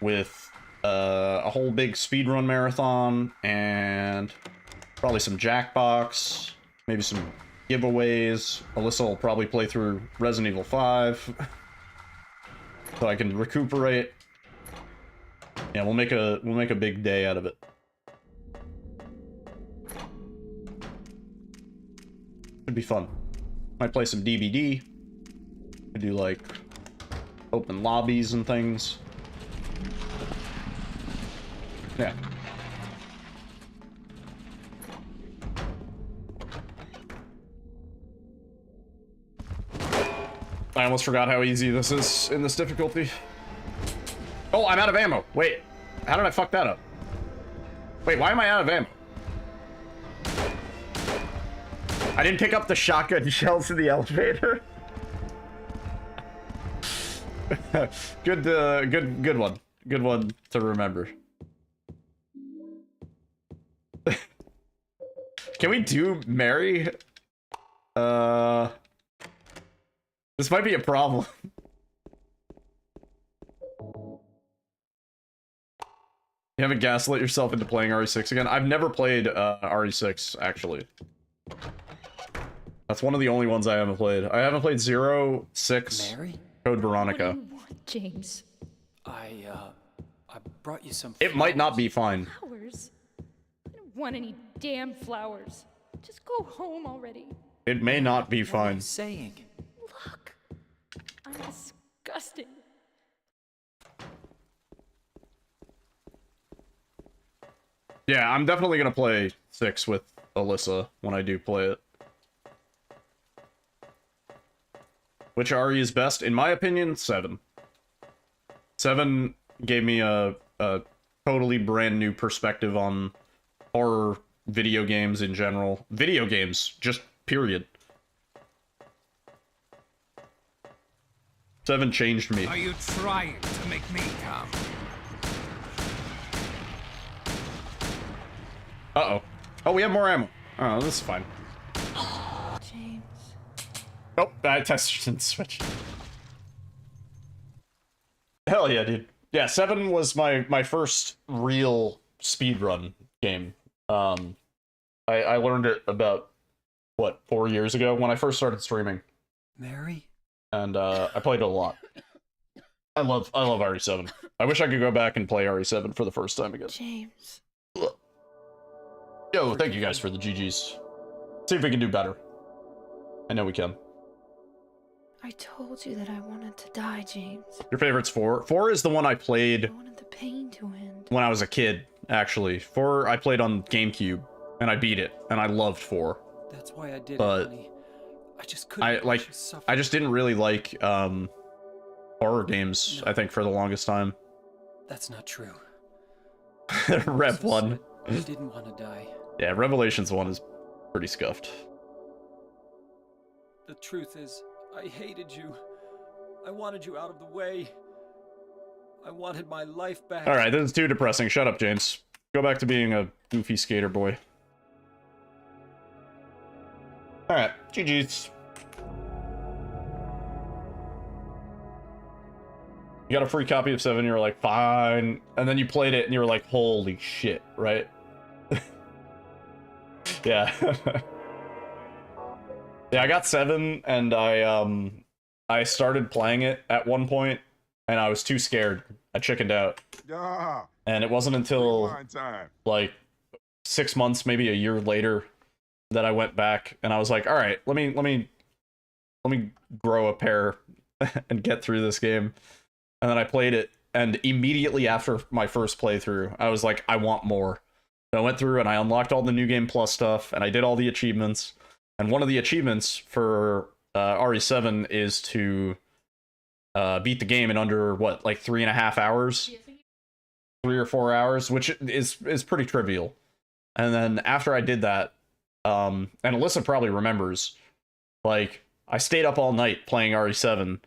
with a whole big speedrun marathon and probably some Jackbox, maybe some giveaways. Alyssa will probably play through Resident Evil 5 so I can recuperate. Yeah, we'll make a big day out of it. Should be fun. Might play some DBD. Could do like open lobbies and things. Yeah. I almost forgot how easy this is in this difficulty. Oh, I'm out of ammo. Wait, how did I fuck that up? Wait, why am I out of ammo? I didn't pick up the shotgun shells in the elevator. Good one. Good one to remember. Can we do Mary? This might be a problem. You haven't gaslit yourself into playing RE6 again? I've never played RE6, actually. That's one of the only ones I haven't played. I haven't played 0, 6, Mary? Code Veronica. What do you want, James? I brought you some It might not be fine. Flowers? I don't want any damn flowers. Just go home already. It may not be What are fine. you saying? Look, I'm disgusting. Yeah, I'm definitely gonna play 6 with Alyssa when I do play it. Which RE is best? In my opinion, 7. 7 gave me a totally brand new perspective on horror video games in general. Video games, just period. 7 changed me. Are you trying to make me come? Uh-oh. Oh, we have more ammo. Oh, this is fine. James. Oh, that tester didn't switch. Hell yeah, dude. Yeah, 7 was my first real speedrun game. I learned it about, what, 4 years ago when I first started streaming. Mary? And I played it a lot. I love RE7. I wish I could go back and play RE7 for the first time again. James. Yo, thank you guys for the GGs. See if we can do better. I know we can. I told you that I wanted to die, James. Your favorite's 4? 4 is the one I played I wanted the pain to end. when I was a kid, actually. 4 I played on GameCube, and I beat it, and I loved 4. That's why I did But it, honey. I just couldn't watch you suffer. I just didn't really like horror games, I think, for the longest time. That's not true. Rev 1. I didn't want to die. Yeah, Revelations 1 is pretty scuffed. The truth is, I hated you. I wanted you out of the way. I wanted my life back. Alright, this is too depressing. Shut up, James. Go back to being a goofy skater boy. Alright, GG's. You got a free copy of 7, you were like, fine. And then you played it and you were like, holy shit, right? Yeah. Yeah, I got 7, and I started playing it at one point, and I was too scared. I chickened out. Yeah. And it wasn't until Rewind time. like 6 months, maybe a year later, that I went back and I was like, all right, let me grow a pair and get through this game. And then I played it, and immediately after my first playthrough, I was like, I want more. So I went through and I unlocked all the New Game Plus stuff, and I did all the achievements. And one of the achievements for RE7 is to beat the game in under, what, like 3.5 hours? 3 or 4 hours, which is pretty trivial. And then after I did that, and Alyssa probably remembers, like, I stayed up all night playing RE7,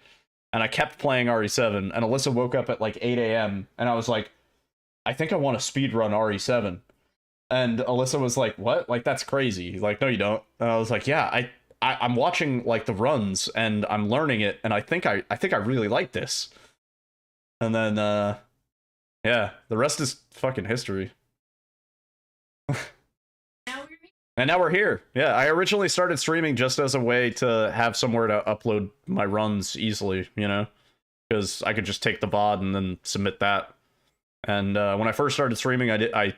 and I kept playing RE7, and Alyssa woke up at like 8 a.m., and I was like, I think I want to speedrun RE7. And Alyssa was like, what? Like, that's crazy. Like, no, you don't. And I was like, yeah, I'm watching like the runs, and I'm learning it, and I think I really like this. And then, yeah, the rest is fucking history. And now we're here. Yeah, I originally started streaming just as a way to have somewhere to upload my runs easily, you know? Because I could just take the VOD and then submit that. And when I first started streaming, I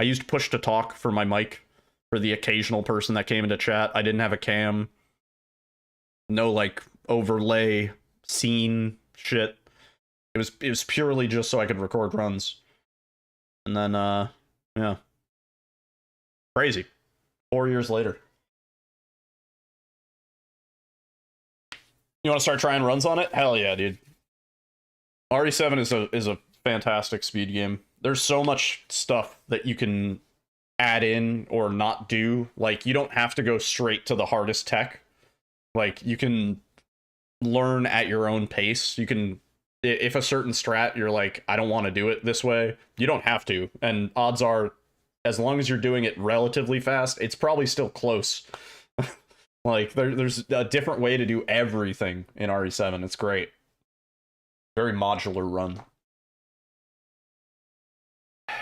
used push to talk for my mic for the occasional person that came into chat. I didn't have a cam. No, like, overlay scene shit. It was purely just so I could record runs. And then, yeah. Crazy. 4 years later. You want to start trying runs on it? Hell yeah, dude. RE7 is a fantastic speed game. There's so much stuff that you can add in or not do. Like, you don't have to go straight to the hardest tech. Like, you can learn at your own pace. You can, if a certain strat, you're like, I don't want to do it this way, you don't have to. And odds are, as long as you're doing it relatively fast, it's probably still close. Like, there's a different way to do everything in RE7. It's great. Very modular run.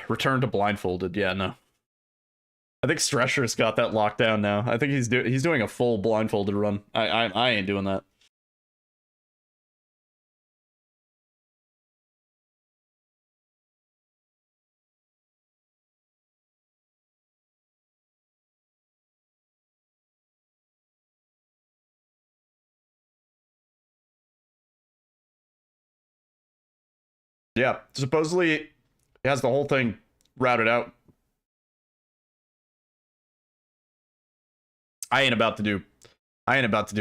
Return to blindfolded. Yeah, no. I think Stresher's got that locked down now. I think he's doing a full blindfolded run. I ain't doing that. Yeah, supposedly it has the whole thing routed out. I ain't about to do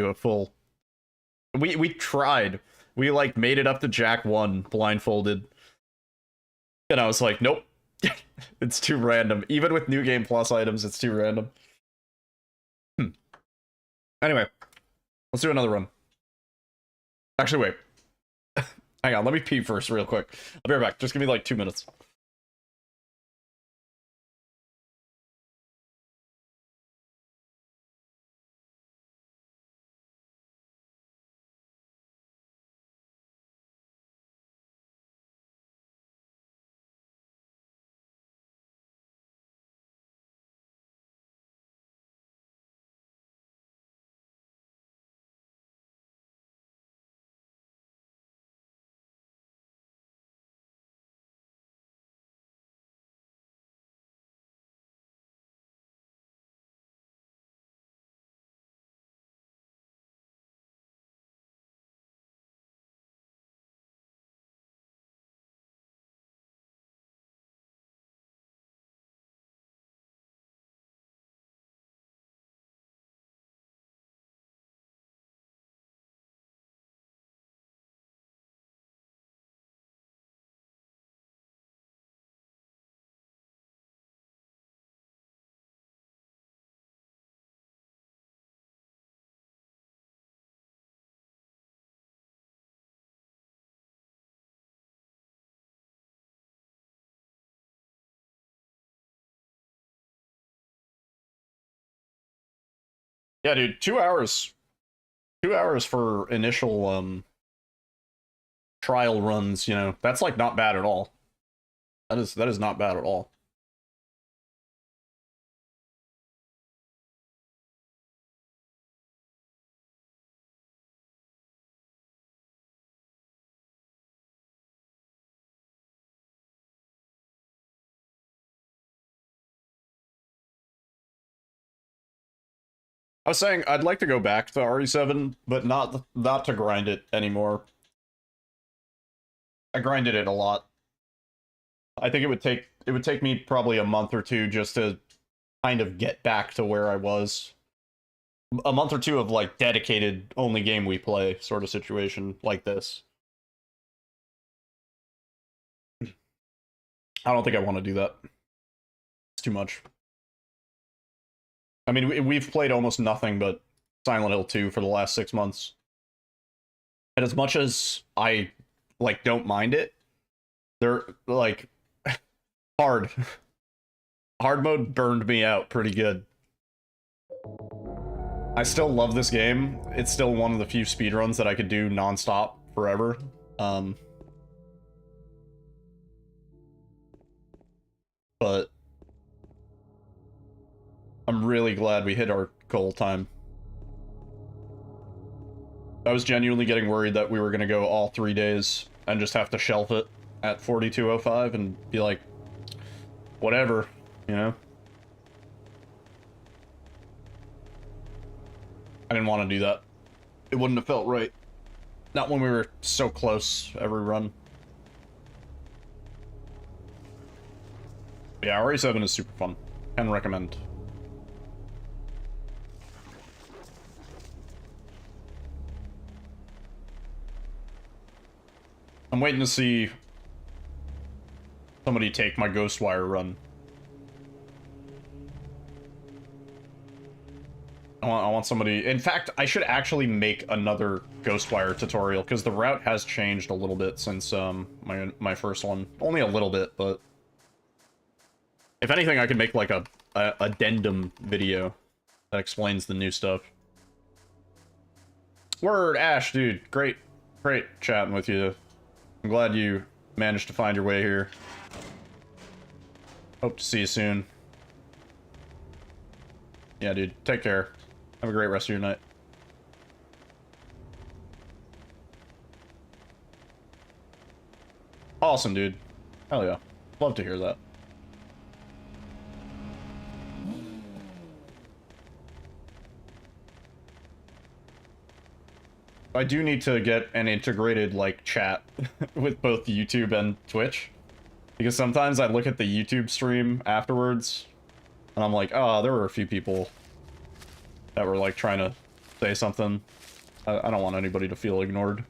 a full. We tried. We like made it up to Jack 1 blindfolded. And I was like, nope. It's too random. Even with New Game Plus items, it's too random. Anyway, let's do another run. Actually, wait. Hang on, let me pee first real quick. I'll be right back. Just give me like 2 minutes. Yeah, dude, 2 hours. 2 hours for initial trial runs, you know. That's like not bad at all. That is not bad at all. I was saying I'd like to go back to RE7, but not to grind it anymore. I grinded it a lot. I think it would take me probably a month or two just to kind of get back to where I was. A month or two of like dedicated only game we play sort of situation like this. I don't think I want to do that. It's too much. I mean, we've played almost nothing but Silent Hill 2 for the last 6 months. And as much as I, like, don't mind it, they're, like, hard. Hard mode burned me out pretty good. I still love this game. It's still one of the few speedruns that I could do non-stop forever. But I'm really glad we hit our goal time. I was genuinely getting worried that we were going to go all 3 days and just have to shelf it at 42:05 and be like, whatever, you know? I didn't want to do that. It wouldn't have felt right. Not when we were so close every run. Yeah, RE7 is super fun. Can recommend. I'm waiting to see somebody take my Ghostwire run. I want somebody... In fact, I should actually make another Ghostwire tutorial, because the route has changed a little bit since my first one. Only a little bit, but... If anything, I could make like a addendum video that explains the new stuff. Word, Ash, dude. Great chatting with you. I'm glad you managed to find your way here. Hope to see you soon. Yeah, dude. Take care. Have a great rest of your night. Awesome, dude. Hell yeah. Love to hear that. I do need to get an integrated, like, chat with both YouTube and Twitch. Because sometimes I look at the YouTube stream afterwards, and I'm like, oh, there were a few people that were, like, trying to say something. I don't want anybody to feel ignored.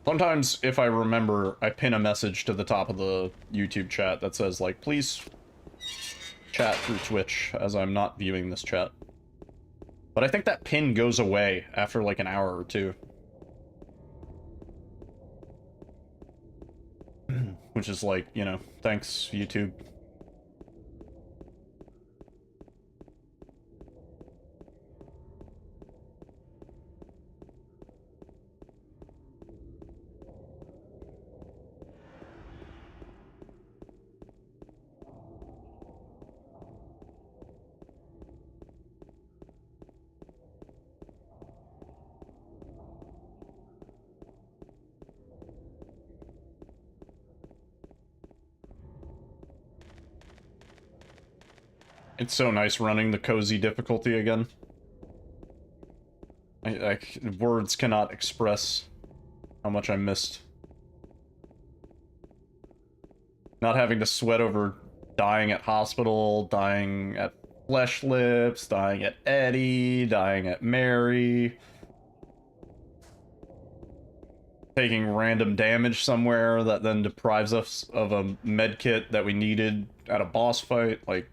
Sometimes, if I remember, I pin a message to the top of the YouTube chat that says, like, please chat through Twitch, as I'm not viewing this chat. But I think that pin goes away after, like, an hour or two. Which is like, you know, thanks, YouTube. It's so nice running the cozy difficulty again. Words cannot express how much I missed. Not having to sweat over dying at hospital, dying at Flesh Lips, dying at Eddie, dying at Mary. Taking random damage somewhere that then deprives us of a med kit that we needed at a boss fight, like...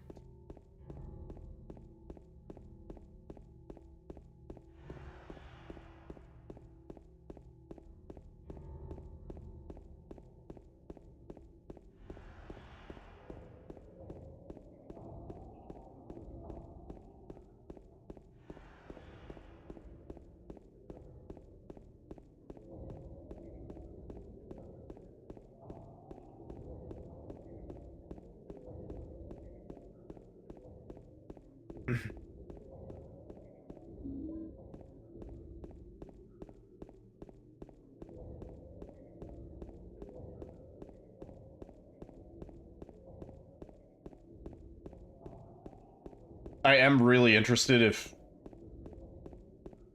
I am really interested if...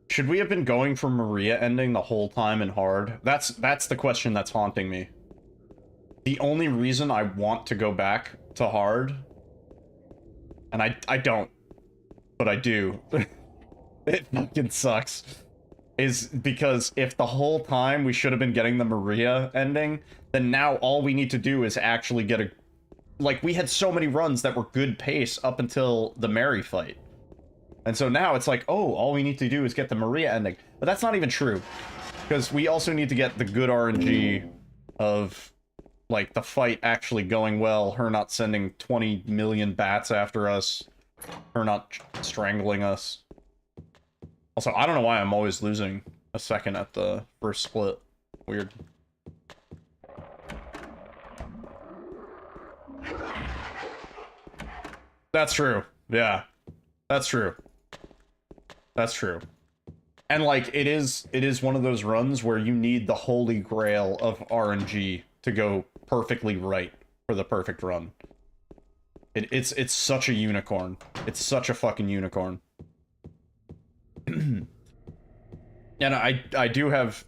Should we have been going for Maria ending the whole time in hard? That's the question that's haunting me. The only reason I want to go back to hard, and I don't, but I do, it fucking sucks, is because if the whole time we should have been getting the Maria ending, then now all we need to do is actually get a... Like, we had so many runs that were good pace up until the Mary fight. And so now it's like, oh, all we need to do is get the Maria ending. But that's not even true. Because we also need to get the good RNG of, like, the fight actually going well, her not sending 20 million bats after us, her not strangling us. Also, I don't know why I'm always losing a second at the first split. Weird. That's true. Yeah. That's true. That's true. And, like, it is one of those runs where you need the holy grail of RNG to go perfectly right for the perfect run. It's such a unicorn. It's such a fucking unicorn. And I do have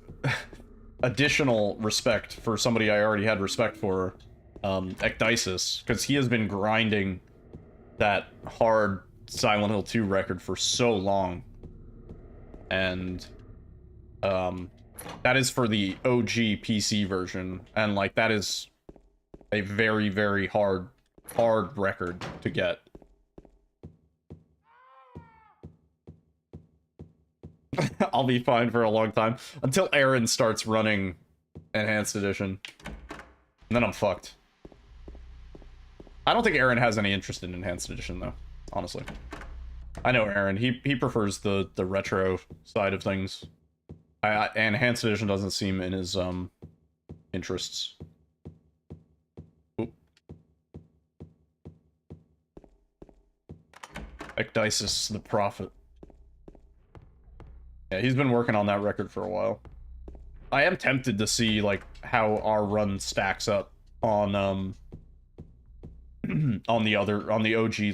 additional respect for somebody I already had respect for, Ecdysis, because he has been grinding that hard Silent Hill 2 record for so long. And that is for the OG PC version, and like that is a very, very hard record to get. I'll be fine for a long time until Aaron starts running Enhanced Edition, and then I'm fucked. I don't think Aaron has any interest in Enhanced Edition though, honestly. I know Aaron, he prefers the retro side of things. And Enhanced Edition doesn't seem in his interests. Oop. Ecdysis the Prophet. Yeah, he's been working on that record for a while. I am tempted to see like how our run stacks up on on the OG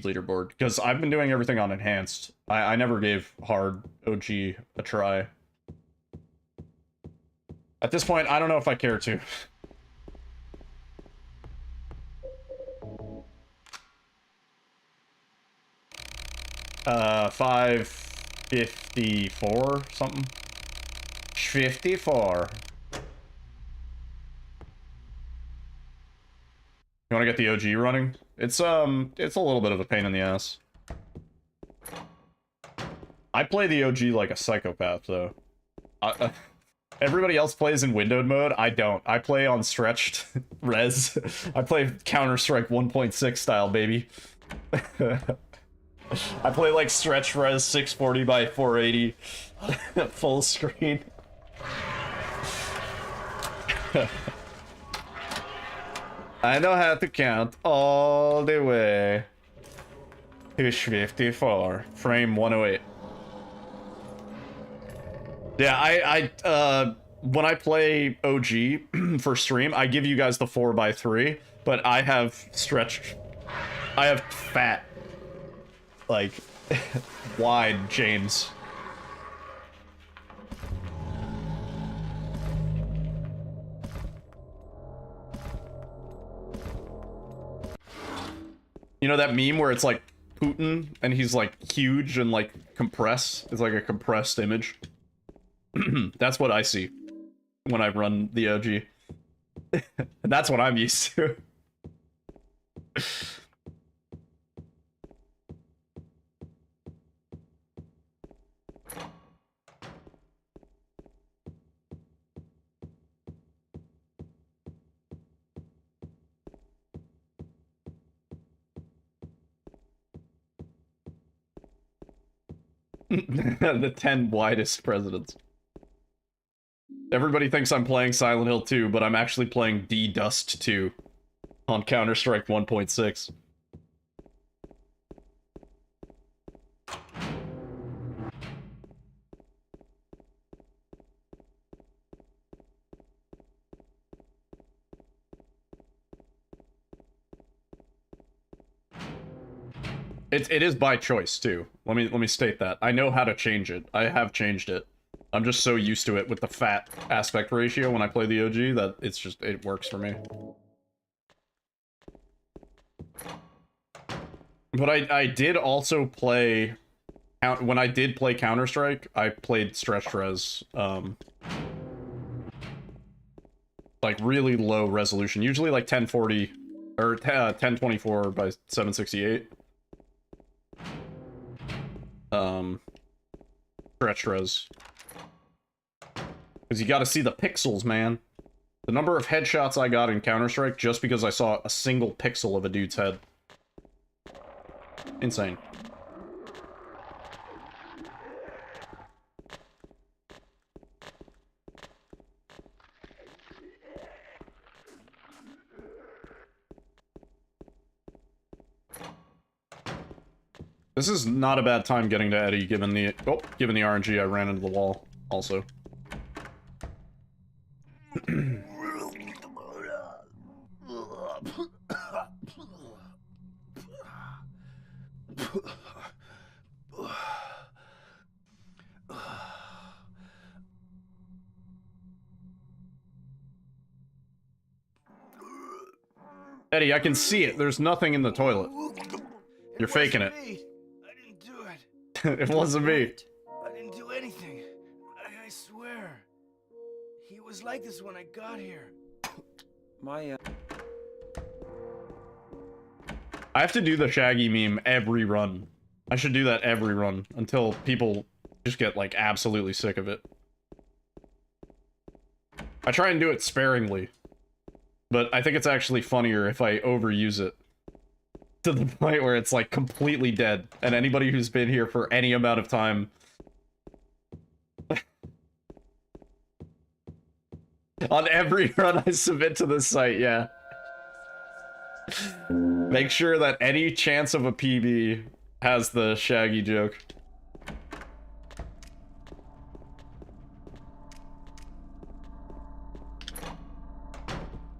leaderboard, because I've been doing everything on enhanced. I never gave hard OG a try. At this point, I don't know if I care to. Uh, 554 something. 54. You want to get the OG running? It's a little bit of a pain in the ass. I play the OG like a psychopath, though. Everybody else plays in windowed mode. I don't. I play on stretched res. I play Counter-Strike 1.6 style, baby. I play like stretch res 640 by 480 full screen. I know how to count all the way to 54, frame 108. Yeah, when I play OG for stream, I give you guys the 4x3, but I have fat, like, wide James. You know that meme where it's like Putin and he's like huge and like compressed? It's like a compressed image. That's what I see when I run the OG. And that's what I'm used to. The 10 widest presidents. Everybody thinks I'm playing Silent Hill 2, but I'm actually playing D-Dust 2 on Counter-Strike 1.6. It is by choice too. Let me state that. I know how to change it. I have changed it. I'm just so used to it with the fat aspect ratio when I play the OG that it works for me. But I did also play, when I did play Counter-Strike, I played stretched res, like really low resolution, usually like 1040 or 1024 by 768. Stretched res. Because you gotta see the pixels, man. The number of headshots I got in Counter-Strike just because I saw a single pixel of a dude's head. Insane. This is not a bad time getting to Eddie, given the RNG I ran into the wall, also. Eddie, I can see it. There's nothing in the toilet. You're faking it. I didn't do it. It wasn't me. I didn't do anything. I swear. He was like this when I got here. My, I have to do the Shaggy meme every run. I should do that every run until people just get, like, absolutely sick of it. I try and do it sparingly, but I think it's actually funnier if I overuse it to the point where it's, like, completely dead, and anybody who's been here for any amount of time on every run I submit to this site, yeah. Make sure that any chance of a PB has the Shaggy joke.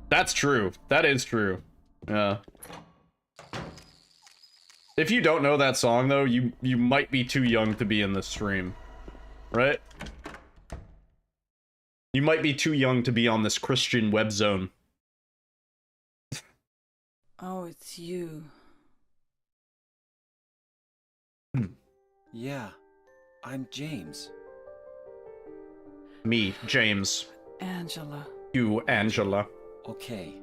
That's true. That is true. Yeah. If you don't know that song, though, you might be too young to be in this stream. Right? You might be too young to be on this Christian web zone. Oh, it's you. Yeah, I'm James. Me, James. Angela. You, Angela. Okay.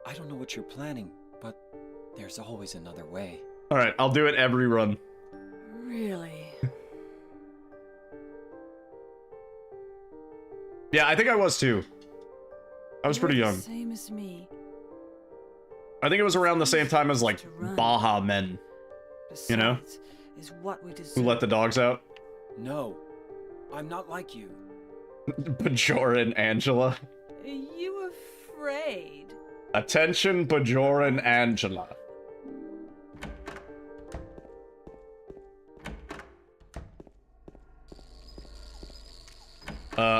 I don't know what you're planning, but there's always another way. Alright, I'll do it every run. Really? Yeah, I think I was too. I was pretty young. Same as me. I think it was around the same time as, like, Baja Men. You know? Is what we deserve. Who let the dogs out? No, I'm not like you. Bajoran Angela. Are you afraid? Attention, Bajoran Angela.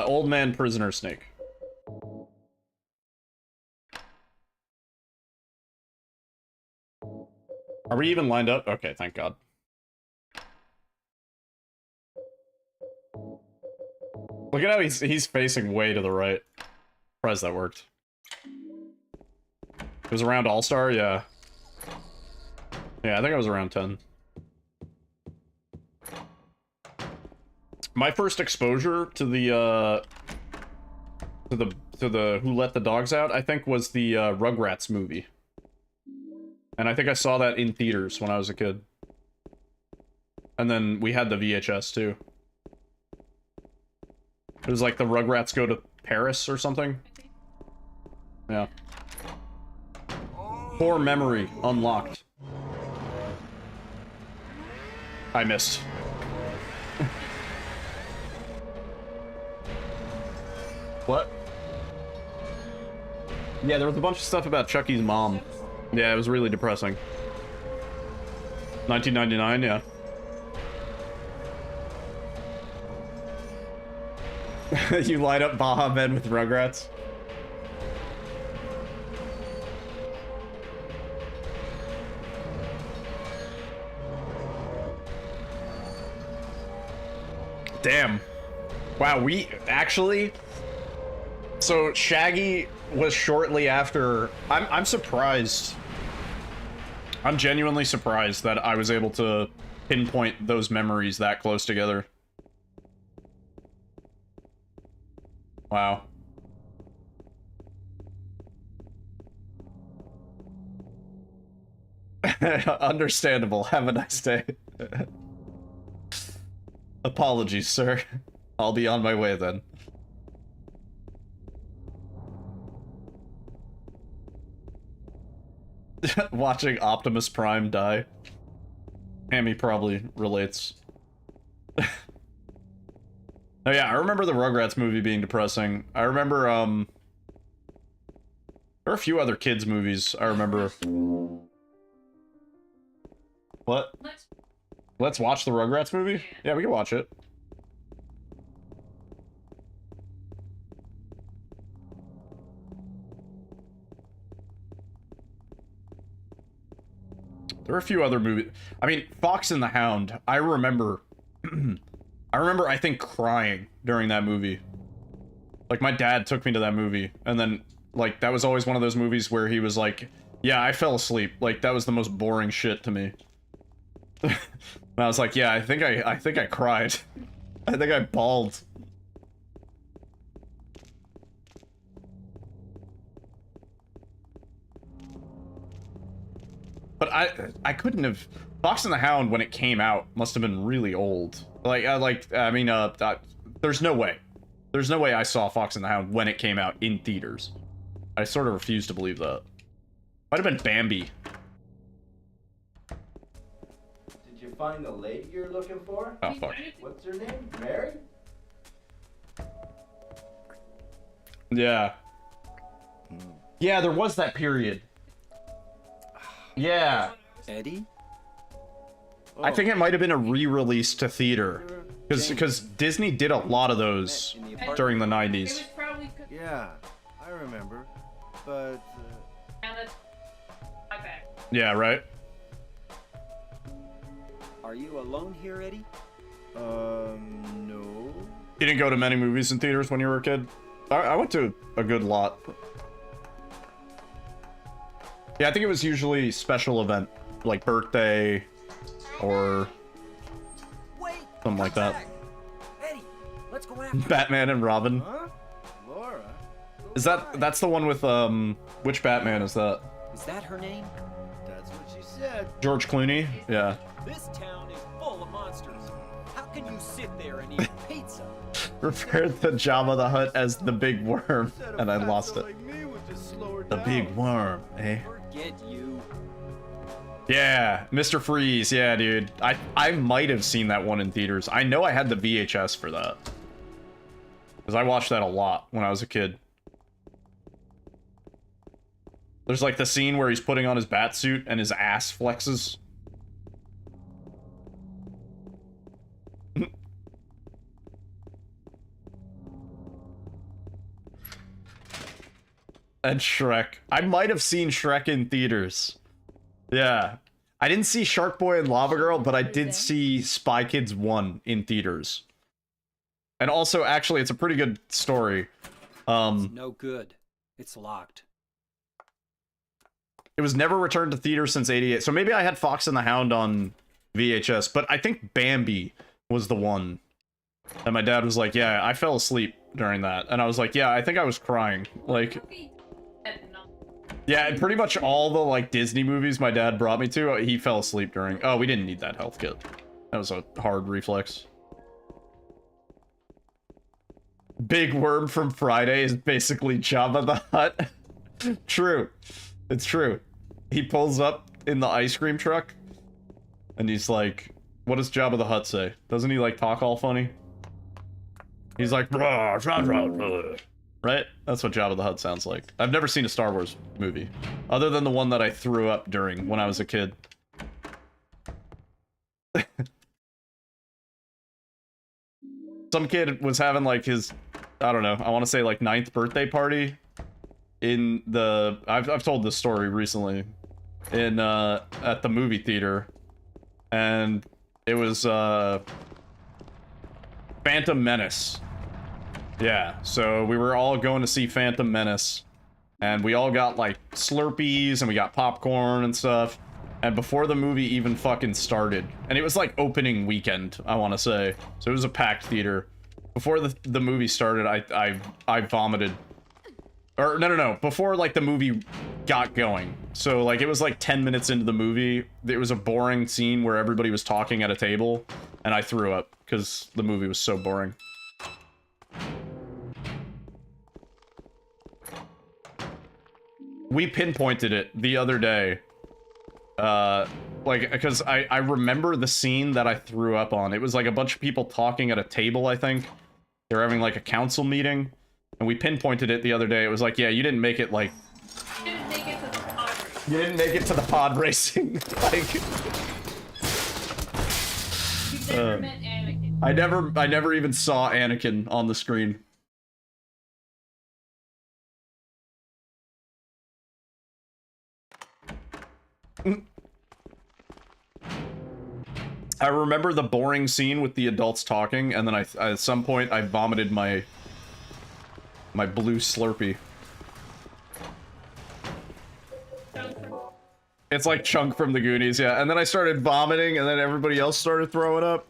Old man prisoner snake. Are we even lined up? Okay, thank God. Look at how he's facing way to the right. Surprised that worked. It was around All-Star, yeah. Yeah, I think I was around 10. My first exposure to the Who Let the Dogs Out, I think, was the Rugrats movie. And I think I saw that in theaters when I was a kid. And then we had the VHS too. It was like the Rugrats go to Paris or something. Yeah. Core memory unlocked. I missed. What? Yeah, there was a bunch of stuff about Chucky's mom. Yeah, it was really depressing. 1999, yeah. You light up Baja Men with Rugrats. Damn. Wow, we actually... So, Shaggy was shortly after... I'm surprised. I'm genuinely surprised that I was able to pinpoint those memories that close together. Wow. Understandable. Have a nice day. Apologies, sir. I'll be on my way then. Watching Optimus Prime die. Hammy probably relates. Oh yeah, I remember the Rugrats movie being depressing. I remember, there are a few other kids movies I remember. What? Let's watch the Rugrats movie? Yeah, we can watch it. There are a few other movies. I mean, Fox and the Hound. I remember, I think, crying during that movie. Like, my dad took me to that movie, and then, like, that was always one of those movies where he was like, yeah, I fell asleep. Like, that was the most boring shit to me. And I was like, yeah, I think I cried. I think I bawled. But I couldn't have... Fox and the Hound, when it came out, must have been really old. There's no way. There's no way I saw Fox and the Hound when it came out in theaters. I sort of refuse to believe that. Might have been Bambi. Did you find the lady you're looking for? Oh, fuck. What's her name? Mary? Yeah. Yeah, there was that period. Yeah. Eddie? I think it might have been a re-release to theater. Because Disney did a lot of those during the 90s. Yeah, I remember. But... And that's my bad. Yeah, right? Are you alone here, Eddie? No. You didn't go to many movies in theaters when you were a kid? I went to a good lot. Yeah, I think it was usually special event, like birthday, or something like that. Eddie, let's go after Batman and Robin. Huh? Laura? That's the one with, which Batman is that? Is that her name? That's what she said. George Clooney? Yeah. This town is full of monsters. How can you sit there and eat pizza? Referred to Jabba the Hutt as the big worm, and I lost it. The big worm, eh? Forget you. Yeah, Mr. Freeze, yeah, dude. I might have seen that one in theaters. I know I had the VHS for that. Because I watched that a lot when I was a kid. There's like the scene where he's putting on his bat suit and his ass flexes. And Shrek. I might have seen Shrek in theaters. Yeah. I didn't see Shark Boy and Lava Girl, but I did see Spy Kids 1 in theaters. And also, actually, it's a pretty good story. It's no good. It's locked. It was never returned to theaters since '88. So maybe I had Fox and the Hound on VHS, but I think Bambi was the one. And my dad was like, yeah, I fell asleep during that. And I was like, yeah, I think I was crying. Like... Yeah, and pretty much all the, like, Disney movies my dad brought me to, he fell asleep during. Oh, we didn't need that health kit. That was a hard reflex. Big Worm from Friday is basically Jabba the Hutt. True. It's true. He pulls up in the ice cream truck, and he's like, what does Jabba the Hutt say? Doesn't he, like, talk all funny? He's like, rah, rah, rah, rah. Right? That's what Jabba the Hutt sounds like. I've never seen a Star Wars movie, other than the one that I threw up during when I was a kid. Some kid was having like his, I don't know, I want to say like 9th birthday party in the, I've told this story recently, in, at the movie theater, and it was, Phantom Menace. Yeah, so we were all going to see Phantom Menace. And we all got, like, Slurpees, and we got popcorn and stuff. And before the movie even fucking started, and it was, like, opening weekend, I want to say. So it was a packed theater. Before the movie started, I vomited. Or, no. Before, like, the movie got going. So, like, it was, like, 10 minutes into the movie. It was a boring scene where everybody was talking at a table. And I threw up, because the movie was so boring. We pinpointed it the other day. Like, because I remember the scene that I threw up on. It was, like, a bunch of people talking at a table, I think. They were having, like, a council meeting. And we pinpointed it the other day. It was like, yeah, you didn't make it, like... You didn't make it to the pod racing. You didn't make it to the pod racing. Like... You've never met Anakin. I never even saw Anakin on the screen. I remember the boring scene with the adults talking, and then at some point I vomited my blue Slurpee. It's like Chunk from the Goonies, yeah. And then I started vomiting, and then everybody else started throwing up.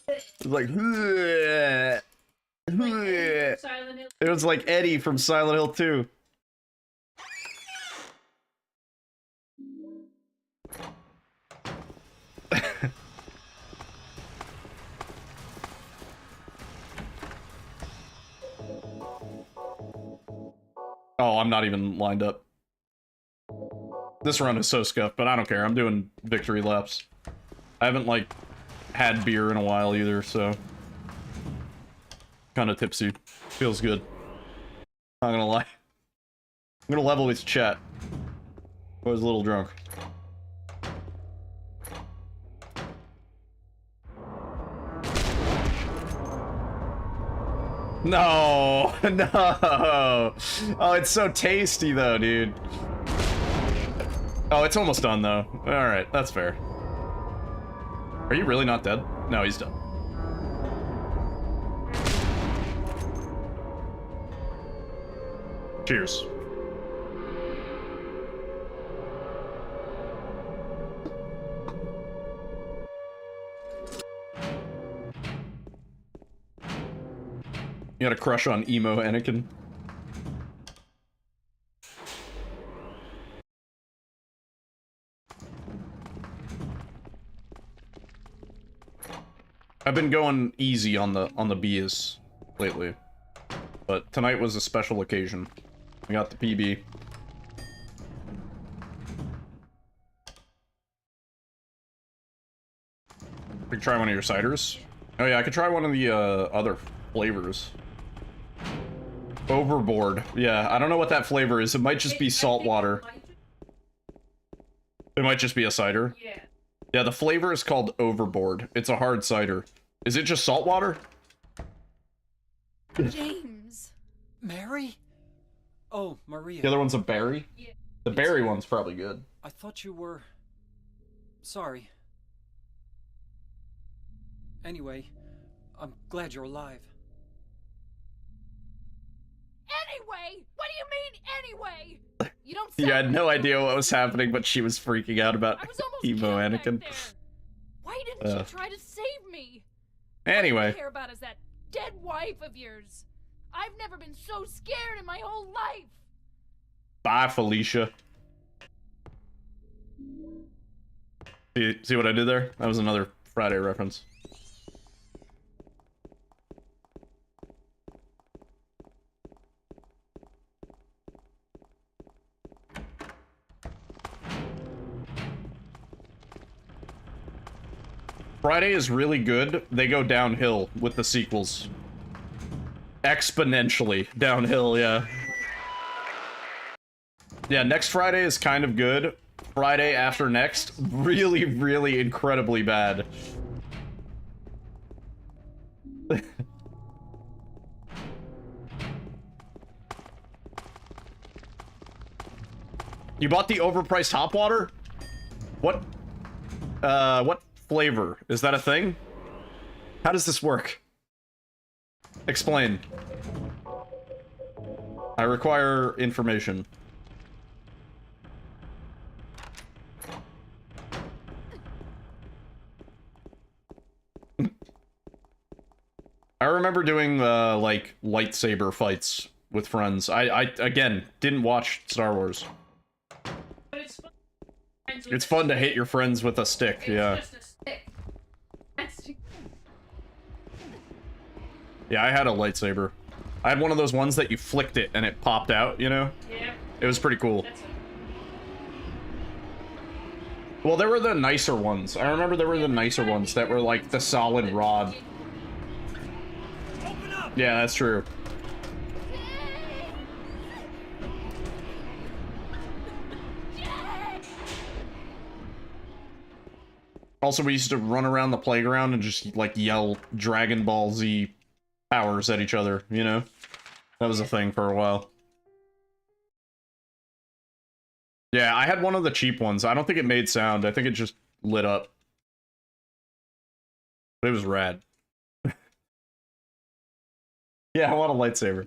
It was like, it was like Eddie from Silent Hill 2. Oh, I'm not even lined up. This run is so scuffed, but I don't care. I'm doing victory laps. I haven't, like, had beer in a while either, so... Kinda tipsy. Feels good. Not gonna lie. I'm gonna level with chat. I was a little drunk. No! No! Oh, it's so tasty, though, dude. Oh, it's almost done, though. Alright, that's fair. Are you really not dead? No, he's done. Cheers. You got a crush on emo Anakin? I've been going easy on the beers lately, but tonight was a special occasion. I got the PB. I could try one of your ciders. Oh yeah, I could try one of the other flavors. Overboard. Yeah, I don't know what that flavor is. It might just be salt water. It might just be a cider. Yeah. Yeah, the flavor is called Overboard. It's a hard cider. Is it just salt water? James. Mary? Oh, Maria. The other one's a berry? Yeah. The berry one's probably good. I thought you were... Sorry. Anyway, I'm glad you're alive. Anyway? What do you mean, anyway? You don't You had sound no like idea what was happening, but she was freaking out about I was almost emo killed Anakin. back there. Why didn't you try to save me? All I Anyway. care about is that dead wife of yours. I've never been so scared in my whole life. Bye, Felicia. See what I did there? That was another Friday reference. Friday is really good. They go downhill with the sequels. Exponentially downhill, yeah. Yeah, next Friday is kind of good. Friday after next, really, really incredibly bad. You bought the overpriced hop water? What flavor? Is that a thing? How does this work? Explain. I require information. I remember doing, like, lightsaber fights with friends. I again, didn't watch Star Wars. But it's fun. It's fun to hit your friends with a stick, yeah. It's just a stick. That's Yeah, I had a lightsaber. I had one of those ones that you flicked it and it popped out, you know? yeah. It was pretty cool. That's Well, there were the nicer ones. I remember there were the nicer ones that were like the solid rod. Yeah, that's true. Also, we used to run around the playground and just, like, yell Dragon Ball Z powers at each other, you know? That was a thing for a while. Yeah, I had one of the cheap ones. I don't think it made sound. I think it just lit up. But it was rad. Yeah, I want a lightsaber.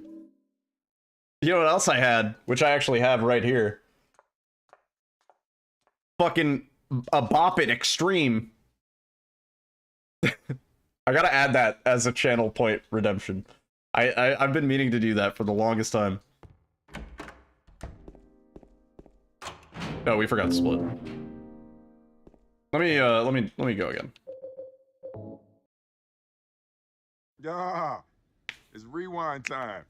You know what else I had? Which I actually have right here. Fucking a Bop It Extreme. I gotta add that as a channel point redemption. I've been meaning to do that for the longest time. Oh, we forgot to split. Let me go again. Yeah, it's rewind time.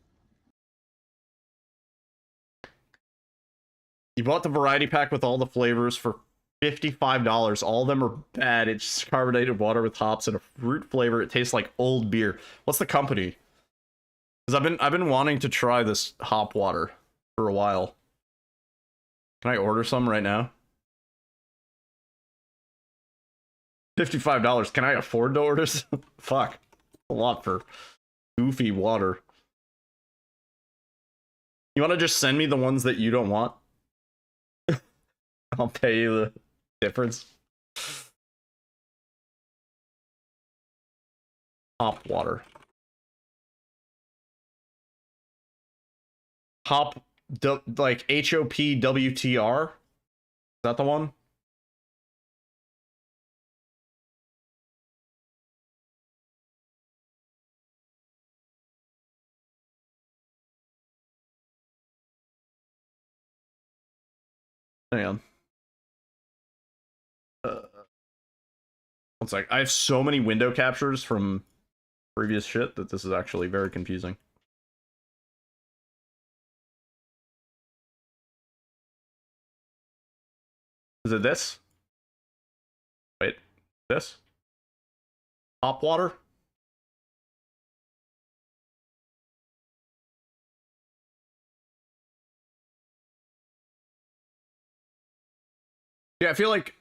You bought the variety pack with all the flavors for $55. All of them are bad. It's just carbonated water with hops and a fruit flavor. It tastes like old beer. What's the company? Because I've been wanting to try this hop water for a while. Can I order some right now? $55. Can I afford to order some? Fuck. A lot for goofy water. You want to just send me the ones that you don't want? I'll pay you the difference. Hop water. Hop, like HOPWTR? Is that the one? Hang on. One sec. I have so many window captures from previous shit that this is actually very confusing. Is it this? Wait, this? Hop water? Yeah, I feel like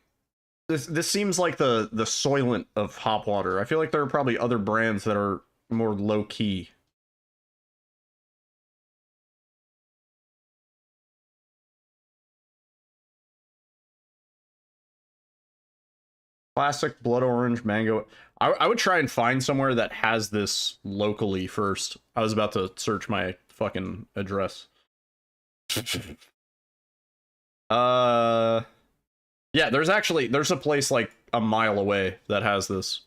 this seems like the Soylent of hop water. I feel like there are probably other brands that are more low key. Classic blood orange mango. I would try and find somewhere that has this locally first. I was about to search my fucking address. Yeah, there's a place like a mile away that has this.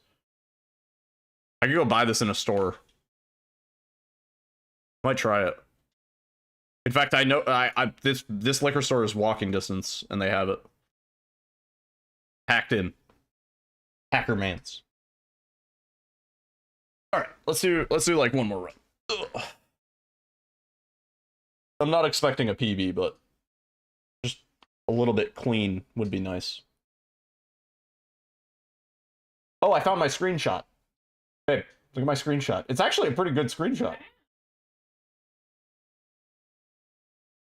I could go buy this in a store. Might try it. In fact, I know this liquor store is walking distance and they have it. Hacked in. Hackermans. Alright, let's do like one more run. Ugh. I'm not expecting a PB, but just a little bit clean would be nice. Oh, I found my screenshot. Hey, look at my screenshot. It's actually a pretty good screenshot.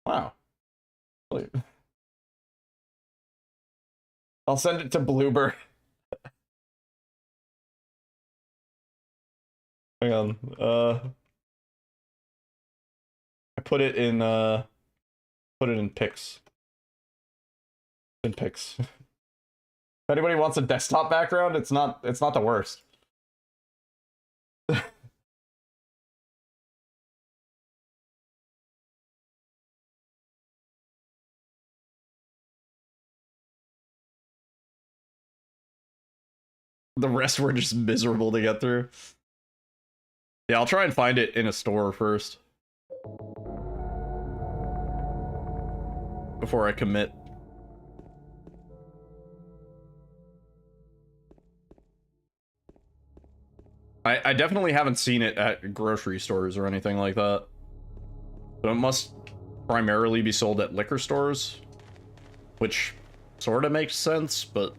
Wow. I'll send it to Bloober. Hang on. I put it in pics. In pics. If anybody wants a desktop background, it's not the worst. The rest were just miserable to get through. Yeah, I'll try and find it in a store first. Before I commit. I definitely haven't seen it at grocery stores or anything like that. So it must primarily be sold at liquor stores. Which sort of makes sense, but...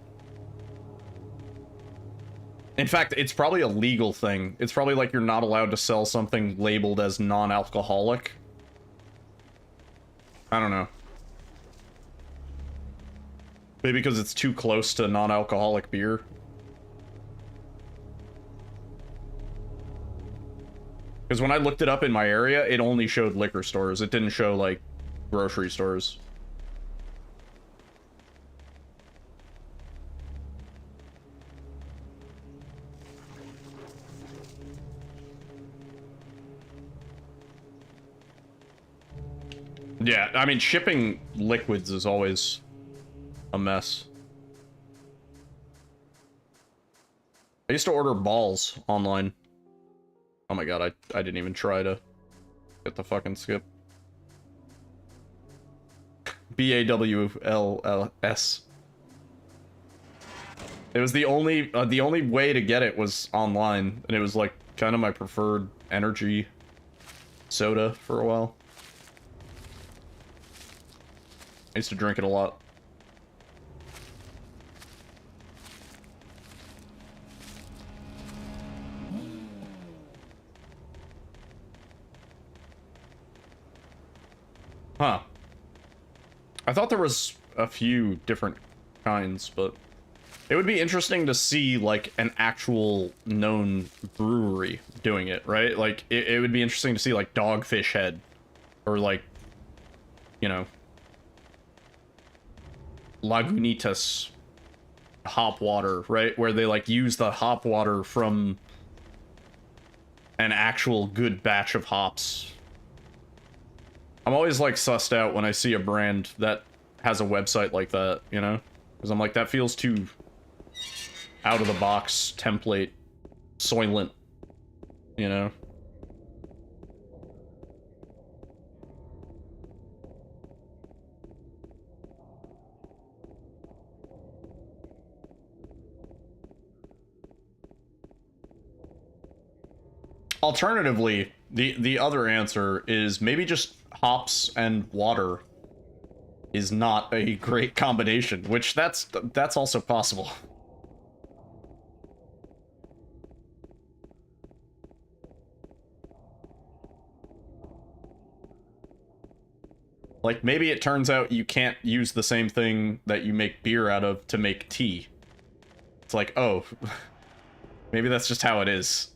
In fact, it's probably a legal thing. It's probably like you're not allowed to sell something labeled as non-alcoholic. I don't know. Maybe because it's too close to non-alcoholic beer. Because when I looked it up in my area, it only showed liquor stores. It didn't show, like, grocery stores. Yeah, I mean, shipping liquids is always a mess. I used to order balls online. Oh my god, I didn't even try to get the fucking skip. BAWLLS. It was the only way to get it was online, and it was like kind of my preferred energy soda for a while. I used to drink it a lot. Huh. I thought there was a few different kinds, but it would be interesting to see, like, an actual known brewery doing it, right? Like, it would be interesting to see, like, Dogfish Head, or, like, you know, Lagunitas hop water, right? Where they, like, use the hop water from an actual good batch of hops. I'm always, like, sussed out when I see a brand that has a website like that, you know? Because I'm like, that feels too out-of-the-box template, soylent, you know? Alternatively, the other answer is maybe just hops and water is not a great combination, which that's also possible. Like, maybe it turns out you can't use the same thing that you make beer out of to make tea. It's like, oh, maybe that's just how it is.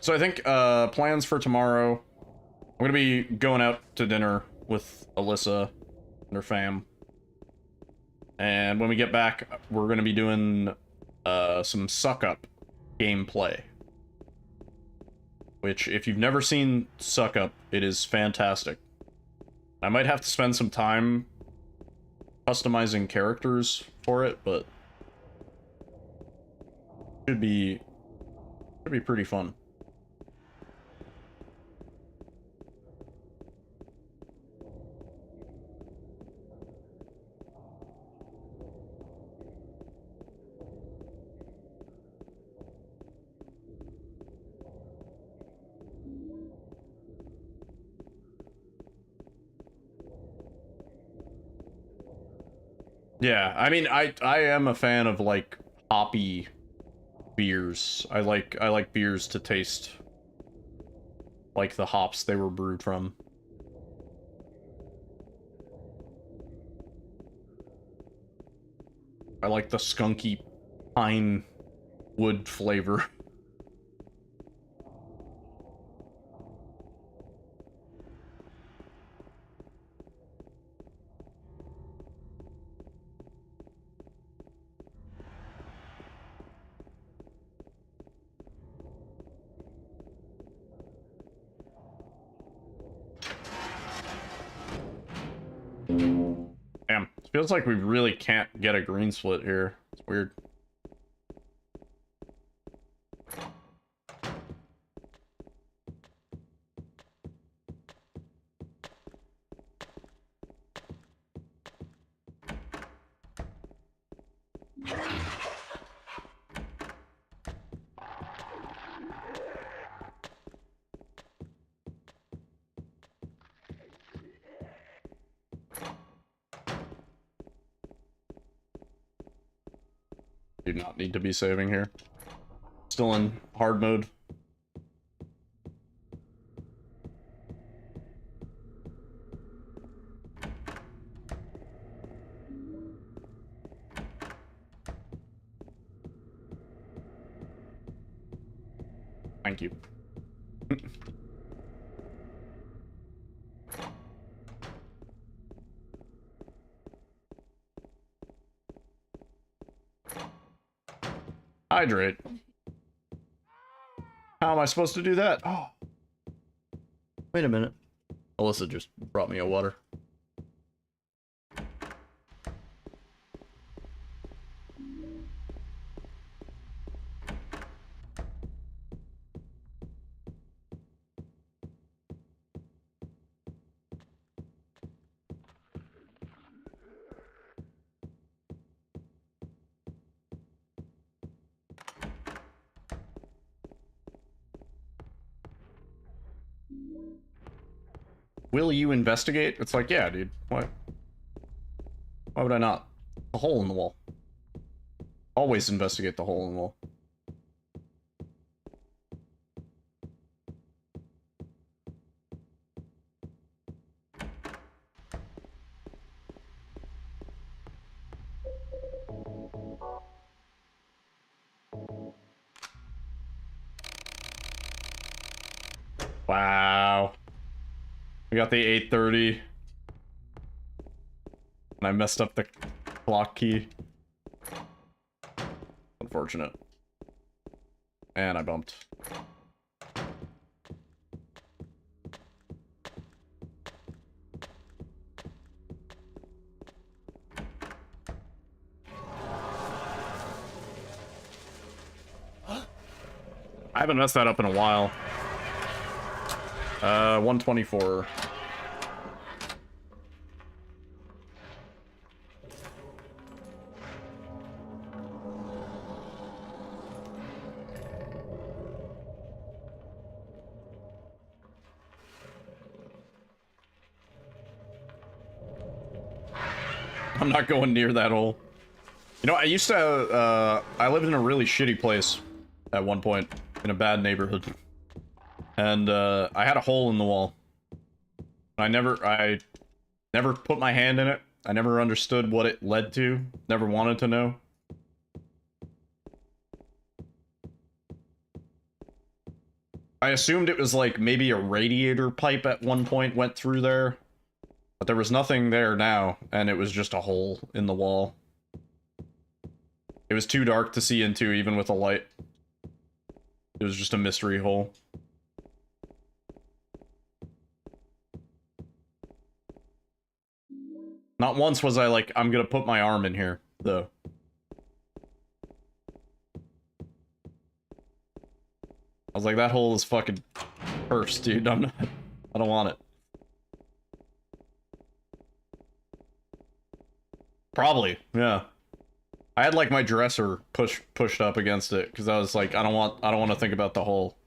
So I think plans for tomorrow, I'm gonna be going out to dinner with Alyssa and her fam. And when we get back, we're gonna be doing some Suck Up gameplay. Which, if you've never seen Suck Up, it is fantastic. I might have to spend some time customizing characters for it, but should be pretty fun. Yeah, I mean, I am a fan of, like, hoppy beers. I like beers to taste like the hops they were brewed from. I like the skunky pine wood flavor. Feels like we really can't get a green split here. It's weird. Do not need to be saving here. Still in hard mode. Thank you. Hydrate. How am I supposed to do that? Oh. Wait a minute. Alyssa just brought me a water. Will you investigate? It's like, yeah, dude. Why would I not? A hole in the wall. Always investigate the hole in the wall. Wow. We got the 8:30. And I messed up the clock key. Unfortunate. And I bumped. I haven't messed that up in a while. 124. I'm not going near that hole. You know, I used to, I lived in a really shitty place at one point, in a bad neighborhood. And, I had a hole in the wall. I never put my hand in it. I never understood what it led to. Never wanted to know. I assumed it was like maybe a radiator pipe at one point went through there. But there was nothing there now, and it was just a hole in the wall. It was too dark to see into, even with a light. It was just a mystery hole. Not once was I like, I'm gonna put my arm in here, though. I was like, that hole is fucking cursed, dude. I don't want it. Probably, yeah. I had like my dresser pushed up against it because I was like, I don't want to think about the hole.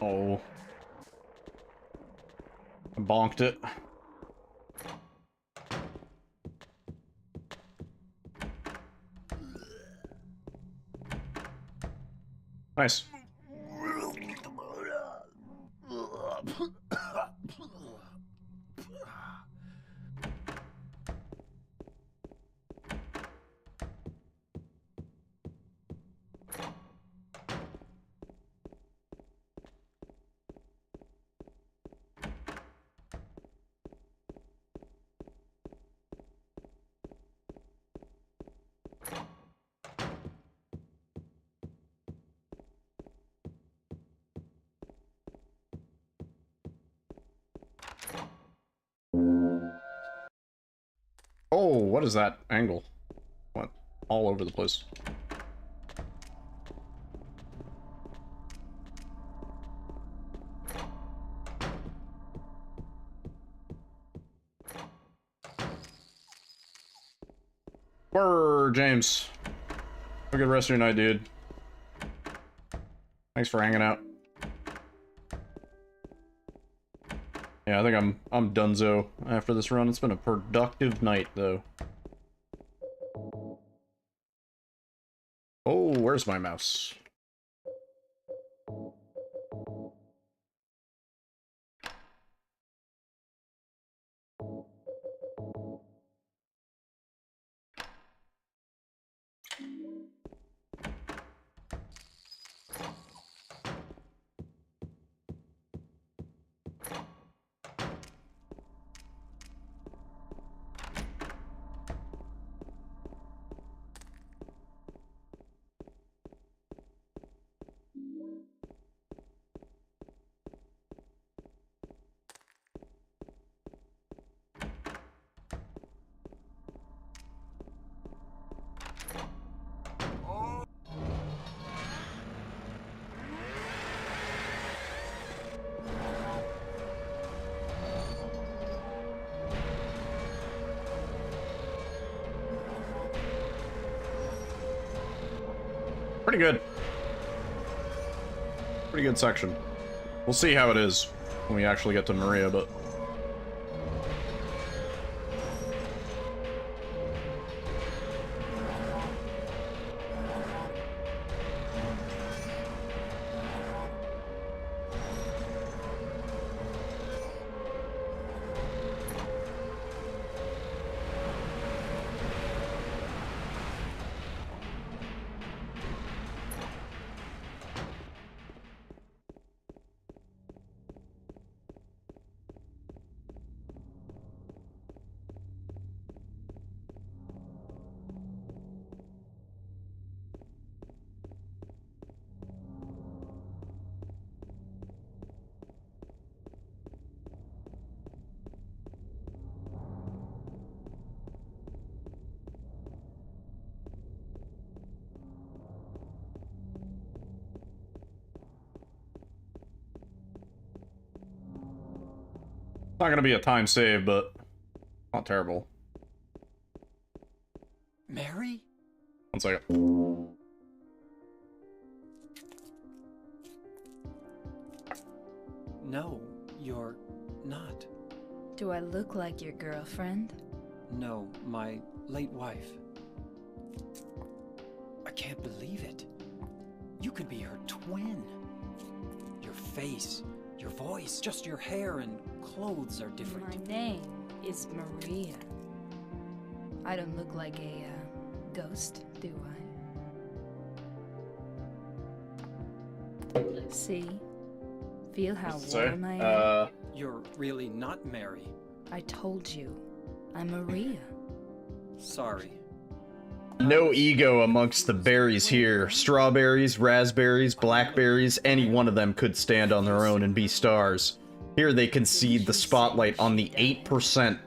Oh. I bonked it. Nice. Oh, what is that angle? What? All over the place. Word, James. Have a good rest of your night, dude. Thanks for hanging out. Yeah, I think I'm donezo after this run. It's been a productive night, though. Oh, where's my mouse? Pretty good. Pretty good section. We'll see how it is when we actually get to Maria, but... Not gonna be a time save, but not terrible. Mary? 1 second. No, you're not. Do I look like your girlfriend? No, my late wife. I can't believe it. You could be her twin. Your face, your voice, just your hair and clothes are different. My name is Maria. I don't look like a ghost, do I? See? Feel how warm I am? You're really not Mary. I told you. I'm Maria. Sorry. No ego amongst the berries here. Strawberries, raspberries, blackberries, any one of them could stand on their own and be stars. Here they concede the spotlight on the 8%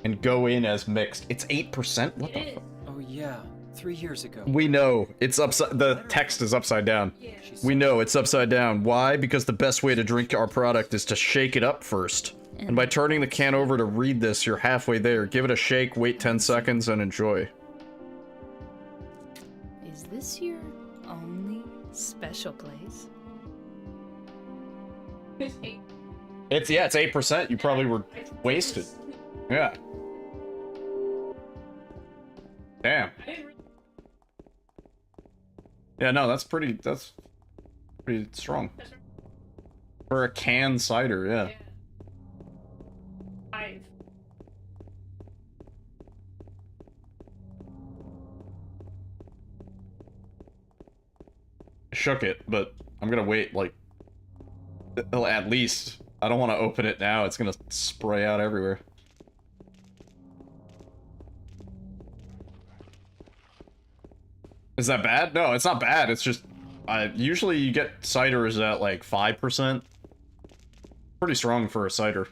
and go in as mixed. It's 8%? What the fuck? Oh yeah, 3 years ago. We know. It's upside... The text is upside down. We know it's upside down. Why? Because the best way to drink our product is to shake it up first. And by turning the can over to read this, you're halfway there. Give it a shake, wait 10 seconds, and enjoy. Is this your only special place? It's 8. It's 8%. You probably were wasted. Yeah. Damn. Yeah, no, that's pretty strong. For a canned cider, yeah. 5. Shook it, but I'm gonna wait, like, at least. I don't want to open it now. It's gonna spray out everywhere. Is that bad? No, it's not bad. It's just, usually you get ciders at like 5%. Pretty strong for a cider.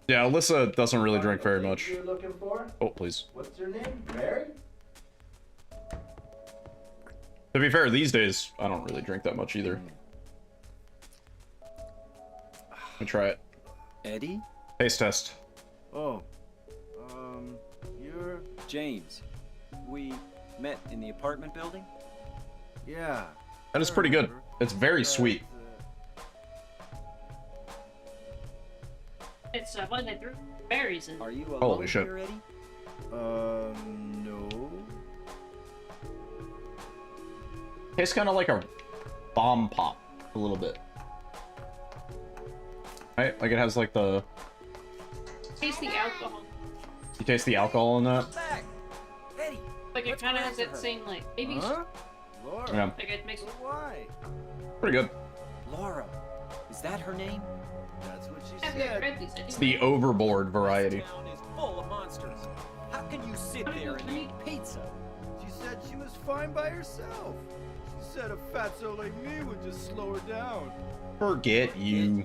Yeah, Alyssa doesn't really drink very much. You're looking for? Oh, please. What's her name? Mary? To be fair, these days, I don't really drink that much either. Let me try it. Eddie? Taste test. Oh. You're James. We met in the apartment building? Yeah. That is pretty good. It's very sweet. It's one that threw berries in. Are you alone Holy shit. here, Eddie? No. Tastes kind of like a bomb pop, a little bit. Right? Like it has like the... Taste the alcohol. You taste the alcohol in that? Eddie! Like it kind of has that same like maybe. Huh? Laura. Yeah. Like it makes. Why? Pretty good. Laura. Is that her name? That's what she I've said. read these. It's the overboard variety. This town is full of monsters. How can you sit there and eat pizza? She said she was fine by herself. She said a fatso like me would just slow her down. Forget you.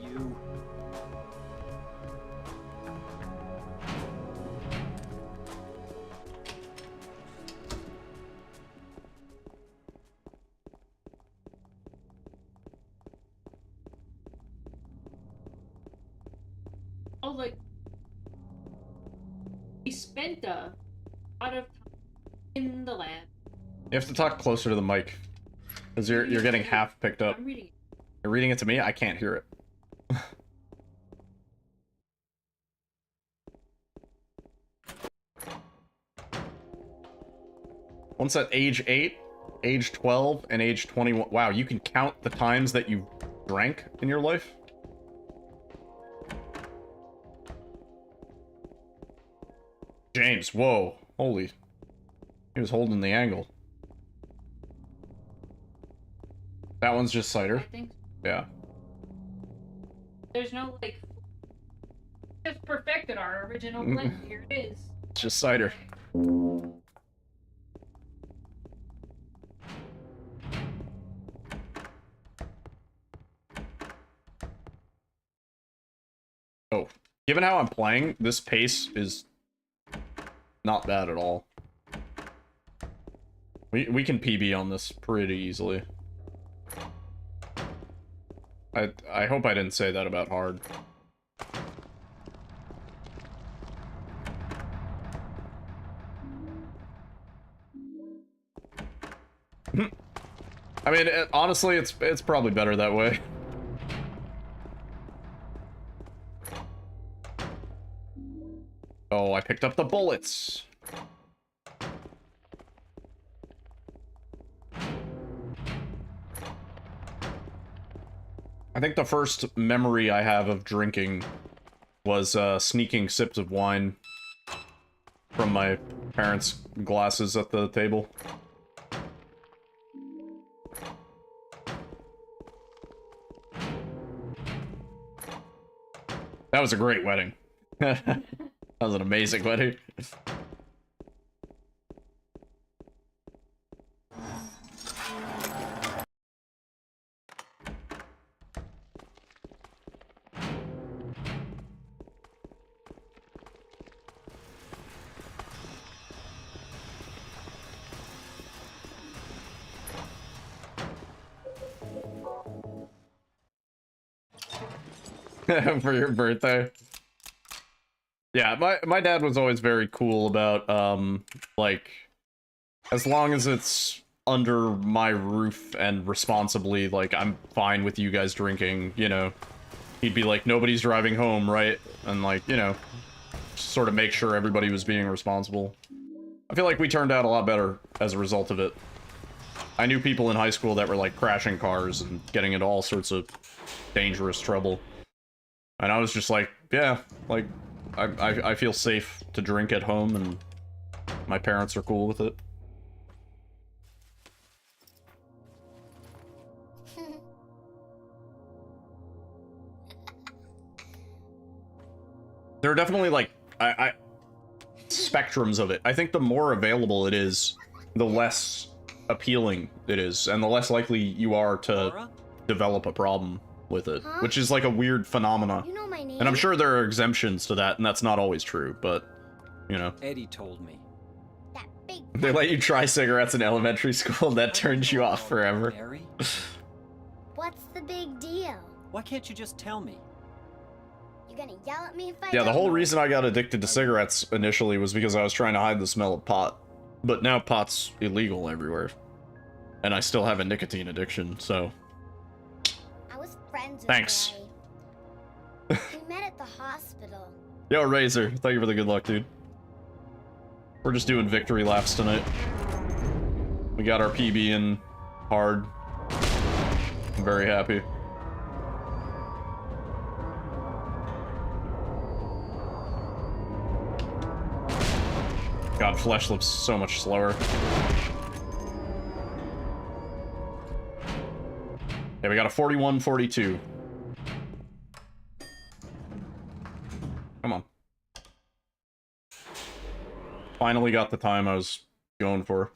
Oh, like we spent a lot of time in the lab. You have to talk closer to the mic. Because you're getting half picked up. I'm reading it. You're reading it to me? I can't hear it. Once at age 8, age 12, and age 21. Wow, you can count the times that you drank in your life? James, whoa. Holy. He was holding the angle. That one's just cider? I think Yeah. there's no like. Just perfected our original blend. Here it is. It's just cider. Oh, given how I'm playing, this pace is not bad at all. We can PB on this pretty easily. I hope I didn't say that about hard. I mean, honestly, it's probably better that way. Oh, I picked up the bullets. I think the first memory I have of drinking was sneaking sips of wine from my parents' glasses at the table. That was a great wedding. That was an amazing wedding. For your birthday. Yeah, my dad was always very cool about, like, as long as it's under my roof and responsibly, like, I'm fine with you guys drinking, you know. He'd be like, nobody's driving home, right? And, like, you know, sort of make sure everybody was being responsible. I feel like we turned out a lot better as a result of it. I knew people in high school that were, like, crashing cars and getting into all sorts of dangerous trouble. And I was just like, yeah, like, I feel safe to drink at home, and my parents are cool with it. There are definitely, like, spectrums of it. I think the more available it is, the less appealing it is, and the less likely you are to develop a problem with it, which is like a weird phenomena. You know my name? And I'm sure there are exemptions to that, and that's not always true, but, you know. Eddie told me. That big... They let you try cigarettes in elementary school, and that turns you off forever. Mary? What's the big deal? Why can't you just tell me? You gonna yell at me if I Yeah, the don't? whole reason I got addicted to cigarettes initially was because I was trying to hide the smell of pot. But now pot's illegal everywhere. And I still have a nicotine addiction, so... I was friends with Thanks. Ray. We met at the hospital. Yo, Razor, thank you for the good luck, dude. We're just doing victory laps tonight. We got our PB in hard. I'm very happy. God, Flesh looks so much slower. Yeah, we got a 41-42. Come on. Finally got the time I was going for.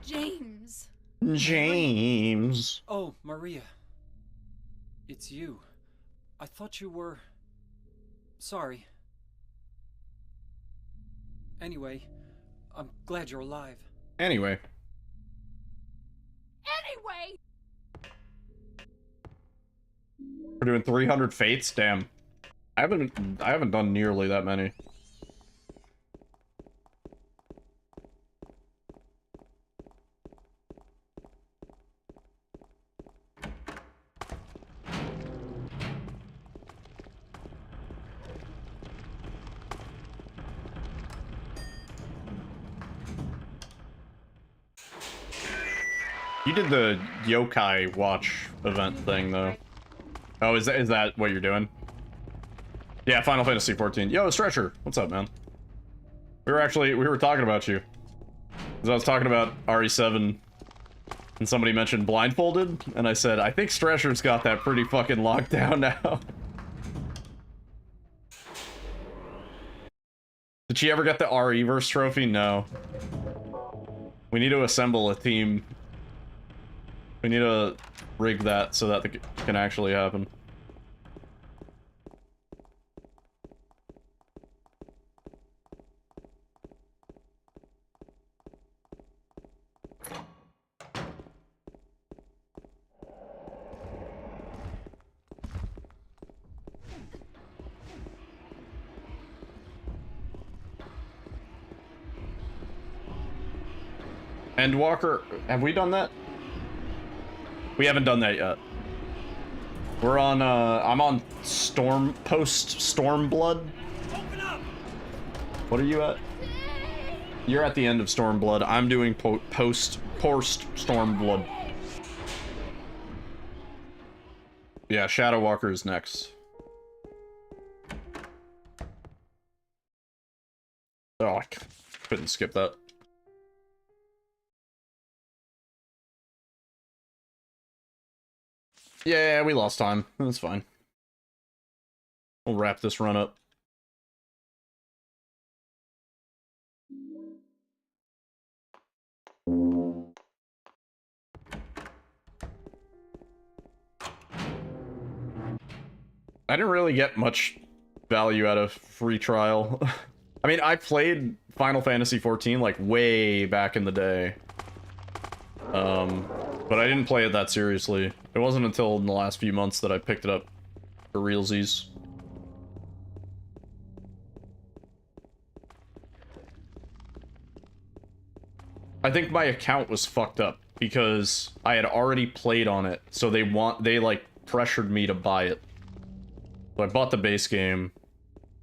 James. James. Oh, Maria. It's you. I thought you were... Sorry. Anyway, I'm glad you're alive. Anyway. Anyway! We're doing 300 fates? Damn. I haven't done nearly that many. You did the yokai watch event thing, though. Oh, is that what you're doing? Yeah, Final Fantasy 14. Yo, Stretcher, what's up, man? We were talking about you. Because I was talking about RE7, and somebody mentioned Blindfolded, and I said, I think Stretcher's got that pretty fucking locked down now. Did she ever get the RE-verse trophy? No. We need to assemble a team. We need to rig that so that it can actually happen. Endwalker, have we done that? We haven't done that yet. We're on, I'm on Stormblood. What are you at? You're at the end of Stormblood. I'm doing post Stormblood. Yeah, Shadow Walker is next. Oh, I couldn't skip that. Yeah, we lost time. That's fine. We'll wrap this run up. I didn't really get much value out of free trial. I mean, I played Final Fantasy XIV like way back in the day. But I didn't play it that seriously. It wasn't until in the last few months that I picked it up for realsies. I think my account was fucked up because I had already played on it, so they like pressured me to buy it. So I bought the base game,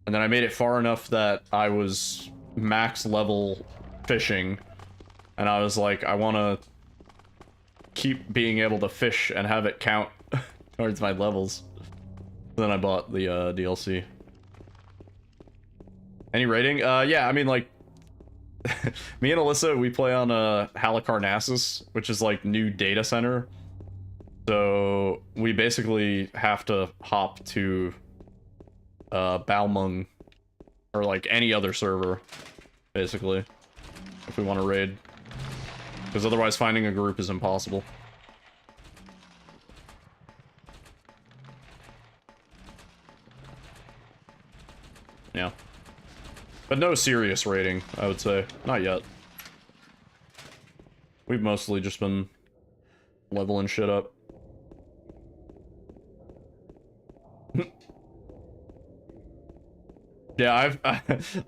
and then I made it far enough that I was max level fishing, and I was like, I want to keep being able to fish and have it count towards my levels. Then I bought the DLC. Any rating? Yeah, I mean, like, me and Alyssa, we play on Halicarnassus, which is like new data center. So we basically have to hop to Balmung or like any other server, basically, if we want to raid. Because otherwise finding a group is impossible. Yeah. But no serious raiding, I would say. Not yet. We've mostly just been leveling shit up. Yeah,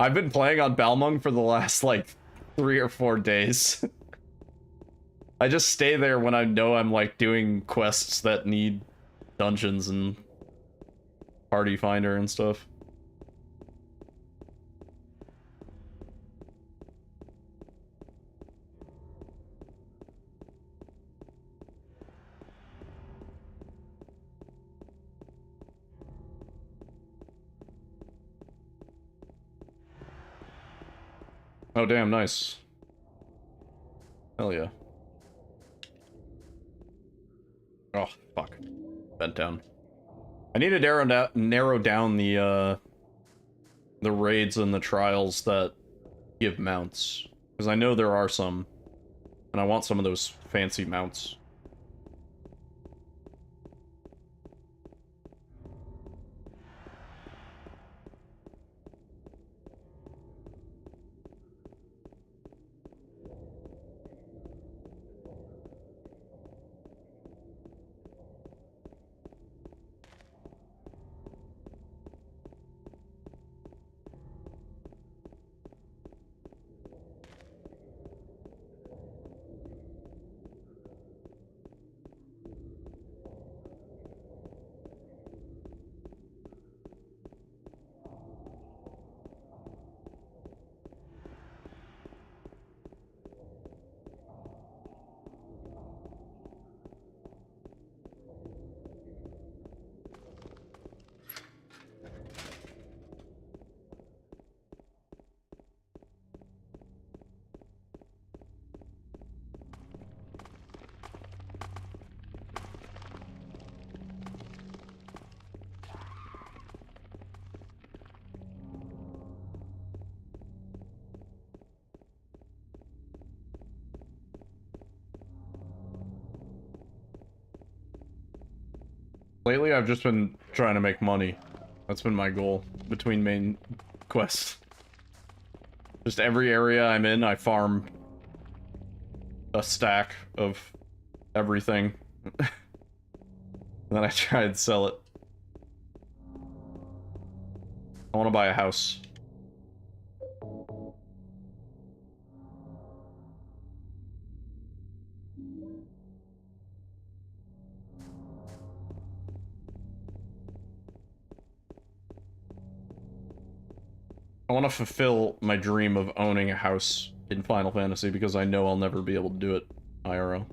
I've been playing on Balmung for the last like 3 or 4 days. I just stay there when I know I'm like doing quests that need dungeons and party finder and stuff. Oh damn, nice. Hell yeah. Oh, fuck. Bent down. I need to narrow down the raids and the trials that give mounts. Because I know there are some. And I want some of those fancy mounts. Lately, I've just been trying to make money. That's been my goal between main quests. Just every area I'm in, I farm a stack of everything. And then I try and sell it. I want to buy a house. I want to fulfill my dream of owning a house in Final Fantasy because I know I'll never be able to do it IRL.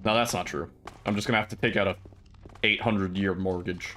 No, that's not true. I'm just gonna have to take out a 800-year mortgage.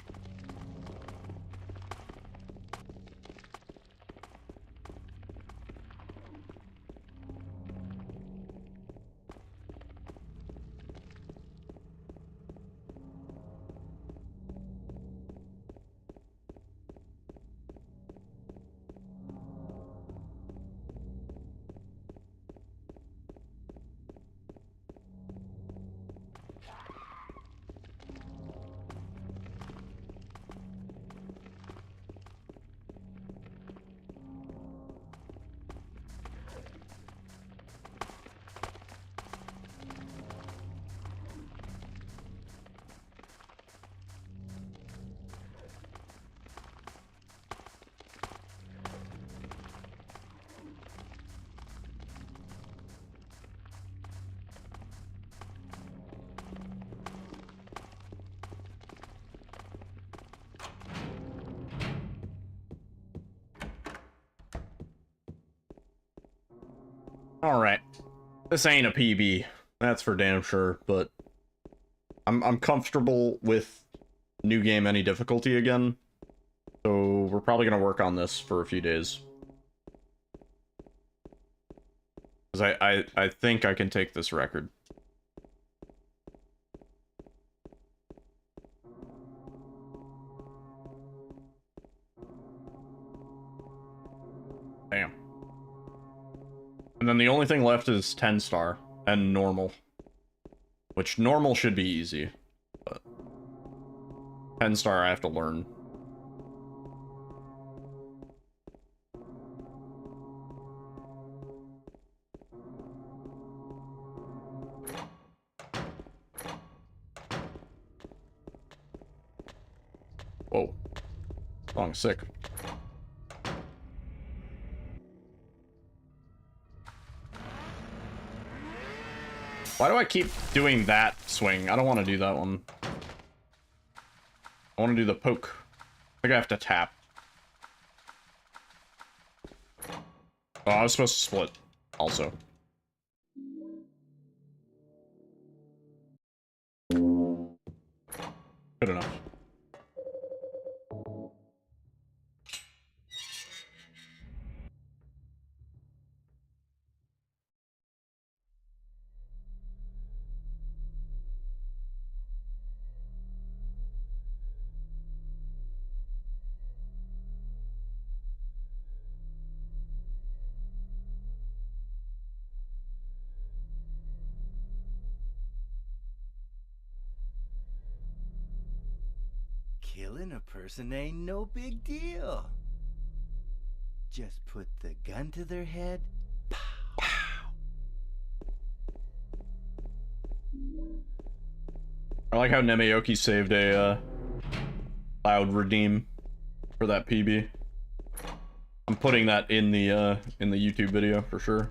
Alright. This ain't a PB. That's for damn sure, but I'm comfortable with new game any difficulty again. So we're probably gonna work on this for a few days. Because I think I can take this record. Damn. And then the only thing left is 10 star and normal. Which normal should be easy. But 10 star I have to learn. Whoa. Song's sick. Why do I keep doing that swing? I don't want to do that one. I want to do the poke. I think I have to tap. Oh, I was supposed to split also. Good enough. Killing a person ain't no big deal. Just put the gun to their head. Pow. I like how Nemayoki saved a loud redeem for that PB. I'm putting that in the YouTube video for sure.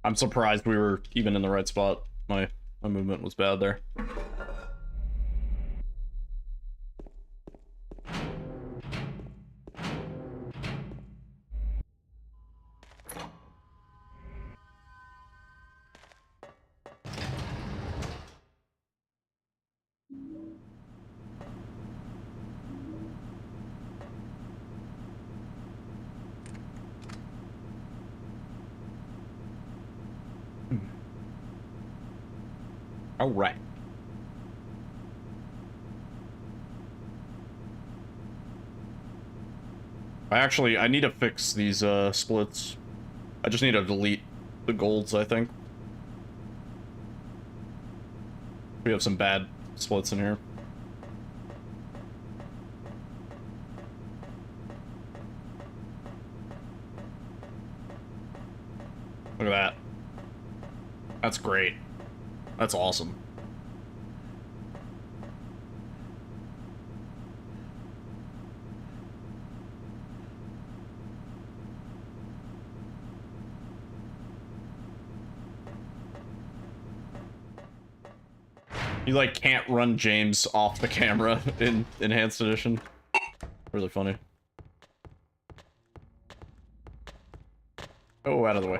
I'm surprised we were even in the right spot. My movement was bad there. All right. I need to fix these splits. I just need to delete the golds, I think. We have some bad splits in here. Look at that. That's great. That's awesome. You like can't run James off the camera in Enhanced Edition. Really funny. Oh, out of the way.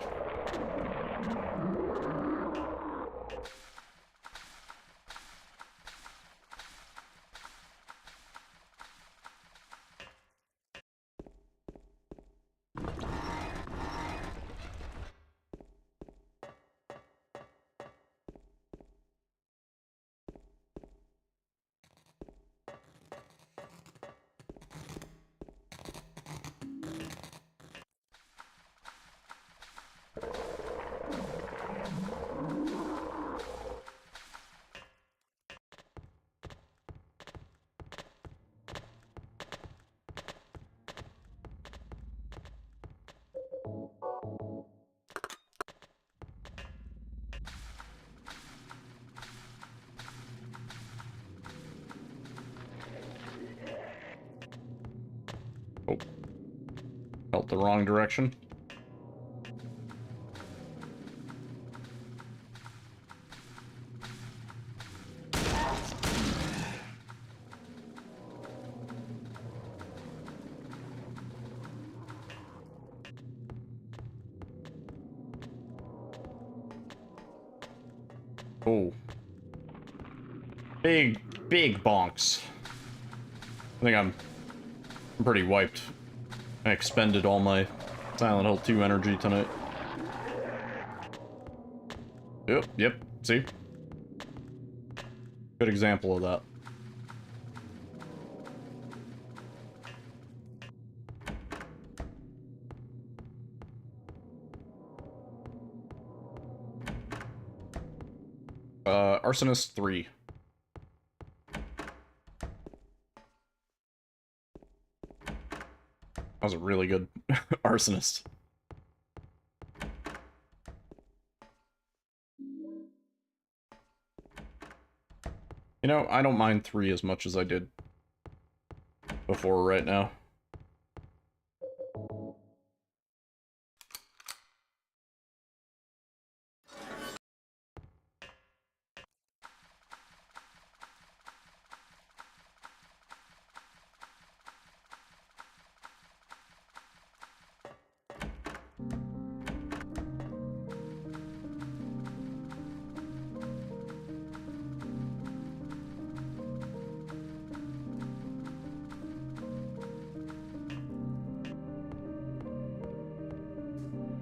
Oh. Felt the wrong direction. Oh. Big bonks. I think I'm pretty wiped. I expended all my Silent Hill 2 energy tonight. Yep, see? Good example of that. Arsonist 3. That was a really good arsonist. You know, I don't mind 3 as much as I did before right now.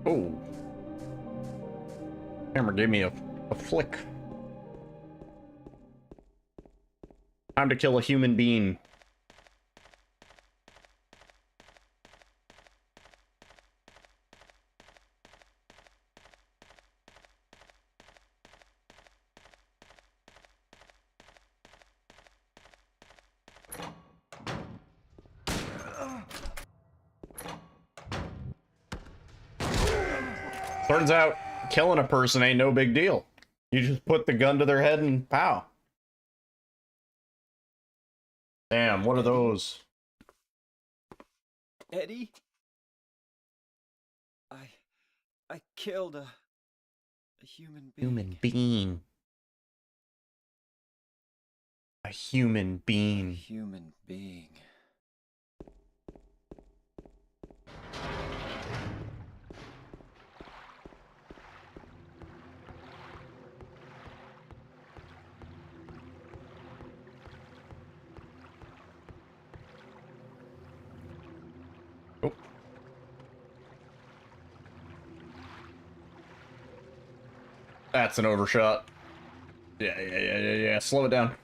Oh. Camera gave me a flick. Time to kill a human being. Turns out, killing a person ain't no big deal. You just put the gun to their head and pow. Damn, what are those? Eddie? I killed a human being. Human being. A human being. Human being. Oh. That's an overshot. Yeah. Slow it down.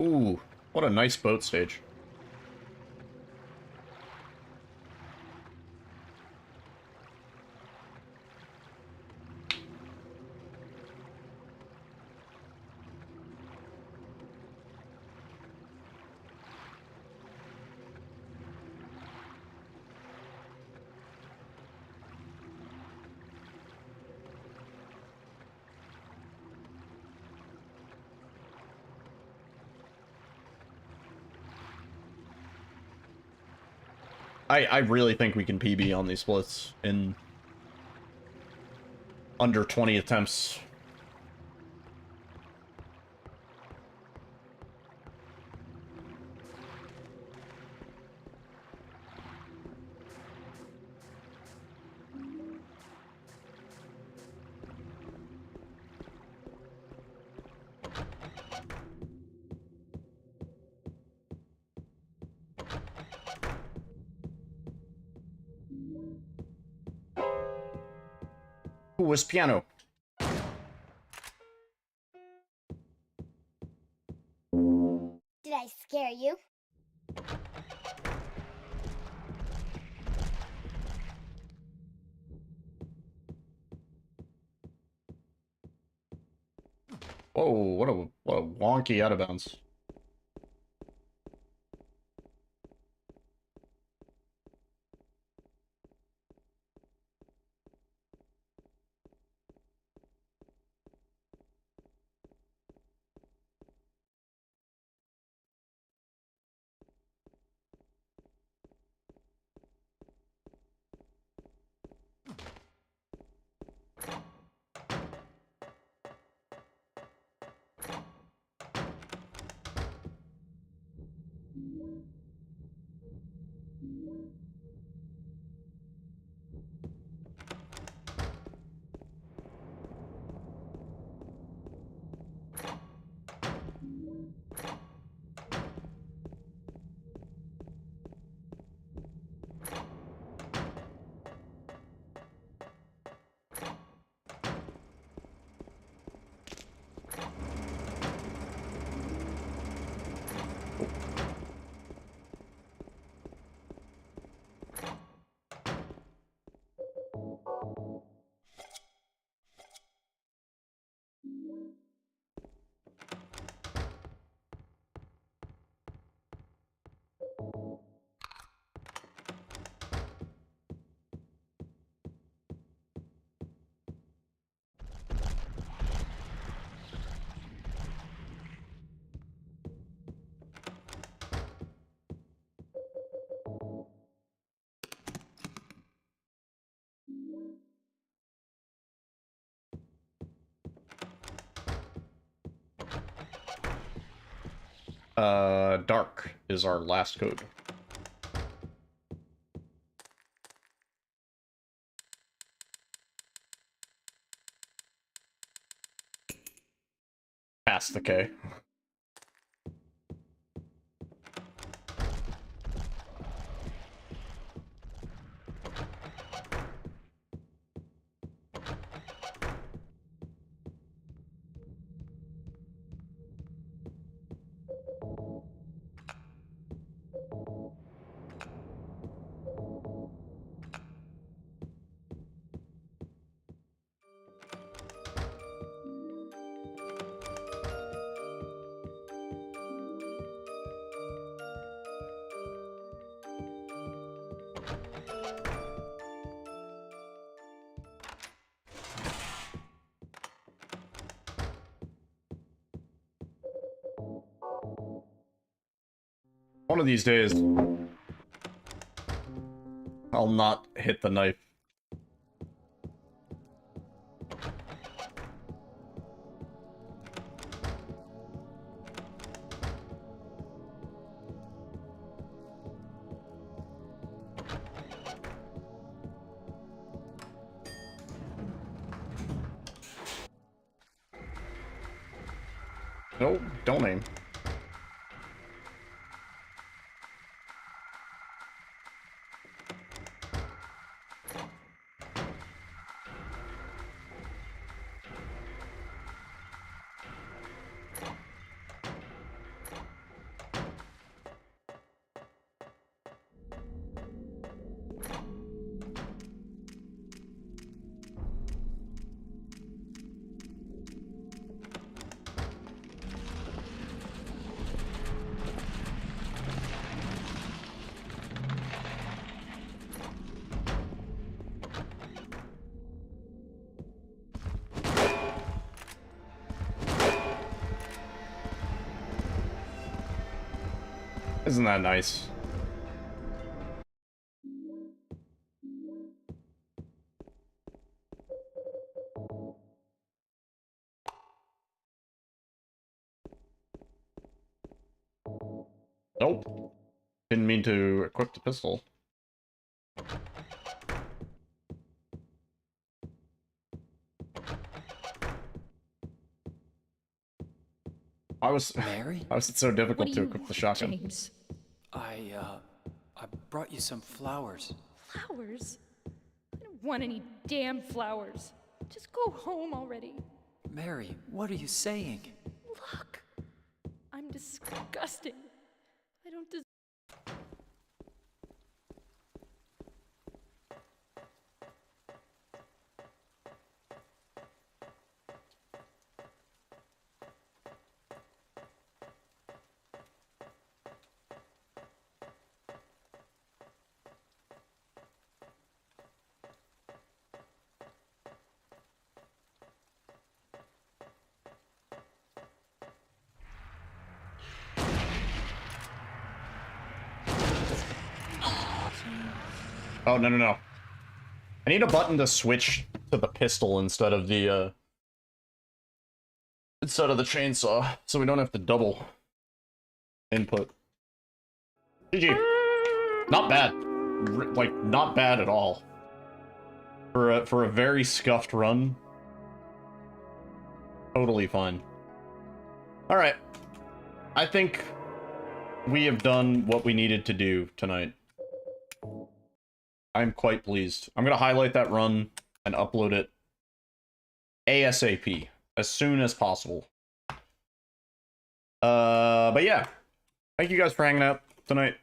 Ooh, what a nice boat stage. I really think we can PB on these splits in under 20 attempts. – Who was piano? Did I scare you? Whoa, what a wonky out of bounds. Dark is our last code. Past the K. One of these days, I'll not hit the knife. No, don't aim. Isn't that nice? Nope. Didn't mean to equip the pistol. Why was it so difficult to equip the shotgun? James? I brought you some flowers. Flowers? I don't want any damn flowers. Just go home already. Mary, what are you saying? Look, I'm disgusting. I don't deserve. Oh, no, no, no. I need a button to switch to the pistol instead of the chainsaw, so we don't have to double input. GG. Not bad. Like, not bad at all. For a very scuffed run. Totally fine. Alright. I think we have done what we needed to do tonight. I'm quite pleased. I'm gonna highlight that run and upload it ASAP, as soon as possible. But yeah. Thank you guys for hanging out tonight.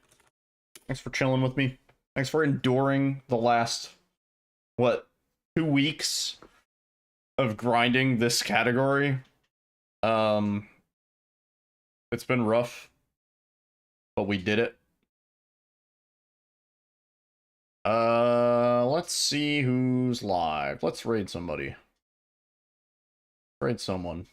Thanks for chilling with me. Thanks for enduring the last, what, 2 weeks of grinding this category. It's been rough, but we did it. Let's see who's live. Let's raid somebody. Raid someone.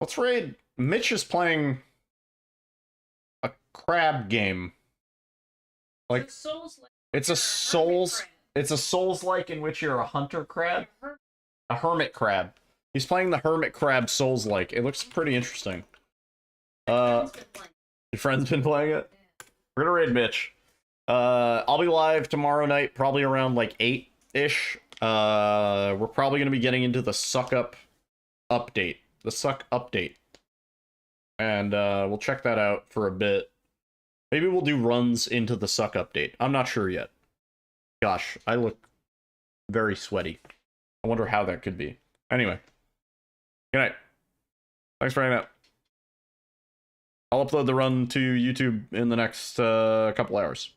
Let's raid. Mitch is playing a crab game. Like, it's a Souls-like in which you're a hunter crab. A hermit crab. He's playing the hermit crab Souls-like. It looks pretty interesting. Your friend's been playing it? We're gonna raid Mitch. I'll be live tomorrow night, probably around like 8-ish. We're probably gonna be getting into the Suck Up update. The Suck update. And we'll check that out for a bit. Maybe we'll do runs into the Suck update. I'm not sure yet. Gosh, I look very sweaty. I wonder how that could be. Anyway. Good night. Thanks for hanging out. I'll upload the run to YouTube in the next couple hours.